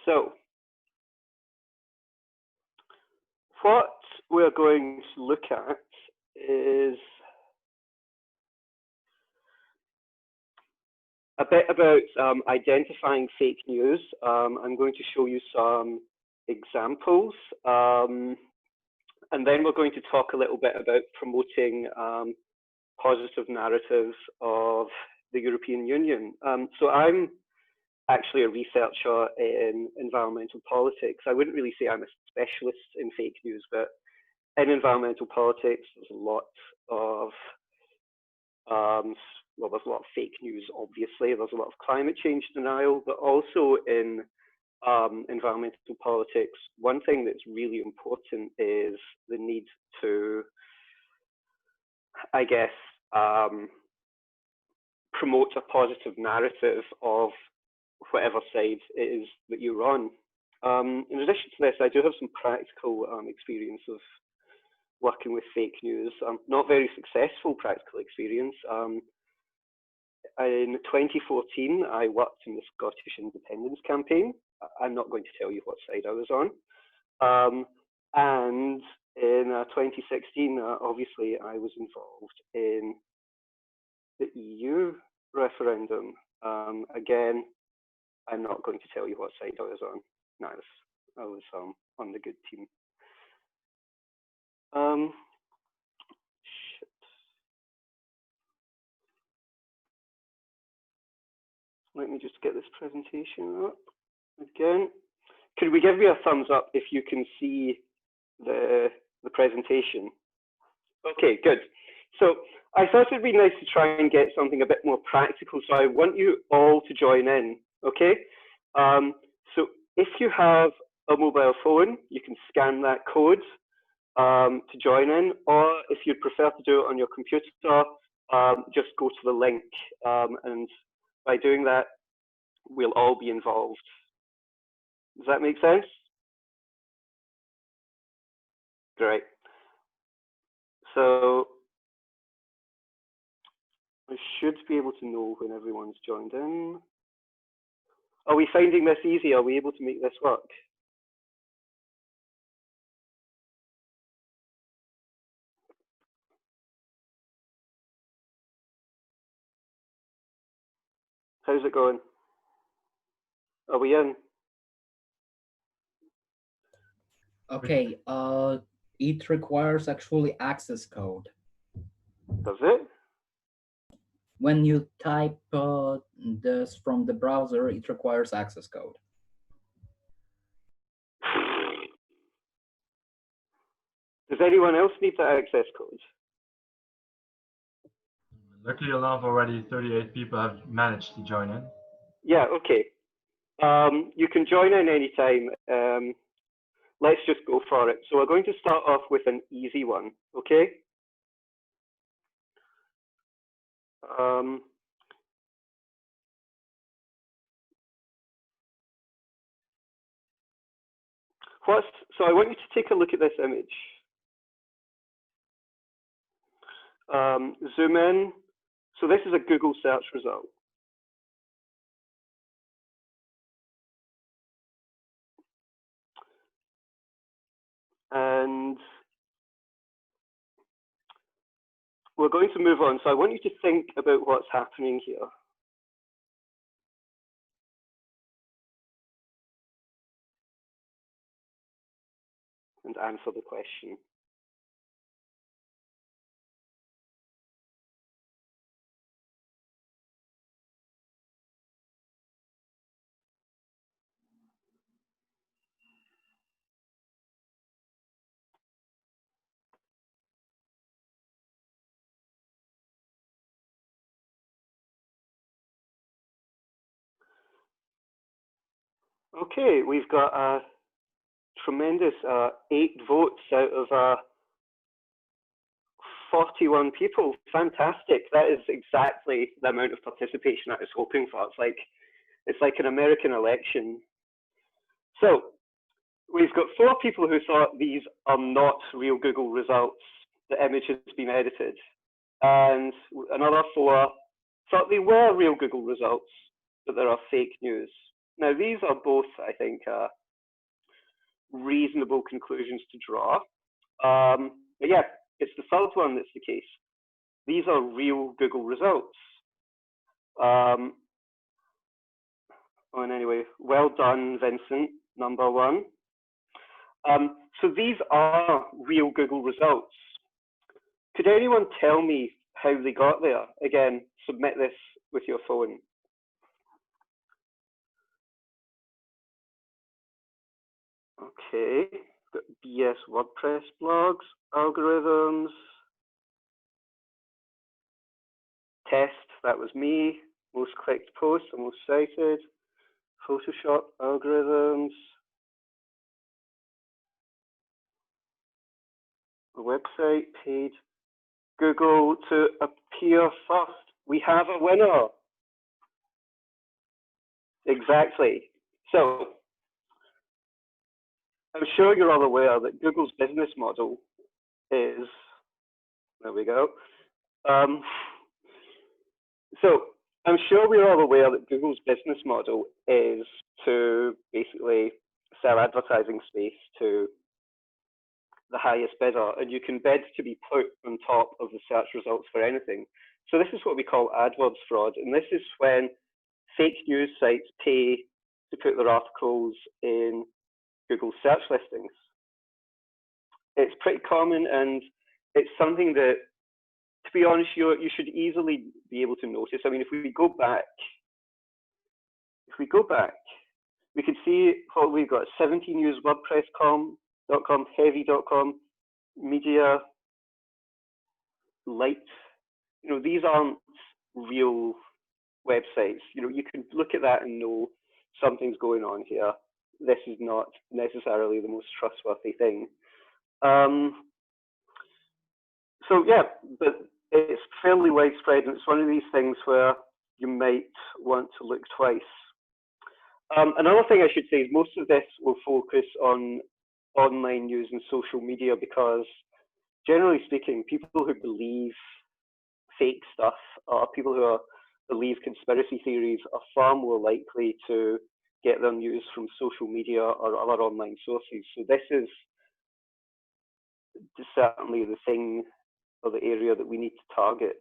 So, what we're going to look at is a bit about identifying fake news. I'm going to show you some examples. And then we're going to talk a little bit about promoting positive narratives of the European Union. So I'm actually a researcher in environmental politics. I wouldn't really say I'm a specialist in fake news, but in environmental politics, there's a lot of well, there's a lot of fake news, obviously. There's a lot of climate change denial, but also in environmental politics, one thing that's really important is the need to, I guess, promote a positive narrative of whatever side it is that you're on. In addition to this, I do have some practical experience of working with fake news. Not very successful practical experience. In 2014, I worked in the Scottish independence campaign. I'm not going to tell you what side I was on. And in 2016, obviously, I was involved in the EU referendum. Again, I'm not going to tell you what side I was on. No, I was on the good team. Let me just get this presentation up again. Could we give me a thumbs up if you can see the presentation? Okay, good. So I thought it'd be nice to try and get something a bit more practical. So I want you all to join in, okay? So if you have a mobile phone, you can scan that code to join in, or if you'd prefer to do it on your computer, just go to the link, and by doing that, we'll all be involved. Does that make sense? Great. So I should be able to know when everyone's joined in. Are we finding this easy? Are we able to make this work? How's it going? Are we in? Okay, it requires actually access code. Does it? When you type this from the browser, it requires access code. Does anyone else need the access code? Luckily enough, already 38 people have managed to join in. Yeah, okay. You can join in anytime. Let's just go for it. So we're going to start off with an easy one, okay? So I want you to take a look at this image. Zoom in. So this is a Google search result. And we're going to move on. So I want you to think about what's happening here. And answer the question. Okay, we've got a tremendous 8 votes out of 41 people. Fantastic. That is exactly the amount of participation I was hoping for. It's like an American election. So we've got 4 people who thought these are not real Google results. The image has been edited. And another 4 thought they were real Google results, but there are fake news. Now, these are both, I think, reasonable conclusions to draw. But yeah, it's the third one that's the case. These are real Google results. And anyway, well done, Vincent, number 1. So these are real Google results. Could anyone tell me how they got there? Again, submit this with your phone. Okay, got BS WordPress blogs, algorithms, test, that was me, most clicked posts, the most cited, Photoshop, algorithms, the website, paid, Google to appear first. We have a winner. Exactly. So, I'm sure you're all aware that Google's business model is, there we go. So I'm sure we're all aware that Google's business model is to basically sell advertising space to the highest bidder, and you can bid to be put on top of the search results for anything. So this is what we call AdWords fraud, and this is when fake news sites pay to put their articles in Google search listings. It's pretty common, and it's something that, to be honest, you should easily be able to notice. I mean, if we go back, we can see what we've got: 17 News, WordPress.com, Heavy.com, Media, Light. You know, these aren't real websites. You know, you can look at that and know something's going on here. This is not necessarily the most trustworthy thing. So yeah, but it's fairly widespread, and it's one of these things where you might want to look twice. Another thing I should say is most of this will focus on online news and social media, because generally speaking, people who believe fake stuff or people who believe conspiracy theories are far more likely to get their news from social media or other online sources. So this is certainly the thing or the area that we need to target.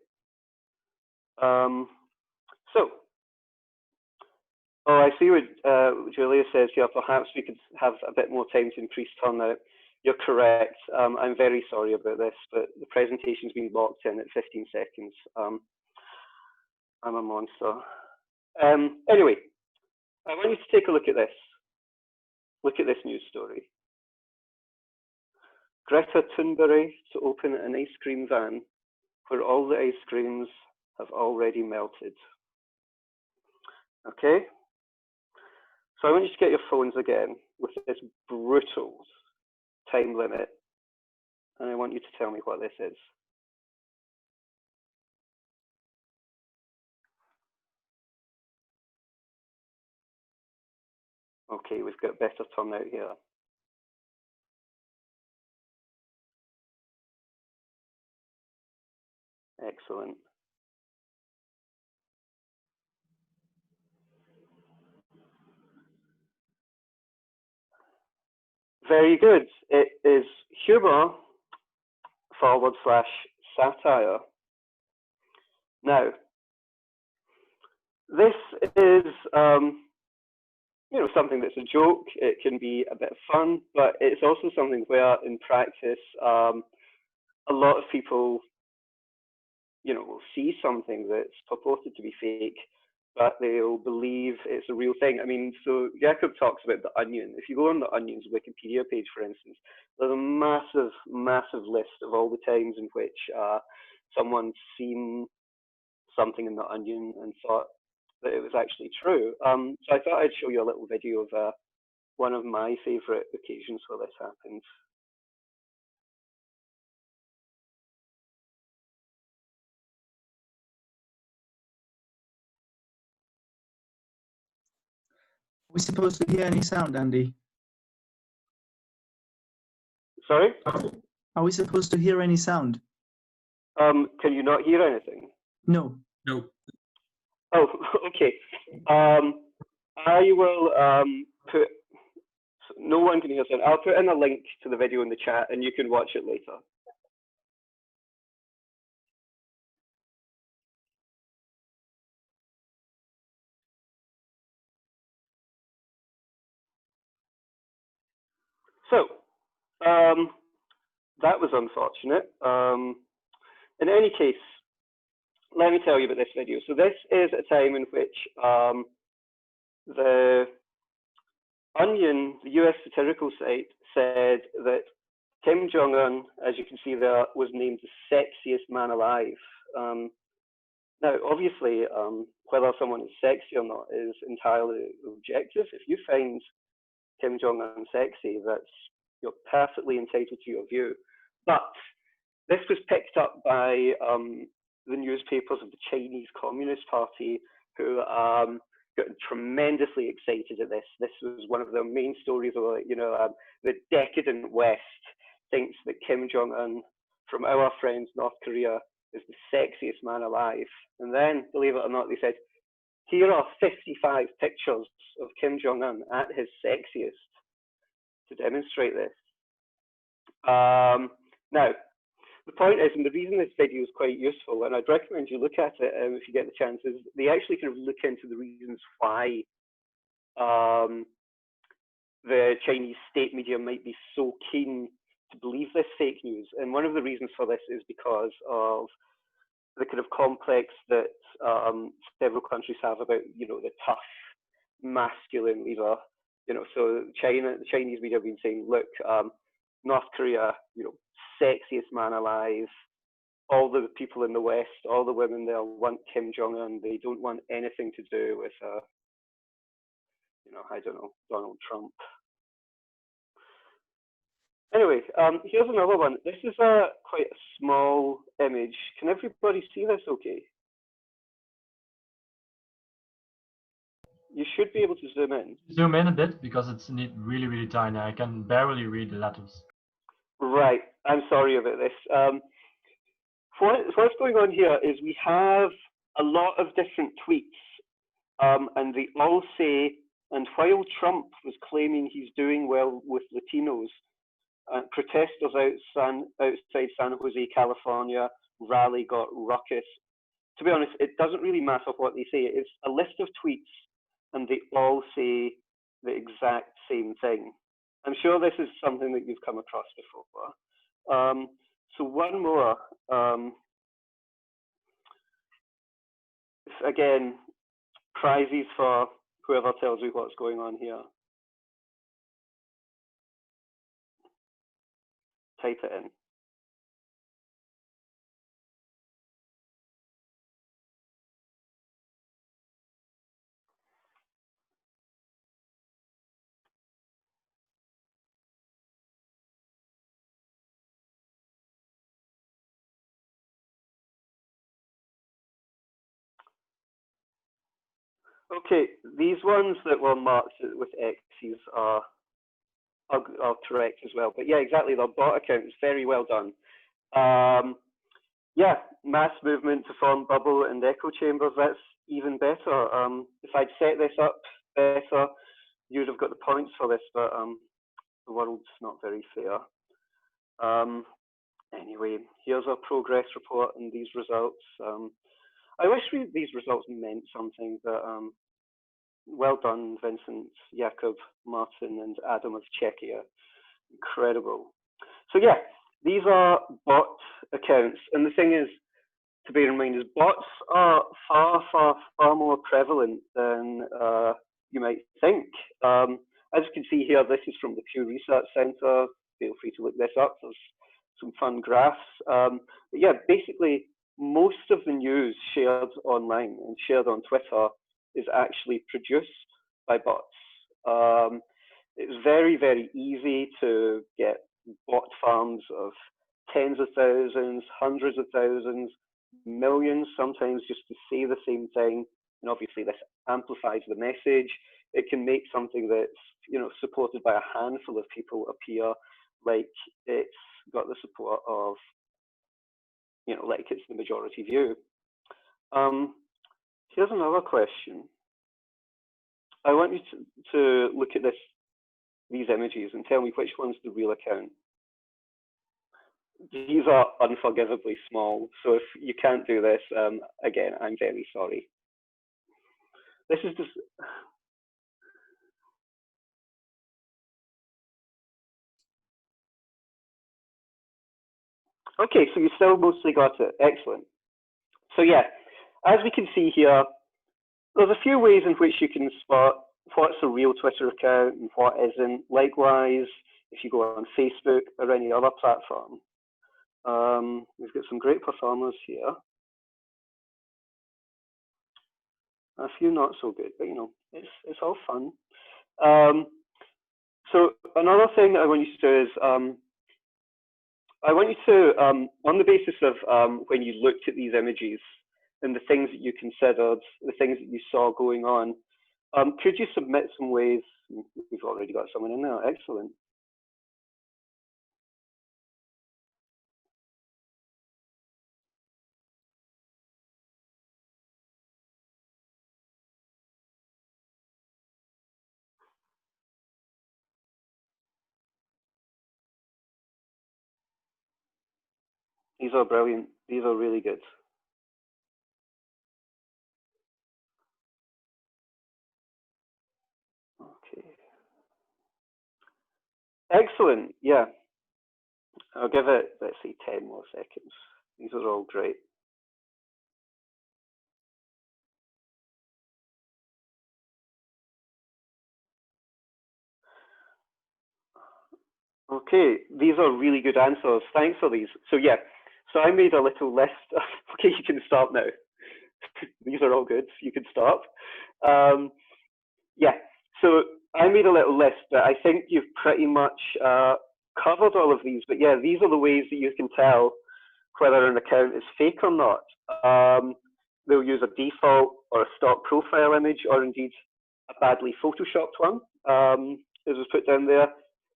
I see what Julia says here. Perhaps we could have a bit more time to increase turnout. You're correct. I'm very sorry about this, but the presentation's been locked in at 15 seconds. I'm a monster. Anyway, I want you to take a look at this. Look at this news story. Greta Thunberg to open an ice cream van where all the ice creams have already melted. Okay? So I want you to get your phones again with this brutal time limit, and I want you to tell me what this is. Okay, we've got better turnout here. Excellent. Very good. It is humor / satire. Now, this is you know, something that's a joke. It can be a bit of fun, but it's also something where, in practice, a lot of people, you know, will see something that's purported to be fake, but they'll believe it's a real thing. I mean, so Jakob talks about The Onion. If you go on The Onion's Wikipedia page, for instance, there's a massive, massive list of all the times in which someone's seen something in The Onion and thought that it was actually true. So I thought I'd show you a little video of one of my favorite occasions where this happened. Are we supposed to hear any sound, Andy? Sorry? Are we supposed to hear any sound? Can you not hear anything? No. No. Oh, okay. I will put, no one can hear sound. I'll put in a link to the video in the chat and you can watch it later. So, That was unfortunate. In any case, let me tell you about this video. So this is a time in which the Onion, the US satirical site, said that Kim Jong-un, as you can see there, was named the sexiest man alive. Now, obviously, whether someone is sexy or not is entirely objective. If you find Kim Jong-un sexy, you're perfectly entitled to your view. But this was picked up by the newspapers of the Chinese Communist Party, who got tremendously excited at this. This was one of their main stories of, the decadent West thinks that Kim Jong-un from our friends North Korea is the sexiest man alive. And then, believe it or not, they said, here are 55 pictures of Kim Jong-un at his sexiest to demonstrate this. Now, the point is, and the reason this video is quite useful, and I'd recommend you look at it if you get the chance, is they actually kind of look into the reasons why the Chinese state media might be so keen to believe this fake news. And one of the reasons for this is because of the kind of complex that several countries have about, the tough, masculine leader. So the Chinese media have been saying, look, North Korea, sexiest man alive. All the people in the West, all the women there want Kim Jong-un. They don't want anything to do with, I don't know, Donald Trump. Anyway, here's another one. This is quite a small image. Can everybody see this okay? You should be able to zoom in. Zoom in a bit because it's really, really tiny. I can barely read the letters. Right, I'm sorry about this. What's going on here is we have a lot of different tweets, and they all say, and while Trump was claiming he's doing well with Latinos, protesters outside San Jose, California, rally got ruckus. To be honest, it doesn't really matter what they say. It's a list of tweets, and they all say the exact same thing. I'm sure this is something that you've come across before. So one more. Again, prizes for whoever tells me what's going on here. Type it in. Okay, these ones that were marked with X's are correct as well. But yeah, exactly, they're bot accounts. Very well done. Yeah, mass movement to form bubble and echo chambers. That's even better. If I'd set this up better, you'd have got the points for this, but the world's not very fair. Anyway, here's our progress report and these results. I wish these results meant something, but well done, Vincent, Jakob, Martin, and Adam of Czechia. Incredible. So yeah, these are bot accounts. And the thing is, to bear in mind, is bots are far, far, far more prevalent than you might think. As you can see here, this is from the Pew Research Center. Feel free to look this up. There's some fun graphs. But yeah, basically, most of the news shared online and shared on Twitter is actually produced by bots. It's very, very easy to get bot farms of tens of thousands, hundreds of thousands, millions, sometimes just to say the same thing. And obviously this amplifies the message. It can make something that's supported by a handful of people appear like it's got the support of, like it's the majority view. Here's another question. I want you to look at these images and tell me which one's the real account. These are unforgivably small, so if you can't do this, again, I'm very sorry. This is just... Okay, so you still mostly got it. Excellent. So yeah, as we can see here, there's a few ways in which you can spot what's a real Twitter account and what isn't. Likewise, if you go on Facebook or any other platform. We've got some great performers here. A few not so good, but you know, it's all fun. So another thing I want you to do is, I want you to, on the basis of when you looked at these images and the things that you considered, the things that you saw going on, could you submit some ways? We've already got someone in there, excellent. These are brilliant. These are really good. Okay. Excellent. Yeah. I'll give it, let's say, 10 more seconds. These are all great. Okay, these are really good answers. Thanks for these. So yeah, so I made a little list. Okay, you can stop now. These are all good. You can stop. Yeah, so I made a little list, but I think you've pretty much covered all of these. But yeah, these are the ways that you can tell whether an account is fake or not. They'll use a default or a stock profile image, or indeed a badly photoshopped one, as was put down there.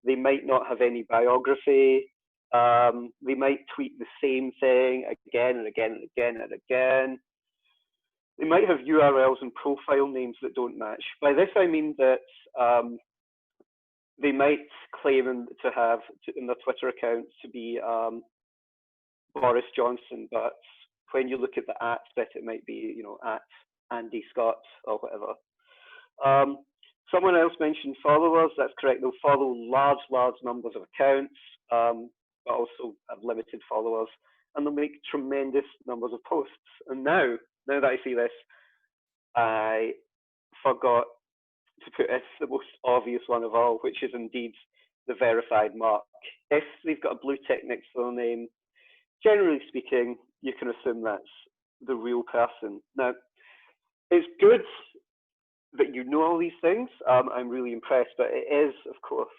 They might not have any biography. They might tweet the same thing again and again and again and again. They might have URLs and profile names that don't match. By this I mean that they might claim to have in their Twitter account to be Boris Johnson, but when you look at the @ bit, it might be, you know, @Andy Scott or whatever. Someone else mentioned followers. That's correct. They'll follow large numbers of accounts, but also have limited followers, and they'll make tremendous numbers of posts. And now that I see this, I forgot to put in the most obvious one of all, which is indeed the verified mark. If they've got a blue tick next to their name, generally speaking, you can assume that's the real person. Now, it's good that you know all these things. I'm really impressed, but it is, of course,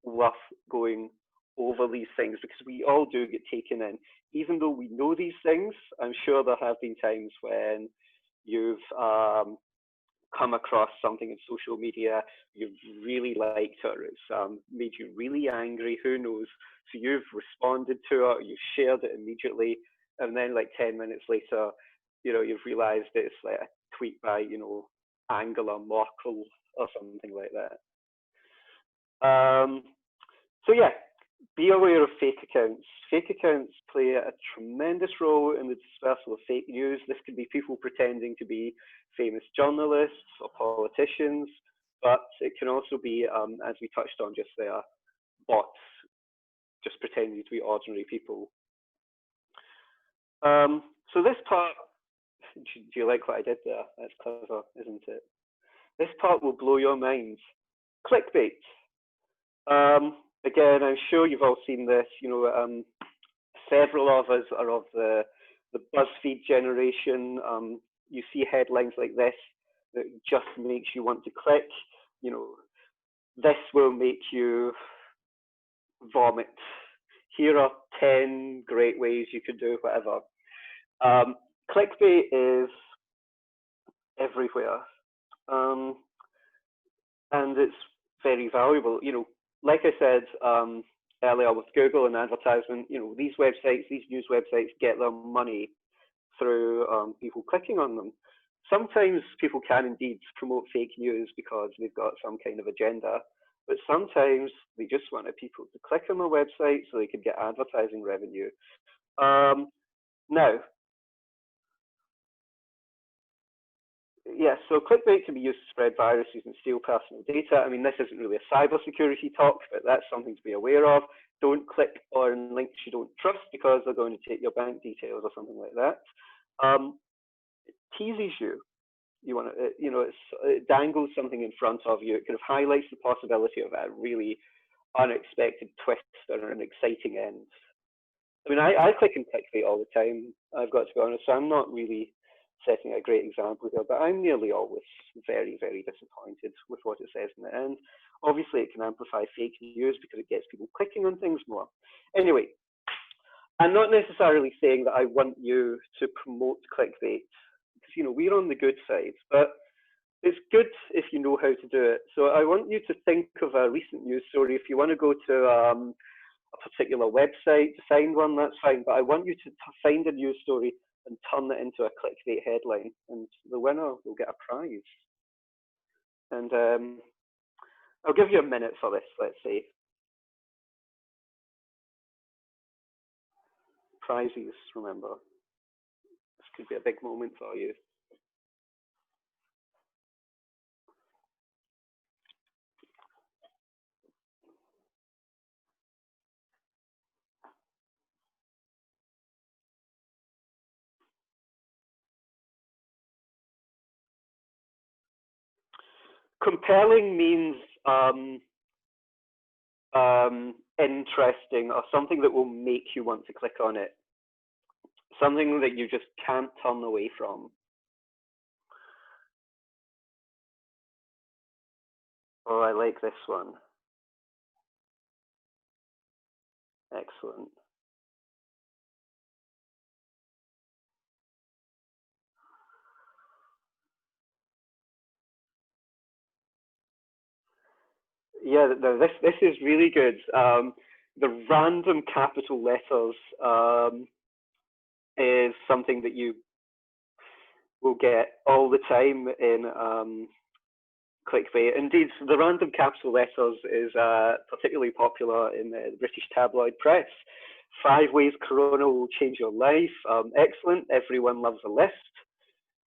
worth going over these things because we all do get taken in. Even though we know these things, I'm sure there have been times when you've come across something in social media, you've really liked it, or it's made you really angry, who knows? So you've responded to it, or you've shared it immediately, and then like 10 minutes later, you know, you've realized it's like a tweet by, you know, Angela Merkel or something like that. So yeah, be aware of fake accounts. Fake accounts play a tremendous role in the dispersal of fake news. This could be people pretending to be famous journalists or politicians, but it can also be, as we touched on just there, bots just pretending to be ordinary people. So this part, do you like what I did there? That's clever, isn't it? This part will blow your minds. Clickbait. Again, I'm sure you've all seen this. You know, several of us are of the BuzzFeed generation. You see headlines like this that just makes you want to click. You know, this will make you vomit. Here are 10 great ways you could do whatever. Clickbait is everywhere, and it's very valuable. You know, like I said earlier with Google and advertisement, you know, these websites, these news websites get their money through people clicking on them. Sometimes people can indeed promote fake news because they've got some kind of agenda, but sometimes they just wanted people to click on their website so they could get advertising revenue. Now, yeah, so clickbait can be used to spread viruses and steal personal data. I mean, this isn't really a cybersecurity talk, but that's something to be aware of. don't click on links you don't trust because they're going to take your bank details or something like that. It teases you. You want to, it dangles something in front of you. It kind of highlights the possibility of a really unexpected twist or an exciting end. I mean, I click and clickbait all the time, I've got to be honest, so I'm not really setting a great example here, but I'm nearly always very, very disappointed with what it says in the end. Obviously, it can amplify fake news because it gets people clicking on things more. Anyway, I'm not necessarily saying that I want you to promote clickbait, because we're on the good side, but it's good if you know how to do it. So I want you to think of a recent news story. If you want to go to a particular website to find one, that's fine, but I want you to find a news story and turn it into a clickbait headline, and the winner will get a prize. And I'll give you a minute for this, let's say. Prizes, remember. This could be a big moment for you. Compelling means interesting, or something that will make you want to click on it. Something that you just can't turn away from. Oh, I like this one. Excellent. Yeah, no, this is really good. The random capital letters is something that you will get all the time in clickbait. Indeed, the random capital letters is particularly popular in the British tabloid press. 5 ways Corona will change your life. Excellent. Everyone loves a list.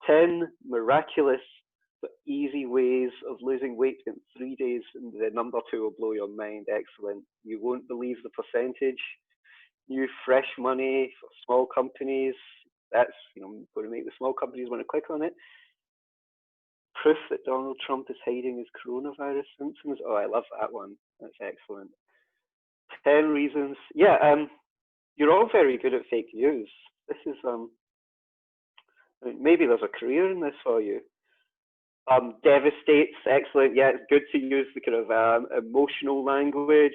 10 miraculous but easy ways of losing weight in 3 days, and the number 2 will blow your mind. Excellent. You won't believe the percentage. New fresh money for small companies. That's going to make the small companies want to click on it. Proof that Donald Trump is hiding his coronavirus symptoms. Oh, I love that one. That's excellent. 10 reasons. Yeah, you're all very good at fake news. This is I mean, maybe there's a career in this for you. Devastates, excellent. Yeah, it's good to use the kind of emotional language.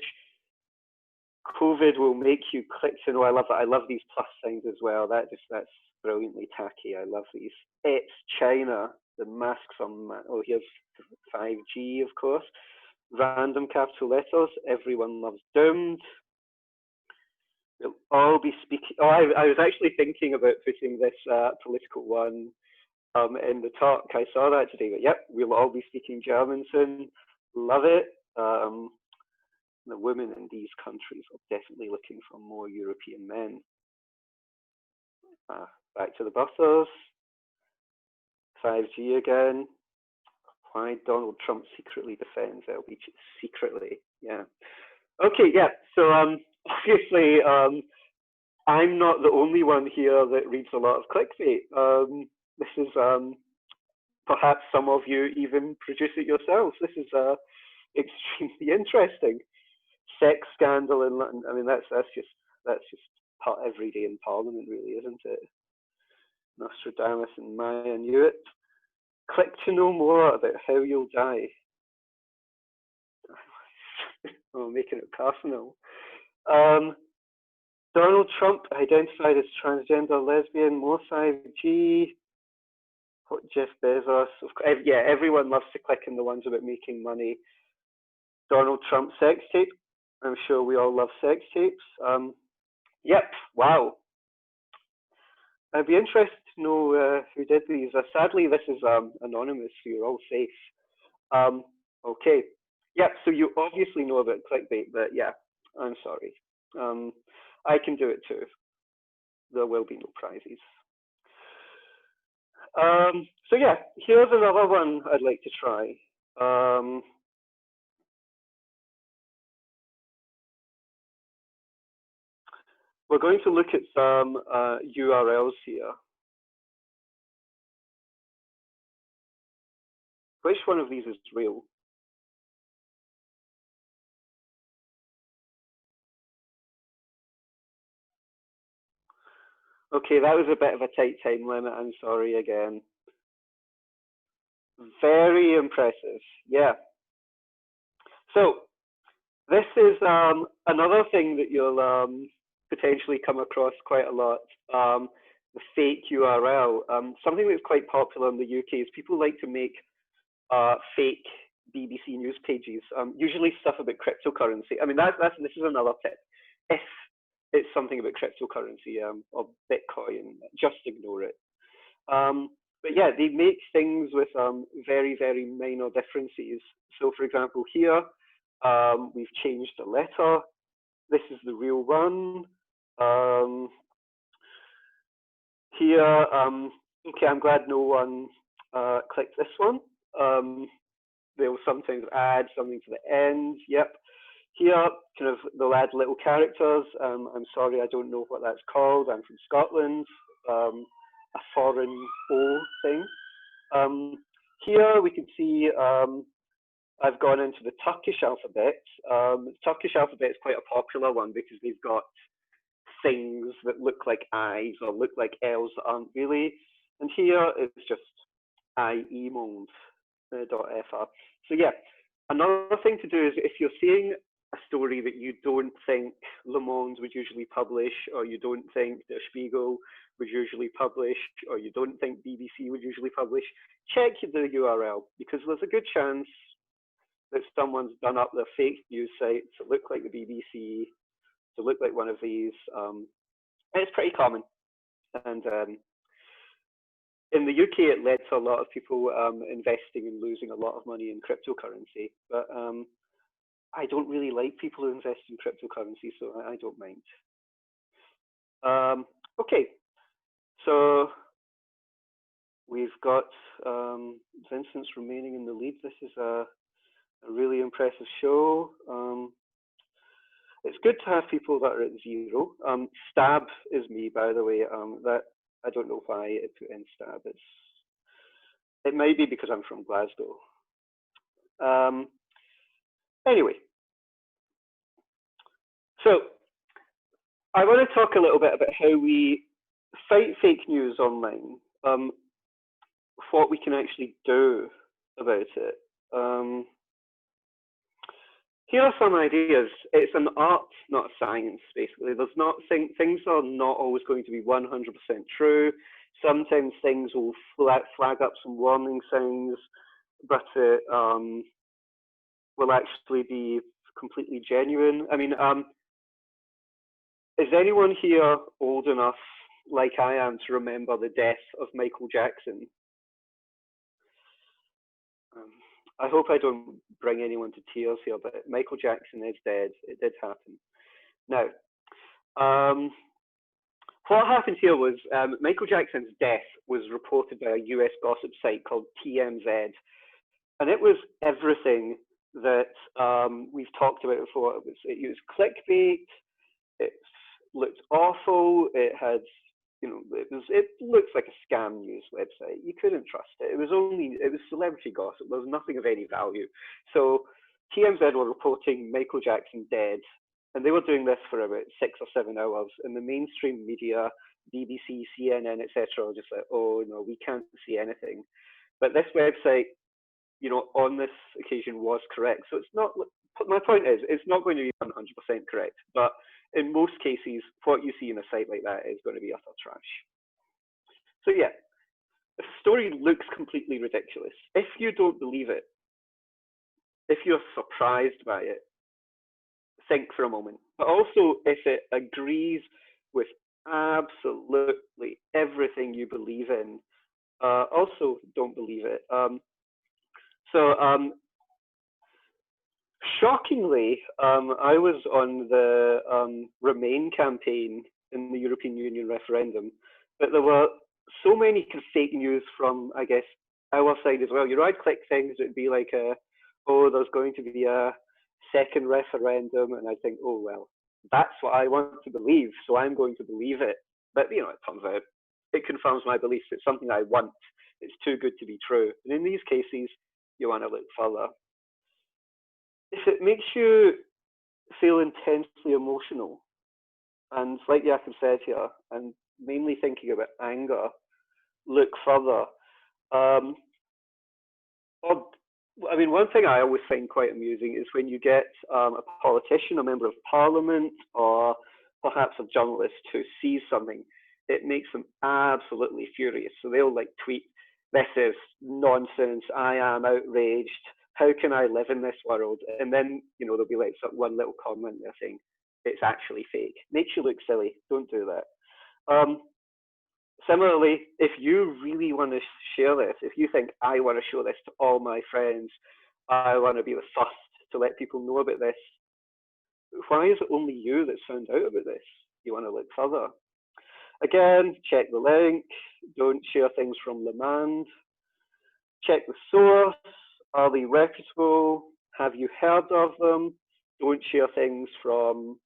COVID will make you click to know. I love that. I love these plus signs as well. That's brilliantly tacky. I love these. It's China. The masks on. Oh, here's 5G, of course. Random capital letters. Everyone loves doomed. We'll all be speaking. Oh, I was actually thinking about putting this political one in the talk. I saw that today, but yep, we'll all be speaking German soon. Love it. The women in these countries are definitely looking for more European men. Back to the buses. 5G again. Why Donald Trump secretly defends LBG. Secretly, yeah. Okay, yeah, so obviously I'm not the only one here that reads a lot of clickbait. This is perhaps some of you even produce it yourselves. This is extremely interesting. Sex scandal in London. I mean, that's just part every day in Parliament, really, isn't it? Nostradamus and Maya knew it. Click to know more about how you'll die. Oh, making it personal. Donald Trump identified as transgender, lesbian, more 5G. What Jeff Bezos? Yeah, everyone loves to click on the ones about making money. Donald Trump sex tape. I'm sure we all love sex tapes. Yep, wow. I'd be interested to know who did these. Sadly, this is anonymous, so you're all safe. Okay. Yep, so you obviously know about clickbait, but yeah, I'm sorry. I can do it too. There will be no prizes. So yeah, here's another one I'd like to try. we're going to look at some URLs here. Which one of these is real? Okay, that was a bit of a tight time limit. I'm sorry again. Very impressive. Yeah. So this is another thing that you'll potentially come across quite a lot. The fake URL. Something that's quite popular in the UK is people like to make fake BBC news pages. Usually stuff about cryptocurrency. I mean, this is another tip. If it's something about cryptocurrency or Bitcoin, just ignore it. But yeah, they make things with very, very minor differences. So for example, here, we've changed the letter. This is the real one. Here, okay, I'm glad no one clicked this one. They'll sometimes add something to the end. Yep. Here, kind of, they'll add little characters. I'm sorry, I don't know what that's called. I'm from Scotland. A foreign O thing. Here we can see I've gone into the Turkish alphabet. The Turkish alphabet is quite a popular one because they've got things that look like I's or look like L's that aren't really. And here it's just IEMOND.fr. So yeah, another thing to do is if you're seeing a story that you don't think Le Monde would usually publish, or you don't think Der Spiegel would usually publish, or you don't think BBC would usually publish, check the URL, because there's a good chance that someone's done up their fake news site to look like the BBC, to look like one of these. It's pretty common. And in the UK, it led to a lot of people investing and losing a lot of money in cryptocurrency. But I don't really like people who invest in cryptocurrency, so I don't mind. Okay, so we've got Vincent's remaining in the lead. This is a really impressive show. It's good to have people that are at 0. Stab is me, by the way. That I don't know why it put in Stab. It might be because I'm from Glasgow. Anyway, so I want to talk a little bit about how we fight fake news online, what we can actually do about it. Here are some ideas. It's an art, not a science, basically. There's not things are not always going to be 100% true. Sometimes things will flag up some warning signs, but it will actually be completely genuine. I mean, is anyone here old enough, like I am, to remember the death of Michael Jackson? I hope I don't bring anyone to tears here, but Michael Jackson is dead. It did happen. Now, what happened here was Michael Jackson's death was reported by a US gossip site called TMZ, and it was everything that we've talked about before. It used clickbait. It looked awful. It had, it looks like a scam news website. You couldn't trust it. It was celebrity gossip. There was nothing of any value. So TMZ were reporting Michael Jackson dead, and they were doing this for about 6 or 7 hours. And the mainstream media, BBC, CNN, etc., were just like, oh no, we can't see anything. But this website, on this occasion was correct. So it's not. My point is, it's not going to be 100% correct, but in most cases, what you see in a site like that is going to be utter trash. So yeah, if a story looks completely ridiculous, if you don't believe it, if you're surprised by it, think for a moment. But also, if it agrees with absolutely everything you believe in, also don't believe it. Shockingly, I was on the Remain campaign in the European Union referendum, but there were so many fake news from, I guess, our side as well. I'd click things, it'd be like, oh, there's going to be a second referendum, and I think, oh, well, that's what I want to believe, so I'm going to believe it. But it turns out it confirms my beliefs. It's something I want. It's too good to be true. And in these cases, you want to look further. If it makes you feel intensely emotional, and like Jakob said here, and mainly thinking about anger, look further. One thing I always find quite amusing is when you get a politician, a member of parliament, or perhaps a journalist who sees something, it makes them absolutely furious. So they'll tweet, "This is nonsense, I am outraged, how can I live in this world?" And then, there'll be one little comment there saying, "It's actually fake." Makes you look silly, don't do that. Similarly, if you really want to share this, if you think, I want to show this to all my friends, I want to be the first to let people know about this, why is it only you that's found out about this? You want to look further. Again, check the link, don't share things from Le Monde, check the source, are they reputable, have you heard of them, don't share things from,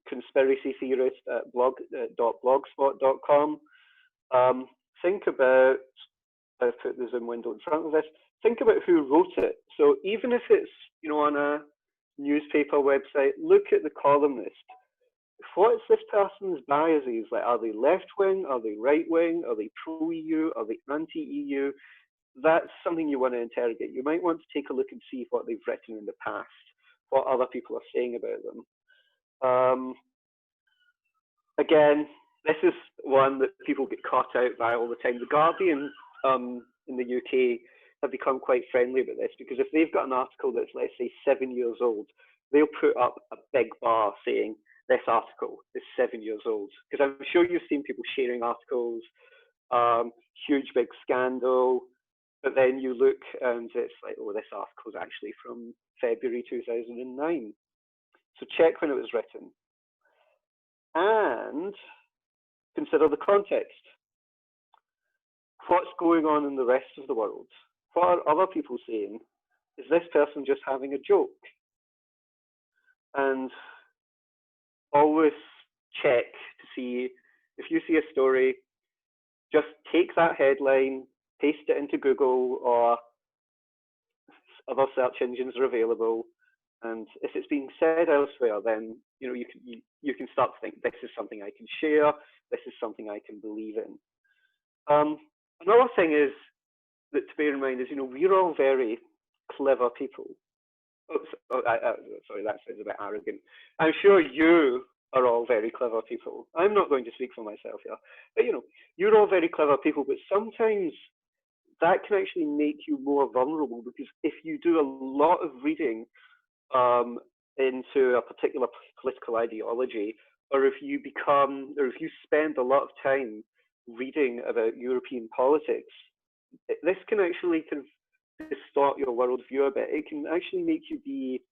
conspiracy theorist at blogspot.com. Think about, I've put the Zoom window in front of this, think about who wrote it. So even if it's, on a newspaper website, look at the columnist. What's this person's biases? Are they left-wing? Are they right-wing? Are they pro-EU? Are they anti-EU? That's something you want to interrogate. You might want to take a look and see what they've written in the past, what other people are saying about them. Again, this is one that people get caught out by all the time. The Guardian in the UK have become quite friendly about this, because if they've got an article that's, let's say, 7 years old, they'll put up a big bar saying, this article is 7 years old. Because I'm sure you've seen people sharing articles, huge big scandal, but then you look and it's like, oh, this article is actually from February 2009. So check when it was written. And consider the context. What's going on in the rest of the world? What are other people saying? Is this person just having a joke? And always check to see, if you see a story, just take that headline, paste it into Google, or other search engines are available. And if it's being said elsewhere, then you can start to think, this is something I can share, this is something I can believe in. Another thing is that to bear in mind is, we're all very clever people. Sorry, that sounds a bit arrogant. I'm sure you are all very clever people. I'm not going to speak for myself here, but you're all very clever people, but sometimes that can actually make you more vulnerable, because if you do a lot of reading into a particular political ideology, or if you spend a lot of time reading about European politics, this can actually kind of distort your worldview a bit. It can actually make you be,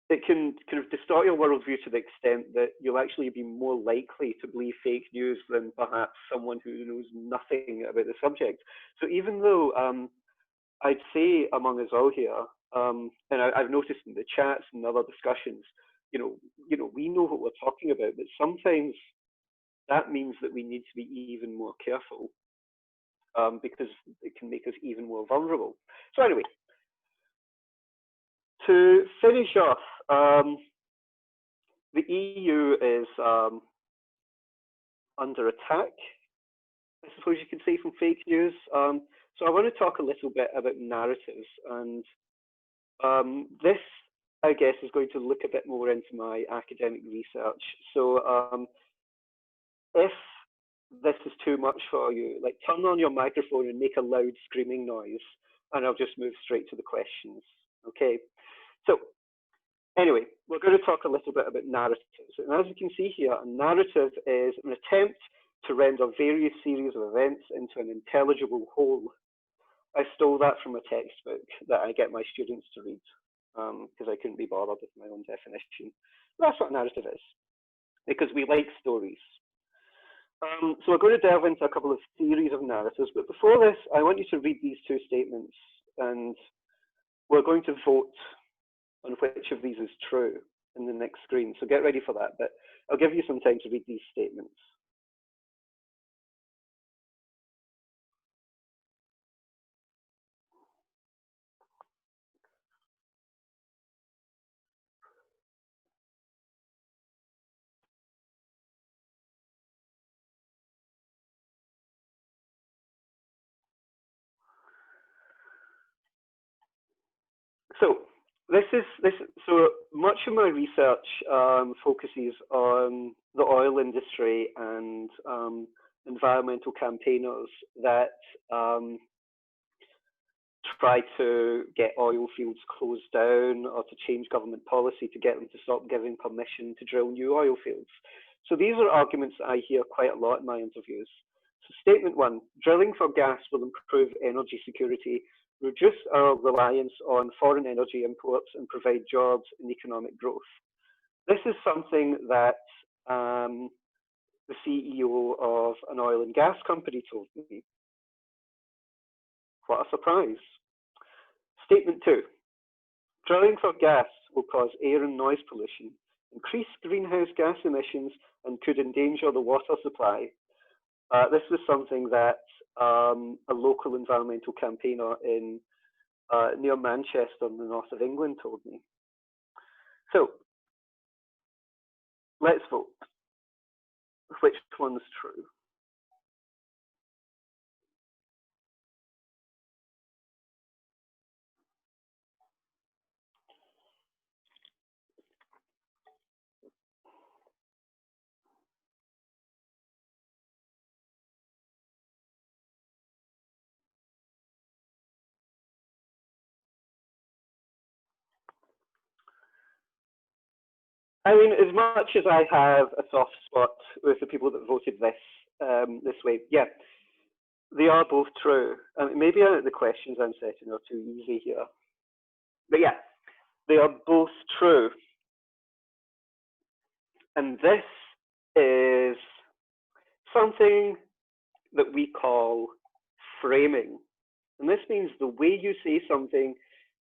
it can kind of distort your worldview to the extent that you'll actually be more likely to believe fake news than perhaps someone who knows nothing about the subject. So even though I'd say among us all here, and I've noticed in the chats and other discussions, we know what we're talking about, but sometimes that means that we need to be even more careful, because it can make us even more vulnerable. So anyway, to finish off, the EU is under attack, I suppose you could say, from fake news. So I want to talk a little bit about narratives, and this, I guess, is going to look a bit more into my academic research. So if this is too much for you, turn on your microphone and make a loud screaming noise, and I'll just move straight to the questions. Okay. So anyway, we're going to talk a little bit about narratives. And as you can see here, a narrative is an attempt to render various series of events into an intelligible whole. I stole that from a textbook that I get my students to read, because I couldn't be bothered with my own definition. But that's what a narrative is, because we like stories. So we're going to delve into a couple of theories of narratives, but before this, I want you to read these two statements, and we're going to vote on which of these is true in the next screen. So get ready for that, but I'll give you some time to read these statements. So so much of my research focuses on the oil industry and environmental campaigners that try to get oil fields closed down or to change government policy to get them to stop giving permission to drill new oil fields. So these are arguments that I hear quite a lot in my interviews. So statement one, drilling for gas will improve energy security, reduce our reliance on foreign energy imports, and provide jobs and economic growth. This is something that the CEO of an oil and gas company told me. What a surprise. Statement two, drilling for gas will cause air and noise pollution, increase greenhouse gas emissions, and could endanger the water supply. This was something that a local environmental campaigner in near Manchester in the north of England told me. So let's vote. Which one's true? I mean, as much as I have a soft spot with the people that voted this way, yeah, they are both true. Maybe the questions I'm setting are too easy here. But yeah, they are both true. And this is something that we call framing. And this means the way you say something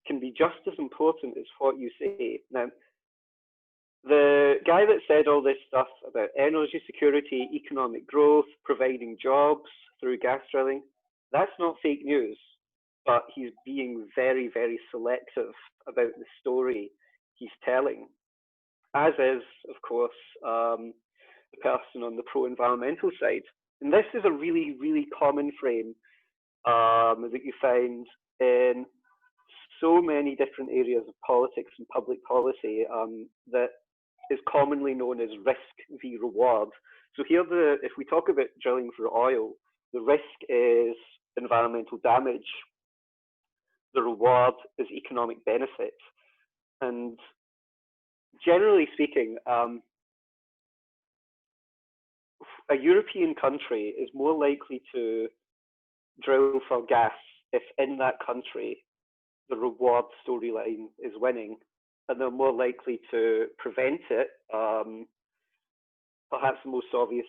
can be just as important as what you say. Now, the guy that said all this stuff about energy security, economic growth, providing jobs through gas drilling, that's not fake news, but he's being very, very selective about the story he's telling, as is, of course, the person on the pro-environmental side. And this is a really, really common frame that you find in so many different areas of politics and public policy that is commonly known as risk v reward. So here, if we talk about drilling for oil, the risk is environmental damage. The reward is economic benefit. And generally speaking, a European country is more likely to drill for gas if in that country the reward storyline is winning, and they're more likely to prevent it. Perhaps the most obvious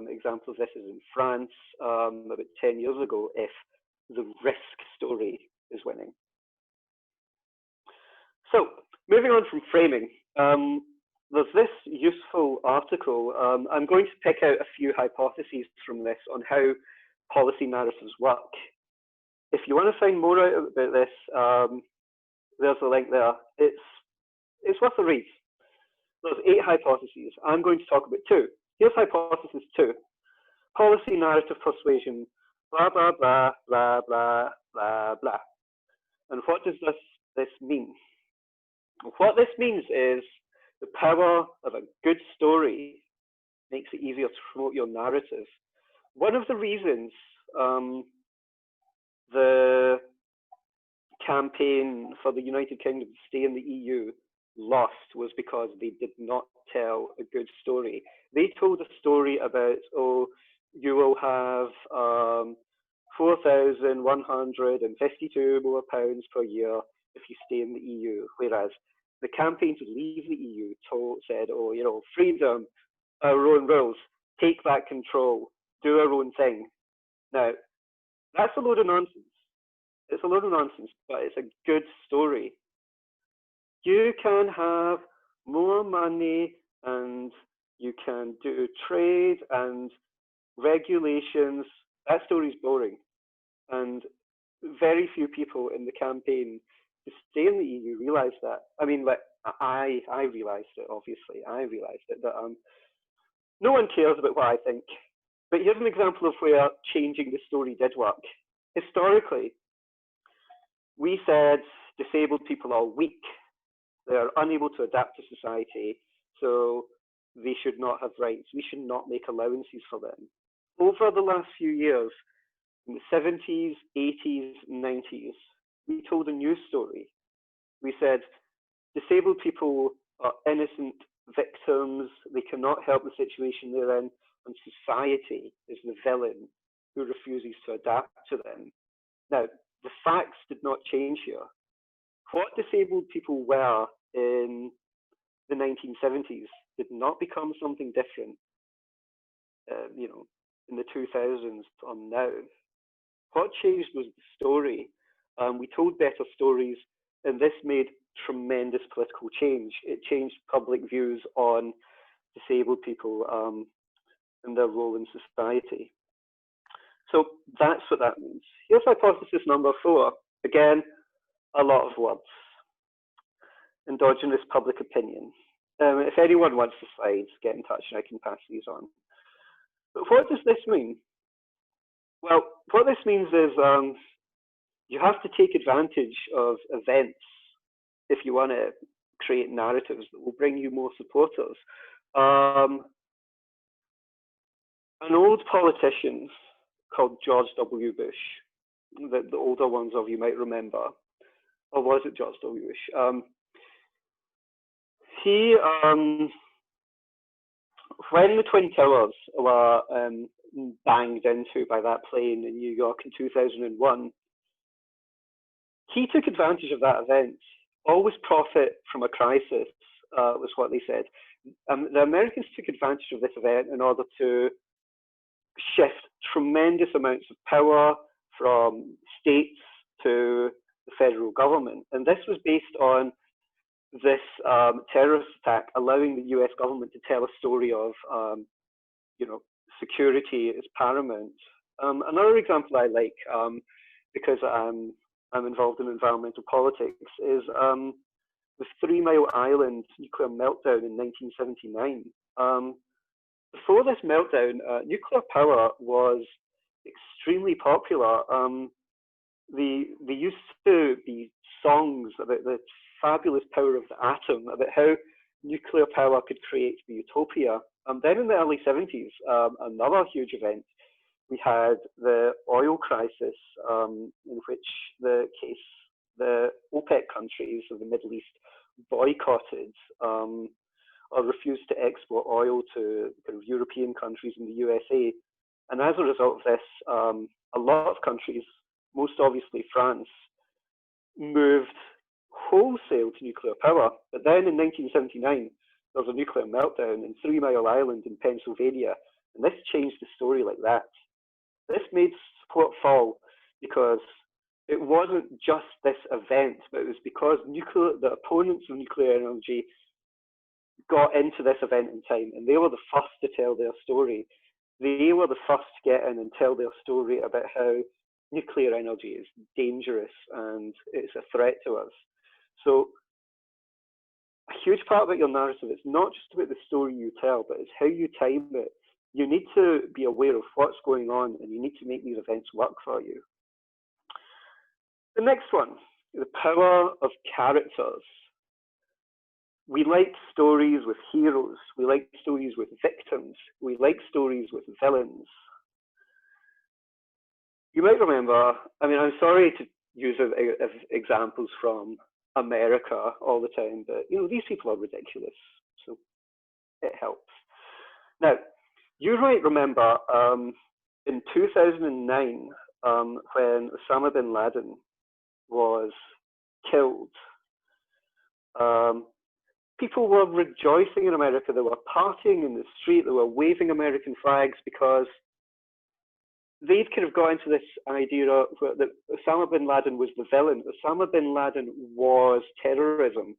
example of this is in France about 10 years ago, if the risk story is winning. So moving on from framing, there's this useful article. I'm going to pick out a few hypotheses from this on how policy narratives work. If you want to find more out about this, there's a link there. It's worth a read. There's 8 hypotheses. I'm going to talk about 2. Here's hypothesis 2. Policy narrative persuasion, blah, blah, blah, blah, blah, blah, blah. And what does this mean? What this means is the power of a good story makes it easier to promote your narrative. One of the reasons the campaign for the United Kingdom to stay in the EU lost was because they did not tell a good story. They told a story about, oh, you will have 4,152 more pounds per year if you stay in the EU, whereas the campaign to leave the EU said, oh, you know, freedom, our own rules, take back control, do our own thing. Now, that's a load of nonsense. It's a load of nonsense, but it's a good story. You can have more money and you can do trade and regulations. That story's boring. And very few people in the campaign to stay in the EU realised that. I mean, like, I realised it, obviously. I realised it, but no one cares about what I think. But here's an example of where changing the story did work. Historically, we said disabled people are weak. They're unable to adapt to society, so they should not have rights. We should not make allowances for them. Over the last few years, in the 70s, 80s, 90s, we told a new story. We said disabled people are innocent victims. They cannot help the situation they're in, and society is the villain who refuses to adapt to them. Now, the facts did not change here. What disabled people were in the 1970s did not become something different, you know, in the 2000s on now. What changed was the story. We told better stories, and this made tremendous political change. It changed public views on disabled people and their role in society. So that's what that means. Here's hypothesis number 4. Again, a lot of words. Endogenous public opinion. If anyone wants the slides, get in touch and I can pass these on. But what does this mean? Well, what this means is you have to take advantage of events if you want to create narratives that will bring you more supporters. An old politician called George W. Bush, the older ones of you might remember, or was it George W. Bush? He, when the Twin Towers were banged into by that plane in New York in 2001, he took advantage of that event. Always profit from a crisis, was what they said. The Americans took advantage of this event in order to shift tremendous amounts of power from states to the federal government. And this was based on this terrorist attack, allowing the US government to tell a story of, you know, security is paramount. Another example I like, because I'm involved in environmental politics, is the 3 Mile Island nuclear meltdown in 1979. Before this meltdown, nuclear power was extremely popular. There used to be songs about the fabulous power of the atom, about how nuclear power could create the utopia. Then in the early 70s, another huge event, we had the oil crisis, in which the OPEC countries of the Middle East boycotted or refused to export oil to kind of European countries and the USA. And as a result of this, a lot of countries, most obviously France, moved wholesale to nuclear power. But then in 1979, there was a nuclear meltdown in 3 Mile Island in Pennsylvania, and this changed the story like that. This made support fall because it wasn't just this event, but it was because the opponents of nuclear energy got into this event in time, and they were the first to tell their story. They were the first to get in and tell their story about how nuclear energy is dangerous and it's a threat to us. So a huge part about your narrative, it's not just about the story you tell, but it's how you time it. You need to be aware of what's going on, and you need to make these events work for you. The next one, the power of characters. We like stories with heroes. We like stories with victims. We like stories with villains. You might remember, I mean, I'm sorry to use examples from America all the time, but you know, these people are ridiculous, so it helps. Now, you might remember in 2009, when Osama bin Laden was killed, people were rejoicing in America. They were partying in the street. They were waving American flags because they'd kind of got into this idea that Osama bin Laden was the villain. Osama bin Laden was terrorism.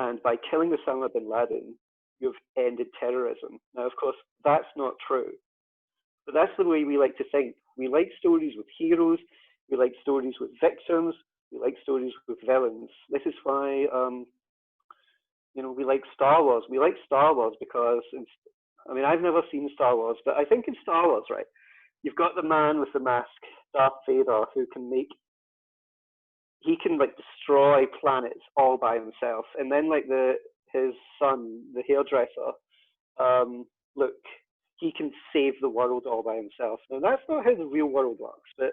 and by killing Osama bin Laden, you've ended terrorism. Now, of course, that's not true. But that's the way we like to think. We like stories with heroes. We like stories with victims. We like stories with villains. This is why, we like Star Wars. We like Star Wars because, I mean, I've never seen Star Wars, but I think in Star Wars, right, you've got the man with the mask, Darth Vader, who can like destroy planets all by himself. And then like his son, the hairdresser, Luke, he can save the world all by himself. Now that's not how the real world works, but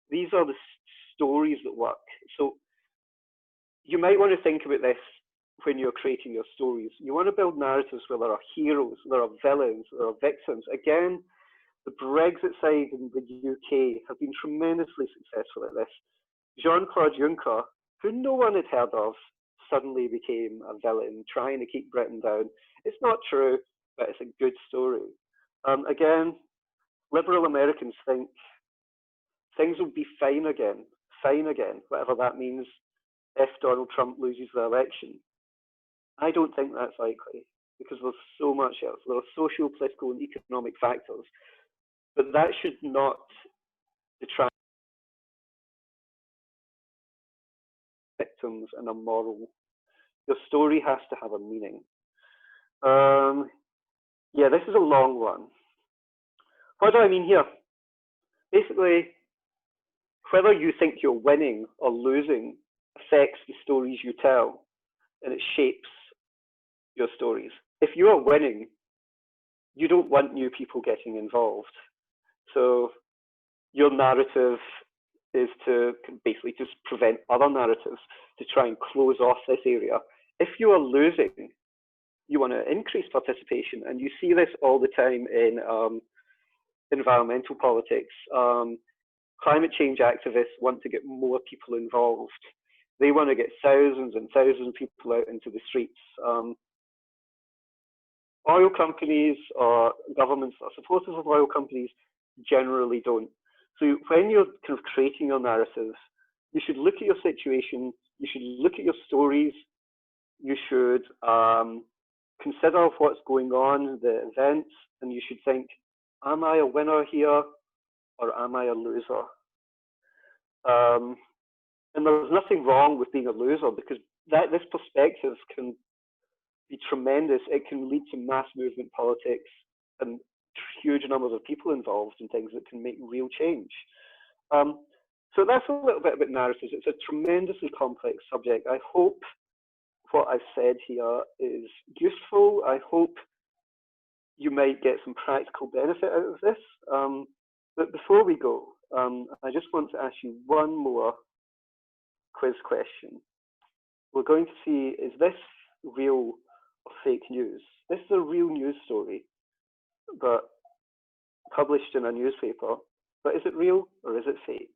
these are the stories that work. So you might want to think about this when you're creating your stories. You want to build narratives where there are heroes, there are villains, there are victims. Again, the Brexit side in the UK have been tremendously successful at this. Jean-Claude Juncker, who no one had heard of, suddenly became a villain trying to keep Britain down. It's not true, but it's a good story. Again, liberal Americans think things will be fine again, whatever that means, if Donald Trump loses the election. I don't think that's likely, because there's so much else. There are social, political, and economic factors, but that should not detract victims and a moral. Your story has to have a meaning. Yeah, this is a long one. What do I mean here? Basically, whether you think you're winning or losing affects the stories you tell, and it shapes your stories. If you are winning, you don't want new people getting involved. So your narrative is to basically just prevent other narratives, to try and close off this area. If you are losing, you want to increase participation, and you see this all the time in environmental politics. Climate change activists want to get more people involved. They want to get thousands and thousands of people out into the streets. Oil companies or governments or supporters of oil companies generally don't. So when you're kind of creating your narrative, you should look at your situation, you should look at your stories, you should consider what's going on, the events, and you should think, am I a winner here or am I a loser? And there's nothing wrong with being a loser, because this perspective can be tremendous. It can lead to mass movement politics and huge numbers of people involved in things that can make real change. So that's a little bit about narratives. It's a tremendously complex subject. I hope what I've said here is useful. I hope you might get some practical benefit out of this. But before we go, I just want to ask you one more quiz question. We're going to see, is this real or fake news? This is a real news story, but published in a newspaper. But is it real or is it fake?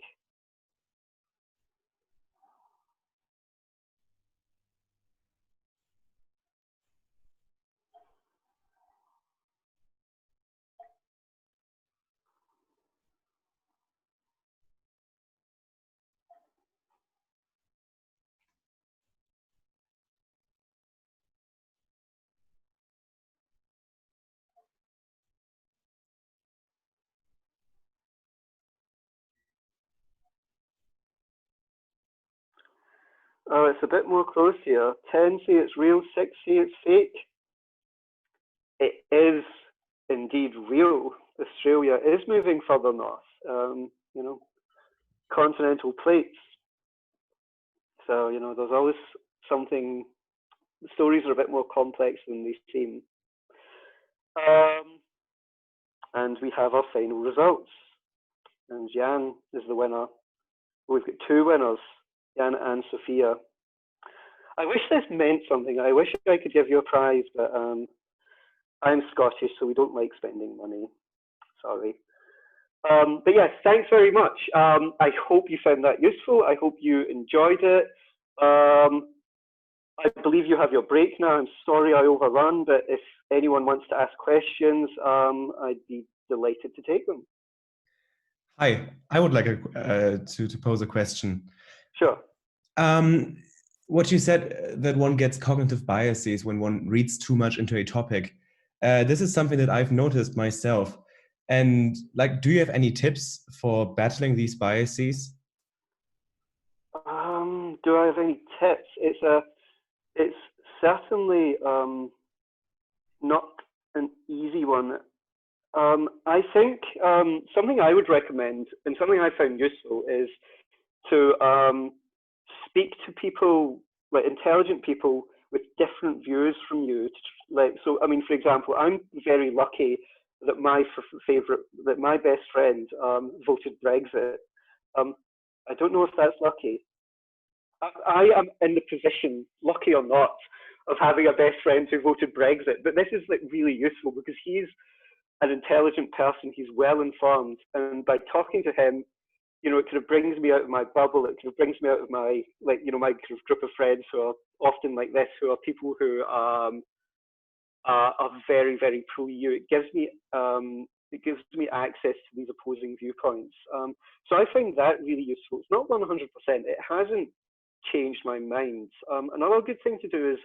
Oh, it's a bit more close here. 10 say it's real, 6 say it's fake. It is indeed real. Australia is moving further north, you know, continental plates. So, you know, there's always something, the stories are a bit more complex than they seem. And we have our final results. And Jan is the winner. We've got two winners, Jan and Sophia. I wish this meant something. I wish I could give you a prize, but I'm Scottish, so we don't like spending money. Sorry. But yes, thanks very much. I hope you found that useful. I hope you enjoyed it. I believe you have your break now. I'm sorry I overrun, but if anyone wants to ask questions, I'd be delighted to take them. Hi, I would like to pose a question. Sure. what you said, that one gets cognitive biases when one reads too much into a topic. This is something that I've noticed myself. And like, do you have any tips for battling these biases? Do I have any tips? It's certainly not an easy one. I think something I would recommend, and something I found useful, is to speak to people, like intelligent people with different views from you. Like, so, I mean, for example, I'm very lucky that my best friend voted Brexit. I don't know if that's lucky. I am in the position, lucky or not, of having a best friend who voted Brexit. But this is like really useful because he's an intelligent person. He's well informed, and by talking to him, you know, it kind of brings me out of my bubble. It kind of brings me out of my, like, you know, my kind of group of friends who are often like this, who are people who are very, very pro-EU. It gives me access to these opposing viewpoints. So I find that really useful. It's not 100%. It hasn't changed my mind. Another good thing to do is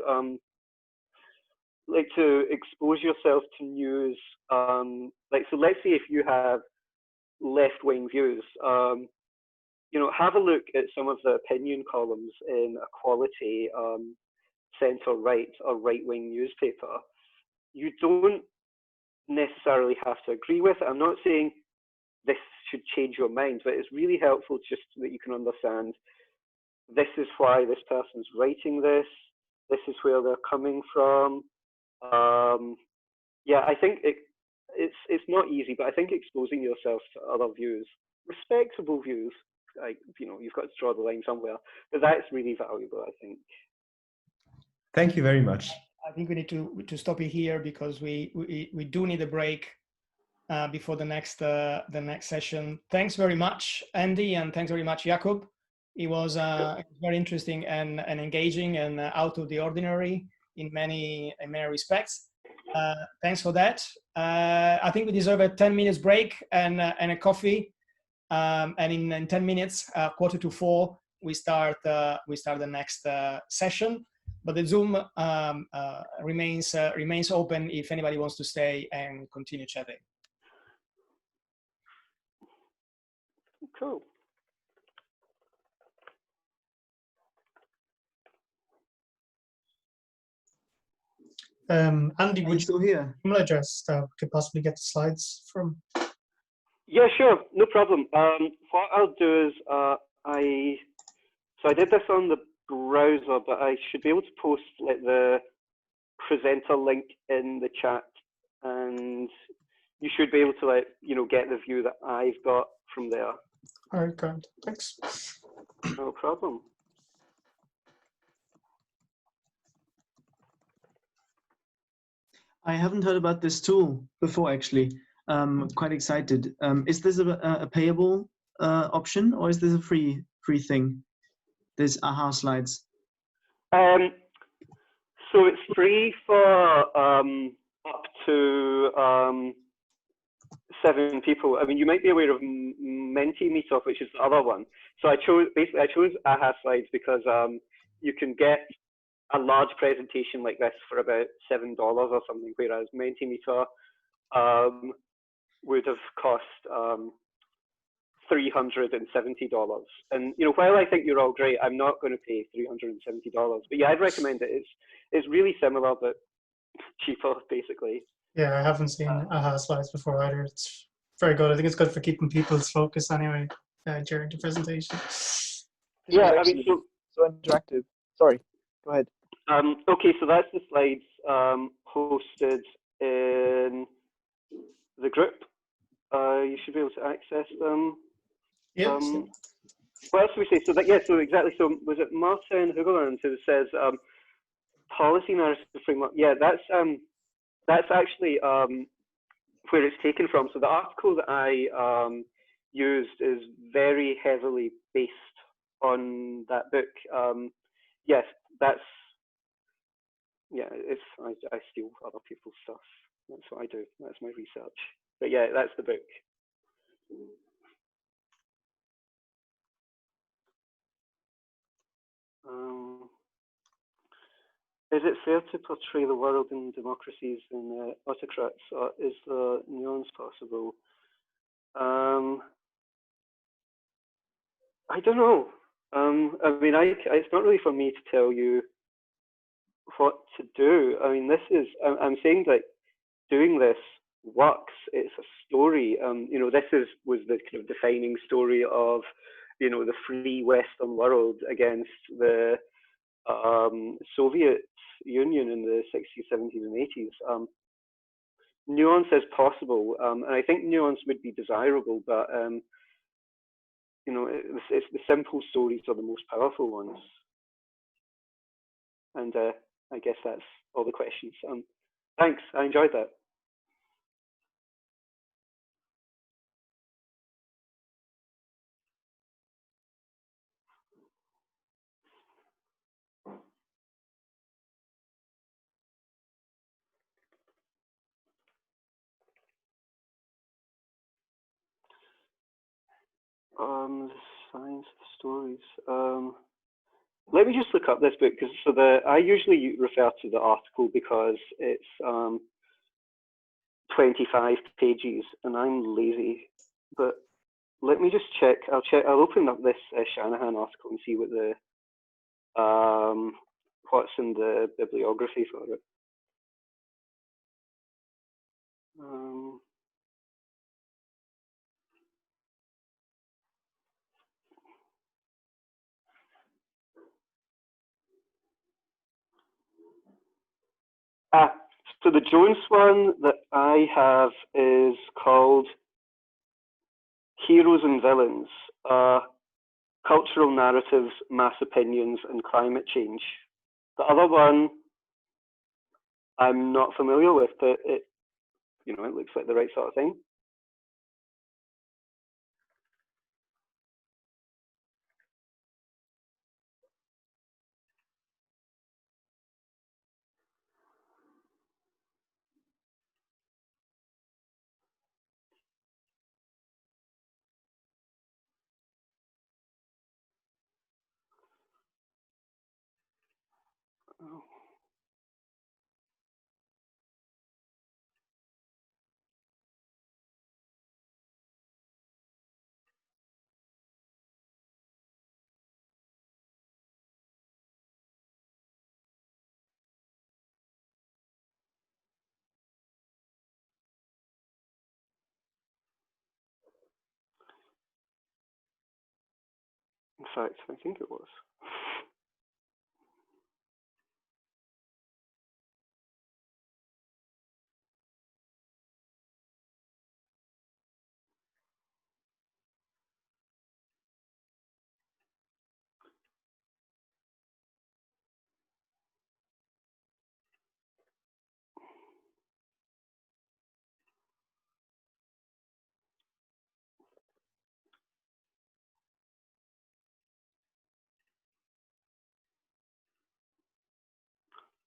like to expose yourself to news. Like, so let's say if you have left-wing views, you know, have a look at some of the opinion columns in a quality centre-right or right-wing newspaper. You don't necessarily have to agree with it. I'm not saying this should change your mind, but it's really helpful just so that you can understand this is why this person's writing this. This is where they're coming from. Yeah, I think it's not easy, but I think exposing yourself to other views, respectable views, like, you know, you've got to draw the line somewhere, but that's really valuable, I think. Thank you very much. I think we need to stop it here because we do need a break before the next session. Thanks very much, Andy, and thanks very much, Jakob. It was very interesting and engaging and out of the ordinary in many respects. Thanks for that. I think we deserve a 10 minutes break and a coffee. And in 10 minutes, 3:45, we start the next session. But the Zoom remains open if anybody wants to stay and continue chatting. Cool. Andy, would you here? email address could possibly get the slides from? Yeah, sure, no problem. What I'll do is I did this on the browser, but I should be able to post like the presenter link in the chat, and you should be able to, like, you know, get the view that I've got from there. All right, great. Thanks. No problem. I haven't heard about this tool before, actually. Quite excited. Is this a payable option, or is this a free thing? This AHA slides. So it's free for up to 7 people. I mean, you might be aware of Mentimeter, which is the other one. So I chose AHA slides because you can get a large presentation like this for about $7 or something, whereas Mentimeter would have cost $370. And, you know, while I think you're all great, I'm not going to pay $370. But yeah, I'd recommend it. It's really similar but cheaper, basically. Yeah, I haven't seen AHA slides before either. It's very good. I think it's good for keeping people's focus anyway during the presentation. Yeah, I mean, so interactive. Sorry, go ahead. Okay, so that's the slides posted in the group. You should be able to access them. Yes. What else do we say? So that, yeah, so exactly. So was it Martin Hugeland who says policy narrative framework? Yeah, that's actually where it's taken from. So the article that I used is very heavily based on that book. Yes, that's, yeah, I steal other people's stuff. That's what I do. That's my research. But yeah, that's the book. is it fair to portray the world in democracies and autocrats, or is there nuance possible? I don't know. I mean, it's not really for me to tell you what to do. I mean, I'm saying that doing this works. It's a story. You know, this was the kind of defining story of, you know, the free Western world against the Soviet Union in the 60s, 70s, and 80s. Nuance is possible, and I think nuance would be desirable, but you know, it's the simple stories are the most powerful ones. And I guess that's all the questions. Thanks, I enjoyed that. The science of stories. Let me just look up this book, because I usually refer to the article because it's 25 pages, and I'm lazy. But let me just check. I'll open up this Shanahan article and see what the what's in the bibliography for it. So the Jones one that I have is called Heroes and Villains, Cultural Narratives, Mass Opinions, and Climate Change. The other one I'm not familiar with, but it looks like the right sort of thing. Oh. In fact, I think it was.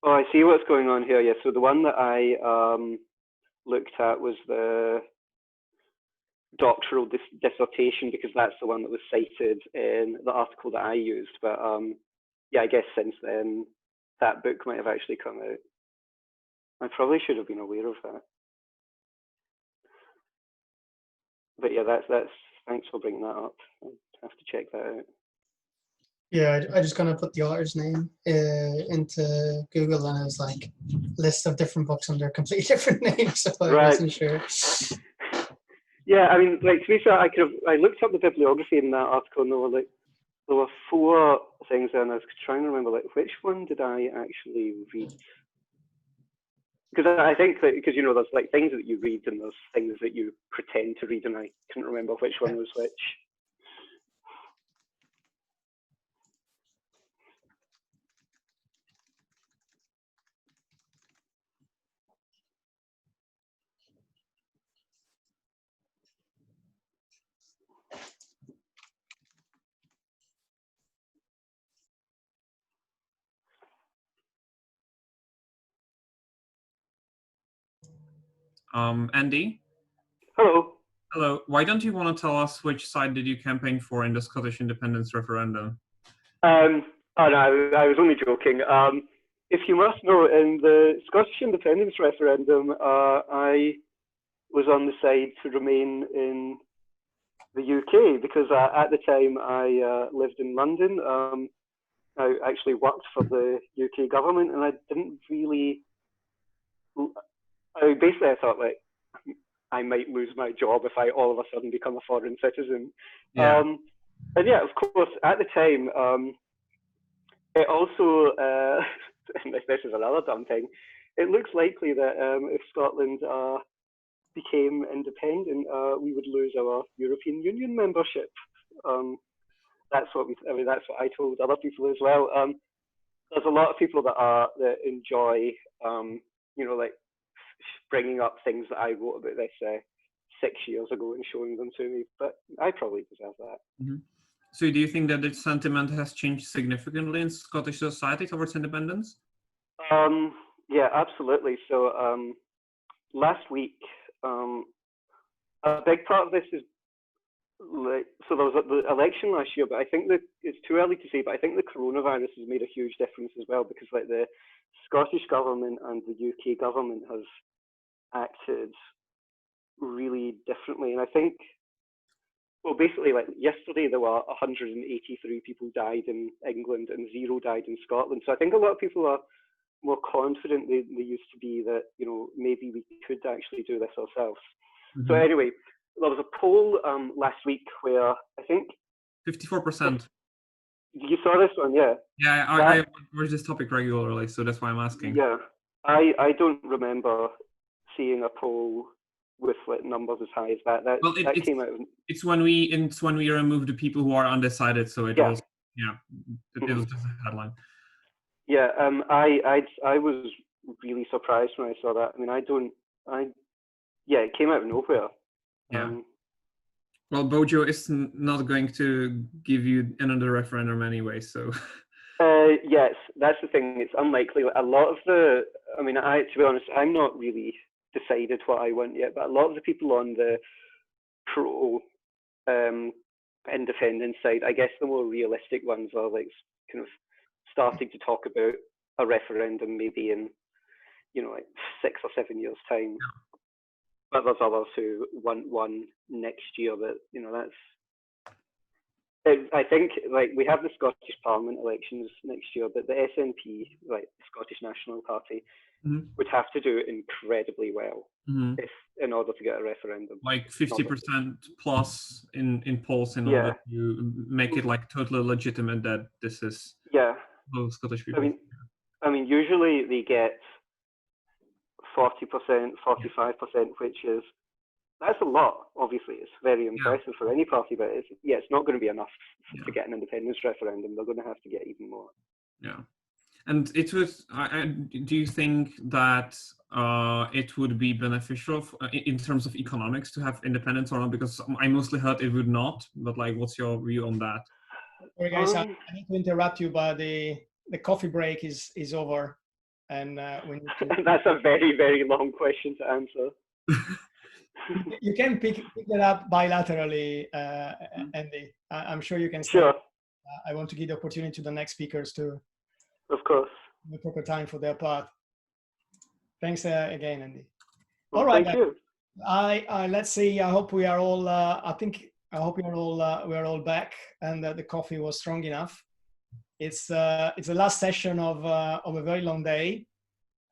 Oh, I see what's going on here. Yeah, so the one that I looked at was the doctoral dissertation, because that's the one that was cited in the article that I used. But yeah, I guess since then that book might have actually come out. I probably should have been aware of that. But yeah, that's thanks for bringing that up. I'll have to check that out. Yeah, I just kind of put the author's name into Google, and it was like a list of different books under completely different names, so I wasn't sure. Yeah, I mean, like, to be fair, I looked up the bibliography in that article, and there were 4 things there, and I was trying to remember, like, which one did I actually read? Because I think that, because, you know, there's like things that you read and there's things that you pretend to read, and I couldn't remember which one was which. Andy? Hello. Hello. Why don't you want to tell us which side did you campaign for in the Scottish independence referendum? Oh no, I was only joking. if you must know, in the Scottish independence referendum, I was on the side to remain in the UK because at the time I lived in London. I actually worked for the UK government, and I didn't really. Basically, I thought like I might lose my job if I all of a sudden become a foreign citizen. Yeah. And yeah, of course, at the time, it also, and this is another dumb thing, it looks likely that if Scotland became independent, we would lose our European Union membership. That's what that's what I told other people as well. There's a lot of people that enjoy, like bringing up things that I wrote about this 6 years ago and showing them to me, but I probably deserve that. Mm-hmm. So do you think that the sentiment has changed significantly in Scottish society towards independence? Yeah, absolutely. So last week, a big part of this is so there was the election last year, but I think that it's too early to say, but I think the coronavirus has made a huge difference as well, because like the Scottish government and the UK government have acted really differently. And I think, well, basically, like yesterday there were 183 people died in England and 0 died in Scotland. So I think a lot of people are more confident than they used to be that, maybe we could actually do this ourselves. Mm-hmm. So anyway, there was a poll last week where I think 54%. You saw this one, yeah? Yeah, I watch this topic regularly, so that's why I'm asking. Yeah, I don't remember seeing a poll with like numbers as high as that. That came out. It's when we remove the people who are undecided, so it was it was just a headline. Yeah, I was really surprised when I saw that. I mean, it came out of nowhere. Yeah. Well, Bojo is not going to give you another referendum anyway, so. Yes, that's the thing. It's unlikely. A lot of to be honest, I'm not really decided what I want yet, but a lot of the people on the pro independence side, I guess the more realistic ones are like kind of starting to talk about a referendum maybe in, like 6 or 7 years' time. But there's others who want one next year, but I think like we have the Scottish Parliament elections next year, but the SNP, like the Scottish National Party, would have to do incredibly well in order to get a referendum. Like 50% plus in polls in order to make it like totally legitimate that this is those Scottish people. I mean, usually they get 40%, 45%, that's a lot. Obviously, it's very impressive for any party, but it's not going to be enough to get an independence referendum. They're going to have to get even more. Yeah, and it was. Do you think that it would be beneficial in terms of economics to have independence or not? Because I mostly heard it would not. But like, what's your view on that? Sorry, guys, I need to interrupt you, but the coffee break is over. And we need to... That's a very, very long question to answer. You can pick it up bilaterally, Andy. I'm sure you can stay. Sure. I want to give the opportunity to the next speakers to, of course, the proper time for their part. Thanks again, Andy. Well, all right. Thank you. Let's see. I hope we are all. I hope we are all back, and the coffee was strong enough. It's the last session of a very long day,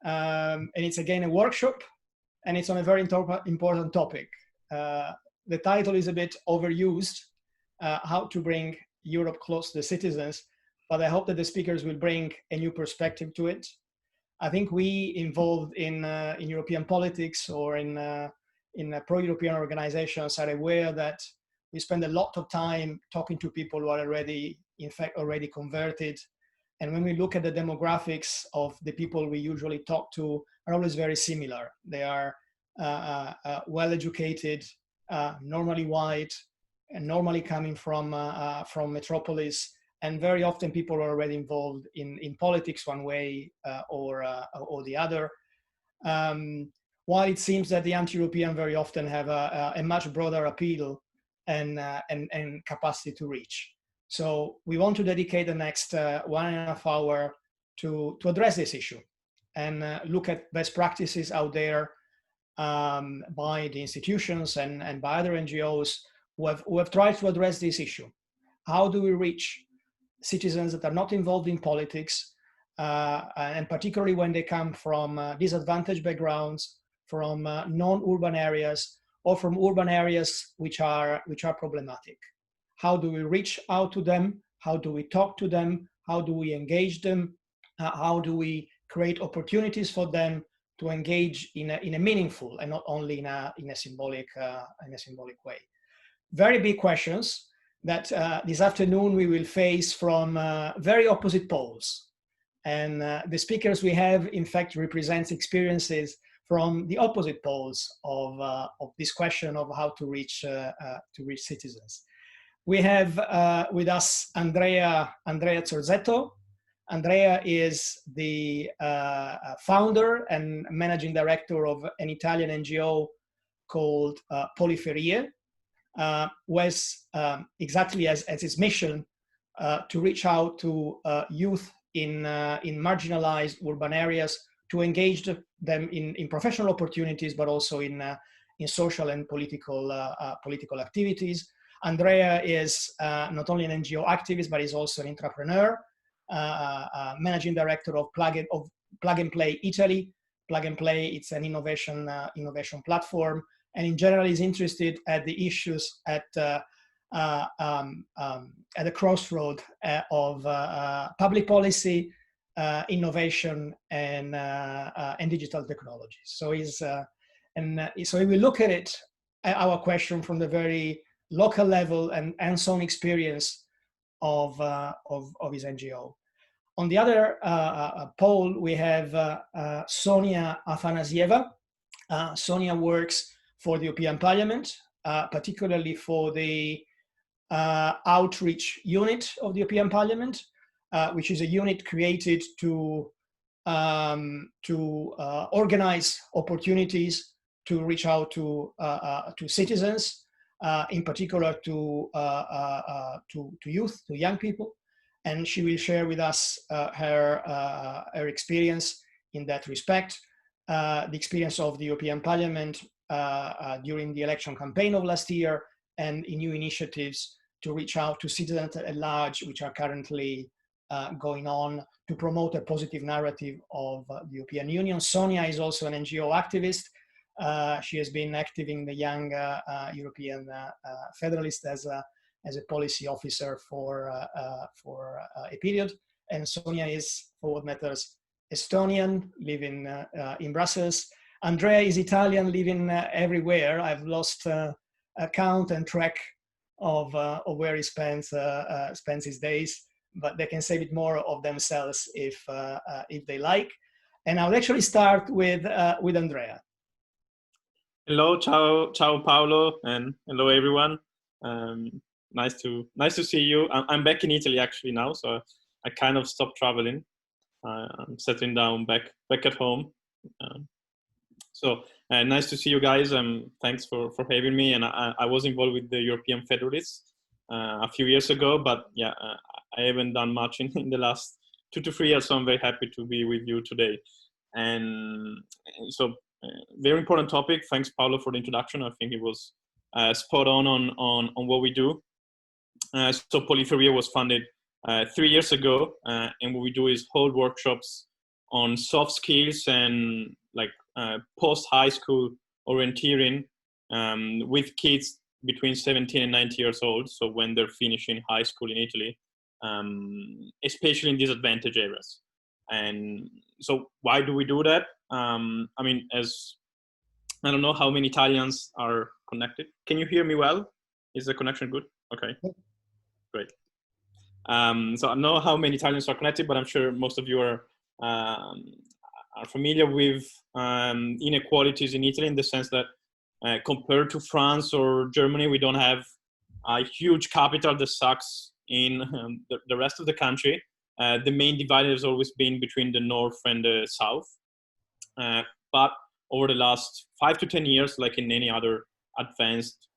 and it's again a workshop, and it's on a very important topic. The title is a bit overused, how to bring Europe close to the citizens, but I hope that the speakers will bring a new perspective to it. I think we involved in European politics or in pro-European organizations are aware that we spend a lot of time talking to people who are already converted. And when we look at the demographics of the people we usually talk to are always very similar. They are well-educated, normally white, and normally coming from metropolis. And very often people are already involved in politics one way or the other. While it seems that the anti-European very often have a much broader appeal and capacity to reach. So we want to dedicate the next 1.5 hours to address this issue and look at best practices out there by the institutions and by other NGOs who have tried to address this issue. How do we reach citizens that are not involved in politics, and particularly when they come from disadvantaged backgrounds, from non-urban areas, or from urban areas which are problematic? How do we reach out to them? How do we talk to them? How do we engage them? How do we create opportunities for them to engage in a meaningful and not only in a symbolic way? Very big questions that this afternoon we will face from very opposite poles. And the speakers we have, in fact, represents experiences from the opposite poles of this question of how to reach citizens. We have with us Andrea Zorzetto. Andrea is the founder and managing director of an Italian NGO called Ophélie, who has exactly as its mission to reach out to youth in marginalized urban areas, to engage them in professional opportunities, but also in social and political activities. Andrea is not only an NGO activist, but is also an entrepreneur, managing director of Plug and Play Italy. Plug and Play, it's an innovation platform, and in general is interested at the issues at the crossroad of public policy, innovation, and digital technology. So so we look at it, our question, from the very local level and hands-on experience of his NGO. On the other pole, we have Sonia Afanasieva. Sonia works for the European Parliament, particularly for the outreach unit of the European Parliament, which is a unit created to organize opportunities to reach out to citizens, in particular to youth, to young people. And she will share with us her experience in that respect, the experience of the European Parliament during the election campaign of last year, and in new initiatives to reach out to citizens at large, which are currently going on to promote a positive narrative of the European Union. Sonia is also an NGO activist. She has been active in the Young European Federalists as a policy officer for a period. And Sonia is, for what matters, Estonian, living in Brussels. Andrea is Italian, living everywhere. I've lost count and track of where he spends his days, but they can say a bit more of themselves if they like. And I'll actually start with Andrea. Hello, ciao Paolo, and hello everyone. Nice to see you. I'm back in Italy actually now, so I kind of stopped traveling. I'm settling down back at home. So nice to see you guys. Thanks for having me. And I was involved with the European Federalists a few years ago, but yeah, I haven't done much in the last 2 to 3 years. So I'm very happy to be with you today. And so very important topic. Thanks, Paolo, for the introduction. I think it was spot on what we do. So Ophélie was founded 3 years ago, and what we do is hold workshops on soft skills and like post-high school orienteering with kids between 17 and 90 years old. So when they're finishing high school in Italy, especially in disadvantaged areas. And so why do we do that? I mean, as I don't know how many Italians are connected. Can you hear me well? Is the connection good? Okay, great. So I don't know how many Italians are connected, but I'm sure most of you are familiar with inequalities in Italy, in the sense that compared to France or Germany, we don't have a huge capital that sucks in the rest of the country. The main divide has always been between the north and the south. But over the last 5 to 10 years, like in any other advanced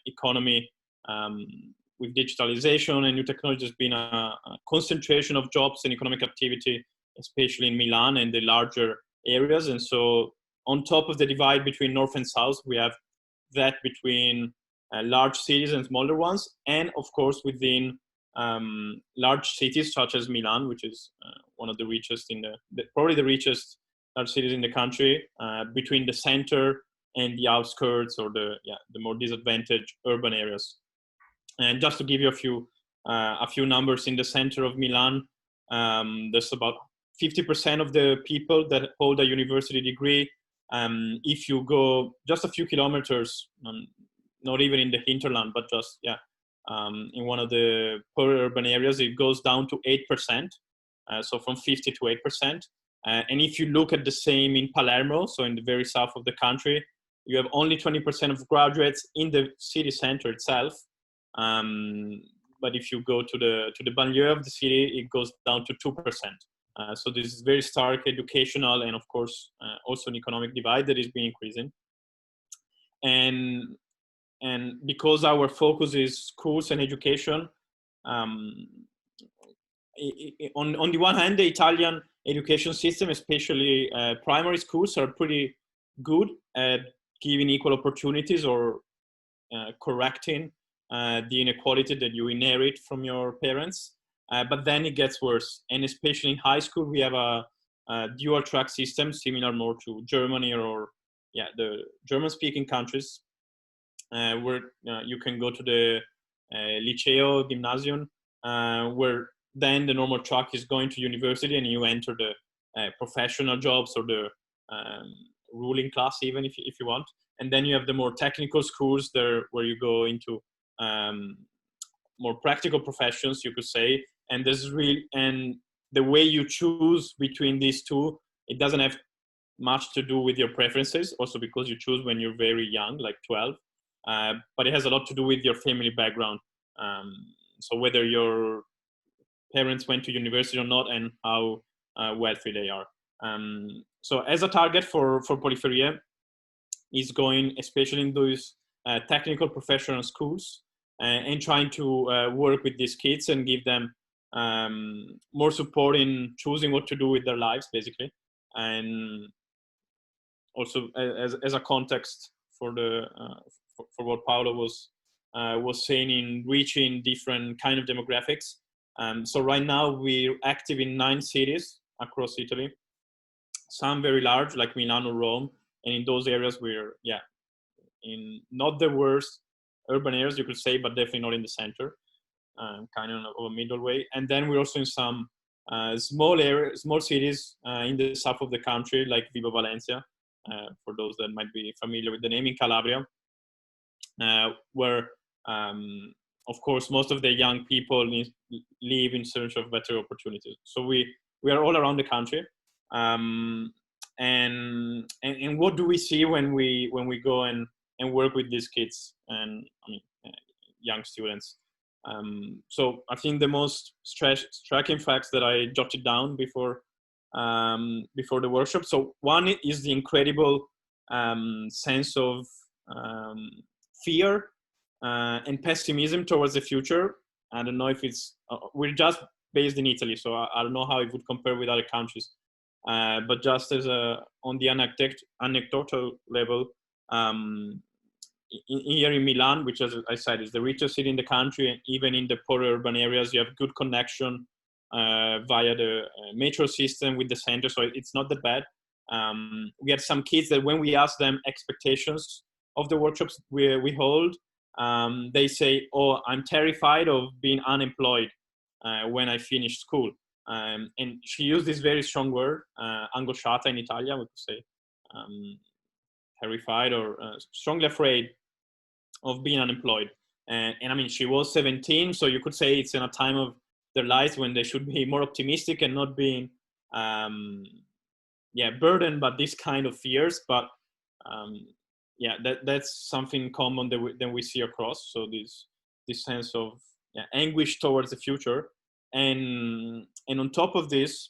economy, with digitalization and new technology, there's been a concentration of jobs and economic activity especially in Milan and the larger areas. And so on top of the divide between north and south, we have that between large cities and smaller ones, and of course within large cities such as Milan, which is one of the richest probably the richest large cities in the country, between the center and the outskirts or the more disadvantaged urban areas. And just to give you a few numbers, in the center of Milan, there's about 50% of the people that hold a university degree. If you go just a few kilometers, not even in the hinterland, but just in one of the poor urban areas, it goes down to 8%. So from 50 to 8%. And if you look at the same in Palermo, so in the very south of the country, you have only 20% of graduates in the city center itself. But if you go to the banlieue of the city, it goes down to 2%. So this is very stark educational and, of course, also an economic divide that is being increasing. And because our focus is schools and education, on the one hand, the Italian education system, especially primary schools, are pretty good at giving equal opportunities or correcting the inequality that you inherit from your parents. But then it gets worse. And especially in high school, we have a dual track system, similar more to Germany or the German-speaking countries, where you can go to the Liceo, Gymnasium, where then the normal track is going to university and you enter the professional jobs or the ruling class, even if you want. And then you have the more technical schools there where you go into more practical professions, you could say. And and the way you choose between these two, it doesn't have much to do with your preferences, also because you choose when you're very young, like 12. But it has a lot to do with your family background. So whether your parents went to university or not and how wealthy they are. So as a target for Periferia is going, especially in those technical professional schools, and trying to work with these kids and give them more support in choosing what to do with their lives, basically. And also as a context for for what Paolo was saying in reaching different kind of demographics. So right now we're active in 9 cities across Italy, some very large like Milan or Rome, and in those areas we're in not the worst urban areas, you could say, but definitely not in the center, kind of a middle way. And then we're also in some small cities in the south of the country, like Vibo Valencia, for those that might be familiar with the name, in Calabria, where of course most of the young people live in search of better opportunities. So we are all around the country. And what do we see when we go and work with these kids and young students? So I think the most striking facts that I jotted down before the workshop. So one is the incredible sense of fear and pessimism towards the future. I don't know if it's we're just based in Italy, so I don't know how it would compare with other countries. But just as on the anecdotal level, here in Milan, which, as I said, is the richest city in the country, and even in the poorer urban areas, you have good connection via the metro system with the center, so it's not that bad. We had some kids that when we ask them expectations of the workshops we hold, they say, "Oh, I'm terrified of being unemployed when I finish school." And she used this very strong word, angosciata in Italian, we could say, terrified or strongly afraid of being unemployed. And I mean, she was 17, so you could say it's in a time of their lives when they should be more optimistic and not being, burdened by this kind of fears. But that's something common that we see across. So this sense of anguish towards the future. And on top of this,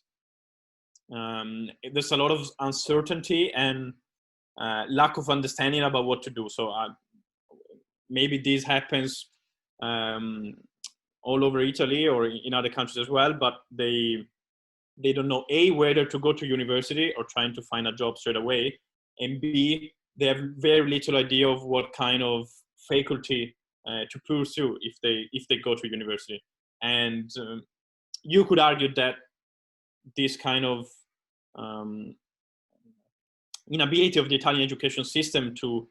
there's a lot of uncertainty and lack of understanding about what to do. So maybe this happens all over Italy or in other countries as well, but they don't know A, whether to go to university or trying to find a job straight away, and B, they have very little idea of what kind of faculty to pursue if they go to university. And you could argue that this kind of inability of the Italian education system to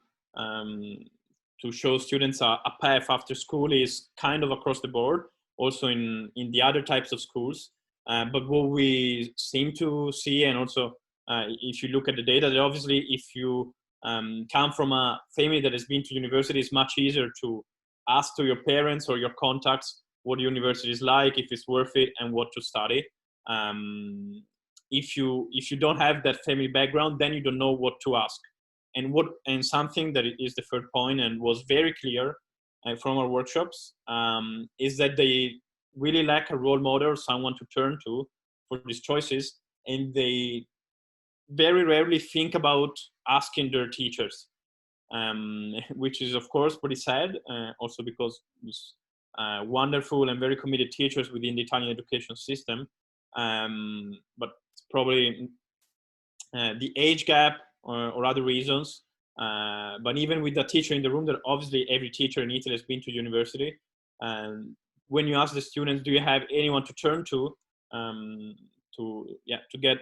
show students a path after school is kind of across the board, also in the other types of schools. But what we seem to see, and also if you look at the data, that obviously if you come from a family that has been to university, it's much easier to ask to your parents or your contacts what the university is like, if it's worth it, and what to study. If you don't have that family background, then you don't know what to ask. And something that is the third point and was very clear from our workshops is that they really lack a role model, someone to turn to for these choices, and they very rarely think about asking their teachers, which is of course pretty sad, also because these wonderful and very committed teachers within the Italian education system, but it's probably the age gap or other reasons. But even with the teacher in the room, that obviously every teacher in Italy has been to university, when you ask the students, do you have anyone to turn to get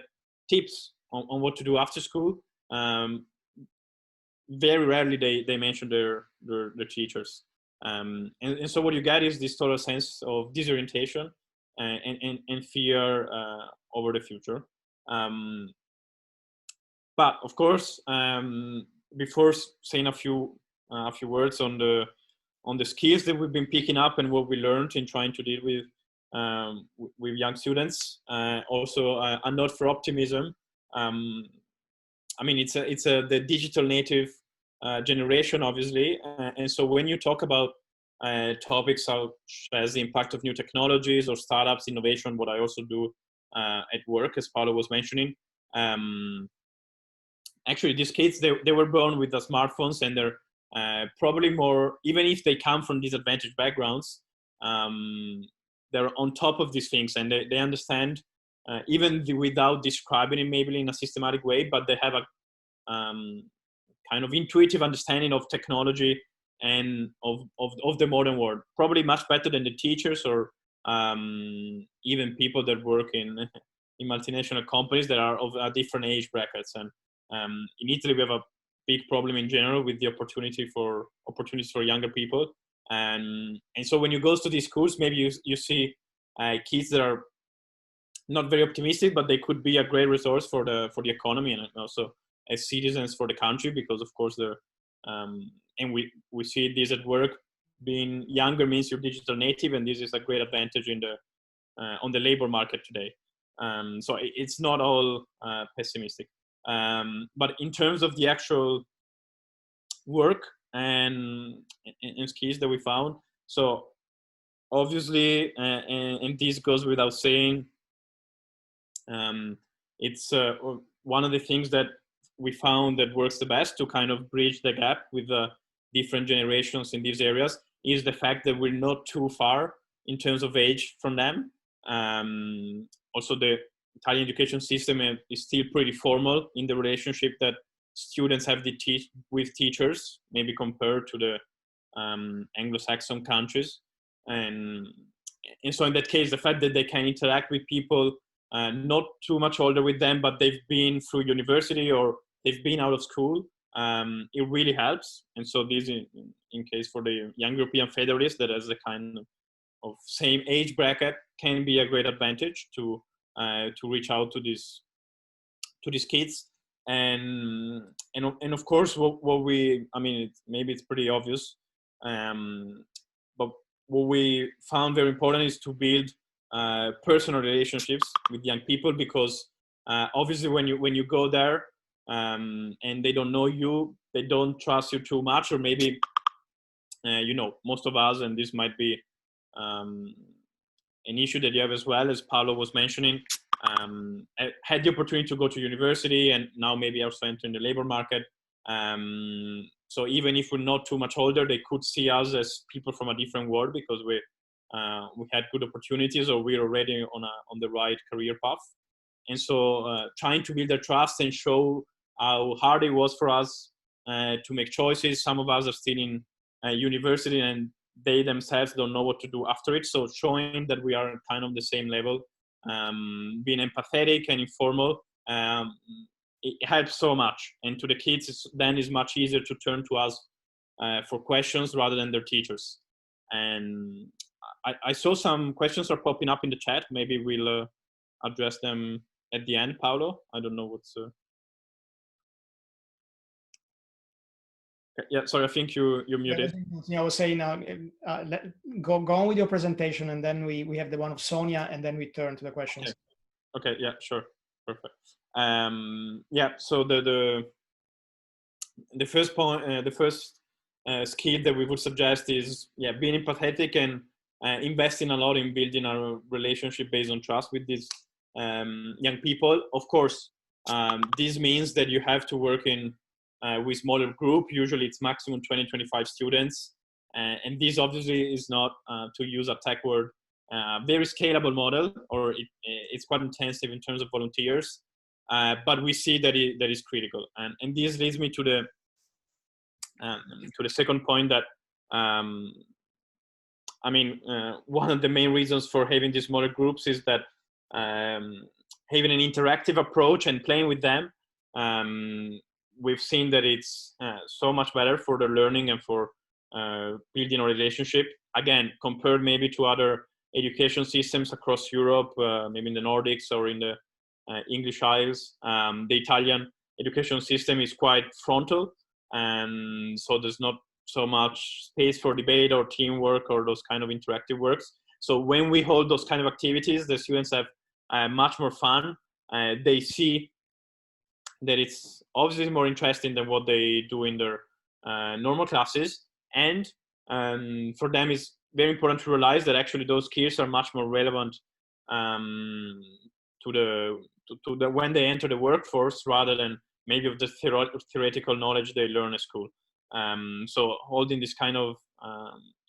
tips on what to do after school, very rarely they mention their teachers. And so what you get is this total sense of disorientation and fear over the future. But of course, before saying a few words on the skills that we've been picking up and what we learned in trying to deal with young students, also a note for optimism. I mean, it's the digital native generation, obviously, and so when you talk about topics such as the impact of new technologies or startups, innovation, what I also do at work, as Paolo was mentioning. Actually, these kids, they were born with the smartphones, and they're probably more, even if they come from disadvantaged backgrounds, they're on top of these things, and they understand, even without describing it maybe in a systematic way, but they have a kind of intuitive understanding of technology and of the modern world, probably much better than the teachers or even people that work in multinational companies that are of different age brackets. And in Italy, we have a big problem in general with the opportunities for younger people. And so when you go to these schools, maybe you see kids that are not very optimistic, but they could be a great resource for the economy and also as citizens for the country, because of course they're and we see this at work. Being younger means you're digital native, and this is a great advantage in the on the labor market today. So it's not all pessimistic. But in terms of the actual work and skills that we found, so obviously, and this goes without saying, it's one of the things that we found that works the best to kind of bridge the gap with the different generations in these areas is the fact that we're not too far in terms of age from them. Also, the Italian education system is still pretty formal in the relationship that students have with teachers, maybe compared to the Anglo-Saxon countries. And so in that case, the fact that they can interact with people not too much older with them, but they've been through university or they've been out of school, it really helps. And so this, in case for the young European Federalists that has a kind of same age bracket, can be a great advantage to reach out to these kids. And of course, what we, I mean, maybe it's pretty obvious, but what we found very important is to build personal relationships with young people, because obviously when you go there and they don't know you, they don't trust you too much, or maybe most of us, and this might be an issue that you have as well, as Paolo was mentioning, had the opportunity to go to university and now maybe also entering the labor market. So even if we're not too much older, they could see us as people from a different world, because we had good opportunities, or we're already on the right career path. so trying to build their trust and show how hard it was for us to make choices. Some of us are still in university and they themselves don't know what to do after it. So showing that we are kind of the same level, being empathetic and informal, it helps so much. And to the kids, then it's much easier to turn to us for questions rather than their teachers. And I saw some questions are popping up in the chat. Maybe we'll address them at the end, Paolo. I don't know what's... Yeah, sorry, I think you're muted. Yeah, I was saying, go on with your presentation, and then we have the one of Sonia, and then we turn to the questions. Okay, yeah, sure, perfect. Yeah, so the first point, the first skill that we would suggest is being empathetic and investing a lot in building a relationship based on trust with these young people. Of course, this means that you have to work in with smaller group. Usually it's maximum 20-25 students, and this obviously is not, to use a tech word, very scalable model, or it's quite intensive in terms of volunteers, but we see that that is critical. And this leads me to the second point, that I mean, one of the main reasons for having these smaller groups is that having an interactive approach and playing with them, we've seen that it's so much better for the learning and for building a relationship. Again, compared maybe to other education systems across Europe, maybe in the Nordics or in the English Isles, the Italian education system is quite frontal, and so there's not so much space for debate or teamwork or those kind of interactive works. So when we hold those kind of activities, the students have much more fun. They see that it's obviously more interesting than what they do in their normal classes. And for them, it's very important to realize that actually those skills are much more relevant to the when they enter the workforce, rather than maybe of the theoretical knowledge they learn at school. So holding this kind of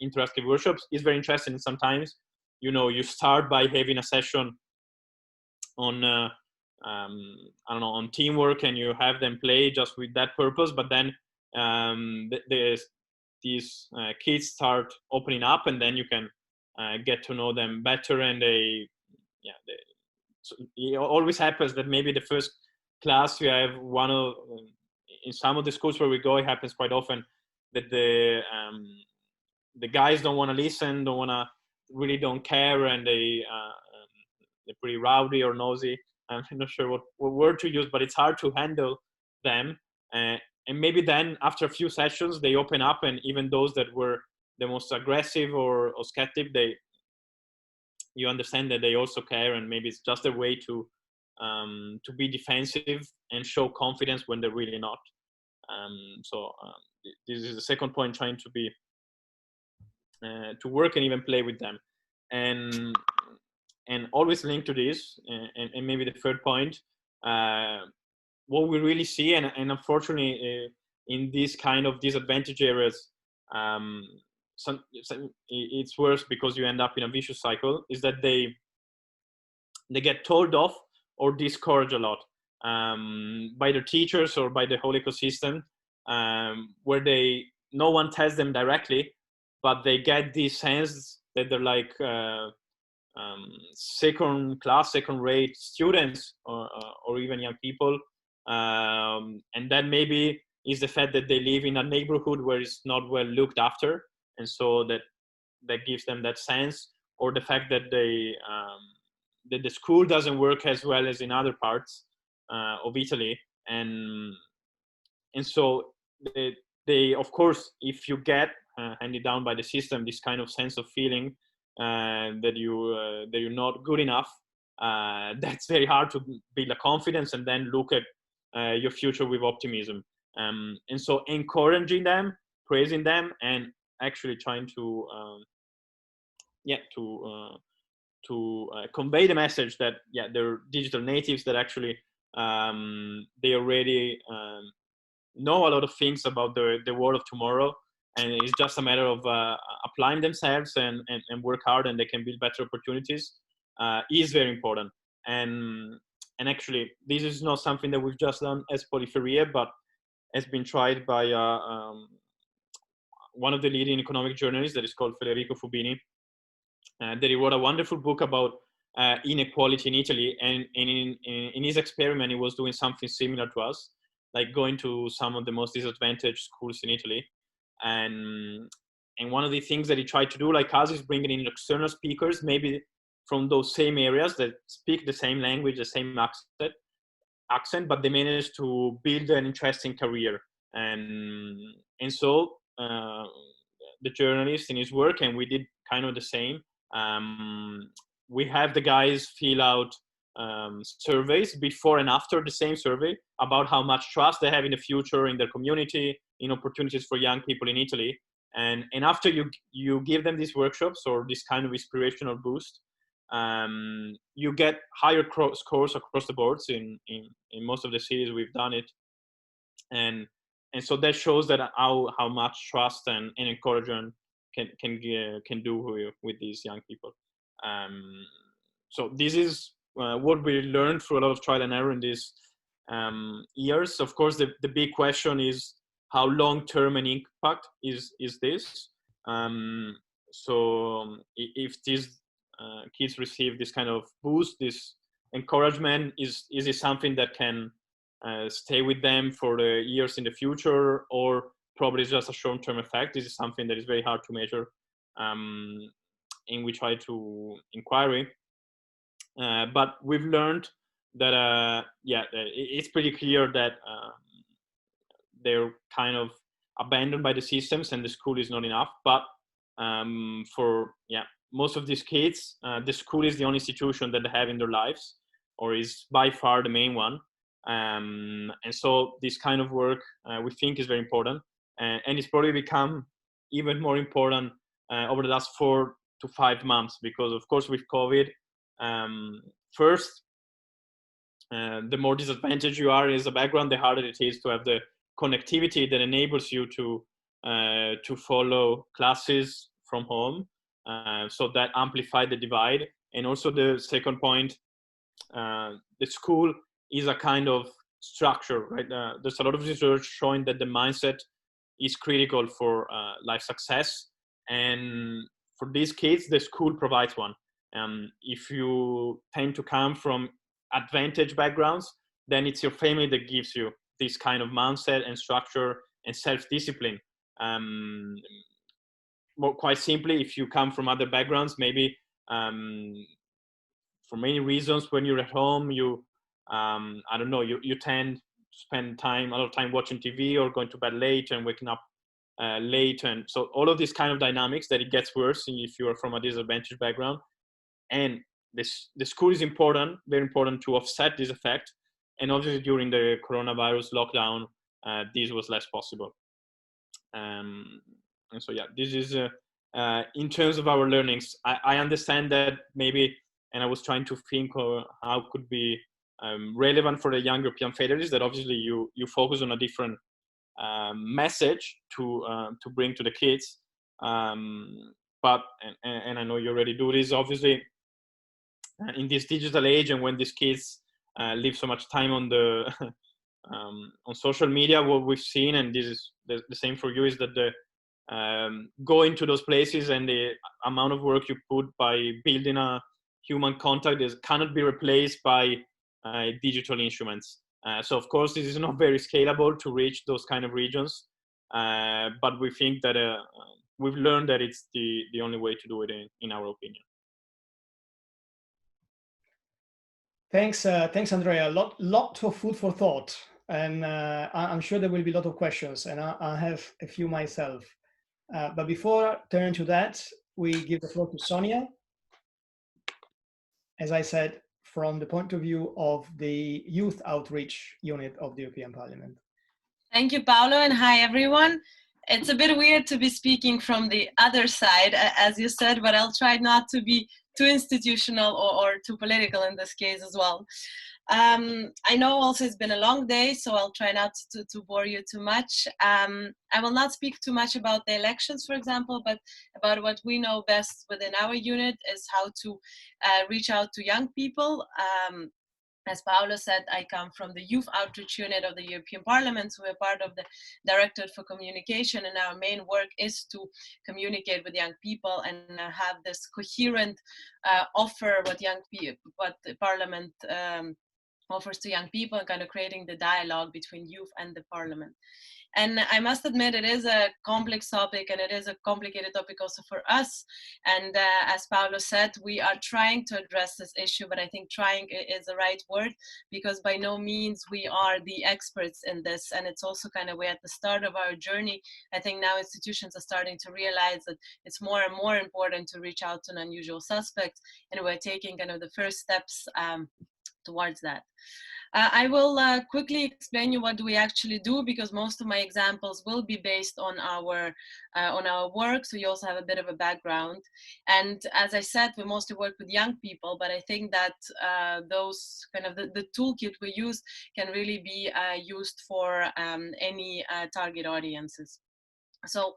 interactive workshops is very interesting. Sometimes, you start by having a session on I don't know, on teamwork, and you have them play just with that purpose, but then these kids start opening up, and then you can get to know them better. And so it always happens that maybe the first class you have in some of the schools where we go, it happens quite often that the guys don't want to listen, really don't care, and they're pretty rowdy or nosy. I'm not sure what word to use, but it's hard to handle them. And maybe then after a few sessions, they open up, and even those that were the most aggressive or skeptic, you understand that they also care, and maybe it's just a way to be defensive and show confidence when they're really not. This is the second point, trying to be to work and even play with them, and always linked to this, and maybe the third point, what we really see, and unfortunately in these kind of disadvantaged areas, it's worse because you end up in a vicious cycle, is that they get told off or discouraged a lot by their teachers or by the whole ecosystem, where no one tells them directly, but they get this sense that they're like second-rate students, or even young people, and then maybe is the fact that they live in a neighborhood where it's not well looked after, and so that gives them that sense, or the fact that that the school doesn't work as well as in other parts of Italy, and so they of course, if you get handed down by the system this kind of sense of feeling that you're not good enough, that's very hard to build a confidence and then look at your future with optimism. And so encouraging them, praising them, and actually trying to convey the message that they're digital natives, that actually they already know a lot of things about the world of tomorrow, and it's just a matter of applying themselves and work hard, and they can build better opportunities, is very important. And actually, this is not something that we've just done as Polyferia, but has been tried by one of the leading economic journalists that is called Federico Fubini. That he wrote a wonderful book about inequality in Italy, and in his experiment, he was doing something similar to us, like going to some of the most disadvantaged schools in Italy. And one of the things that he tried to do, like us, is bringing in external speakers, maybe from those same areas that speak the same language, the same accent, but they managed to build an interesting career. And so the journalist in his work, and we did kind of the same. We have the guys fill out surveys before and after the same survey about how much trust they have in the future, in their community, in opportunities for young people in Italy. And after you give them these workshops or this kind of inspirational boost, you get higher scores across the boards in most of the cities we've done it. And so that shows that how much trust and encouragement can do with these young people. So this is what we learned through a lot of trial and error in these years. Of course, the big question is how long-term an impact is this. So if these kids receive this kind of boost, this encouragement, is it something that can stay with them for the years in the future, or probably just a short-term effect? This is something that is very hard to measure, and we try to inquiry. But we've learned that, it's pretty clear that they're kind of abandoned by the systems and the school is not enough. But for most of these kids, the school is the only institution that they have in their lives, or is by far the main one. And so this kind of work we think is very important, and it's probably become even more important over the last 4 to 5 months, because of course with COVID, first, the more disadvantaged you are as a background, the harder it is to have the connectivity that enables you to follow classes from home. So that amplified the divide. And also the second point, the school is a kind of structure, right? There's a lot of research showing that the mindset is critical for life success. And for these kids, the school provides one. If you tend to come from advantaged backgrounds, then it's your family that gives you this kind of mindset and structure and self-discipline. More quite simply, if you come from other backgrounds, maybe for many reasons, when you're at home, you tend to spend a lot of time watching TV or going to bed late and waking up late. And so all of these kind of dynamics, that it gets worse if you are from a disadvantaged background. And the school is important, very important, to offset this effect. And obviously during the coronavirus lockdown, this was less possible. And so this is in terms of our learnings. I understand that maybe, and I was trying to think how could be relevant for the young European Federalists, that obviously you focus on a different message to bring to the kids. But and I know you already do this, obviously, in this digital age, and when these kids live so much time on the on social media, what we've seen, and this is the same for you, is that the going to those places and the amount of work you put by building a human contact cannot be replaced by digital instruments. So of course this is not very scalable to reach those kind of regions, but we think that we've learned that it's the only way to do it, in our opinion. Thanks, Andrea. Lot of food for thought, and I'm sure there will be a lot of questions, and I have a few myself. But before turning to that, we give the floor to Sonia. As I said, from the point of view of the youth outreach unit of the European Parliament. Thank you, Paolo, and hi, everyone. It's a bit weird to be speaking from the other side, as you said, but I'll try not to be too institutional or too political in this case as well. I know also it's been a long day, so I'll try not to bore you too much. I will not speak too much about the elections, for example, but about what we know best within our unit is how to reach out to young people. As Paolo said, I come from the Youth Outreach Unit of the European Parliament, so we're part of the Directorate for Communication, and our main work is to communicate with young people and have this coherent offer what the Parliament offers to young people, and kind of creating the dialogue between youth and the Parliament. And I must admit, it is a complex topic, and it is a complicated topic also for us. And as Paolo said, we are trying to address this issue, but I think trying is the right word, because by no means we are the experts in this. And it's also kind of, we're at the start of our journey. I think now institutions are starting to realize that it's more and more important to reach out to an unusual suspect, and we're taking kind of the first steps towards that. I will quickly explain you what do we actually do, because most of my examples will be based on our work, so you also have a bit of a background. And as I said, we mostly work with young people, but I think that those kind of the toolkit we use can really be used for any target audiences. So,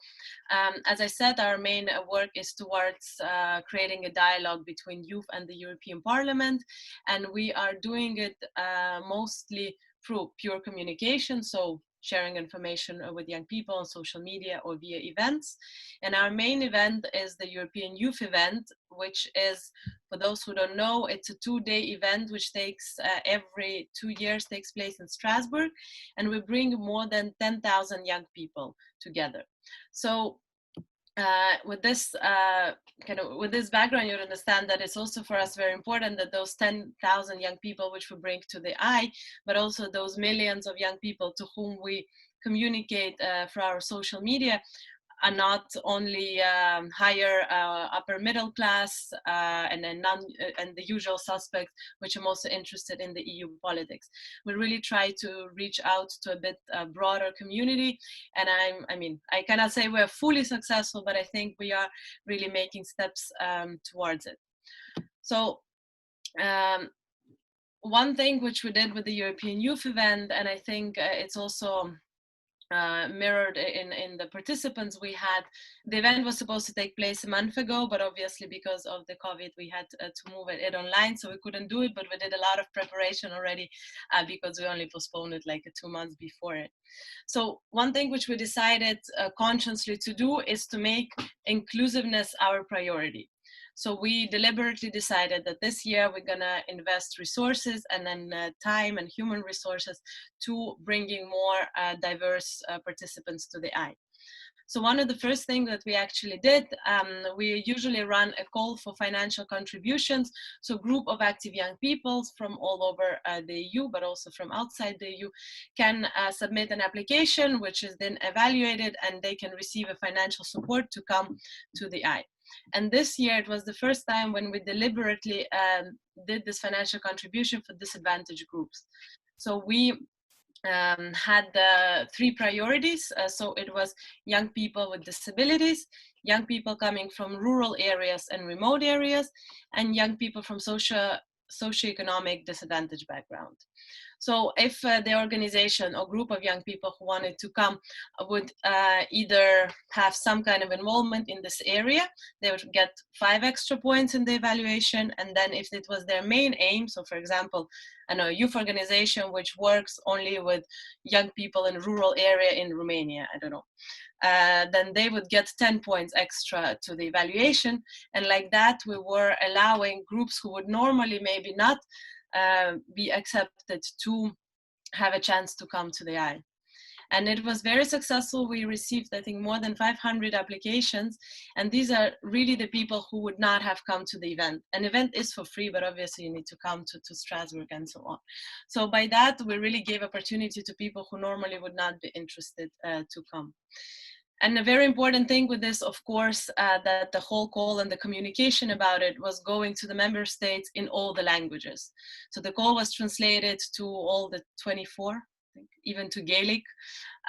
as I said, our main work is towards creating a dialogue between youth and the European Parliament, and we are doing it mostly through pure communication, so sharing information with young people on social media or via events. And our main event is the European Youth Event, which is, for those who don't know, it's a 2-day event which takes every 2 years, takes place in Strasbourg, and we bring more than 10,000 young people together. So with this with this background, you understand that it's also for us very important that those 10,000 young people which we bring to the eye, but also those millions of young people to whom we communicate through our social media, are not only higher upper middle class and the usual suspects, which are also interested in the EU politics. We really try to reach out to a bit broader community, and I cannot say we're fully successful, but I think we are really making steps towards it. So one thing which we did with the European Youth Event, and I think it's also mirrored in the participants we had. The event was supposed to take place a month ago, but obviously because of the COVID we had to move it online, so we couldn't do it, but we did a lot of preparation already because we only postponed it like 2 months before it. So one thing which we decided consciously to do is to make inclusiveness our priority. So we deliberately decided that this year we're gonna invest resources and then time and human resources to bringing more diverse participants to the eye. So one of the first things that we actually did, we usually run a call for financial contributions. So a group of active young people from all over the EU, but also from outside the EU, can submit an application, which is then evaluated, and they can receive a financial support to come to the eye. And this year, it was the first time when we deliberately did this financial contribution for disadvantaged groups. So we had 3 priorities. So it was young people with disabilities, young people coming from rural areas and remote areas, and young people from socioeconomic disadvantaged background. So if the organization or group of young people who wanted to come would either have some kind of involvement in this area, they would get 5 extra points in the evaluation. And then if it was their main aim, so for example, a youth organization which works only with young people in a rural area in Romania, I don't know, then they would get 10 points extra to the evaluation. And like that, we were allowing groups who would normally maybe not be accepted to have a chance to come to the eye. And it was very successful. We received, I think, more than 500 applications. And these are really the people who would not have come to the event. An event is for free, but obviously you need to come to Strasbourg and so on. So by that, we really gave opportunity to people who normally would not be interested to come. And a very important thing with this, of course, that the whole call and the communication about it was going to the member states in all the languages. So the call was translated to all the 24, I think, even to Gaelic.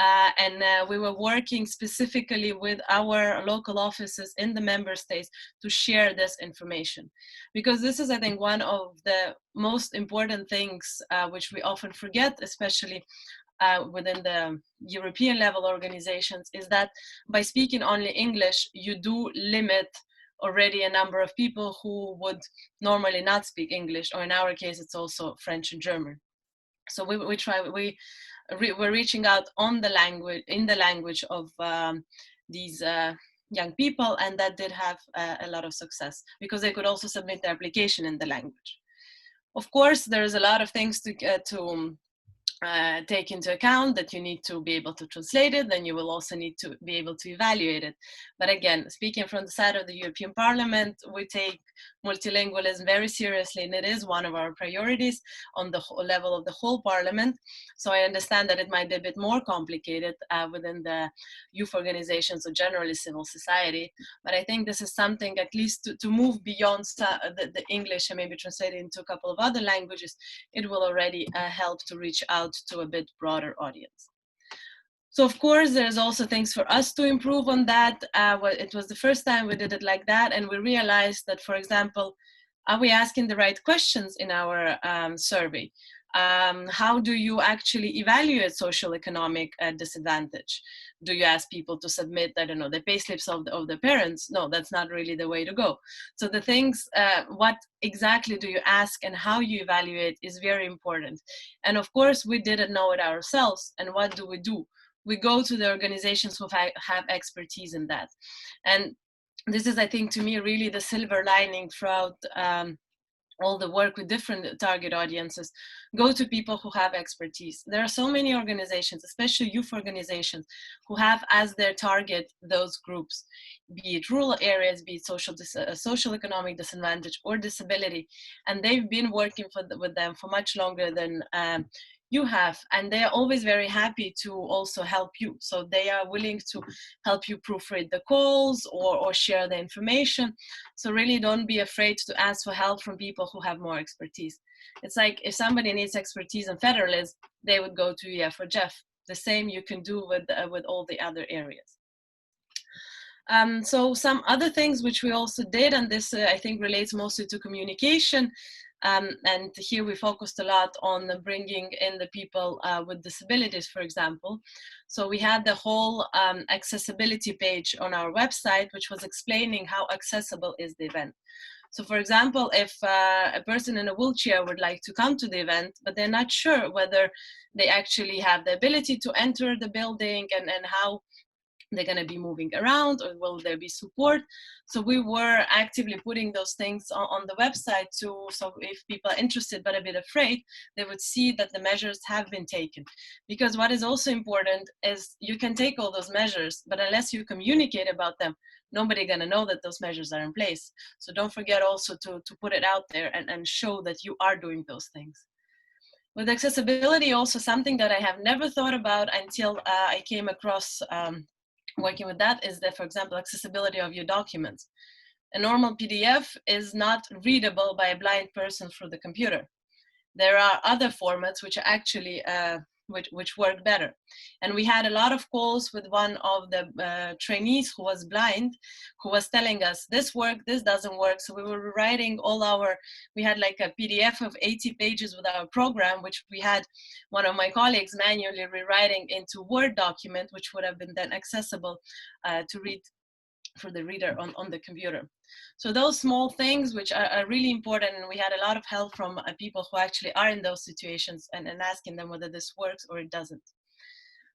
And we were working specifically with our local offices in the member states to share this information. Because this is, I think, one of the most important things which we often forget, especially within the European level organizations, is that by speaking only English, you do limit already a number of people who would normally not speak English, or in our case, it's also French and German. So we're reaching out on the language, in the language of these young people, and that did have a lot of success because they could also submit their application in the language. Of course, there's a lot of things to take into account, that you need to be able to translate it, then you will also need to be able to evaluate it. But again, speaking from the side of the European Parliament, we take multilingualism very seriously, and it is one of our priorities on the level of the whole Parliament. So I understand that it might be a bit more complicated within the youth organizations or generally civil society, but I think this is something at least to move beyond the English and maybe translate it into a couple of other languages. It will already help to reach out to a bit broader audience. So of course, there's also things for us to improve on that. It was the first time we did it like that, and we realized that, for example, are we asking the right questions in our survey? How do you actually evaluate social economic disadvantage? Do you ask people to submit, I don't know, the payslips of the parents? No, that's not really the way to go. So the things, what exactly do you ask and how you evaluate is very important. And of course, we didn't know it ourselves. And what do? We go to the organizations who have expertise in that. And this is, I think, to me, really the silver lining throughout all the work with different target audiences. Go to people who have expertise. There are so many organizations, especially youth organizations, who have as their target those groups, be it rural areas, be it social economic disadvantage or disability. And they've been working with them for much longer than you have, and they are always very happy to also help you. So they are willing to help you proofread the calls or share the information. So really don't be afraid to ask for help from people who have more expertise. It's like if somebody needs expertise in Federalists, they would go to EF or Jeff. The same you can do with all the other areas. So some other things which we also did, and this I think relates mostly to communication, and here we focused a lot on bringing in the people with disabilities, for example. So we had the whole accessibility page on our website, which was explaining how accessible is the event. So for example, if a person in a wheelchair would like to come to the event, but they're not sure whether they actually have the ability to enter the building and how they're going to be moving around, or will there be support? So we were actively putting those things on the website so if people are interested but a bit afraid, they would see that the measures have been taken. Because what is also important is you can take all those measures, but unless you communicate about them, nobody's going to know that those measures are in place. So don't forget also to put it out there and show that you are doing those things. With accessibility, also something that I have never thought about until I came across working with that is that, for example, accessibility of your documents. A normal PDF is not readable by a blind person through the computer. There are other formats which are actually which work better. And we had a lot of calls with one of the trainees who was blind, who was telling us this works, this doesn't work. So we were writing we had like a PDF of 80 pages with our program, which we had one of my colleagues manually rewriting into Word document, which would have been then accessible to read for the reader on the computer. So those small things which are really important, and we had a lot of help from people who actually are in those situations and asking them whether this works or it doesn't.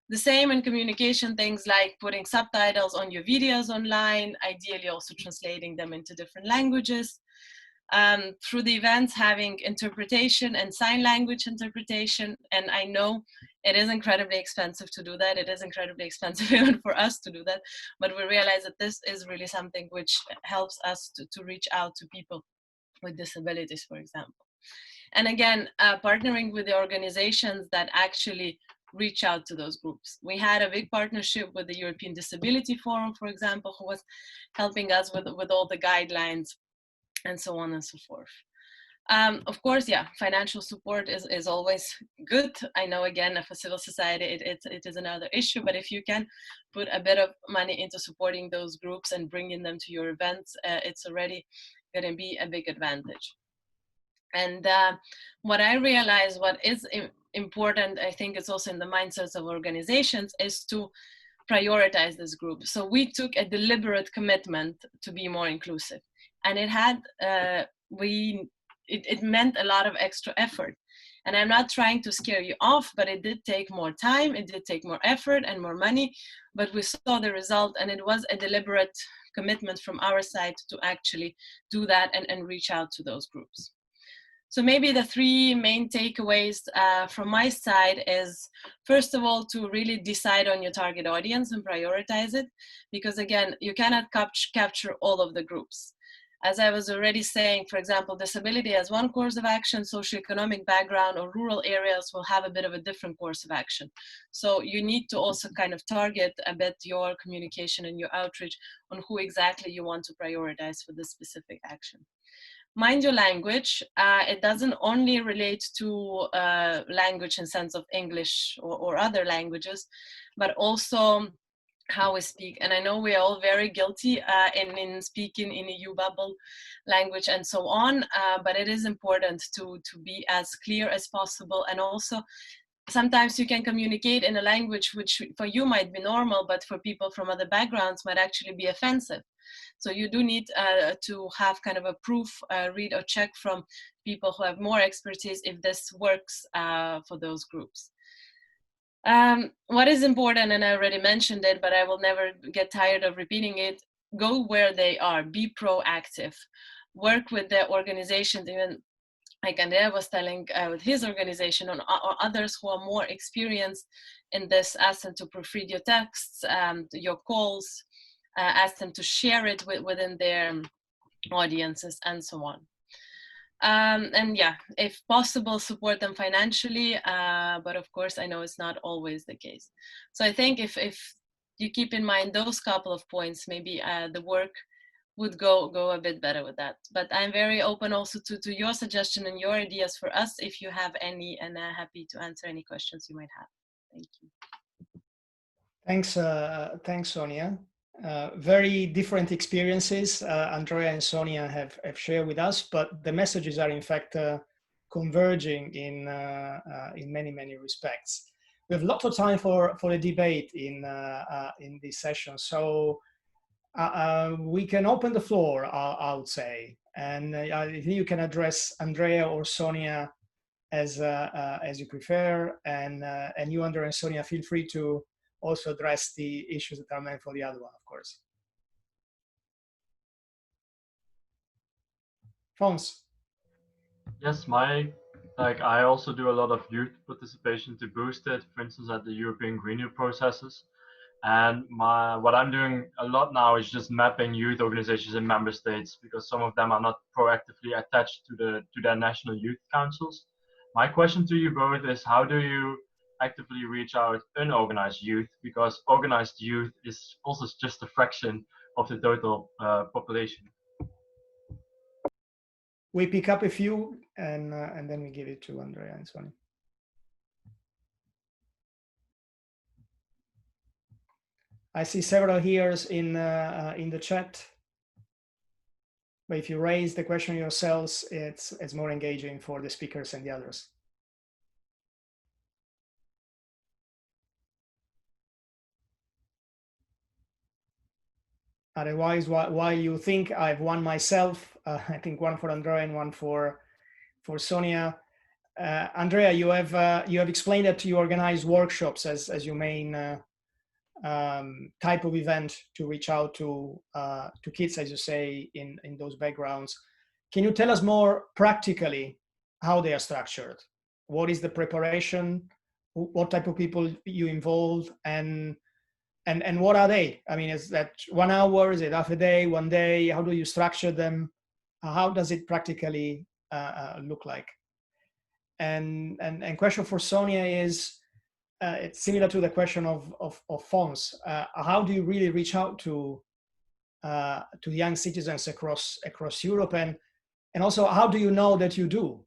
The same in communication, things like putting subtitles on your videos online, ideally also translating them into different languages. Through the events, having interpretation and sign language interpretation. And I know it is incredibly expensive to do that. It is incredibly expensive even for us to do that. But we realize that this is really something which helps us to reach out to people with disabilities, for example. And again, partnering with the organizations that actually reach out to those groups. We had a big partnership with the European Disability Forum, for example, who was helping us with all the guidelines and so on and so forth. Of course, yeah, financial support is always good. I know, again, for civil society, it is another issue, but if you can put a bit of money into supporting those groups and bringing them to your events, it's already going to be a big advantage. And what I realized, what is important, I think it's also in the mindsets of organizations, is to prioritize this group. So we took a deliberate commitment to be more inclusive, and it had it meant a lot of extra effort. And I'm not trying to scare you off, but it did take more time, it did take more effort and more money, but we saw the result, and it was a deliberate commitment from our side to actually do that and reach out to those groups. So maybe the three main takeaways from my side is, first of all, to really decide on your target audience and prioritize it, because again, you cannot capture all of the groups. As I was already saying, for example, disability as one course of action, socioeconomic background or rural areas will have a bit of a different course of action. So you need to also kind of target a bit your communication and your outreach on who exactly you want to prioritize for this specific action. Mind your language. It doesn't only relate to language in sense of English or other languages, but also how we speak. And I know we are all very guilty in speaking in EU bubble language and so on, but it is important to be as clear as possible. And also, sometimes you can communicate in a language which for you might be normal, but for people from other backgrounds might actually be offensive. So you do need to have kind of a proof, read or check from people who have more expertise if this works for those groups. What is important, and I already mentioned it, but I will never get tired of repeating it, go where they are, be proactive, work with the organizations, even like Andrea was telling with his organization, or others who are more experienced in this, ask them to proofread your texts, your calls, ask them to share it within their audiences and so on. And yeah, if possible, support them financially, but of course I know it's not always the case. So I think if you keep in mind those couple of points, maybe the work would go a bit better with that. But I'm very open also to your suggestion and your ideas for us if you have any, and happy to answer any questions you might have. Thank you. Thanks, Sonia. Very different experiences Andrea and Sonia have shared with us, but the messages are in fact converging in many respects. We have lots of time for a debate in this session, so we can open the floor, I would say, and I think you can address Andrea or Sonia as you prefer, and you, Andrea and Sonia, feel free to also address the issues that are meant for the other one, of course. Fons. Yes, I also do a lot of youth participation to boost it, for instance, at the European Green New processes. And what I'm doing a lot now is just mapping youth organizations in member states, because some of them are not proactively attached to their national youth councils. My question to you both is, how do you actively reach out unorganized youth, because organized youth is also just a fraction of the total population? We pick up a few and then we give it to Andrea and Sonia. I see several here's in the chat, but if you raise the question yourselves, it's more engaging for the speakers and the others. Otherwise, while you think I've one myself, I think one for Andrea and one for Sonia. Andrea, you have explained that you organize workshops as your main type of event to reach out to kids, as you say, in those backgrounds. Can you tell us more practically how they are structured? What is the preparation? What type of people you involve, and what are they? I mean, is that 1 hour? Is it half a day, 1 day? How do you structure them? How does it practically look like? And question for Sonia is, it's similar to the question of Fons. How do you really reach out to young citizens across Europe, and also how do you know that you do?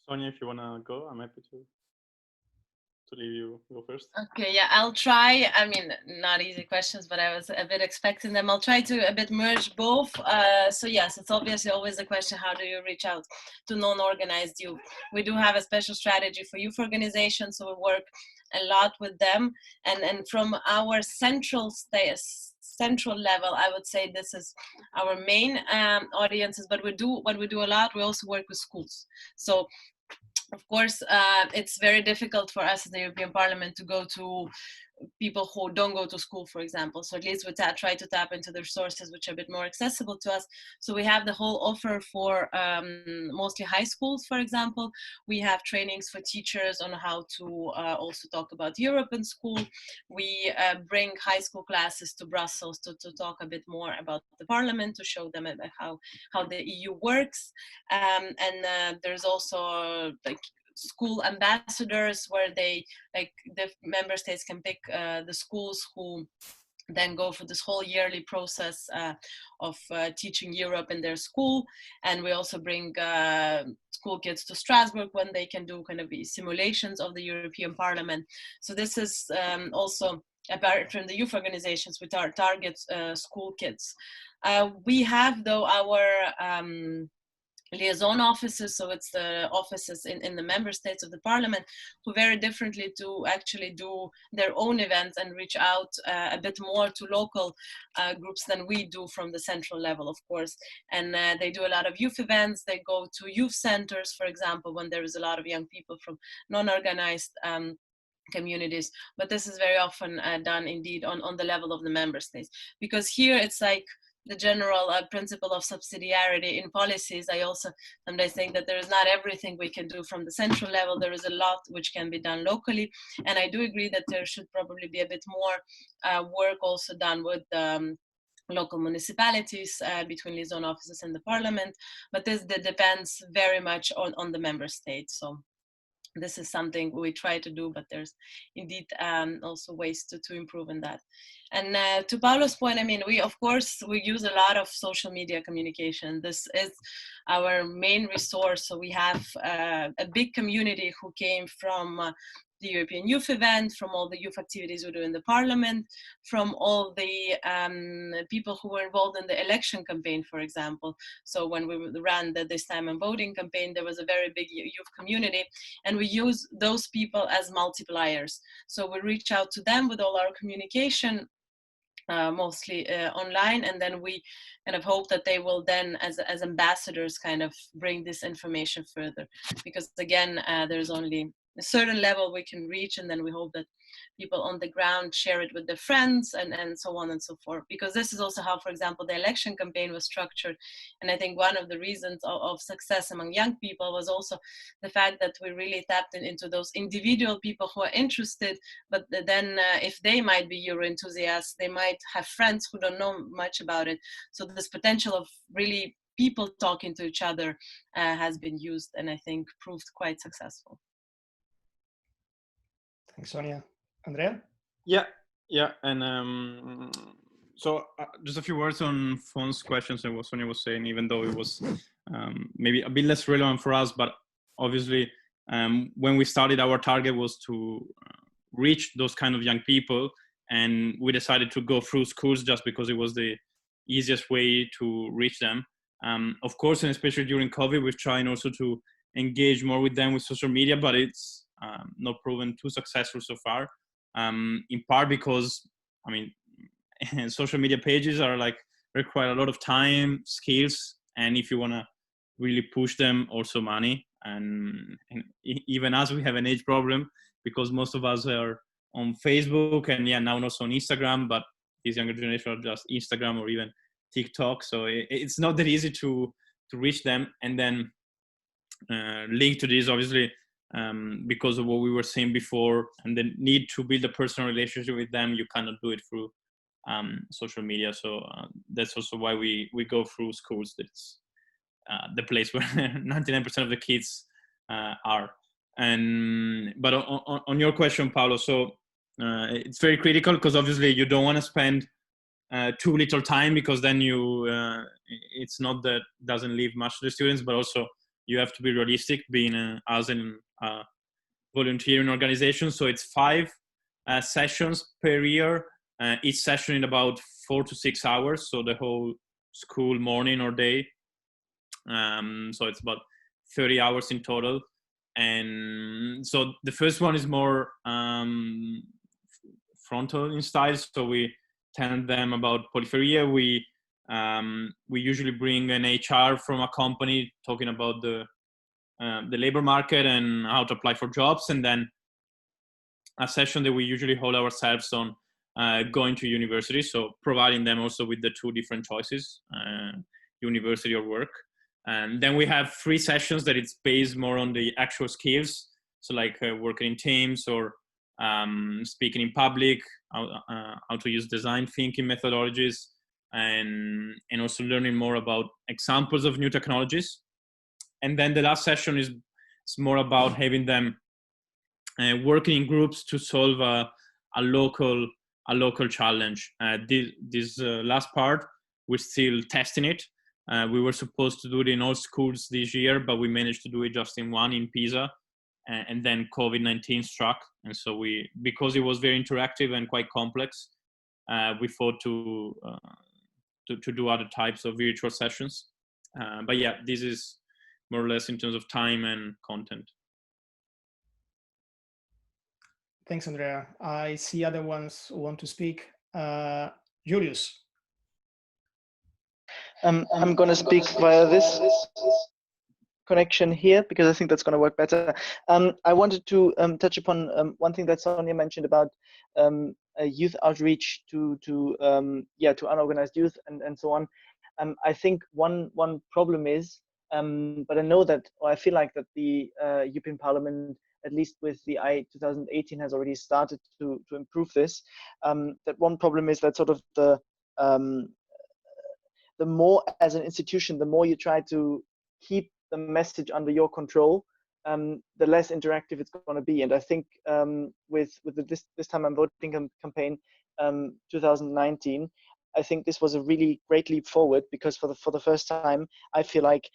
Sonia, if you want to go, I'm happy to. leave you go first. Okay, yeah, I'll try. I mean, not easy questions, but I was a bit expecting them. I'll try to a bit merge both. So yes, it's obviously always a question, how do you reach out to non-organized youth? We do have a special strategy for youth organizations, so we work a lot with them. And from our central level, I would say this is our main audiences, but we do a lot. We also work with schools. So of course, it's very difficult for us in the European Parliament to go to people who don't go to school, for example. So at least we try to tap into the resources which are a bit more accessible to us. So we have the whole offer for mostly high schools, for example. We have trainings for teachers on how to also talk about Europe in school. We bring high school classes to Brussels to talk a bit more about the Parliament, to show them how the EU works. And there's also like school ambassadors, where they, like, the member states can pick the schools who then go for this whole yearly process of teaching Europe in their school. And we also bring school kids to Strasbourg when they can do kind of simulations of the European Parliament. So this is also, apart from the youth organizations, which are target school kids. We have, though, our liaison offices, so it's the offices in the member states of the Parliament, who very differently do actually do their own events and reach out a bit more to local groups than we do from the central level, of course. And they do a lot of youth events. They go to youth centers, for example, when there is a lot of young people from non-organized communities. But this is very often done indeed on the level of the member states, because here it's like the general principle of subsidiarity in policies. I also sometimes think that there is not everything we can do from the central level. There is a lot which can be done locally. And I do agree that there should probably be a bit more work also done with local municipalities, between liaison offices and the Parliament. But this depends very much on the member state. So this is something we try to do, but there's indeed also ways to improve in that. And to Paolo's point, I mean, we use a lot of social media communication. This is our main resource. So we have a big community who came from the European Youth Event, from all the youth activities we do in the Parliament, from all the people who were involved in the election campaign, for example. So when we ran the This Time I'm Voting campaign, there was a very big youth community, and we use those people as multipliers. So we reach out to them with all our communication, mostly online, and then we kind of hope that they will then, as ambassadors, kind of bring this information further. Because again, there's only a certain level we can reach, and then we hope that people on the ground share it with their friends, and so on and so forth. Because this is also how, for example, the election campaign was structured. And I think one of the reasons of success among young people was also the fact that we really tapped into those individual people who are interested, but then if they might be Euro enthusiasts, they might have friends who don't know much about it. So this potential of really people talking to each other has been used, and I think proved quite successful. Thanks, Sonia. Andrea? Yeah, and so just a few words on Fon's questions and what Sonia was saying, even though it was maybe a bit less relevant for us, but obviously when we started, our target was to reach those kind of young people, and we decided to go through schools just because it was the easiest way to reach them. Of course, and especially during COVID, we're trying also to engage more with them with social media, but it's not proven too successful so far. In part because, I mean, social media pages are like require a lot of time, skills, and if you want to really push them, also money. And even us, we have an age problem because most of us are on Facebook and now also on Instagram, but this younger generation are just Instagram or even TikTok. So it's not that easy to reach them. And then linked to this, obviously, because of what we were saying before, and the need to build a personal relationship with them, you cannot do it through social media. So that's also why we go through schools. That's the place where 99% of the kids are. But on your question, Paolo, so it's very critical because obviously you don't want to spend too little time, because then it's not that doesn't leave much to the students, but also you have to be realistic, being us in volunteering organization. So it's 5 sessions per year, each session in about 4 to 6 hours. So the whole school morning or day. So it's about 30 hours in total. And so the first one is more frontal in style. So we tell them about polypheria. We usually bring an HR from a company talking about the labor market and how to apply for jobs, and then a session that we usually hold ourselves on going to university, so providing them also with the 2 different choices, university or work. And then we have 3 sessions that it's based more on the actual skills, so like working in teams or speaking in public, how to use design thinking methodologies, and also learning more about examples of new technologies. And then the last session is more about having them working in groups to solve a local challenge. This last part, we're still testing it. We were supposed to do it in all schools this year, but we managed to do it just in one, in Pisa, and then COVID-19 struck. And so because it was very interactive and quite complex, we thought to do other types of virtual sessions. But yeah, this is more or less in terms of time and content. Thanks, Andrea. I see other ones who want to speak. Julius. I'm going to speak via this connection here because I think that's going to work better. I wanted to touch upon one thing that Sonia mentioned about youth outreach to unorganized youth and so on. I think one problem is, but I know that, or I feel like that the European Parliament, at least with the 2018, has already started to improve this. That one problem is that sort of the more, as an institution, the more you try to keep the message under your control, the less interactive it's going to be. And I think with this time I'm voting campaign 2019, I think this was a really great leap forward, because for the first time I feel like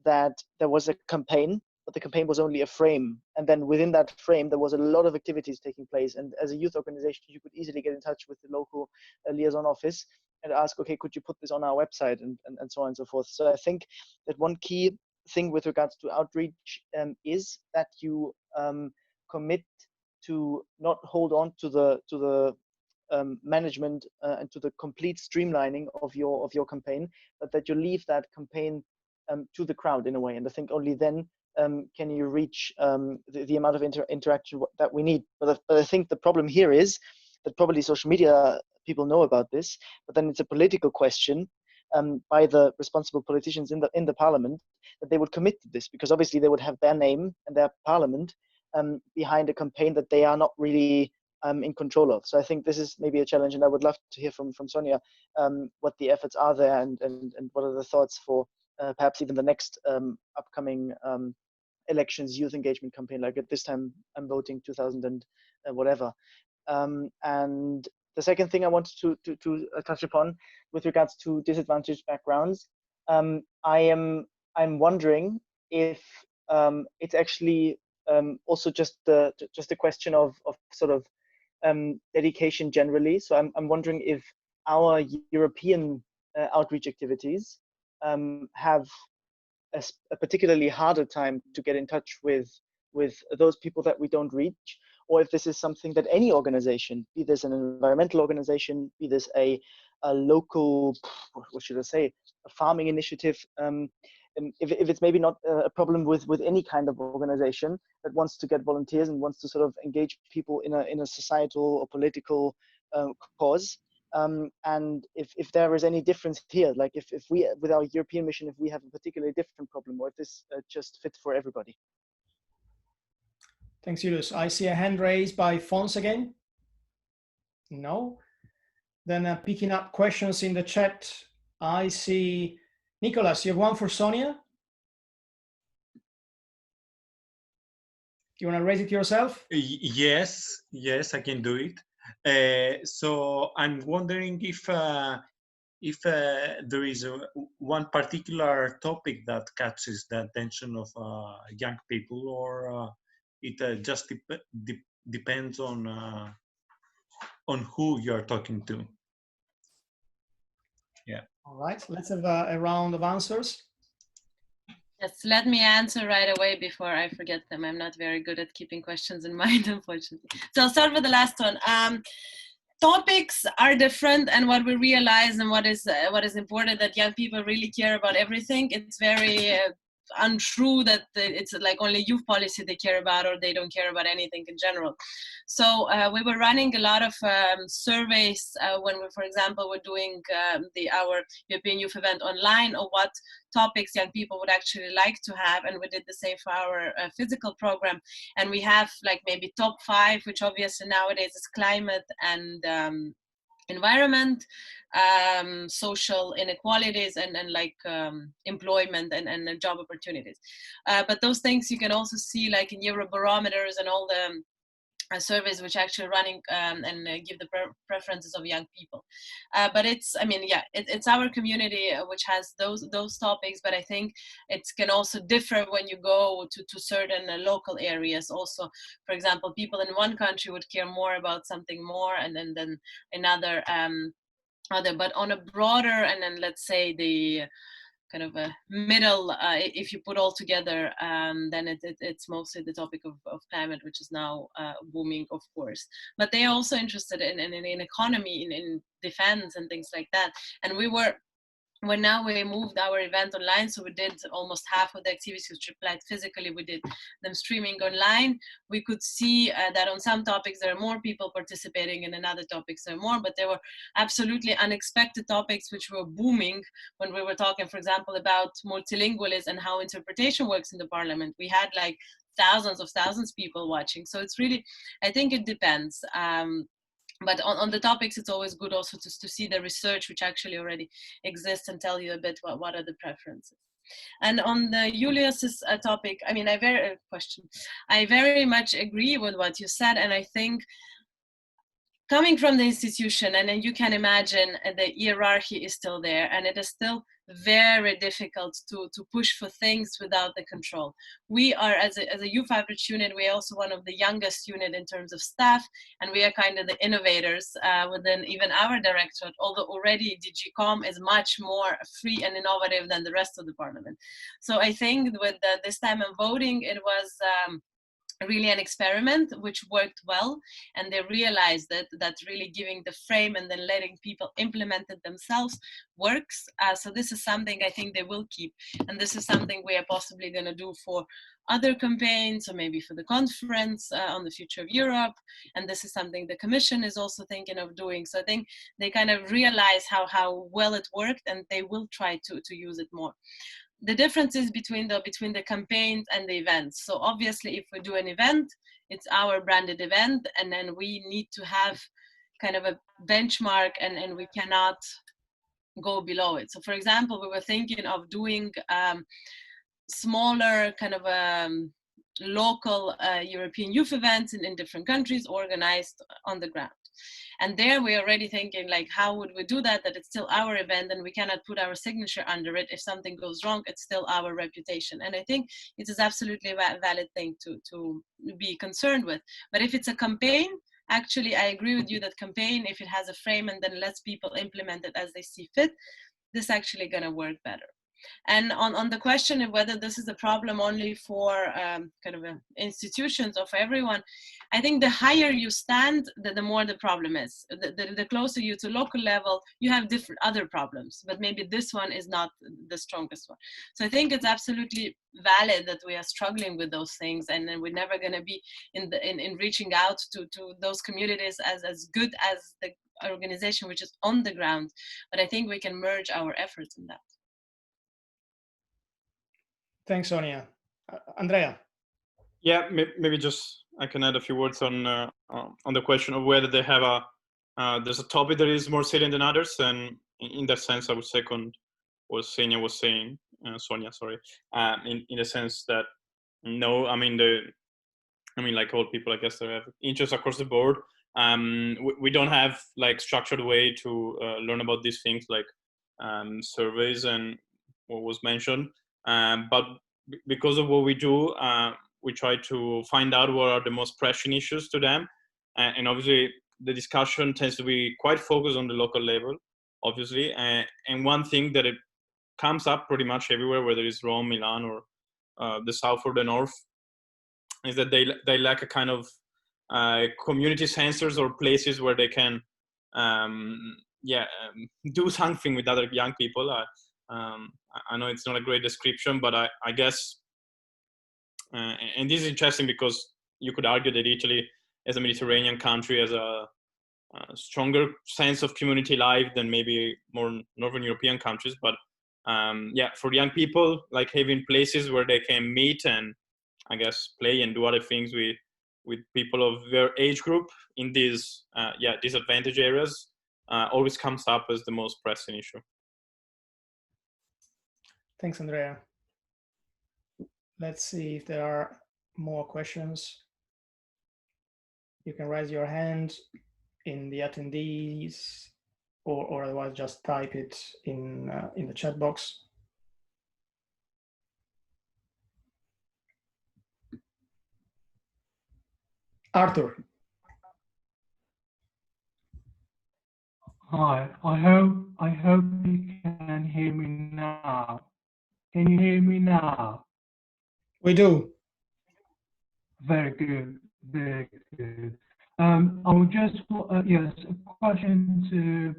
that there was a campaign, but the campaign was only a frame, and then within that frame there was a lot of activities taking place. And as a youth organization, you could easily get in touch with the local liaison office and ask, okay, could you put this on our website, and so on and so forth. So I think that one key thing with regards to outreach is that you commit to not hold on to the management and to the complete streamlining of your campaign, but that you leave that campaign to the crowd in a way. And I think only then can you reach the amount of interaction that we need. But I think the problem here is that probably social media people know about this, but then it's a political question by the responsible politicians in the parliament, that they would commit to this, because obviously they would have their name and their parliament behind a campaign that they are not really in control of. So I think this is maybe a challenge, and I would love to hear from Sonia what the efforts are there, and what are the thoughts for perhaps even the next upcoming elections youth engagement campaign, like at this time I'm voting 2000 and whatever. And the second thing I wanted to touch upon with regards to disadvantaged backgrounds, I'm wondering if it's actually also just a question of sort of dedication generally. So I'm wondering if our European outreach activities have a particularly harder time to get in touch with those people that we don't reach, or if this is something that any organization, be this an environmental organization, be this a local, what should I say, a farming initiative, if it's maybe not a problem with any kind of organization that wants to get volunteers and wants to sort of engage people in a societal or political cause. And if there is any difference here, like if we, with our European mission, if we have a particularly different problem, or if this just fits for everybody. Thanks, Julius. I see a hand raised by Fons again. No. Then picking up questions in the chat, I see Nicholas, you have one for Sonia? You want to raise it yourself? Yes, I can do it. So I'm wondering if there is one particular topic that catches the attention of young people, or It just depends on who you're talking to. Yeah. All right, let's have a round of answers. Yes, let me answer right away before I forget them. I'm not very good at keeping questions in mind, unfortunately. So I'll start with the last one. Topics are different, and what we realize and what is important, that young people really care about everything. It's very untrue that it's like only youth policy they care about, or they don't care about anything in general. So we were running a lot of surveys when we, for example, were doing our European Youth event online, or what topics young people would actually like to have, and we did the same for our physical program. And we have like maybe top 5, which obviously nowadays is climate and environment, social inequalities, and like employment and job opportunities. But those things you can also see like in Eurobarometers and all the surveys which actually running and give the preferences of young people. But it's, I mean, yeah, it's our community which has those topics, but I think it can also differ when you go to certain local areas. Also, for example, people in one country would care more about something more, and then another other. But on a broader, and then let's say the kind of a middle, if you put all together, then it's mostly the topic of climate, which is now booming, of course. But they are also interested in economy, in defense and things like that. And when now we moved our event online, so we did almost half of the activities which applied physically, we did them streaming online. We could see that on some topics there are more people participating, and in other topics there are more, but there were absolutely unexpected topics which were booming when we were talking, for example, about multilingualism and how interpretation works in the parliament. We had like thousands of people watching. So it's really, I think it depends. But on the topics, it's always good also to see the research which actually already exists and tell you a bit what are the preferences. And on the Julius's topic, I mean, I very much agree with what you said, and I think coming from the institution, and then you can imagine the hierarchy is still there, and it is still very difficult to push for things without the control. We are, as a youth outreach unit, we are also one of the youngest unit in terms of staff, and we are kind of the innovators within even our directorate, although already DG.com is much more free and innovative than the rest of the parliament. So I think with this time of voting, it was really an experiment which worked well, and they realized that really giving the frame and then letting people implement it themselves works. So this is something I think they will keep, and this is something we are possibly going to do for other campaigns, or maybe for the conference on the future of Europe, and this is something the Commission is also thinking of doing. So I think they kind of realize how well it worked, and they will try to use it more. The difference is between the campaigns and the events. So obviously, if we do an event, it's our branded event, and then we need to have kind of a benchmark, and we cannot go below it. So for example, we were thinking of doing smaller kind of local European youth events in different countries organized on the ground. And there we're already thinking, like, how would we do that it's still our event and we cannot put our signature under it. If something goes wrong, it's still our reputation. And I think it is absolutely a valid thing to be concerned with. But if it's a campaign, actually, I agree with you that campaign, if it has a frame and then lets people implement it as they see fit, this is actually going to work better. And on the question of whether this is a problem only for kind of institutions or for everyone, I think the higher you stand, the more the problem is. The closer you to local level, you have different other problems, but maybe this one is not the strongest one. So I think it's absolutely valid that we are struggling with those things, and then we're never going to be in reaching out to those communities as good as the organization which is on the ground. But I think we can merge our efforts in that. Thanks, Sonia. Andrea. Yeah, maybe just I can add a few words on the question of whether they have there's a topic that is more salient than others, and in that sense, I would second what Sonia was saying. Sonia, sorry. In the sense that no, I mean like all people, I guess, they have interests across the board. We don't have like structured way to learn about these things like surveys and what was mentioned. But because of what we do, we try to find out what are the most pressing issues to them, and obviously the discussion tends to be quite focused on the local level, obviously. And one thing that it comes up pretty much everywhere, whether it's Rome, Milan, or the south or the north, is that they lack a kind of community centers or places where they can do something with other young people. I know it's not a great description, but I guess, and this is interesting because you could argue that Italy, as a Mediterranean country, has a stronger sense of community life than maybe more Northern European countries. But for young people, like having places where they can meet and I guess play and do other things with people of their age group in these disadvantaged areas always comes up as the most pressing issue. Thanks, Andrea. Let's see if there are more questions. You can raise your hand in the attendees, or otherwise just type it in the chat box. Arthur. Hi, I hope you can hear me now. Can you hear me now? We do. Very good, very good. I will just, yes, a question to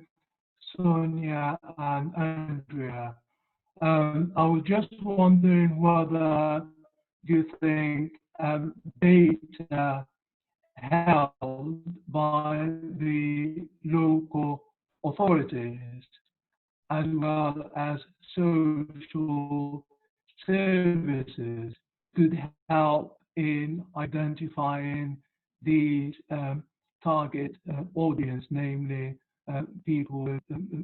Sonia and Andrea. I was just wondering whether you think data held by the local authorities as well as social services could help in identifying these target audience, namely people with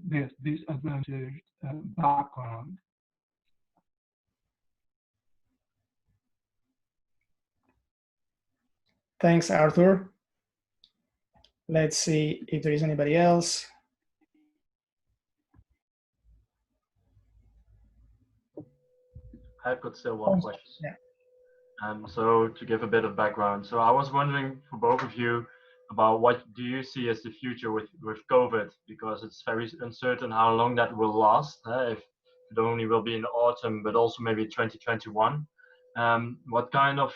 this disadvantaged background. Thanks, Arthur. Let's see if there is anybody else. I've got still one question. Yeah. So to give a bit of background, so I was wondering for both of you about what do you see as the future with COVID, because it's very uncertain how long that will last, if it only will be in the autumn, but also maybe 2021. What kind of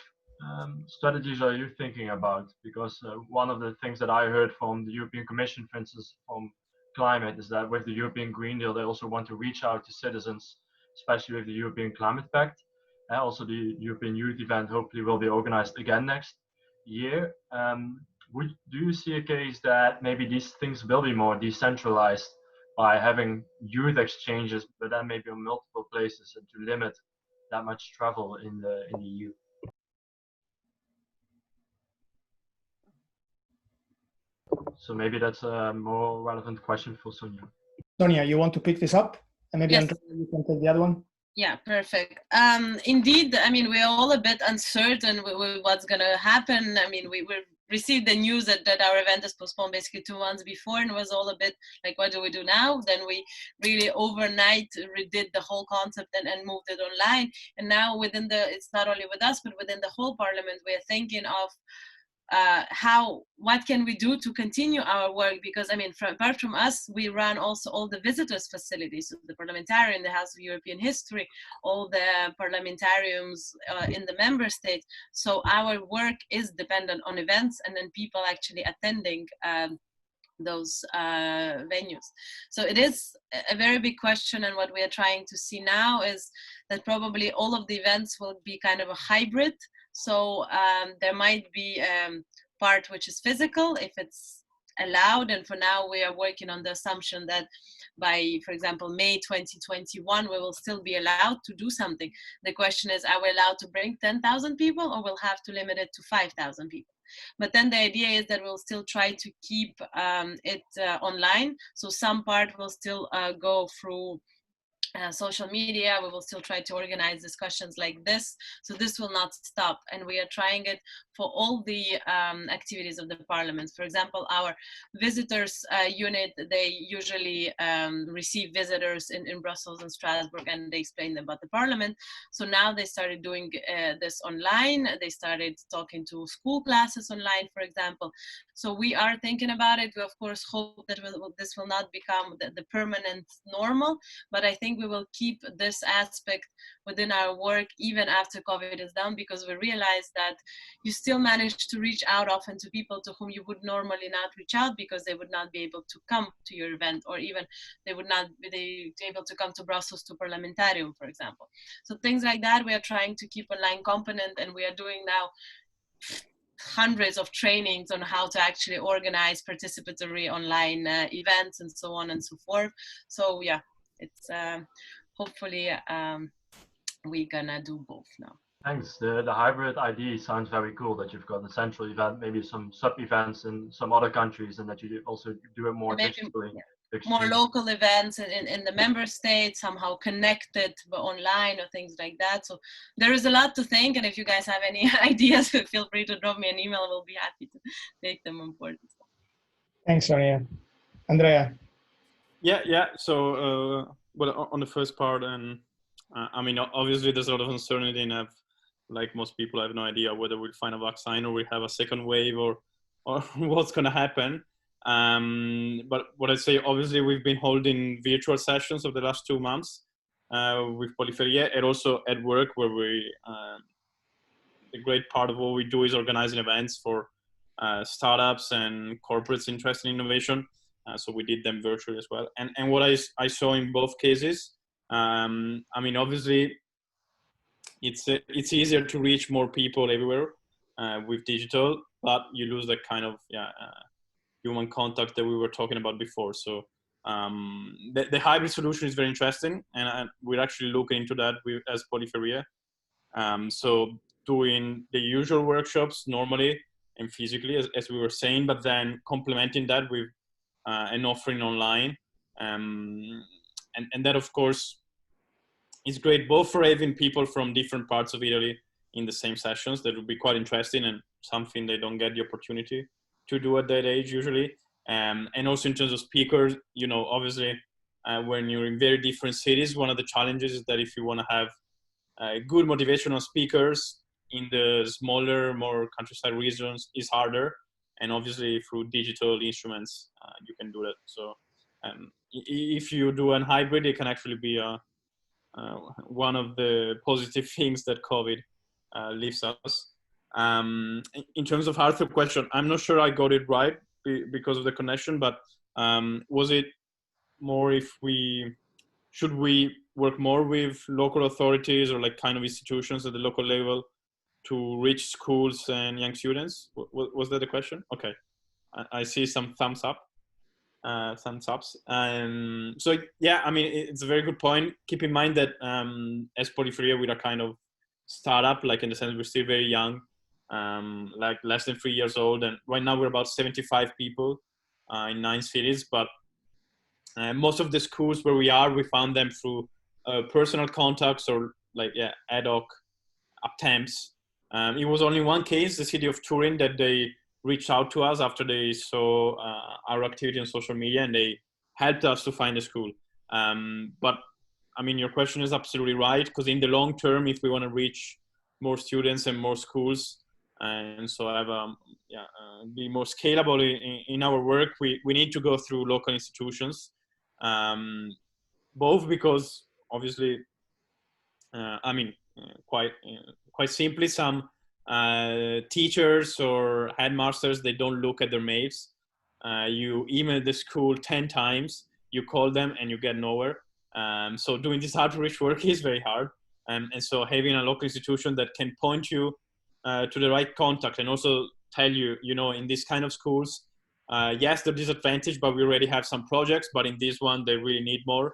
strategies are you thinking about? Because one of the things that I heard from the European Commission, for instance, from climate, is that with the European Green Deal, they also want to reach out to citizens, especially with the European Climate Pact. Also, the European Youth Event hopefully will be organized again next year. Do you see a case that maybe these things will be more decentralized by having youth exchanges, but then maybe on multiple places, and to limit that much travel in the EU? So maybe that's a more relevant question for Sonia. Sonia, you want to pick this up? And maybe Yes. Andrea, you can take the other one. Yeah, perfect. Indeed, I mean, we're all a bit uncertain with what's going to happen. I mean, we received the news that our event is postponed basically 2 months before, and it was all a bit like, what do we do now? Then we really overnight redid the whole concept and moved it online. And now it's not only with us, but within the whole parliament, we're thinking of what can we do to continue our work? Because I mean, apart from us, we run also all the visitors facilities, so the parliamentarian, the House of European History, all the parliamentariums in the member states. So our work is dependent on events and then people actually attending those venues. So it is a very big question, and what we are trying to see now is that probably all of the events will be kind of a hybrid. So there might be part which is physical if it's allowed, and for now we are working on the assumption that by, for example, May 2021 we will still be allowed to do something. The question is, are we allowed to bring 10,000 people, or we'll have to limit it to 5,000 people? But then the idea is that we'll still try to keep it online, so some part will still go through social media. We will still try to organize discussions like this. So this will not stop. And we are trying it for all the activities of the parliament. For example, our visitors unit, they usually receive visitors in Brussels and Strasbourg, and they explain them about the parliament. So now they started doing this online. They started talking to school classes online, for example. So we are thinking about it. We of course hope that this will not become the permanent normal, but I think we will keep this aspect within our work even after COVID is done, because we realize that you still manage to reach out often to people to whom you would normally not reach out, because they would not be able to come to your event, or even they would not be able to come to Brussels to Parliamentarium, for example. So things like that we are trying to keep online component, and we are doing now hundreds of trainings on how to actually organize participatory online events and so on and so forth. So yeah, it's hopefully we're gonna do both now. Thanks. The hybrid idea sounds very cool, that you've got a central event, maybe some sub-events in some other countries, and that you also do it more digitally. Yeah, more local events in the member states, somehow connected but online or things like that. So there is a lot to think, and if you guys have any ideas, feel free to drop me an email. We'll be happy to take them on board. Thanks, Sonia. Andrea. Yeah. So, well, on the first part, and I mean, obviously there's a lot of uncertainty, and like most people, I have no idea whether we'll find a vaccine or we have a second wave or what's going to happen. But what I say, obviously, we've been holding virtual sessions over the last 2 months with Ophélie, and also at work, where we a great part of what we do is organizing events for startups and corporates interested in innovation. So we did them virtually as well. And what I saw in both cases, I mean, obviously, it's easier to reach more people everywhere with digital, but you lose that kind of human contact that we were talking about before. So the hybrid solution is very interesting, and we're actually looking into that as Ophélie. So doing the usual workshops normally and physically, as we were saying, but then complementing that with an offering online. And that, of course, is great both for having people from different parts of Italy in the same sessions. That would be quite interesting and something they don't get the opportunity to do at that age usually. And also in terms of speakers, you know, obviously when you're in very different cities, one of the challenges is that if you want to have good motivational speakers in the smaller, more countryside regions, is harder. And obviously through digital instruments, you can do that. So if you do a hybrid, it can actually be one of the positive things that COVID leaves us. In terms of Arthur's question, I'm not sure I got it right because of the connection, but was it more should we work more with local authorities or like kind of institutions at the local level to reach schools and young students? Was that the question? Okay, I see some thumbs ups. So yeah, I mean, it's a very good point. Keep in mind that as Ophélie, we are kind of startup, like in the sense we're still very young, like less than 3 years old, and right now we're about 75 people in 9 cities. But most of the schools where we are, we found them through personal contacts or like ad hoc attempts. It was only one case, the city of Turin, that they reached out to us after they saw our activity on social media, and they helped us to find a school. But I mean, your question is absolutely right, because in the long term, if we want to reach more students and more schools, and so have be more scalable in our work, we need to go through local institutions, both because obviously, I mean, quite simply, some teachers or headmasters, they don't look at their mails. You email the school 10 times, you call them, and you get nowhere. So doing this outreach work is very hard. And so having a local institution that can point you to the right contact and also tell you, you know, in this kind of schools, yes, they're disadvantaged, but we already have some projects, but in this one, they really need more.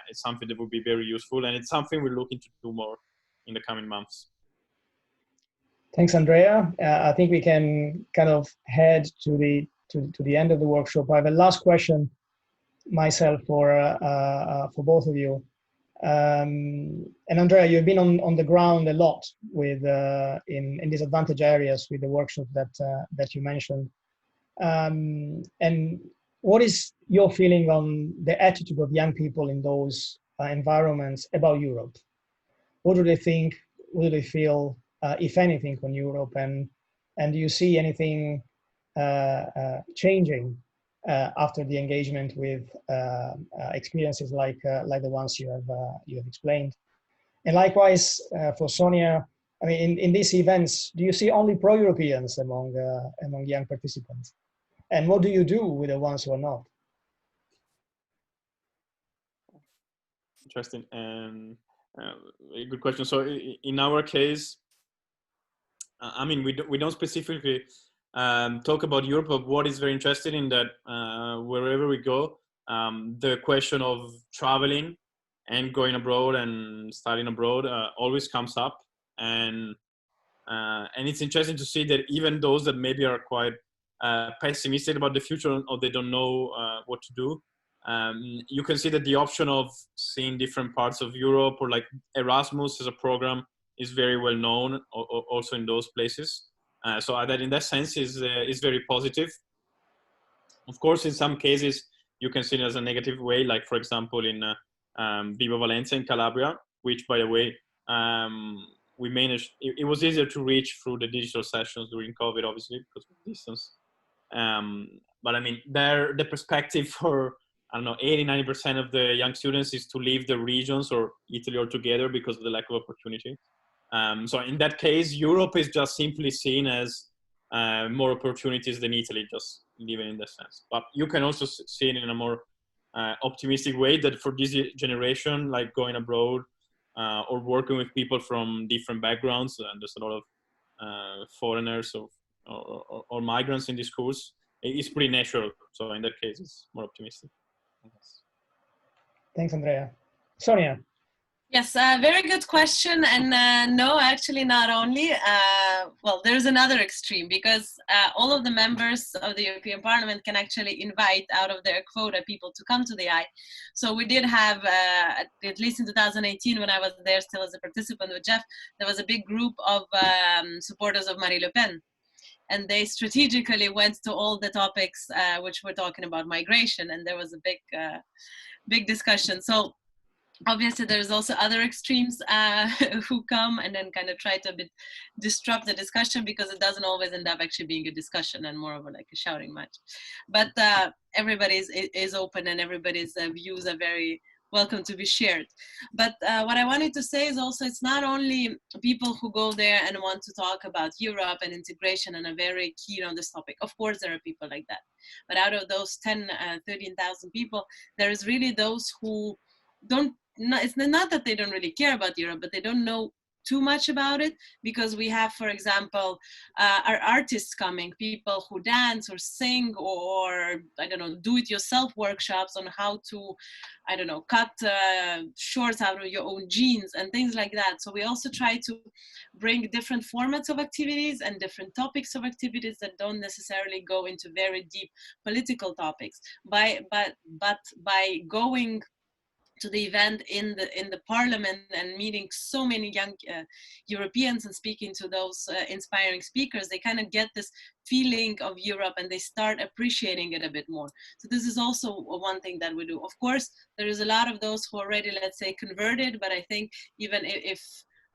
It's something that would be very useful, and it's something we're looking to do more in the coming months. Thanks, Andrea. I think we can kind of head to the end of the workshop. I have a last question myself for both of you. And Andrea, you've been on the ground a lot with in disadvantaged areas with the workshop that you mentioned. And what is your feeling on the attitude of young people in those environments about Europe? What do they think? What do they feel, if anything, on Europe? And do you see anything changing after the engagement with experiences like the ones you have explained? And likewise for Sonia, I mean, in these events, do you see only pro-Europeans among young participants? And what do you do with the ones who are not? Interesting. A good question. So in our case, I mean, we don't specifically talk about Europe, but what is very interesting in that wherever we go, the question of traveling and going abroad and studying abroad always comes up, and it's interesting to see that even those that maybe are quite pessimistic about the future or they don't know what to do, you can see that the option of seeing different parts of Europe, or like Erasmus as a program, is very well known also in those places. So that in that sense is very positive. Of course, in some cases you can see it as a negative way, like for example in Viva Valencia in Calabria, which by the way we managed. It was easier to reach through the digital sessions during COVID, obviously because of distance. But I mean, the perspective for, I don't know, 80-90% of the young students is to leave the regions or Italy altogether because of the lack of opportunity. So in that case, Europe is just simply seen as more opportunities than Italy, just living in that sense. But you can also see it in a more optimistic way that for this generation, like going abroad or working with people from different backgrounds, and there's a lot of foreigners or migrants in this course, it's pretty natural. So in that case, it's more optimistic. Thanks, Andrea. Sonia. Yes, very good question. And no, actually not only. Well, there's another extreme, because all of the members of the European Parliament can actually invite out of their quota people to come to the I. So we did have, at least in 2018, when I was there still as a participant with Jeff, there was a big group of supporters of Marine Le Pen. And they strategically went to all the topics which we're talking about migration, and there was a big discussion. So obviously there's also other extremes who come and then kind of try to a bit disrupt the discussion, because it doesn't always end up actually being a discussion and more of like a shouting match. But everybody is open, and everybody's views are very welcome to be shared. But what I wanted to say is also, it's not only people who go there and want to talk about Europe and integration and are very keen on this topic. Of course, there are people like that. But out of those 13,000 people, there is really those who don't, it's not that they don't really care about Europe, but they don't know too much about it, because we have, for example, our artists coming, people who dance or sing or I don't know, do-it-yourself workshops on how to, I don't know, cut shorts out of your own jeans and things like that. So we also try to bring different formats of activities and different topics of activities that don't necessarily go into very deep political topics, but by going to the event in the parliament and meeting so many young Europeans and speaking to those inspiring speakers, they kind of get this feeling of Europe and they start appreciating it a bit more. So this is also one thing that we do. Of course, there is a lot of those who are already, let's say, converted, but I think even if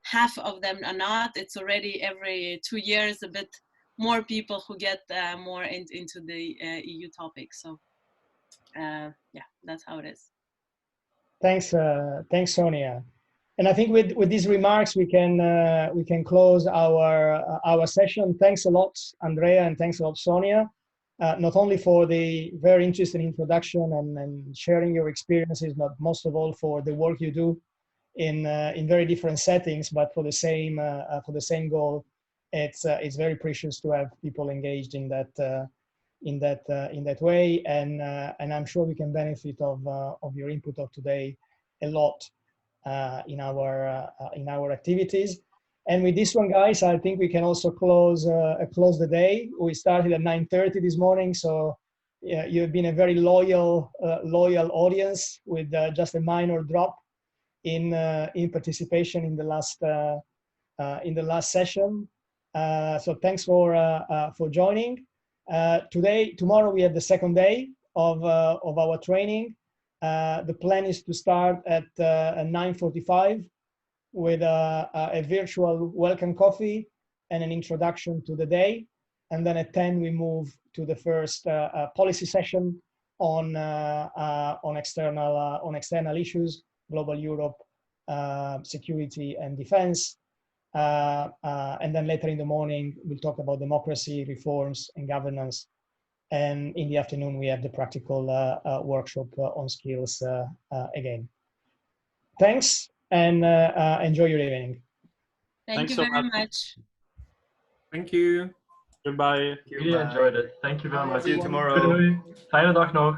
half of them are not, it's already every 2 years a bit more people who get more into the EU topic. So yeah, that's how it is. Thanks, Sonia. And I think with these remarks we can close our session. Thanks a lot, Andrea, and thanks a lot, Sonia. Not only for the very interesting introduction and sharing your experiences, but most of all for the work you do in very different settings, but for the same goal. It's very precious to have people engaged in that way, and I'm sure we can benefit of your input of today a lot in our activities. And with this one, guys, I think we can also close the day. We started at 9:30 this morning, so you've been a very loyal audience with just a minor drop in participation in the last session. So thanks for joining. Tomorrow we have the second day of our training. The plan is to start at 9:45 with a virtual welcome coffee and an introduction to the day. And then at 10 we move to the first policy session on external issues, global Europe, security and defense. And then later in the morning, we'll talk about democracy, reforms, and governance. And in the afternoon, we have the practical workshop on skills again. Thanks, and enjoy your evening. Thank you very much. Thank you. Goodbye. Really enjoyed it. Thank you very much. See you tomorrow. Fijne dag nog.